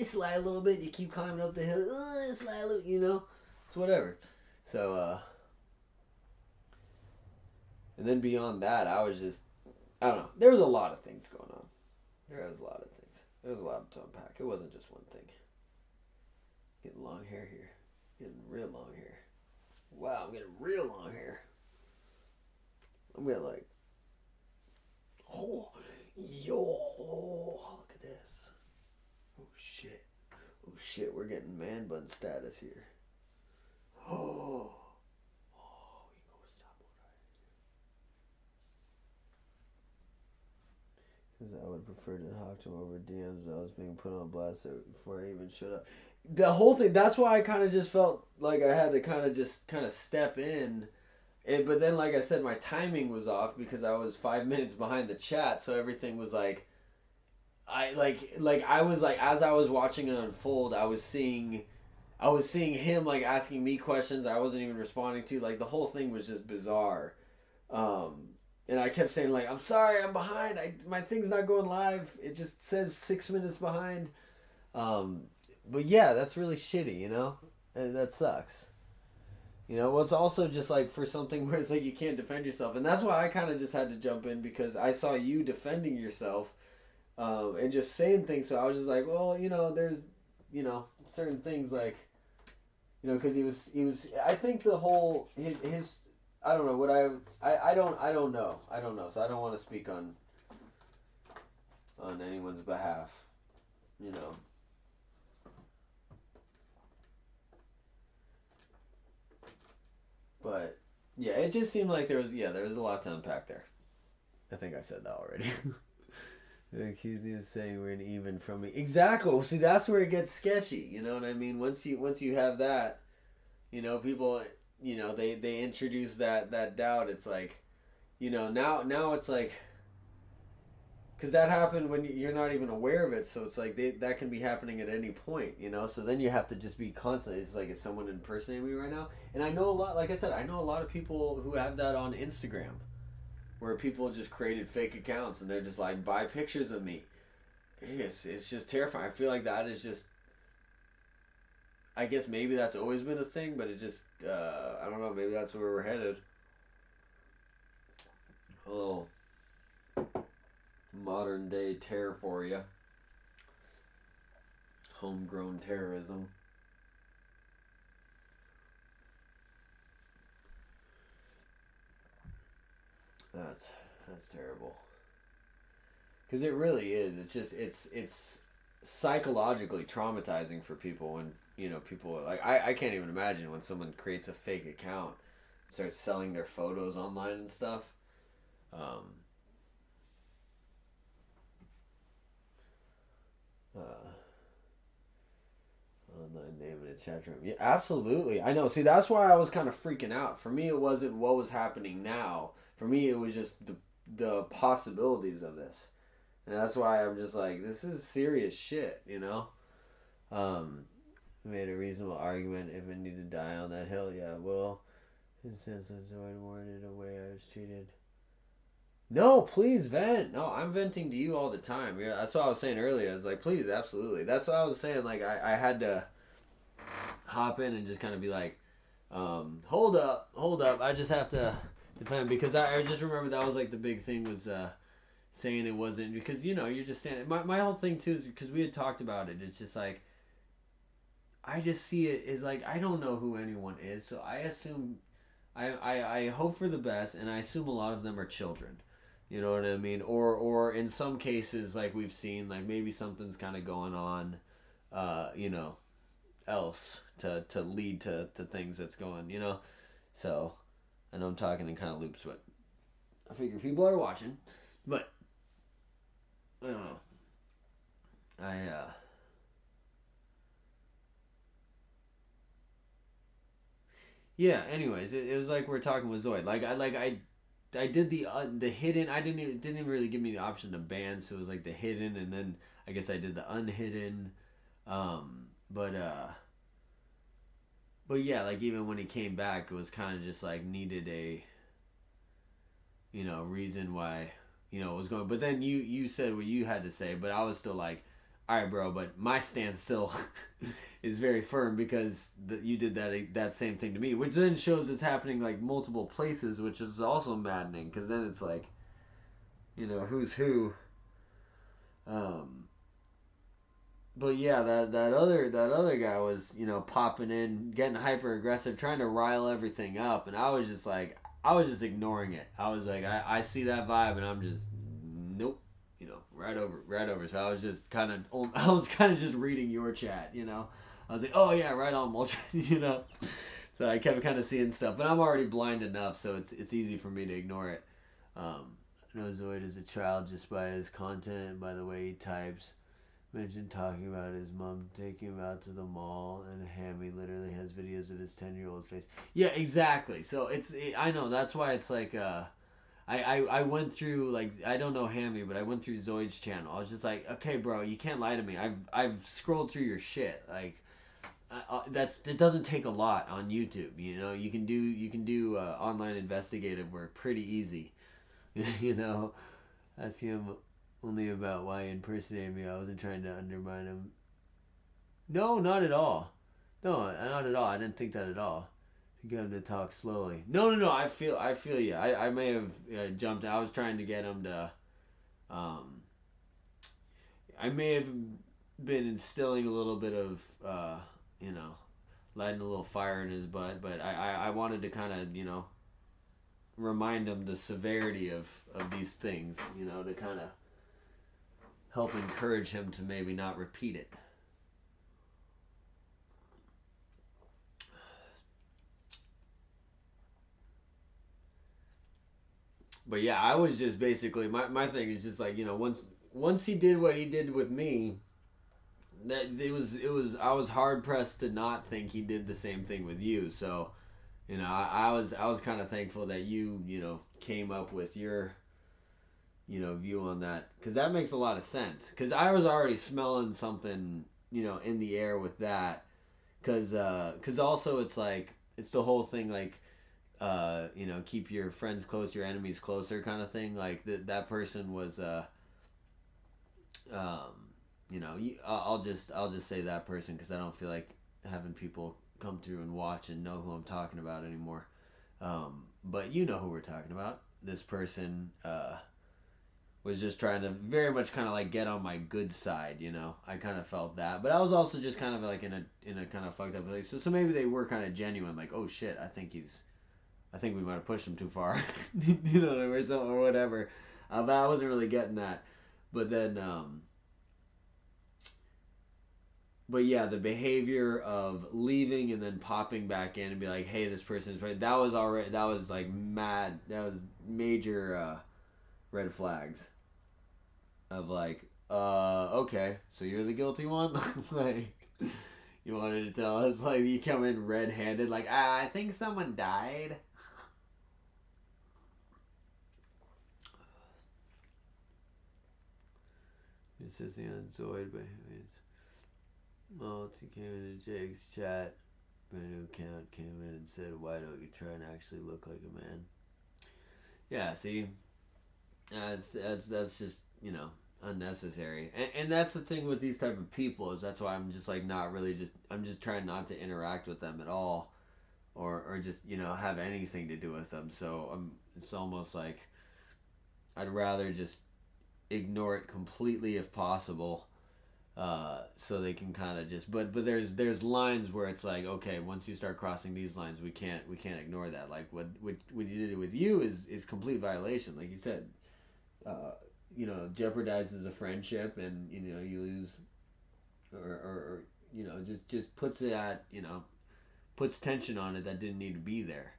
slide a little bit. You keep climbing up the hill. Slide a little. You know, it's whatever. So and then beyond that, I was just I don't know. There was a lot of things going on. There was a lot of things. There was a lot to unpack. It wasn't just one thing. Getting long hair here. Getting real long hair. Wow, I'm getting real long hair. I'm getting like, oh, yo, look at this. Oh shit. Oh shit, we're getting man bun status here. Oh, oh, you go samurai. Because I would prefer to talk to him over DMs. I was being put on blast before I even showed up. The whole thing. That's why I kind of just felt like I had to kind of step in. But then, like I said, my timing was off because I was 5 minutes behind the chat, so everything was like I was like as I was watching it unfold, I was seeing him like asking me questions I wasn't even responding to. Like the whole thing was just bizarre. Um, and I kept saying like, "I'm sorry, I'm behind. My thing's not going live. It just says 6 minutes behind." Um, but yeah, that's really shitty, you know. And that sucks. You know, well, it's also just like for something where it's like you can't defend yourself, and that's why I kind of just had to jump in because I saw you defending yourself and just saying things. So I was just like, well, you know, there's, you know, certain things like, you know, because he was. I think the whole his I don't know what I don't know. So I don't want to speak on anyone's behalf. You know, but yeah, it just seemed like there was a lot to unpack there. I think I said that already. They accuse you of saying we're an even from me. Exactly. Well, see, that's where it gets sketchy. You know what I mean? Once you have that, you know, people, you know, they introduce that doubt. It's like, you know, now it's like, because that happened when you're not even aware of it. So it's like that can be happening at any point. You know. So then you have to just be constant. It's like, is someone impersonating me right now? And I know a lot. Like I said, I know a lot of people who have that on Instagram, where people just created fake accounts and they're just like buy pictures of me. It's just terrifying. I feel like that is just. I guess maybe that's always been a thing, but it just. I don't know. Maybe that's where we're headed. A little modern day terror for you. Homegrown terrorism. That's that's terrible. Because it really is. It's just it's psychologically traumatizing for people when you know people like I can't even imagine when someone creates a fake account, starts selling their photos online and stuff. Um, uh, Online name in a chat room. Yeah, absolutely. I know. See, that's why I was kind of freaking out. For me, it wasn't what was happening now. For me, it was just the possibilities of this, and that's why I'm just like, this is serious shit. You know. Um, Made a reasonable argument if it needed to die on that hill. Yeah, well, in sense of Zoid warranted a way I was treated. No, please vent. No, I'm venting to you all the time. Yeah, that's what I was saying earlier. I was like, please, absolutely. That's what I was saying. Like, I had to hop in and just kind of be like, hold up. I just have to defend because I just remember that was like the big thing was saying it wasn't because you know you're just standing. My whole thing too is because we had talked about it. It's just like I just see it as like I don't know who anyone is, so I assume I hope for the best, and I assume a lot of them are children. You know what I mean? Or in some cases, like we've seen, like maybe something's kind of going on, you know, else to lead to things that's going, you know. So I know I'm talking in kind of loops, but I figure people are watching. But I don't know. I yeah. Anyways, it was like we're talking with Zoid. I did the hidden. I didn't even really give me the option to ban, so it was like the hidden, and then I guess I did the unhidden. Um, but uh, but yeah, like even when he came back, it was kind of just like needed a reason why it was going. But then you said what you had to say, but I was still like, all right, bro. But my stance still is very firm because you did that same thing to me, which then shows it's happening like multiple places, which is also maddening because then it's like who's who. Um, but yeah, that other guy was popping in, getting hyper aggressive, trying to rile everything up, and I was just like, I was just ignoring it. I was like, I see that vibe, and I'm just nope, right over, right over. So I was just kind of, I was kind of just reading your chat. I was like, oh yeah, right on, Moltres. So I kept kind of seeing stuff, but I'm already blind enough, so it's easy for me to ignore it. I know Zoid is a child just by his content and by the way he types. Mentioned talking about his mom taking him out to the mall, and Hammy literally has videos of his 10-year-old face. Yeah, exactly. So I know that's why it's like I went through like I don't know Hammy, but I went through Zoid's channel. I was just like, okay, bro, you can't lie to me. I've scrolled through your shit. Like it doesn't take a lot on YouTube. You can do online investigative work pretty easy. you know, ask him only about why he impersonated me. I wasn't trying to undermine him. No, not at all. No, not at all. I didn't think that at all. Get him to talk slowly. No, no, no. I feel you. I may have jumped. I was trying to get him to. Um, I may have been instilling a little bit of, you know, lighting a little fire in his butt, but I wanted to kind of, remind him the severity of these things, to kind of help encourage him to maybe not repeat it. But yeah, I was just basically my thing is just like once he did what he did with me, that it was I was hard pressed to not think he did the same thing with you. So I was kind of thankful that you came up with your view on that because that makes a lot of sense. Because I was already smelling something in the air with that. Because also it's like it's the whole thing like keep your friends close, your enemies closer, kind of thing. Like that person was, um, I'll just say that person because I don't feel like having people come through and watch and know who I'm talking about anymore. But you know who we're talking about. This person was just trying to very much kind of like get on my good side. I kind of felt that, but I was also just kind of like in a kind of fucked up place. So maybe they were kind of genuine. Like, oh shit, I think we might have pushed him too far, or whatever. But I wasn't really getting that. But then, but yeah, the behavior of leaving and then popping back in and be like, "Hey, this person is right." That was like mad. That was major red flags of like, okay, so you're the guilty one, like. You wanted to tell us like you come in red-handed, like I think someone died. It says the unzoid, but Multi came into Jake's chat. Brand new account came in and said, "Why don't you try and actually look like a man?" Yeah, see, that's just unnecessary, and that's the thing with these type of people is that's why I'm just like not really just I'm just trying not to interact with them at all, or just have anything to do with them. So it's almost like I'd rather just ignore it completely if possible so they can kind of just but there's lines where it's like okay once you start crossing these lines we can't ignore that like what you did with you is complete violation like you said uh, jeopardizes a friendship, and you lose, or just puts it at puts tension on it that didn't need to be there.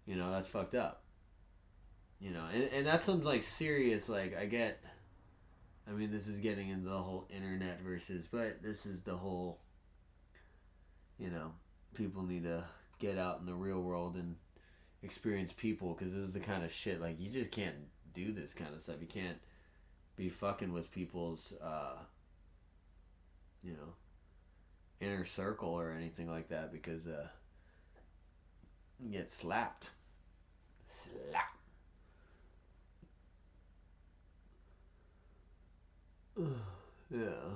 That's fucked up. And that's some like serious, like, I get. I mean, this is getting into the whole internet versus, but this is the whole, you know, people need to get out in the real world and experience people, because this is the kind of shit, like, you just can't do this kind of stuff. You can't be fucking with people's, you know, inner circle or anything like that, because you get slapped. Slap. Yeah.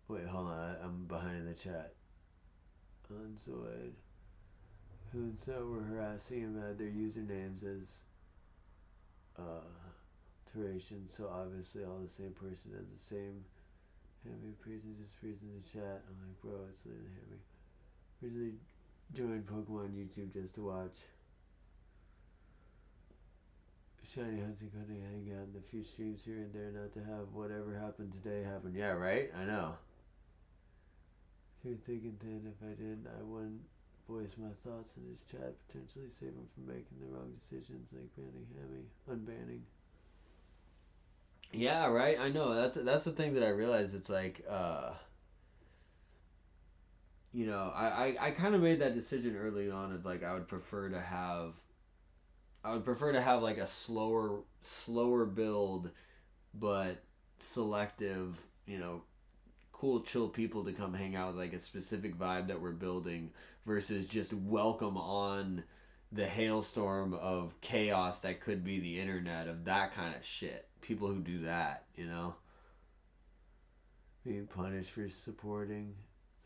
Wait, hold on. I'm behind in the chat. Unzoid. Who and so were harassing him had their usernames as alteration, so obviously all the same person has the same Hammy appears and disappears in the chat. I'm like, bro, it's literally Hammy. Originally joined Pokemon YouTube just to watch Shiny Hunting Hunting hang out in a few streams here and there, not to have whatever happened today happen. Yeah, right? I know. If you're thinking then if I didn't, I wouldn't voice my thoughts in his chat, potentially save him from making the wrong decisions like banning Hammy, unbanning. Yeah, right. I know. That's the thing that I realized. It's like, I kind of made that decision early on of like I would prefer to have like a slower build, but selective, cool, chill people to come hang out with, like a specific vibe that we're building, versus just welcome on the hailstorm of chaos that could be the internet, of that kind of shit. People who do that. Being punished for supporting.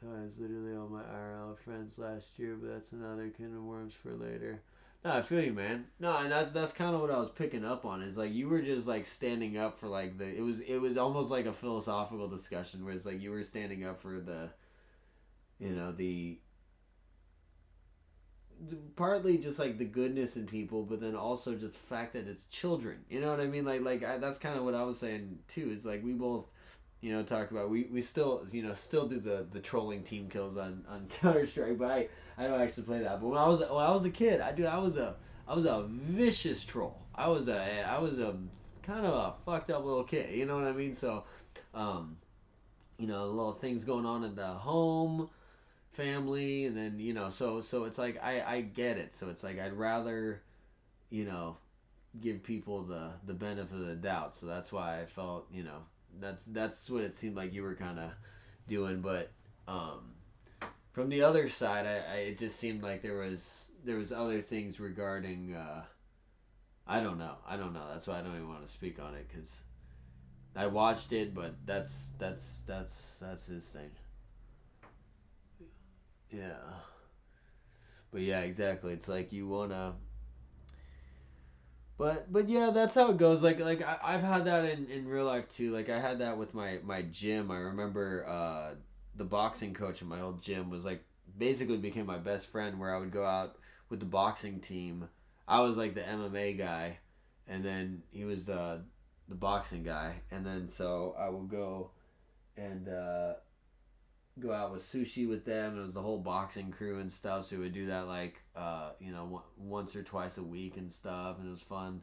So I was literally all my IRL friends last year, but that's another can of worms for later. No, I feel you, man. No, and that's kind of what I was picking up on. Is like you were just like standing up for like it was almost like a philosophical discussion where it's like you were standing up for the partly just like the goodness in people, but then also just the fact that it's children. You know what I mean? That's kind of what I was saying too. It's like we both talk about we still still do the trolling team kills on Counter Strike, but I don't actually play that. But when I was a kid, I was a vicious troll. I was a kind of a fucked up little kid. You know what I mean? So, um, little things going on in the home, family, and then so it's like I get it. So it's like I'd rather you know give people the benefit of the doubt. So that's why I felt that's what it seemed like you were kind of doing. But um, from the other side, it just seemed like there was other things regarding. I don't know. That's why I don't even want to speak on it, because I watched it, but that's his thing. Yeah, but yeah, exactly. It's like you wanna. But yeah, that's how it goes. I've had that in real life too. Like I had that with my gym. I remember the boxing coach in my old gym was like basically became my best friend. Where I would go out with the boxing team. I was like the MMA guy, and then he was the boxing guy. And then so I would go and go out with sushi with them. It was the whole boxing crew and stuff. So we would do that like once or twice a week and stuff, and it was fun.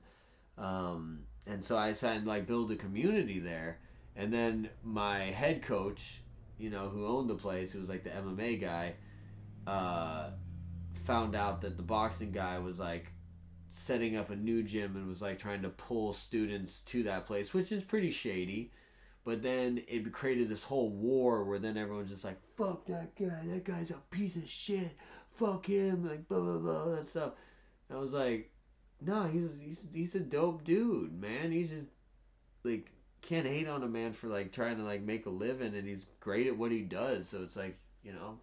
And so I decided to like build a community there. And then my head coach, who owned the place, who was like the MMA guy, uh, found out that the boxing guy was like setting up a new gym and was like trying to pull students to that place, which is pretty shady. But then it created this whole war where then everyone's just like, fuck that guy. That guy's a piece of shit. Fuck him. Like, blah, blah, blah, all that stuff. And I was like, no, he's a dope dude, man. He's just like can't hate on a man for like trying to like make a living, and he's great at what he does. So it's like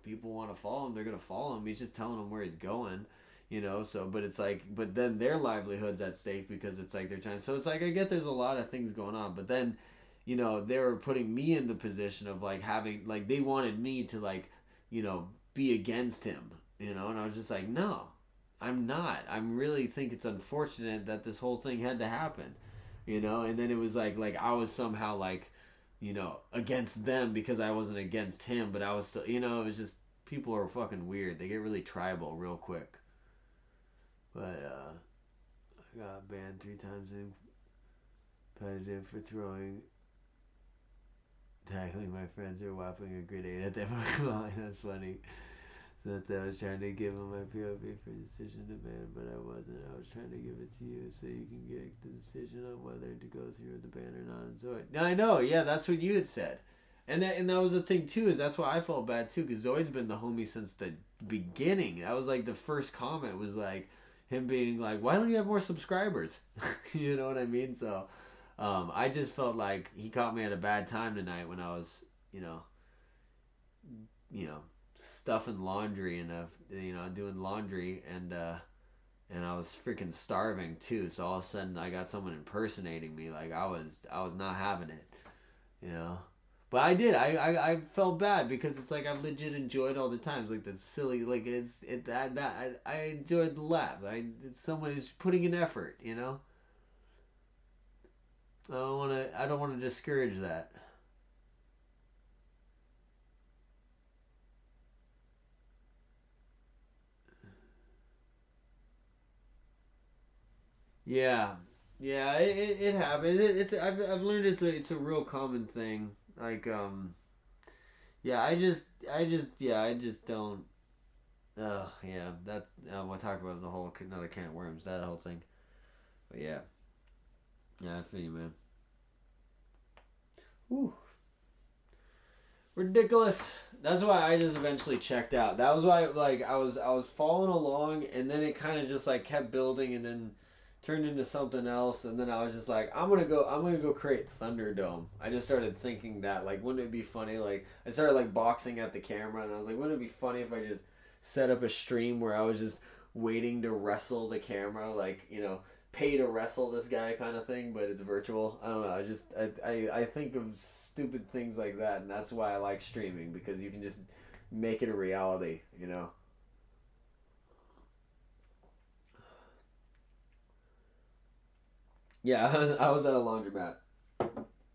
people want to follow him, they're gonna follow him. He's just telling them where he's going. So but it's like but then their livelihood's at stake because it's like they're trying. So it's like I get there's a lot of things going on, but then they were putting me in the position of like having like they wanted me to like be against him. And I was just like, no, I'm not. I'm really think it's unfortunate that this whole thing had to happen, you know. And then it was like I was somehow like, you know, against them because I wasn't against him, but I was still, you know, it was just people are fucking weird. They get really tribal real quick. But I got banned 3 times in competitive for throwing, tackling my friends or whopping a grenade at them. That's funny. So that's I was trying to give him my POV for decision to ban, but I wasn't. I was trying to give it to you so you can get the decision on whether to go through with the ban or not. And Zoid. No, I know. Yeah, that's what you had said. And that was the thing too. Is that's why I felt bad too, because Zoid's been the homie since the beginning. That was like the first comment was like him being like, "Why don't you have more subscribers?" You know what I mean? So I just felt like he caught me at a bad time tonight when I was, you know, you know, stuffing laundry and you know, doing laundry and I was freaking starving too. So all of a sudden I got someone impersonating me. Like I was not having it, you know. But I did. I felt bad because it's like I've legit enjoyed all the times. Like the silly, like I enjoyed the laughs. It's someone who's putting an effort, you know. I don't want to discourage that. Yeah, yeah, it happens. I've learned it's a real common thing. Like yeah, I just don't. Ugh, yeah, that's we'll talk about the whole another can of worms, that whole thing. But yeah, yeah, I feel you, man. Whew. Ridiculous. That's why I just eventually checked out. That was why like I was following along and then it kind of just like kept building and then turned into something else and then I was just like I'm going to go create Thunderdome. I just started thinking that like wouldn't it be funny like I started like boxing at the camera and I was like wouldn't it be funny if I just set up a stream where I was just waiting to wrestle the camera like, you know, pay to wrestle this guy kind of thing, but it's virtual. I don't know. I think of stupid things like that, and that's why I like streaming because you can just make it a reality, you know. Yeah, I was at a laundromat.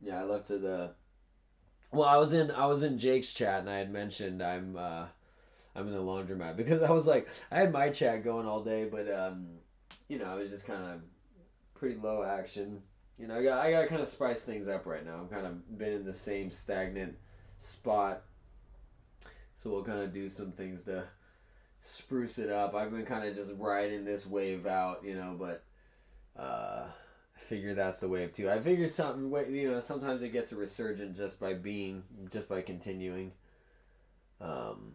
Yeah, I left it. Well, I was in Jake's chat, and I had mentioned I'm in the laundromat because I was like I had my chat going all day, but you know, it was just kind of pretty low action. You know, I got to kind of spice things up right now. I'm kind of been in the same stagnant spot, so we'll kind of do some things to spruce it up. I've been kind of just riding this wave out, you know, but I figure that's the wave too. I figure something, you know, sometimes it gets a resurgent just by continuing. Um,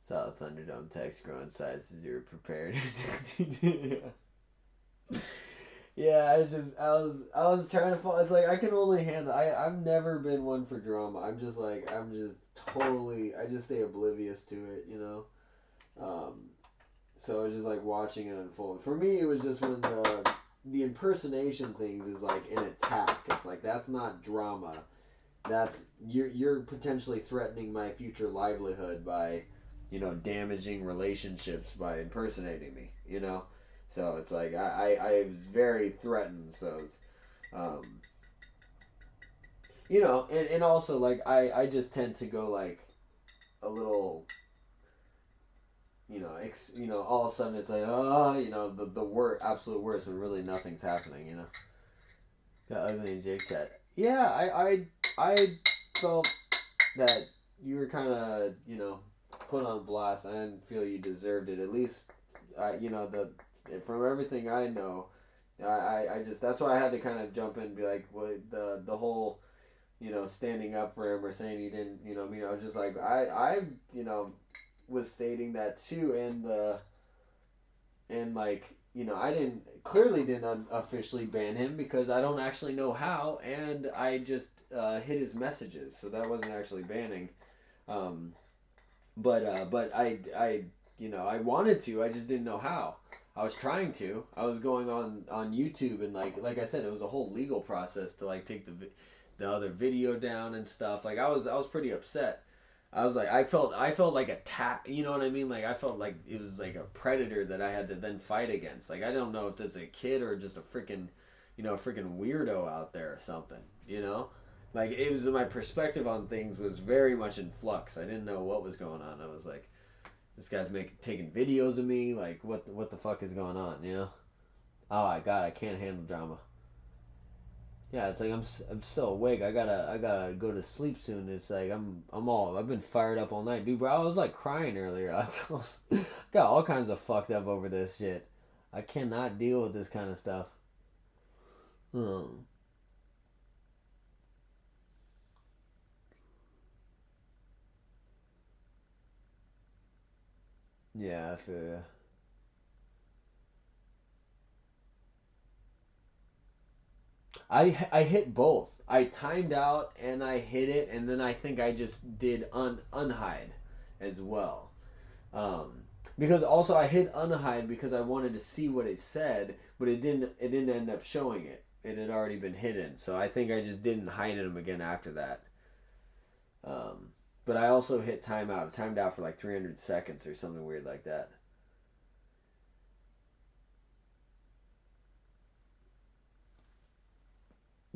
Solid Thunderdome text growing size 0 prepared. Yeah. Yeah, I was trying to fall. It's like I can only handle. I've never been one for drama. I'm just totally. I just stay oblivious to it, you know. Um, so I was just like watching it unfold. For me, it was just when the impersonation things is like an attack. It's like that's not drama. That's you're potentially threatening my future livelihood by, you know, damaging relationships by impersonating me. You know. So it's like I was very threatened. So it's, um, you know, and also like I just tend to go like a little, you know, you know, all of a sudden it's like, oh, you know, the absolute worst when really nothing's happening, you know. Got ugly in Jake's chat. Yeah, I felt that you were kind of, you know, put on blast. I didn't feel you deserved it. At least, you know, from everything I know, I just that's why I had to kind of jump in and be like, well, the whole, you know, standing up for him or saying he didn't, you know, I mean, I was just like, you know, was stating that too, and like, you know, I didn't officially ban him because I don't actually know how, and I just hid his messages, so that wasn't actually banning. Um, but you know, I wanted to, I just didn't know how. I was trying to. I was going on YouTube and like I said, it was a whole legal process to like take the other video down and stuff. Like I was pretty upset. I was like, I felt like attack. You know what I mean? Like I felt like it was like a predator that I had to then fight against. Like I don't know if that's a kid or just a freaking, a freaking weirdo out there or something. You know, like it was my perspective on things was very much in flux. I didn't know what was going on. I was like, this guy's taking videos of me. Like what the fuck is going on? You know? Oh my god, I can't handle drama. Yeah, it's like I'm still awake. I gotta go to sleep soon. It's like I've been fired up all night, dude. Bro, I was like crying earlier. Got all kinds of fucked up over this shit. I cannot deal with this kind of stuff. Hmm. Yeah, I feel ya. I hit both. I timed out and I hit it, and then I think I just did unhide as well. Um, because also I hit unhide because I wanted to see what it said, but it didn't end up showing it. It had already been hidden, so I think I just didn't hide them again after that. Um, but I also hit timeout. I timed out for like 300 seconds or something weird like that.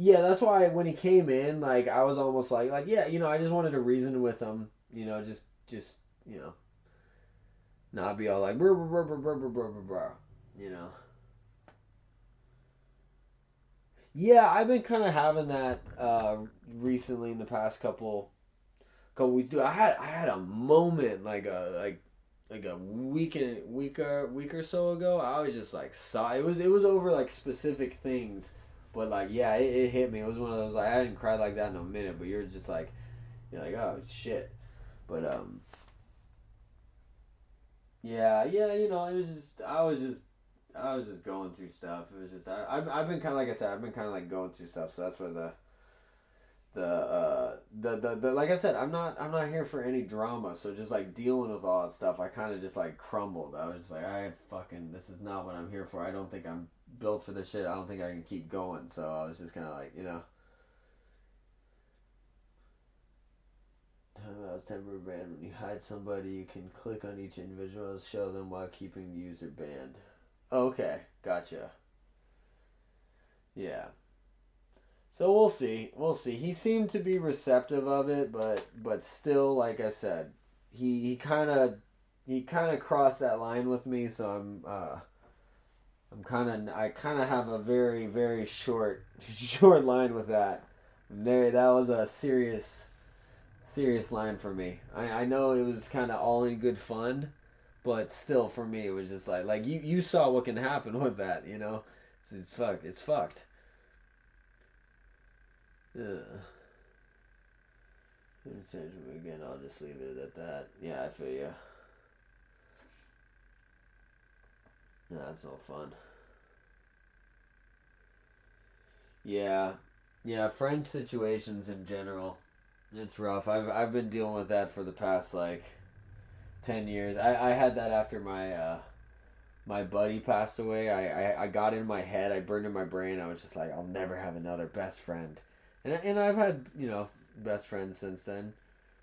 Yeah, that's why when he came in, like I was almost like yeah, I just wanted to reason with him, just you know, not be all like brr, brr, brr, brr, brr, brr, brr, brr, you know. Yeah, I've been kind of having that recently in the past couple weeks. Dude, I had a moment like a week or so ago. I was just like saw it was over like specific things, but like yeah, it hit me. It was one of those like I didn't cry like that in a minute, but you're like oh shit. But yeah, yeah, it was just I was just going through stuff. It was just I've been kind of like I said I've been kind of like going through stuff. So that's where the like I said I'm not here for any drama. So just like dealing with all that stuff, I kind of just like crumbled. I was just like I fucking this is not what I'm here for. I don't think I'm built for this shit. I don't think I can keep going. So I was just kind of like timeouts temporary ban. When you hide somebody, you can click on each individual to show them while keeping the user banned. Okay, gotcha. Yeah. So we'll see. We'll see. He seemed to be receptive of it, but still, like I said, he kind of crossed that line with me. So I kind of have a very very short short line with that. That was a serious line for me. I know it was kind of all in good fun, but still for me it was just like you saw what can happen with that. It's fucked. It's fucked. Yeah. Again, I'll just leave it at that. Yeah, I feel you. No, that's no fun. Yeah, yeah. Friend situations in general, it's rough. I've been dealing with that for the past like 10 years. I had that after my buddy passed away. I got in my head. I burned in my brain. I was just like, I'll never have another best friend. And I've had best friends since then.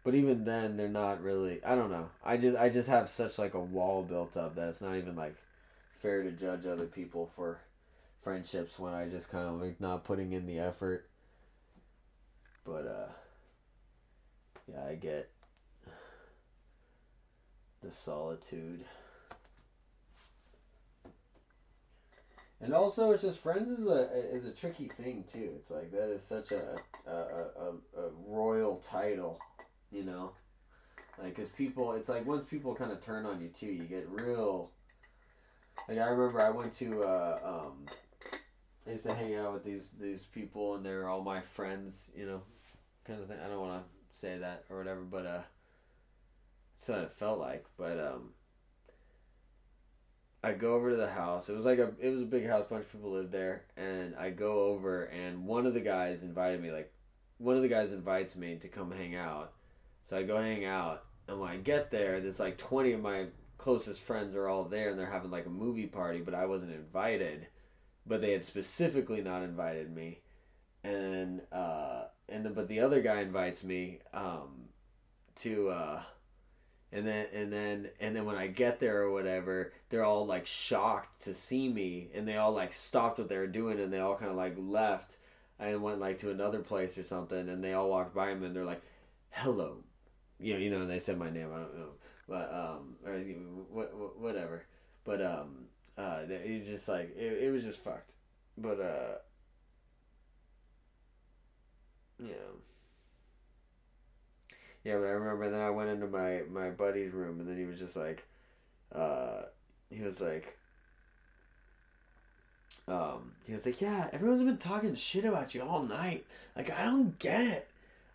But even then, they're not really. I don't know. I just have such like a wall built up that it's not even like fair to judge other people for friendships when I just kind of like not putting in the effort. But yeah, I get the solitude. And also, it's just friends is a tricky thing too. It's like that is such a royal title, you know. Like, cause people, it's like once people kind of turn on you too, you get real. Like I remember I went to I used to hang out with these people and they're all my friends, kind of thing. I don't want to say that or whatever, but that's what it felt like. But I go over to the house. It was a big house, bunch of people lived there, and I go over and one of the guys invites me to come hang out. So I go hang out, and when I get there, there's like 20 of my closest friends are all there, and they're having like a movie party, but I wasn't invited. But they had specifically not invited me, but the other guy invites me to and then when I get there or whatever, they're all like shocked to see me, and they all like stopped what they were doing, and they all kind of like left and went like to another place or something, and they all walked by me, and they're like, "Hello," and they said my name. I don't know, but or whatever. But it's just like it was just fucked. But yeah. Yeah, but I remember then I went into my buddy's room, and then uh, he was like, yeah, everyone's been talking shit about you all night. Like, I don't get it.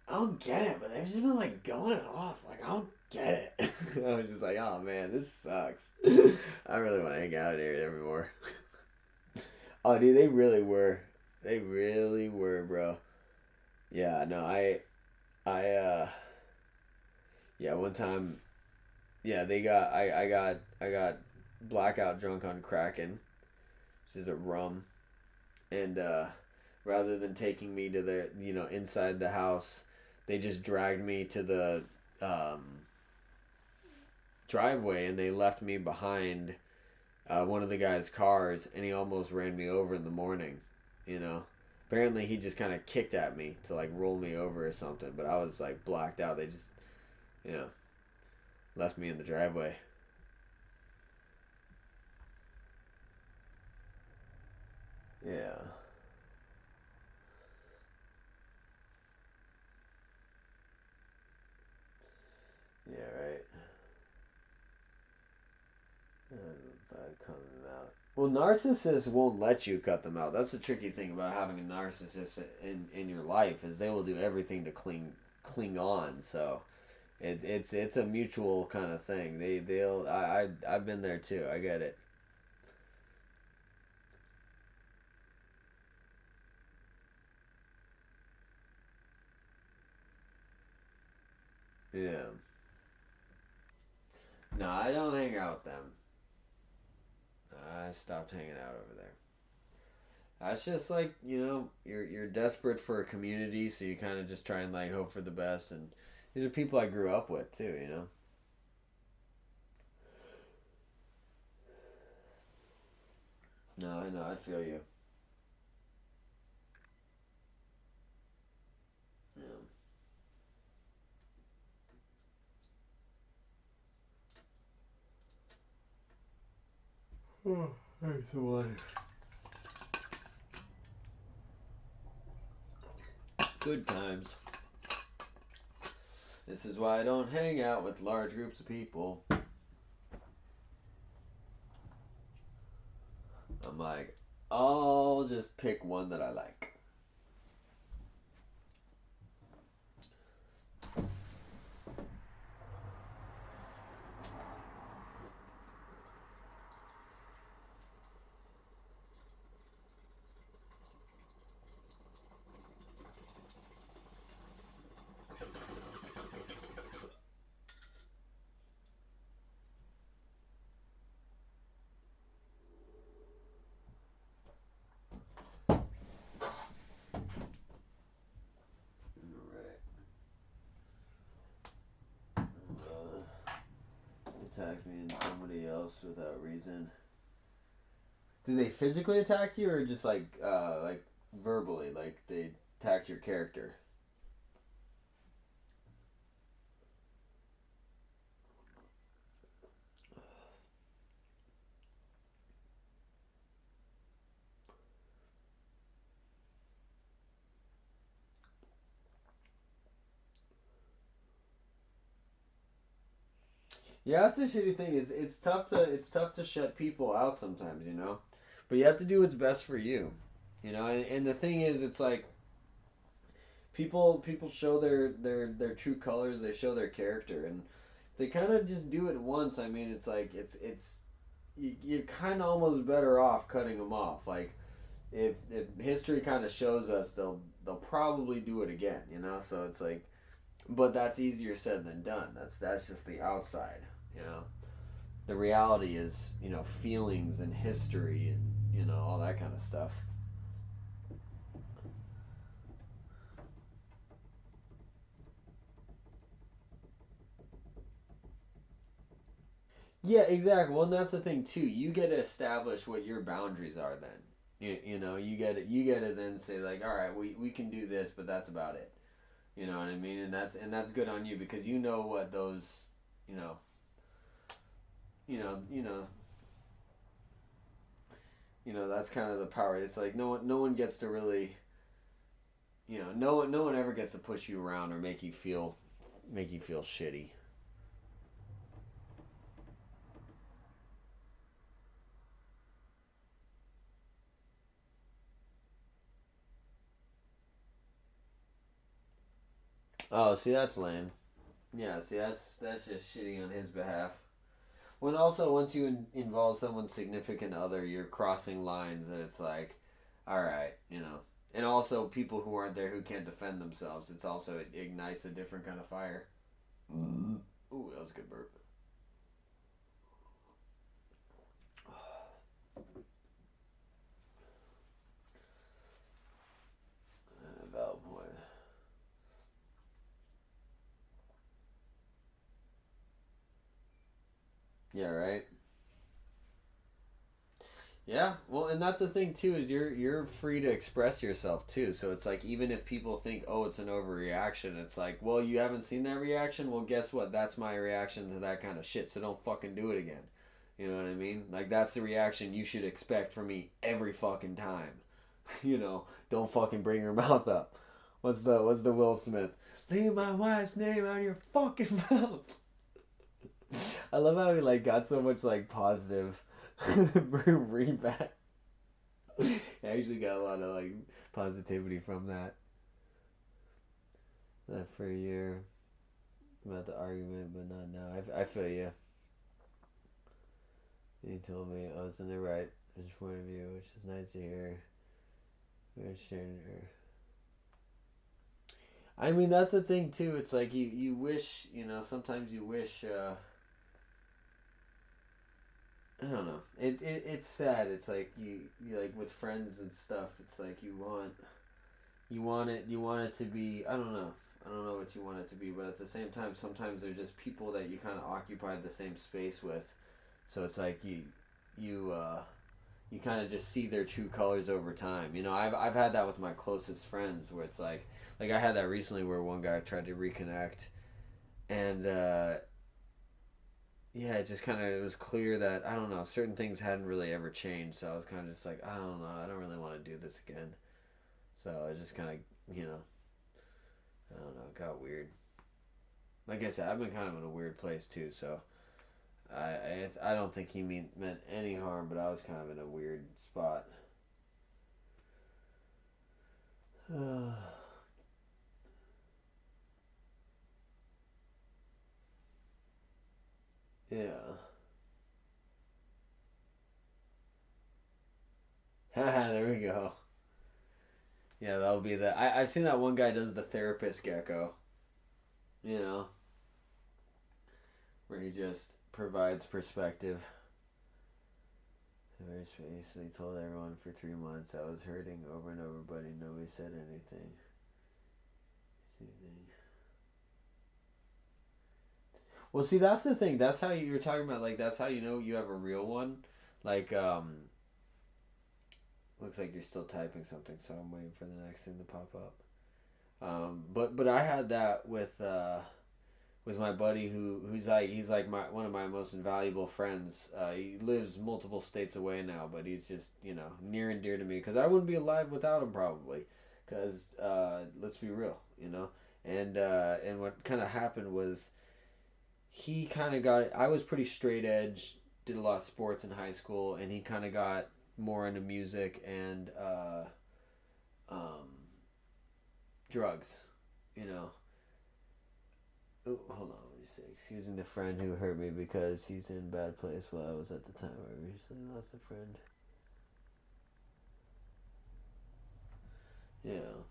I don't get it, but they've just been like going off. Like, I don't get it. I was just like, oh man, this sucks. I really want to hang out here evermore. Oh, dude, they really were. They really were, bro. Yeah, no, I, yeah, one time, yeah, I got blackout drunk on Kraken, which is a rum, and rather than taking me to the inside the house, they just dragged me to the um, driveway, and they left me behind one of the guy's cars, and he almost ran me over in the morning. You know, apparently he just kind of kicked at me to like roll me over or something, but I was like blacked out. They just you know left me in the driveway. Yeah. Yeah. Right. Cutting them out. Well, narcissists won't let you cut them out. That's the tricky thing about having a narcissist in your life is they will do everything to cling on. So it's a mutual kind of thing. I've been there too. I get it. Yeah. No, I don't hang out with them. I stopped hanging out over there. That's just like you're desperate for a community, so you kind of just try and like hope for the best. And these are people I grew up with too. No, I know. I feel you. Yeah. Oh, thanks so much. Good times. This is why I don't hang out with large groups of people. I'm like, I'll just pick one that I like. Alright. Attack me and somebody else without reason. Do they physically attack you or just like verbally? Like they attacked your character? Yeah, that's the shitty thing. It's tough to shut people out sometimes. But you have to do what's best for you. And the thing is, it's like people show their true colors. They show their character, and they kind of just do it once. I mean, it's like it's you're kind of almost better off cutting them off. Like if history kind of shows us, they'll probably do it again. So it's like, but that's easier said than done. That's just the outside. You know. The reality is, feelings and history and, all that kind of stuff. Yeah, exactly. Well, and that's the thing too. You get to establish what your boundaries are. Then you know you get to then say like, all right, we can do this, but that's about it. You know what I mean? And that's good on you because you know what those you know you know you know that's kind of the power. It's like no one gets to really no one ever gets to push you around or make you feel shitty. Oh, see that's lame. Yeah, see that's just shitty on his behalf. When also once you involve someone's significant other, you're crossing lines that it's like, all right, and also people who aren't there who can't defend themselves. It's also it ignites a different kind of fire. Ooh, that was a good burp. Valid point. Yeah, right. Yeah, well, and that's the thing too is you're free to express yourself too. So it's like even if people think, oh, it's an overreaction, it's like, well, you haven't seen that reaction. Well, guess what? That's my reaction to that kind of shit. So don't fucking do it again. You know what I mean? Like that's the reaction you should expect from me every fucking time. Don't fucking bring your mouth up. What's the Will Smith? Leave my wife's name out of your fucking mouth. I love how he like got so much like positive feedback. I actually got a lot of like positivity from that. Not for a year about the argument, but not now. I feel you. He told me I was in the right point of view, which is nice to hear. We're sharing her. I mean, that's the thing too. It's like you wish, sometimes you wish. I don't know. It's sad. It's like you like with friends and stuff. It's like you want it to be. I don't know what you want it to be, but at the same time, sometimes they're just people that you kind of occupy the same space with. So it's like you you kind of just see their true colors over time. I've had that with my closest friends where it's like I had that recently where one guy tried to reconnect and yeah, it just kind of it was clear that I don't know certain things hadn't really ever changed. So I was kind of just like I don't know, I don't really want to do this again. So I just kind of I don't know, it got weird. Like I said, I've been kind of in a weird place too. So I don't think he meant any harm, but I was kind of in a weird spot. Yeah. There we go. Yeah, that'll be the. I've seen that one guy does the therapist gecko. You know, where he just provides perspective. Very spaciously told everyone for 3 months I was hurting over and over, but nobody said anything. Well, see, that's the thing. That's how you're talking about. Like, that's how you know you have a real one. Like, looks like you're still typing something, so I'm waiting for the next thing to pop up. But I had that with my buddy who's like he's like my one of my most invaluable friends. He lives multiple states away now, but he's just near and dear to me because I wouldn't be alive without him probably. Because let's be real, and what kind of happened was he kind of got. I was pretty straight edge, did a lot of sports in high school, and he kind of got more into music and um, drugs, you know. Ooh, hold on, let me see. Excusing the friend who hurt me because he's in a bad place while I was at the time. I recently lost a friend. Yeah.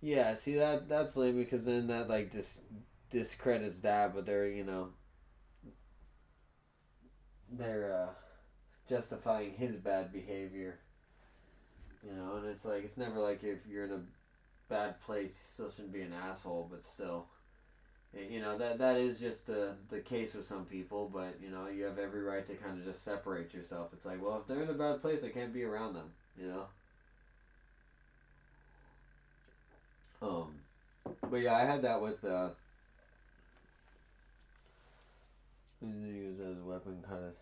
Yeah, see that's lame because then that like this discredits that, but they're they're justifying his bad behavior. And it's like it's never like if you're in a bad place, you still shouldn't be an asshole, but still. That is just the case with some people, but you have every right to kind of just separate yourself. It's like, well, if they're in a bad place, I can't be around them. Um, but yeah, I had that with use as a weapon, kind of.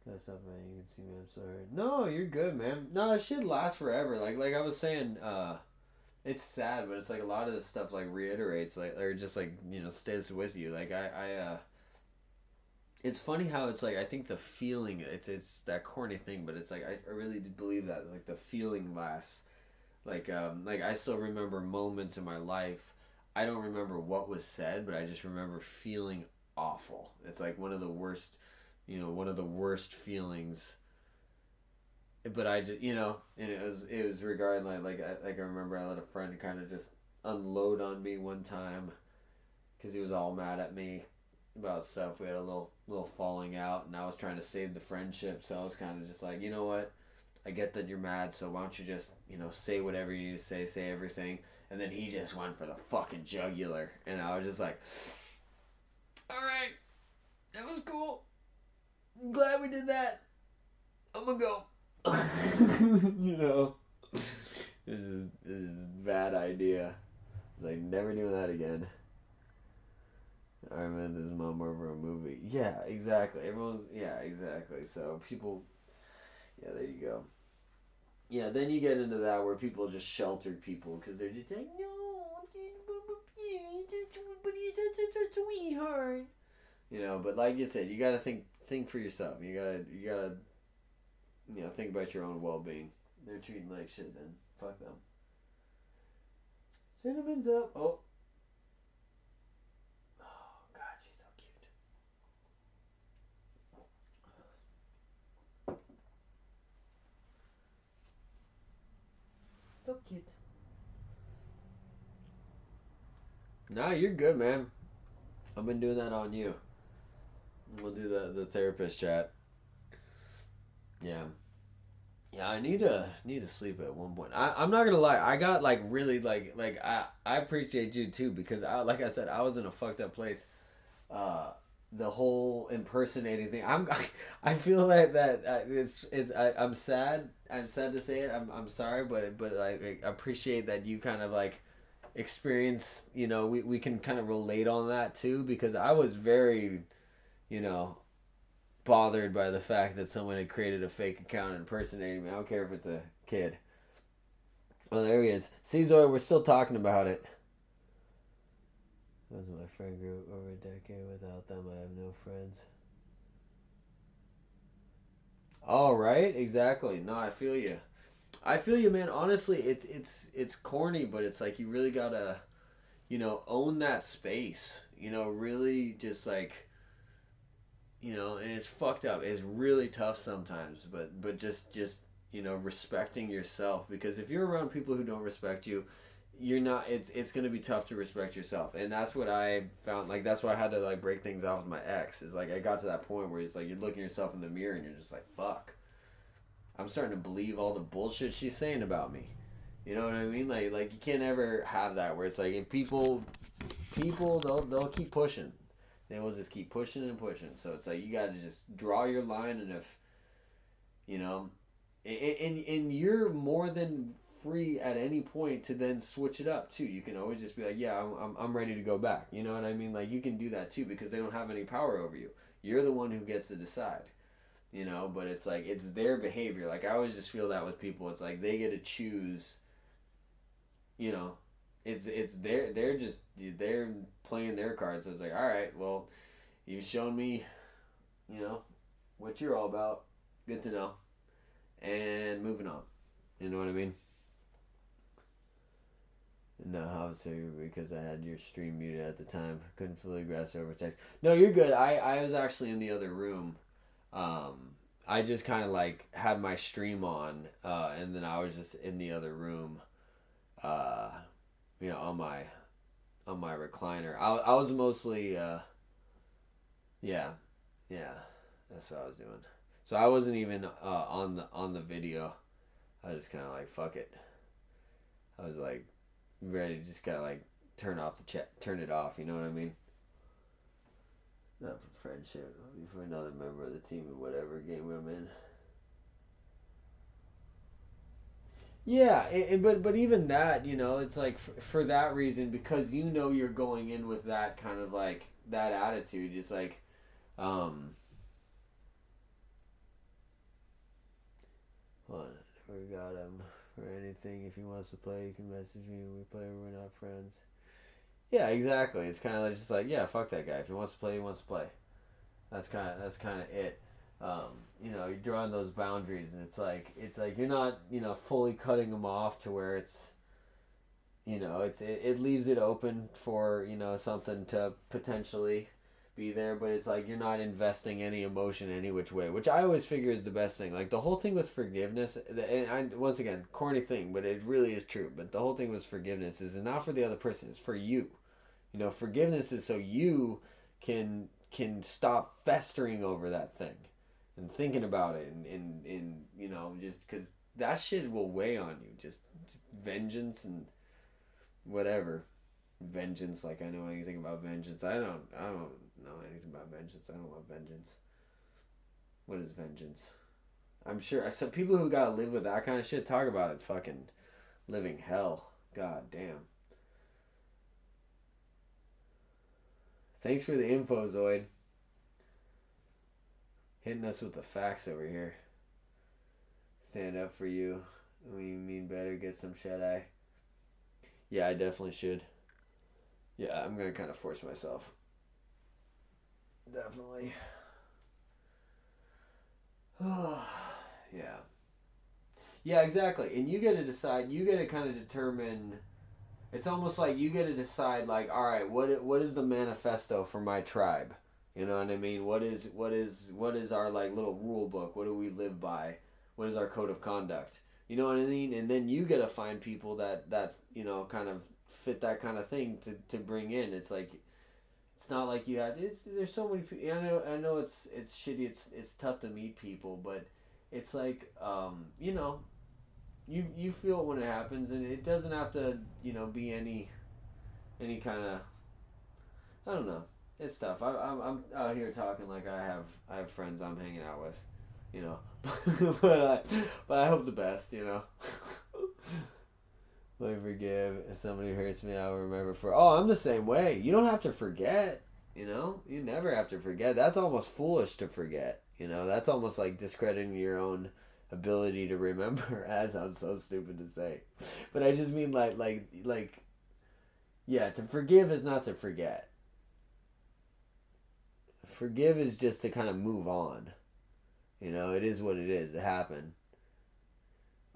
That's not man. You can see me. I'm sorry. No, you're good, man. No, that shit lasts forever. Like I was saying, it's sad, but it's like a lot of this stuff like reiterates, like or just like stays with you. Like it's funny how it's like I think the feeling it's that corny thing, but it's like I really do believe that like the feeling lasts. Like I still remember moments in my life. I don't remember what was said, but I just remember feeling awful. It's like one of the worst feelings. But I just and it was regarding like I remember I let a friend kind of just unload on me one time because he was all mad at me about stuff. We had a little falling out, and I was trying to save the friendship, so I was kind of just like, you know what? I get that you're mad, so why don't you just say whatever you need to say everything. And then he just went for the fucking jugular, and I was just like, all right, that was cool. I'm glad we did that. I'm gonna go. It's just a bad idea. It's like never doing that again. I remember this mom over a movie. Yeah, exactly. Yeah, exactly. So people, yeah, there you go. Yeah, then you get into that where people just shelter people because they're just like, no, but he's such a sweetheart. But like you said, you gotta think for yourself. You gotta think about your own well being. They're treating like shit. Then fuck them. Cinnamon's up. Oh. Oh God, she's so cute. So cute. Nah, you're good, man. I've been doing that on you. We'll do the therapist chat. Yeah. Yeah, I need to sleep at one point. I'm not gonna lie, I got like really like I appreciate you too because like I said I was in a fucked up place. Uh, the whole impersonating thing. I feel like that I'm sad. I'm sad to say it. I'm sorry, but I appreciate that you kind of like experience. We can kind of relate on that too because I was very you know bothered by the fact that someone had created a fake account impersonating me. I don't care if it's a kid. Oh, there he is. See, Zoe, we're still talking about it. That was my friend group over a decade. Without them, I have no friends. All right, exactly. No, I feel you. I feel you, man. Honestly, it's corny, but it's like you really gotta own that space. Really just like and it's fucked up. It's really tough sometimes, but just respecting yourself because if you're around people who don't respect you, you're not. It's gonna be tough to respect yourself, and that's what I found. Like that's why I had to like break things off with my ex. Is like I got to that point where it's like you're looking yourself in the mirror and you're just like fuck. I'm starting to believe all the bullshit she's saying about me. You know what I mean? Like you can't ever have that where it's like if people they'll keep pushing. They will just keep pushing and pushing. So it's like you got to just draw your line, and if you know, and you're more than free at any point to then switch it up too. You can always just be like, yeah, I'm ready to go back. You know what I mean? Like you can do that too because they don't have any power over you. You're the one who gets to decide. But it's like it's their behavior. Like I always just feel that with people. It's like they get to choose. You know, it's they're playing their cards. So it's like, all right, well, you've shown me, you know, what you're all about. Good to know. And moving on. You know what I mean? No, I was here because I had your stream muted at the time. Couldn't fully grasp over text. No, you're good. I was actually in the other room. I just kind of like had my stream on, and then I was just in the other room, uh, on my on my recliner. I was mostly yeah, yeah, that's what I was doing. So I wasn't even on the video. I was just kind of like fuck it. I was like ready to just kind of like turn it off. You know what I mean? Not for friendship, it'll be for another member of the team in whatever game I'm in. Yeah, but even that, it's like for that reason, because you're going in with that kind of like that attitude. It's like, um, hold on, I never got him for anything. If he wants to play, he can message me. We play. We're not friends. Yeah, exactly. It's kind of like just like, yeah, fuck that guy. If he wants to play, he wants to play. That's kind of it. You're drawing those boundaries, and it's like you're not fully cutting them off to where it leaves it open for something to potentially be there, but it's like you're not investing any emotion any which way, which I always figure is the best thing. Like the whole thing with forgiveness, and once again, corny thing, but it really is true. But the whole thing with forgiveness is not for the other person; it's for you. Forgiveness is so you can stop festering over that thing and thinking about it, and just because that shit will weigh on you. Just vengeance and whatever. Vengeance, like I know anything about vengeance. I don't know anything about vengeance. I don't want vengeance. What is vengeance? I'm sure some people who gotta live with that kind of shit talk about it fucking living hell. God damn. Thanks for the info, Zoid. Hitting us with the facts over here. Stand up for you. We mean better. Get some shut eye. Yeah, I definitely should. Yeah, I'm gonna kind of force myself. Definitely. Yeah. Yeah, exactly. And you get to decide. You get to kind of determine. It's almost like you get to decide. Like, all right, what is the manifesto for my tribe? You know what I mean? What is our like little rule book? What do we live by? What is our code of conduct? You know what I mean? And then you get to find people that kind of fit that kind of thing to bring in. It's like it's not like you had. There's so many people. I know it's shitty. It's tough to meet people, but it's like you feel it when it happens, and it doesn't have to be any kind of I don't know. It's tough. I'm out here talking like I have friends I'm hanging out with, you know, but I hope the best, I forgive if somebody hurts me. I'll remember for. Oh, I'm the same way. You don't have to forget. You never have to forget. That's almost foolish to forget. That's almost like discrediting your own ability to remember. As I'm so stupid to say, but I just mean like yeah. To forgive is not to forget. Forgive is just to kind of move on. It is what it is. It happened.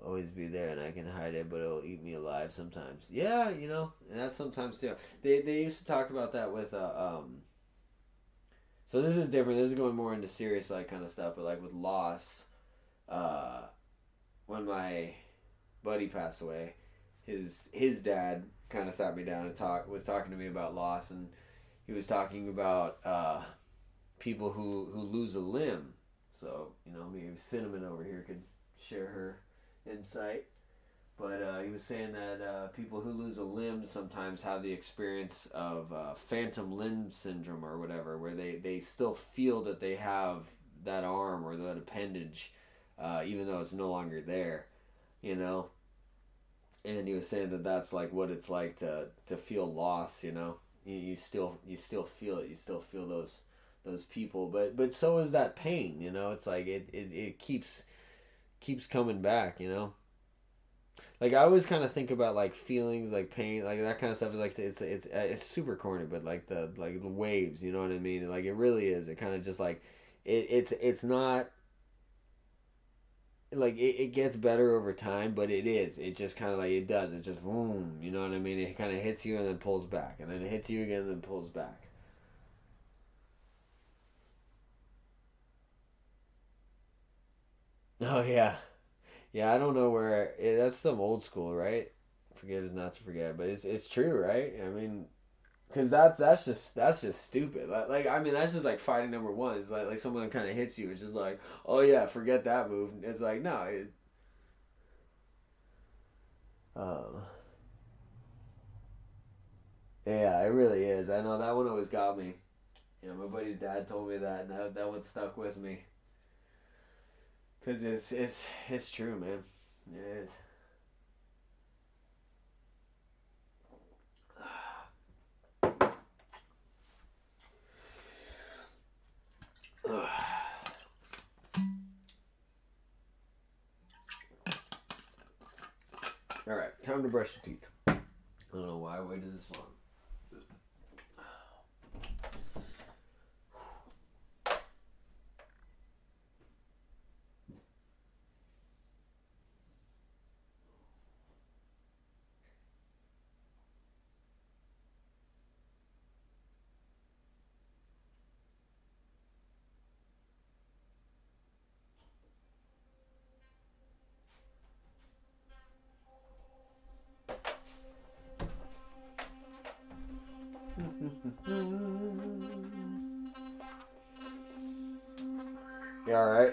Always be there, and I can hide it, but it'll eat me alive sometimes. Yeah, and that's sometimes too. They used to talk about that with So this is different. This is going more into serious like kind of stuff, but like with loss. Uh, when my buddy passed away, his dad kind of sat me down and was talking to me about loss, and he was talking about people who lose a limb. So maybe Cinnamon over here could share her insight. But he was saying that people who lose a limb sometimes have the experience of phantom limb syndrome or whatever, where they still feel that they have that arm or that appendage, even though it's no longer there, you know. And he was saying that that's like what it's like to feel loss, you still feel it, you still feel those people, but so is that pain, It's like it keeps coming back, Like I always kind of think about like feelings, like pain, like that kind of stuff. Is like it's super corny, but like the waves, you know what I mean? Like it really is. It kind of just like it's not like it gets better over time, but it is. It just kind of like it does. It just boom, you know what I mean? It kind of hits you and then pulls back, and then it hits you again and then pulls back. Oh yeah, yeah. I don't know that's some old school, right? Forgive is not to forget, but it's true, right? I mean, Cause that's just stupid. Like I mean that's just like fighting number one. It's like someone kind of hits you. It's just like, oh yeah, forget that move. It's like no. Um, yeah, it really is. I know that one always got me. You know, my buddy's dad told me that, and that one stuck with me. Cause it's true, man. It is. All right, time to brush your teeth. I don't know why I waited this long. You all right?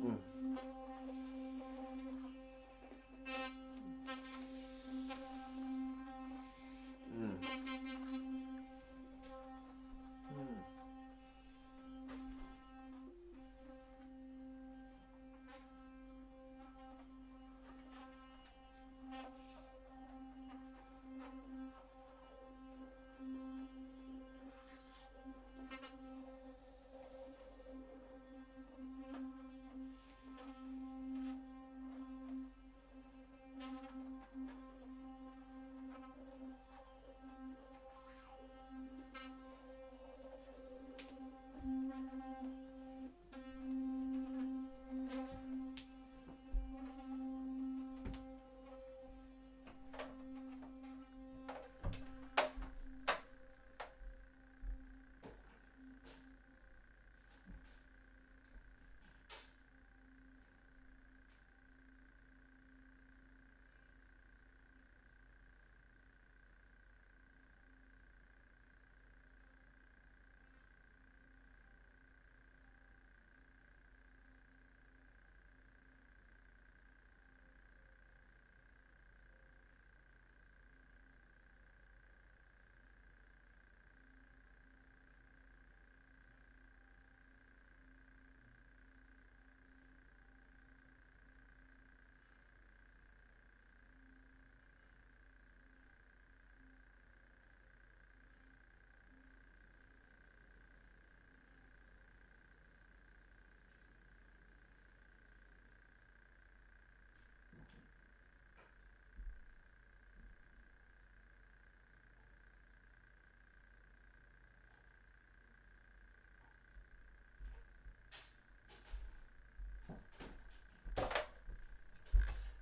Mm, mm, mm.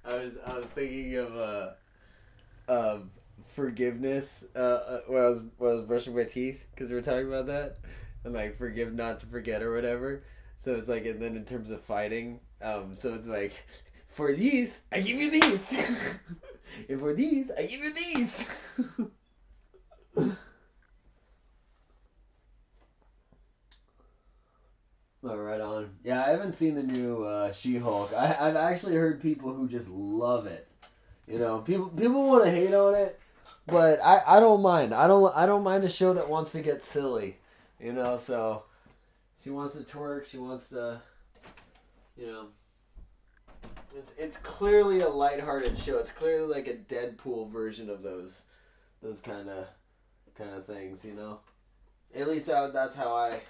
I was thinking of forgiveness when I was brushing my teeth because we were talking about that and like forgive not to forget or whatever. So it's like and then in terms of fighting, so it's like for these I give you these, and for these I give you these. Oh, right on. Yeah, I haven't seen the new She-Hulk. I've actually heard people who just love it. You know, people want to hate on it, but I don't mind. I don't mind a show that wants to get silly. You know, so she wants to twerk. She wants to, you know, it's clearly a lighthearted show. It's clearly like a Deadpool version of those kind of things. You know, at least that's how I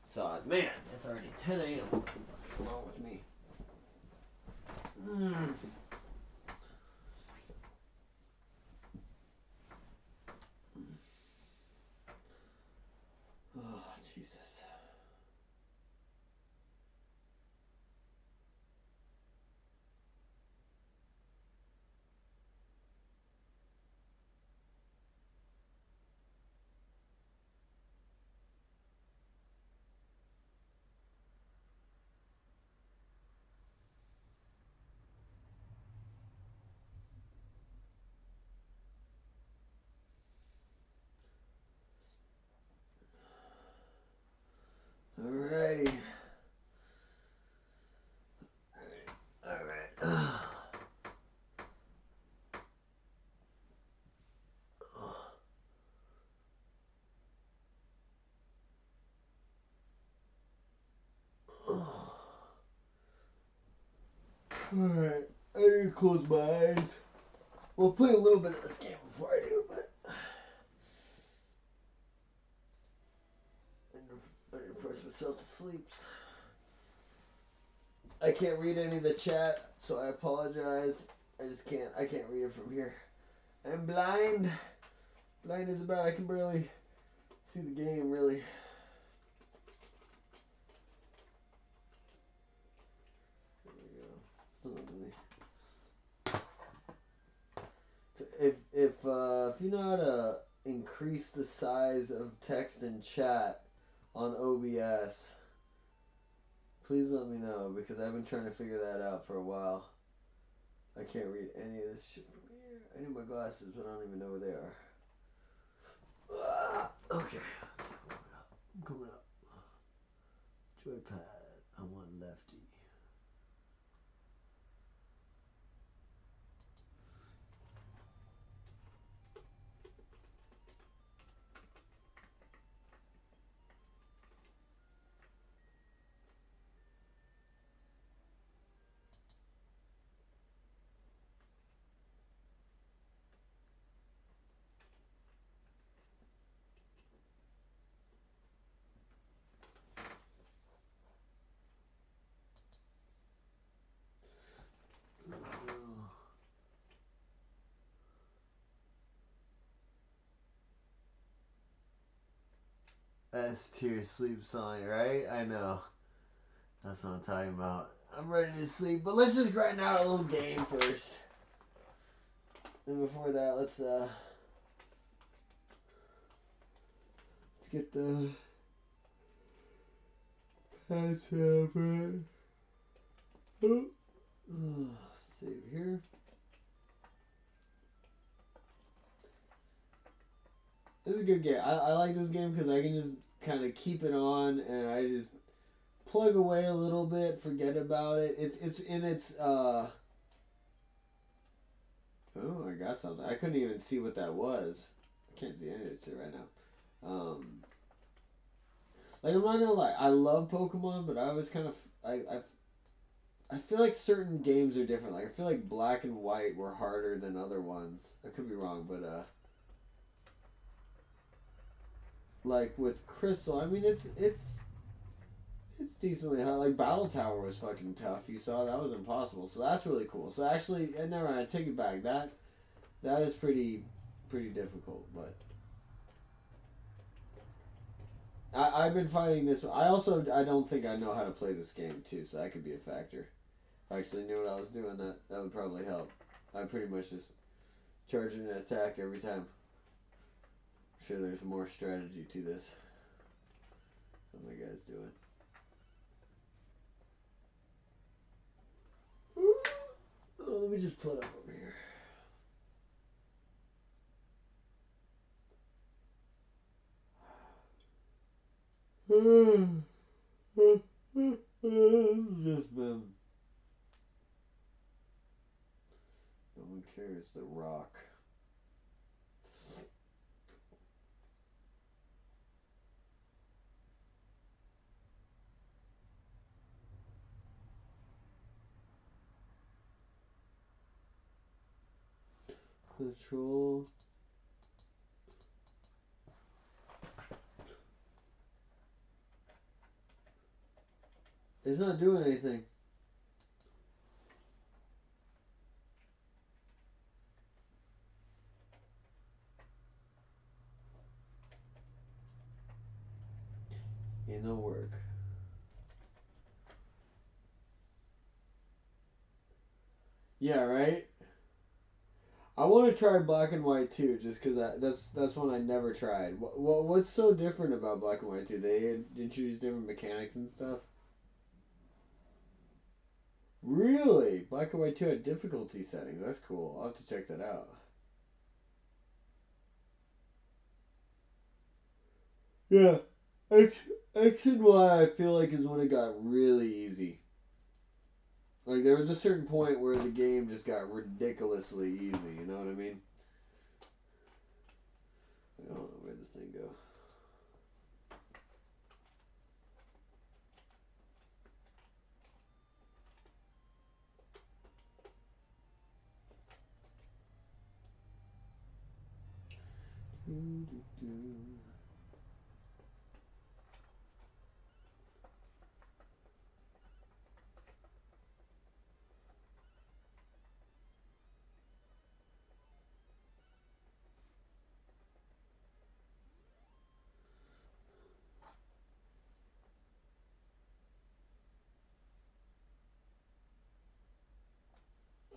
saw it. Man, it's already 10 a.m. What's wrong with me? Mm. Oh, Jesus. Alright, I need to close my eyes. We'll play a little bit of this game before I do, but I need to force myself to sleep. I can't read any of the chat, so I apologize. I can't read it from here. I'm blind. Blind as about, I can barely see the game, really. There we go. If you know how to increase the size of text in chat on OBS, please let me know, because I've been trying to figure that out for a while. I can't read any of this shit from here. I need my glasses, but I don't even know where they are. Okay. I'm coming up. Joypad. I want lefty. S tier sleep song, right? I know. That's what I'm talking about. I'm ready to sleep, but let's just grind out a little game first. And before that, let's get the password. Oh. Save here. This is a good game. I like this game because I can just kind of keep it on and I just plug away a little bit, forget about it. It's in its oh, I got something. I couldn't even see what that was. I can't see any of this shit right now. Like, I'm not gonna lie, I love Pokemon, but I was kind of I feel like certain games are different. Like, I feel like Black and White were harder than other ones. I could be wrong, but like with Crystal, I mean it's decently hard. Like Battle Tower was fucking tough. You saw that was impossible. So that's really cool. So actually, never mind. I take it back. That is pretty difficult. But I've been finding this. I don't think I know how to play this game too. So that could be a factor. If I actually knew what I was doing, that would probably help. I pretty much just charge an attack every time. I'm sure there's more strategy to this. What my guy's doing. Oh, let me just put up over here. Just been. No one cares. The Rock. Control. It's not doing anything. Ain't no work. Yeah, right? I want to try Black and White too, just because that's one I never tried. What's so different about Black and White 2? They introduced different mechanics and stuff? Really? Black and White 2 had difficulty settings. That's cool. I'll have to check that out. Yeah. X and Y I feel like is when it got really easy. Like, there was a certain point where the game just got ridiculously easy, you know what I mean? I don't know where this thing go.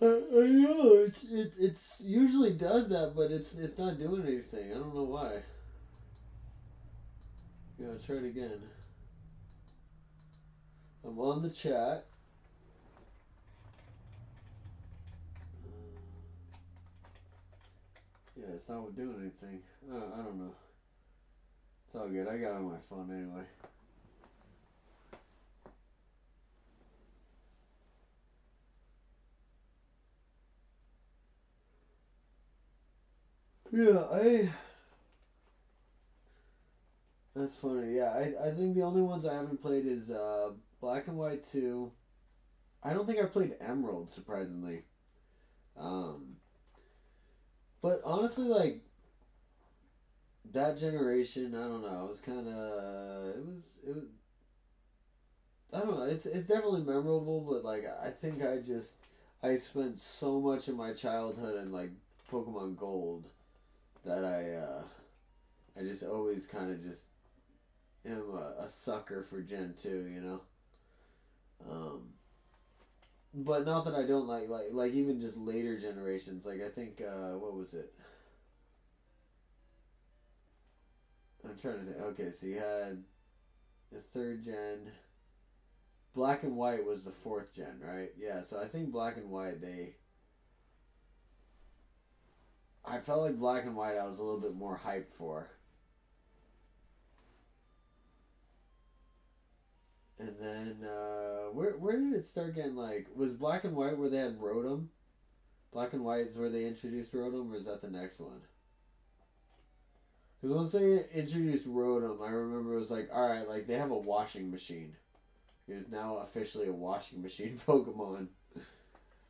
I know it's usually does that, but it's not doing anything. I don't know why. Yeah, try it again. I'm on the chat. Yeah, it's not doing anything. I don't know. It's all good. I got it on my phone anyway. Yeah, that's funny. Yeah, I think the only ones I haven't played is Black and White 2. I don't think I played Emerald, surprisingly. Um, but honestly, like that generation, I don't know. It was kind of it was I don't know. It's definitely memorable, but like I think I spent so much of my childhood in like Pokemon Gold that I just always kind of just am a sucker for Gen 2, you know. But not that I don't like even just later generations. Like I think what was it? I'm trying to think. Okay, so you had the third gen. Black and White was the fourth gen, right? Yeah. So I think Black and White I felt like Black and White I was a little bit more hyped for. And then where did it start getting like was Black and White where they had Rotom? Black and White is where they introduced Rotom, or is that the next one? Because once they introduced Rotom, I remember it was like, all right, like they have a washing machine. It is now officially a washing machine Pokemon,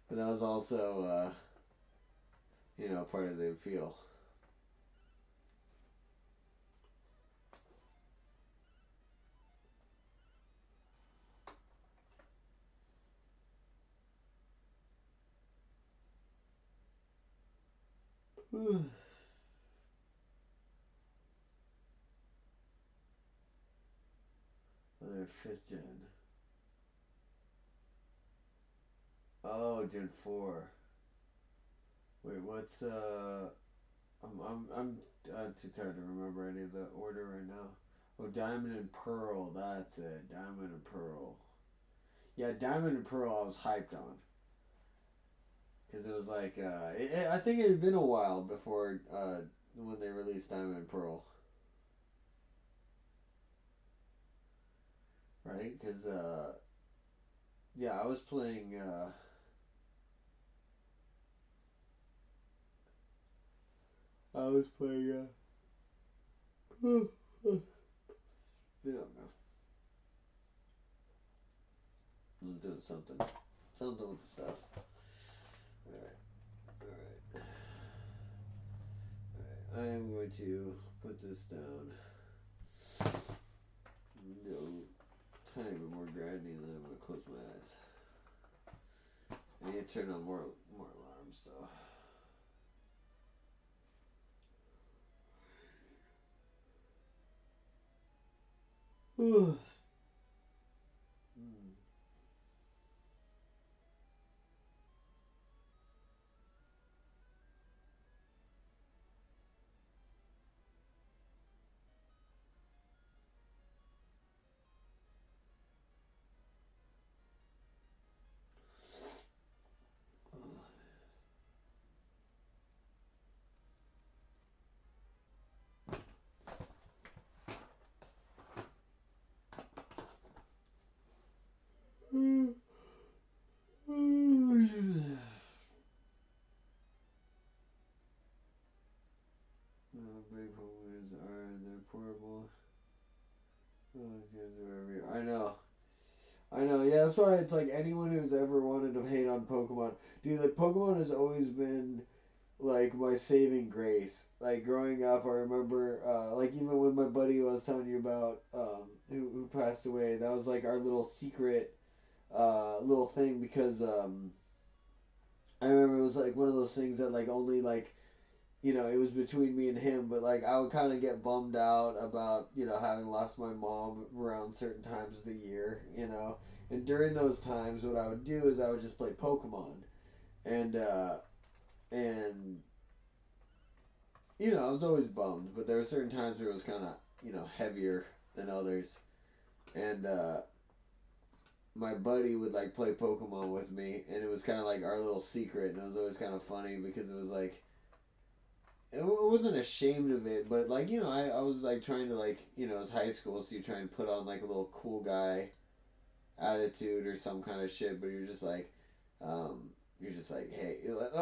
but that was also part of the appeal. Another fifth gen. Oh, Gen 4. Wait, what's I'm too tired to remember any of the order right now. Oh, Diamond and Pearl. That's it. Diamond and Pearl. Yeah, Diamond and Pearl. I was hyped on because it was like I think it had been a while before when they released Diamond and Pearl, right? Because yeah, I was playing. I was playing. Yeah, no, I'm doing something. Something with the stuff. Alright, alright. Alright, I am going to put this down. No, tiny bit more grinding, and then I'm going to close my eyes. I need to turn on more alarms, though. Big homies are they're portable. I know. I know. Yeah, that's why it's like anyone who's ever wanted to hate on Pokemon, dude. Like Pokemon has always been like my saving grace. Like growing up, I remember, like even with my buddy who I was telling you about, who passed away. That was like our little secret, little thing because I remember it was like one of those things that like only like it was between me and him, but like I would kind of get bummed out about having lost my mom around certain times of the year, and during those times, what I would do is I would just play Pokemon, and and I was always bummed, but there were certain times where it was kind of heavier than others, and my buddy would like play Pokemon with me, and it was kind of like our little secret, and it was always kind of funny because it was like I wasn't ashamed of it, but like I was like trying to like it was high school, so you try and put on like a little cool guy attitude or some kind of shit, but um, you're just like, hey,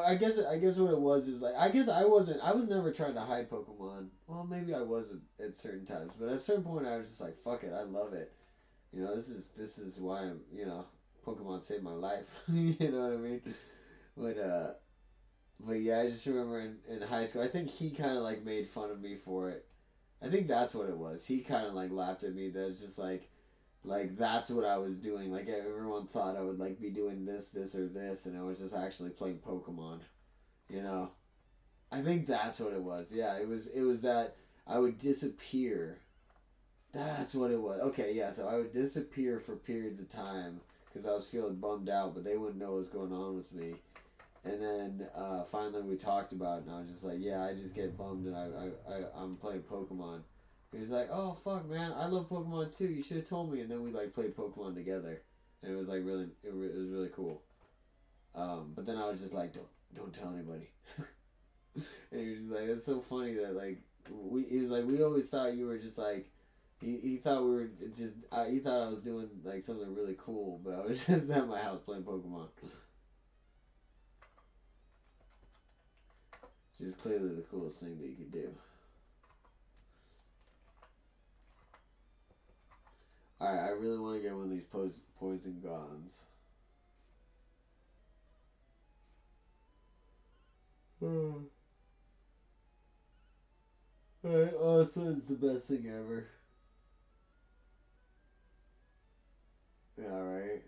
I guess what it was is like I guess I was never trying to hide Pokemon. Well, maybe I was at certain times, but at a certain point I was just like, fuck it, I love it. This is why Pokemon saved my life. You know what I mean? But but yeah, I just remember in high school, I think he kind of like made fun of me for it. I think that's what it was. He kind of like laughed at me. That it's just like that's what I was doing. Like everyone thought I would like be doing this, or this, and I was just actually playing Pokemon. You know, I think that's what it was. Yeah, it was that I would disappear. That's what it was. Okay, yeah. So I would disappear for periods of time because I was feeling bummed out, but they wouldn't know what was going on with me. And then finally we talked about it, and I was just like, yeah, I just get bummed, and I'm playing Pokemon. And he's like, oh fuck, man, I love Pokemon too. You should have told me. And then we like played Pokemon together, and it was like really, it was really cool. But then I was just like, don't tell anybody. And he was just like, it's so funny that like he's like, we always thought you were just like. He thought we were just. He thought I was doing like something really cool, but I was just at my house playing Pokemon. Which is clearly the coolest thing that you could do. Alright, I really want to get one of these poison gons. Alright, also it's the best thing ever. Yeah, right.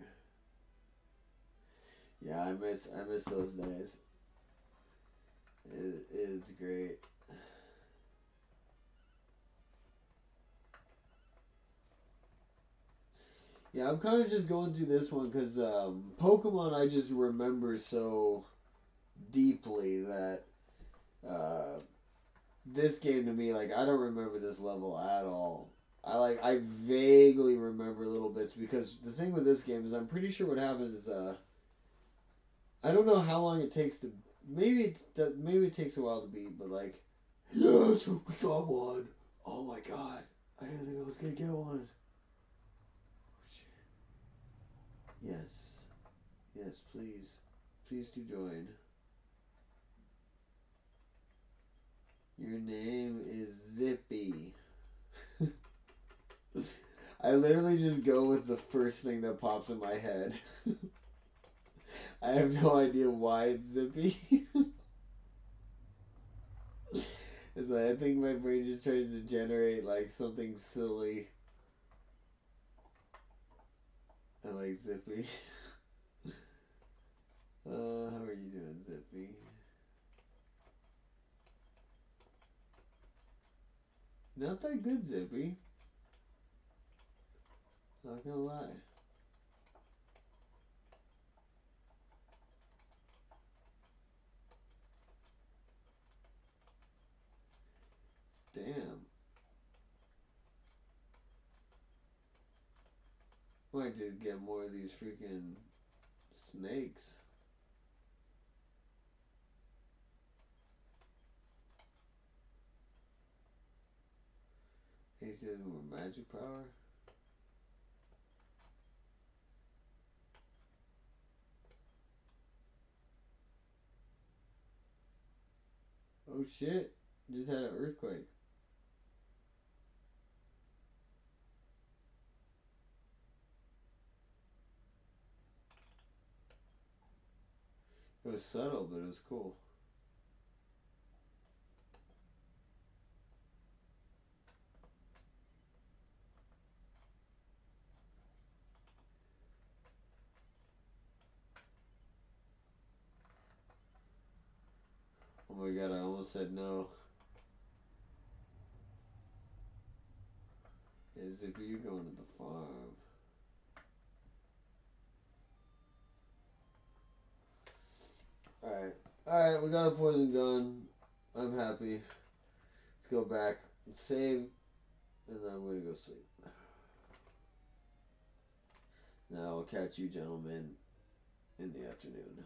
Yeah, I miss those days. It is great. Yeah, I'm kind of just going through this one because Pokemon I just remember so deeply that uh, this game to me, like, I don't remember this level at all. I vaguely remember little bits because the thing with this game is I'm pretty sure what happens is I don't know how long it takes to maybe it takes a while to beat, but like yes, we got one. Oh my god, I didn't think I was gonna get one. Oh shit. Yes, yes, please do join. Your name is Zippy. I literally just go with the first thing that pops in my head. I have no idea why it's Zippy. It's like I think my brain just tries to generate like something silly. I like Zippy. How are you doing, Zippy? Not that good, Zippy. Not gonna lie. Damn. Might just get more of these freaking snakes. He says more magic power. Oh shit. Just had an earthquake. It was subtle, but it was cool. Oh my god, I almost said no. Hey, Zippy, you're going to the farm. Alright. Alright, we got a poison gun. I'm happy. Let's go back and save. And then I'm gonna go sleep. Now I'll catch you gentlemen in the afternoon.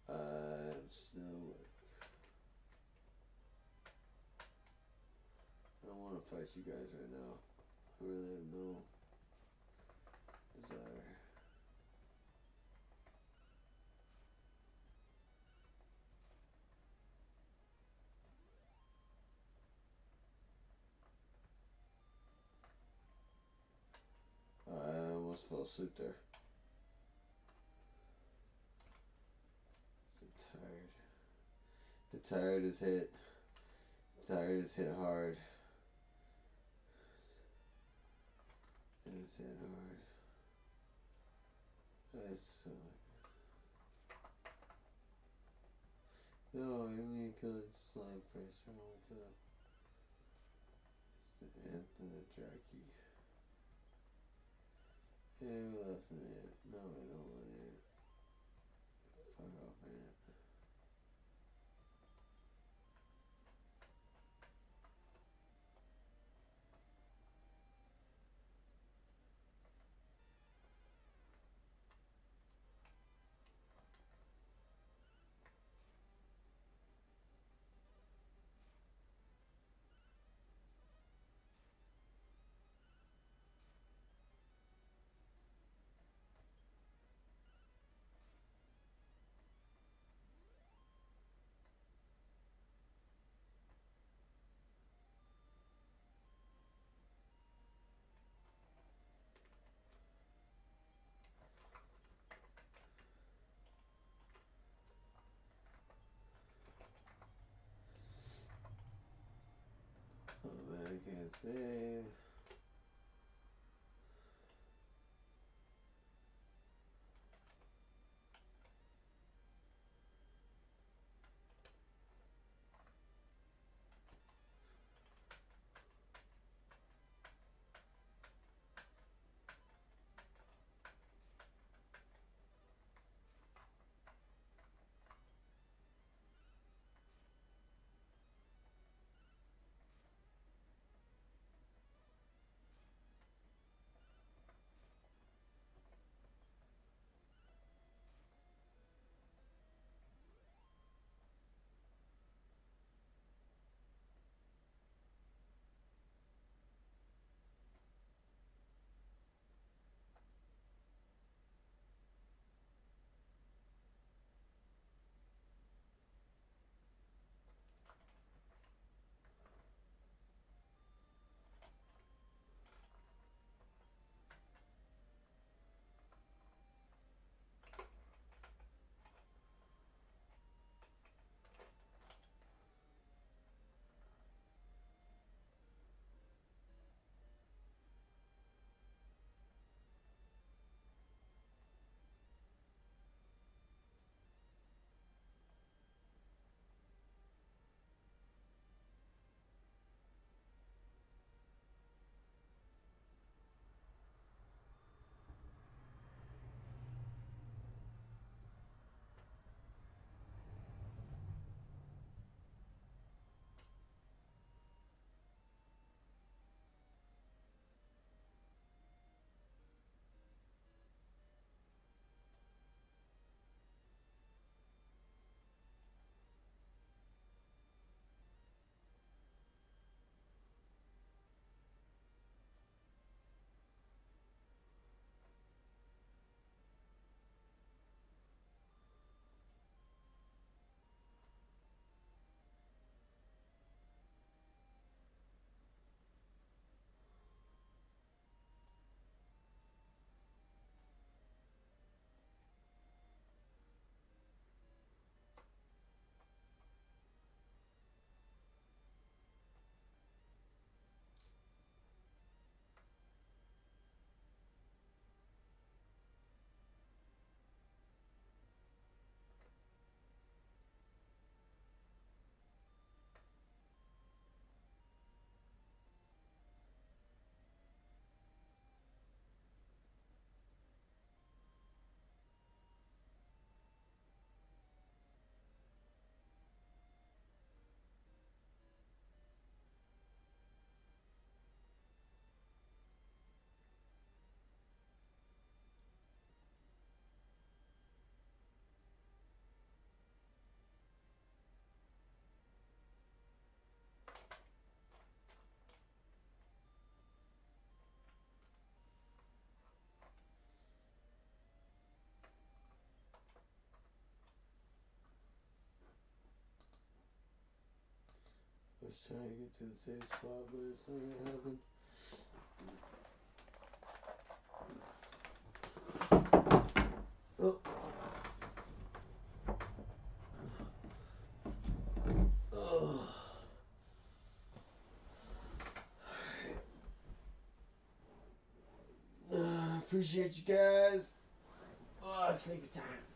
I'm still. I don't want to fight you guys right now. I really have no desire. I almost fell asleep there. So tired. The tired is hit. The tired is hit hard. It is hit hard. It's so. No, I mean kill the slime first. I want to. It's the Anthony Draki. Hey, we left an ant. No, I don't want it. Fuck off, ant. Oh man, I can't save. was trying to get to the safe spot, but it's not gonna happen. Oh. Oh. Appreciate you guys. Oh, sleepy time.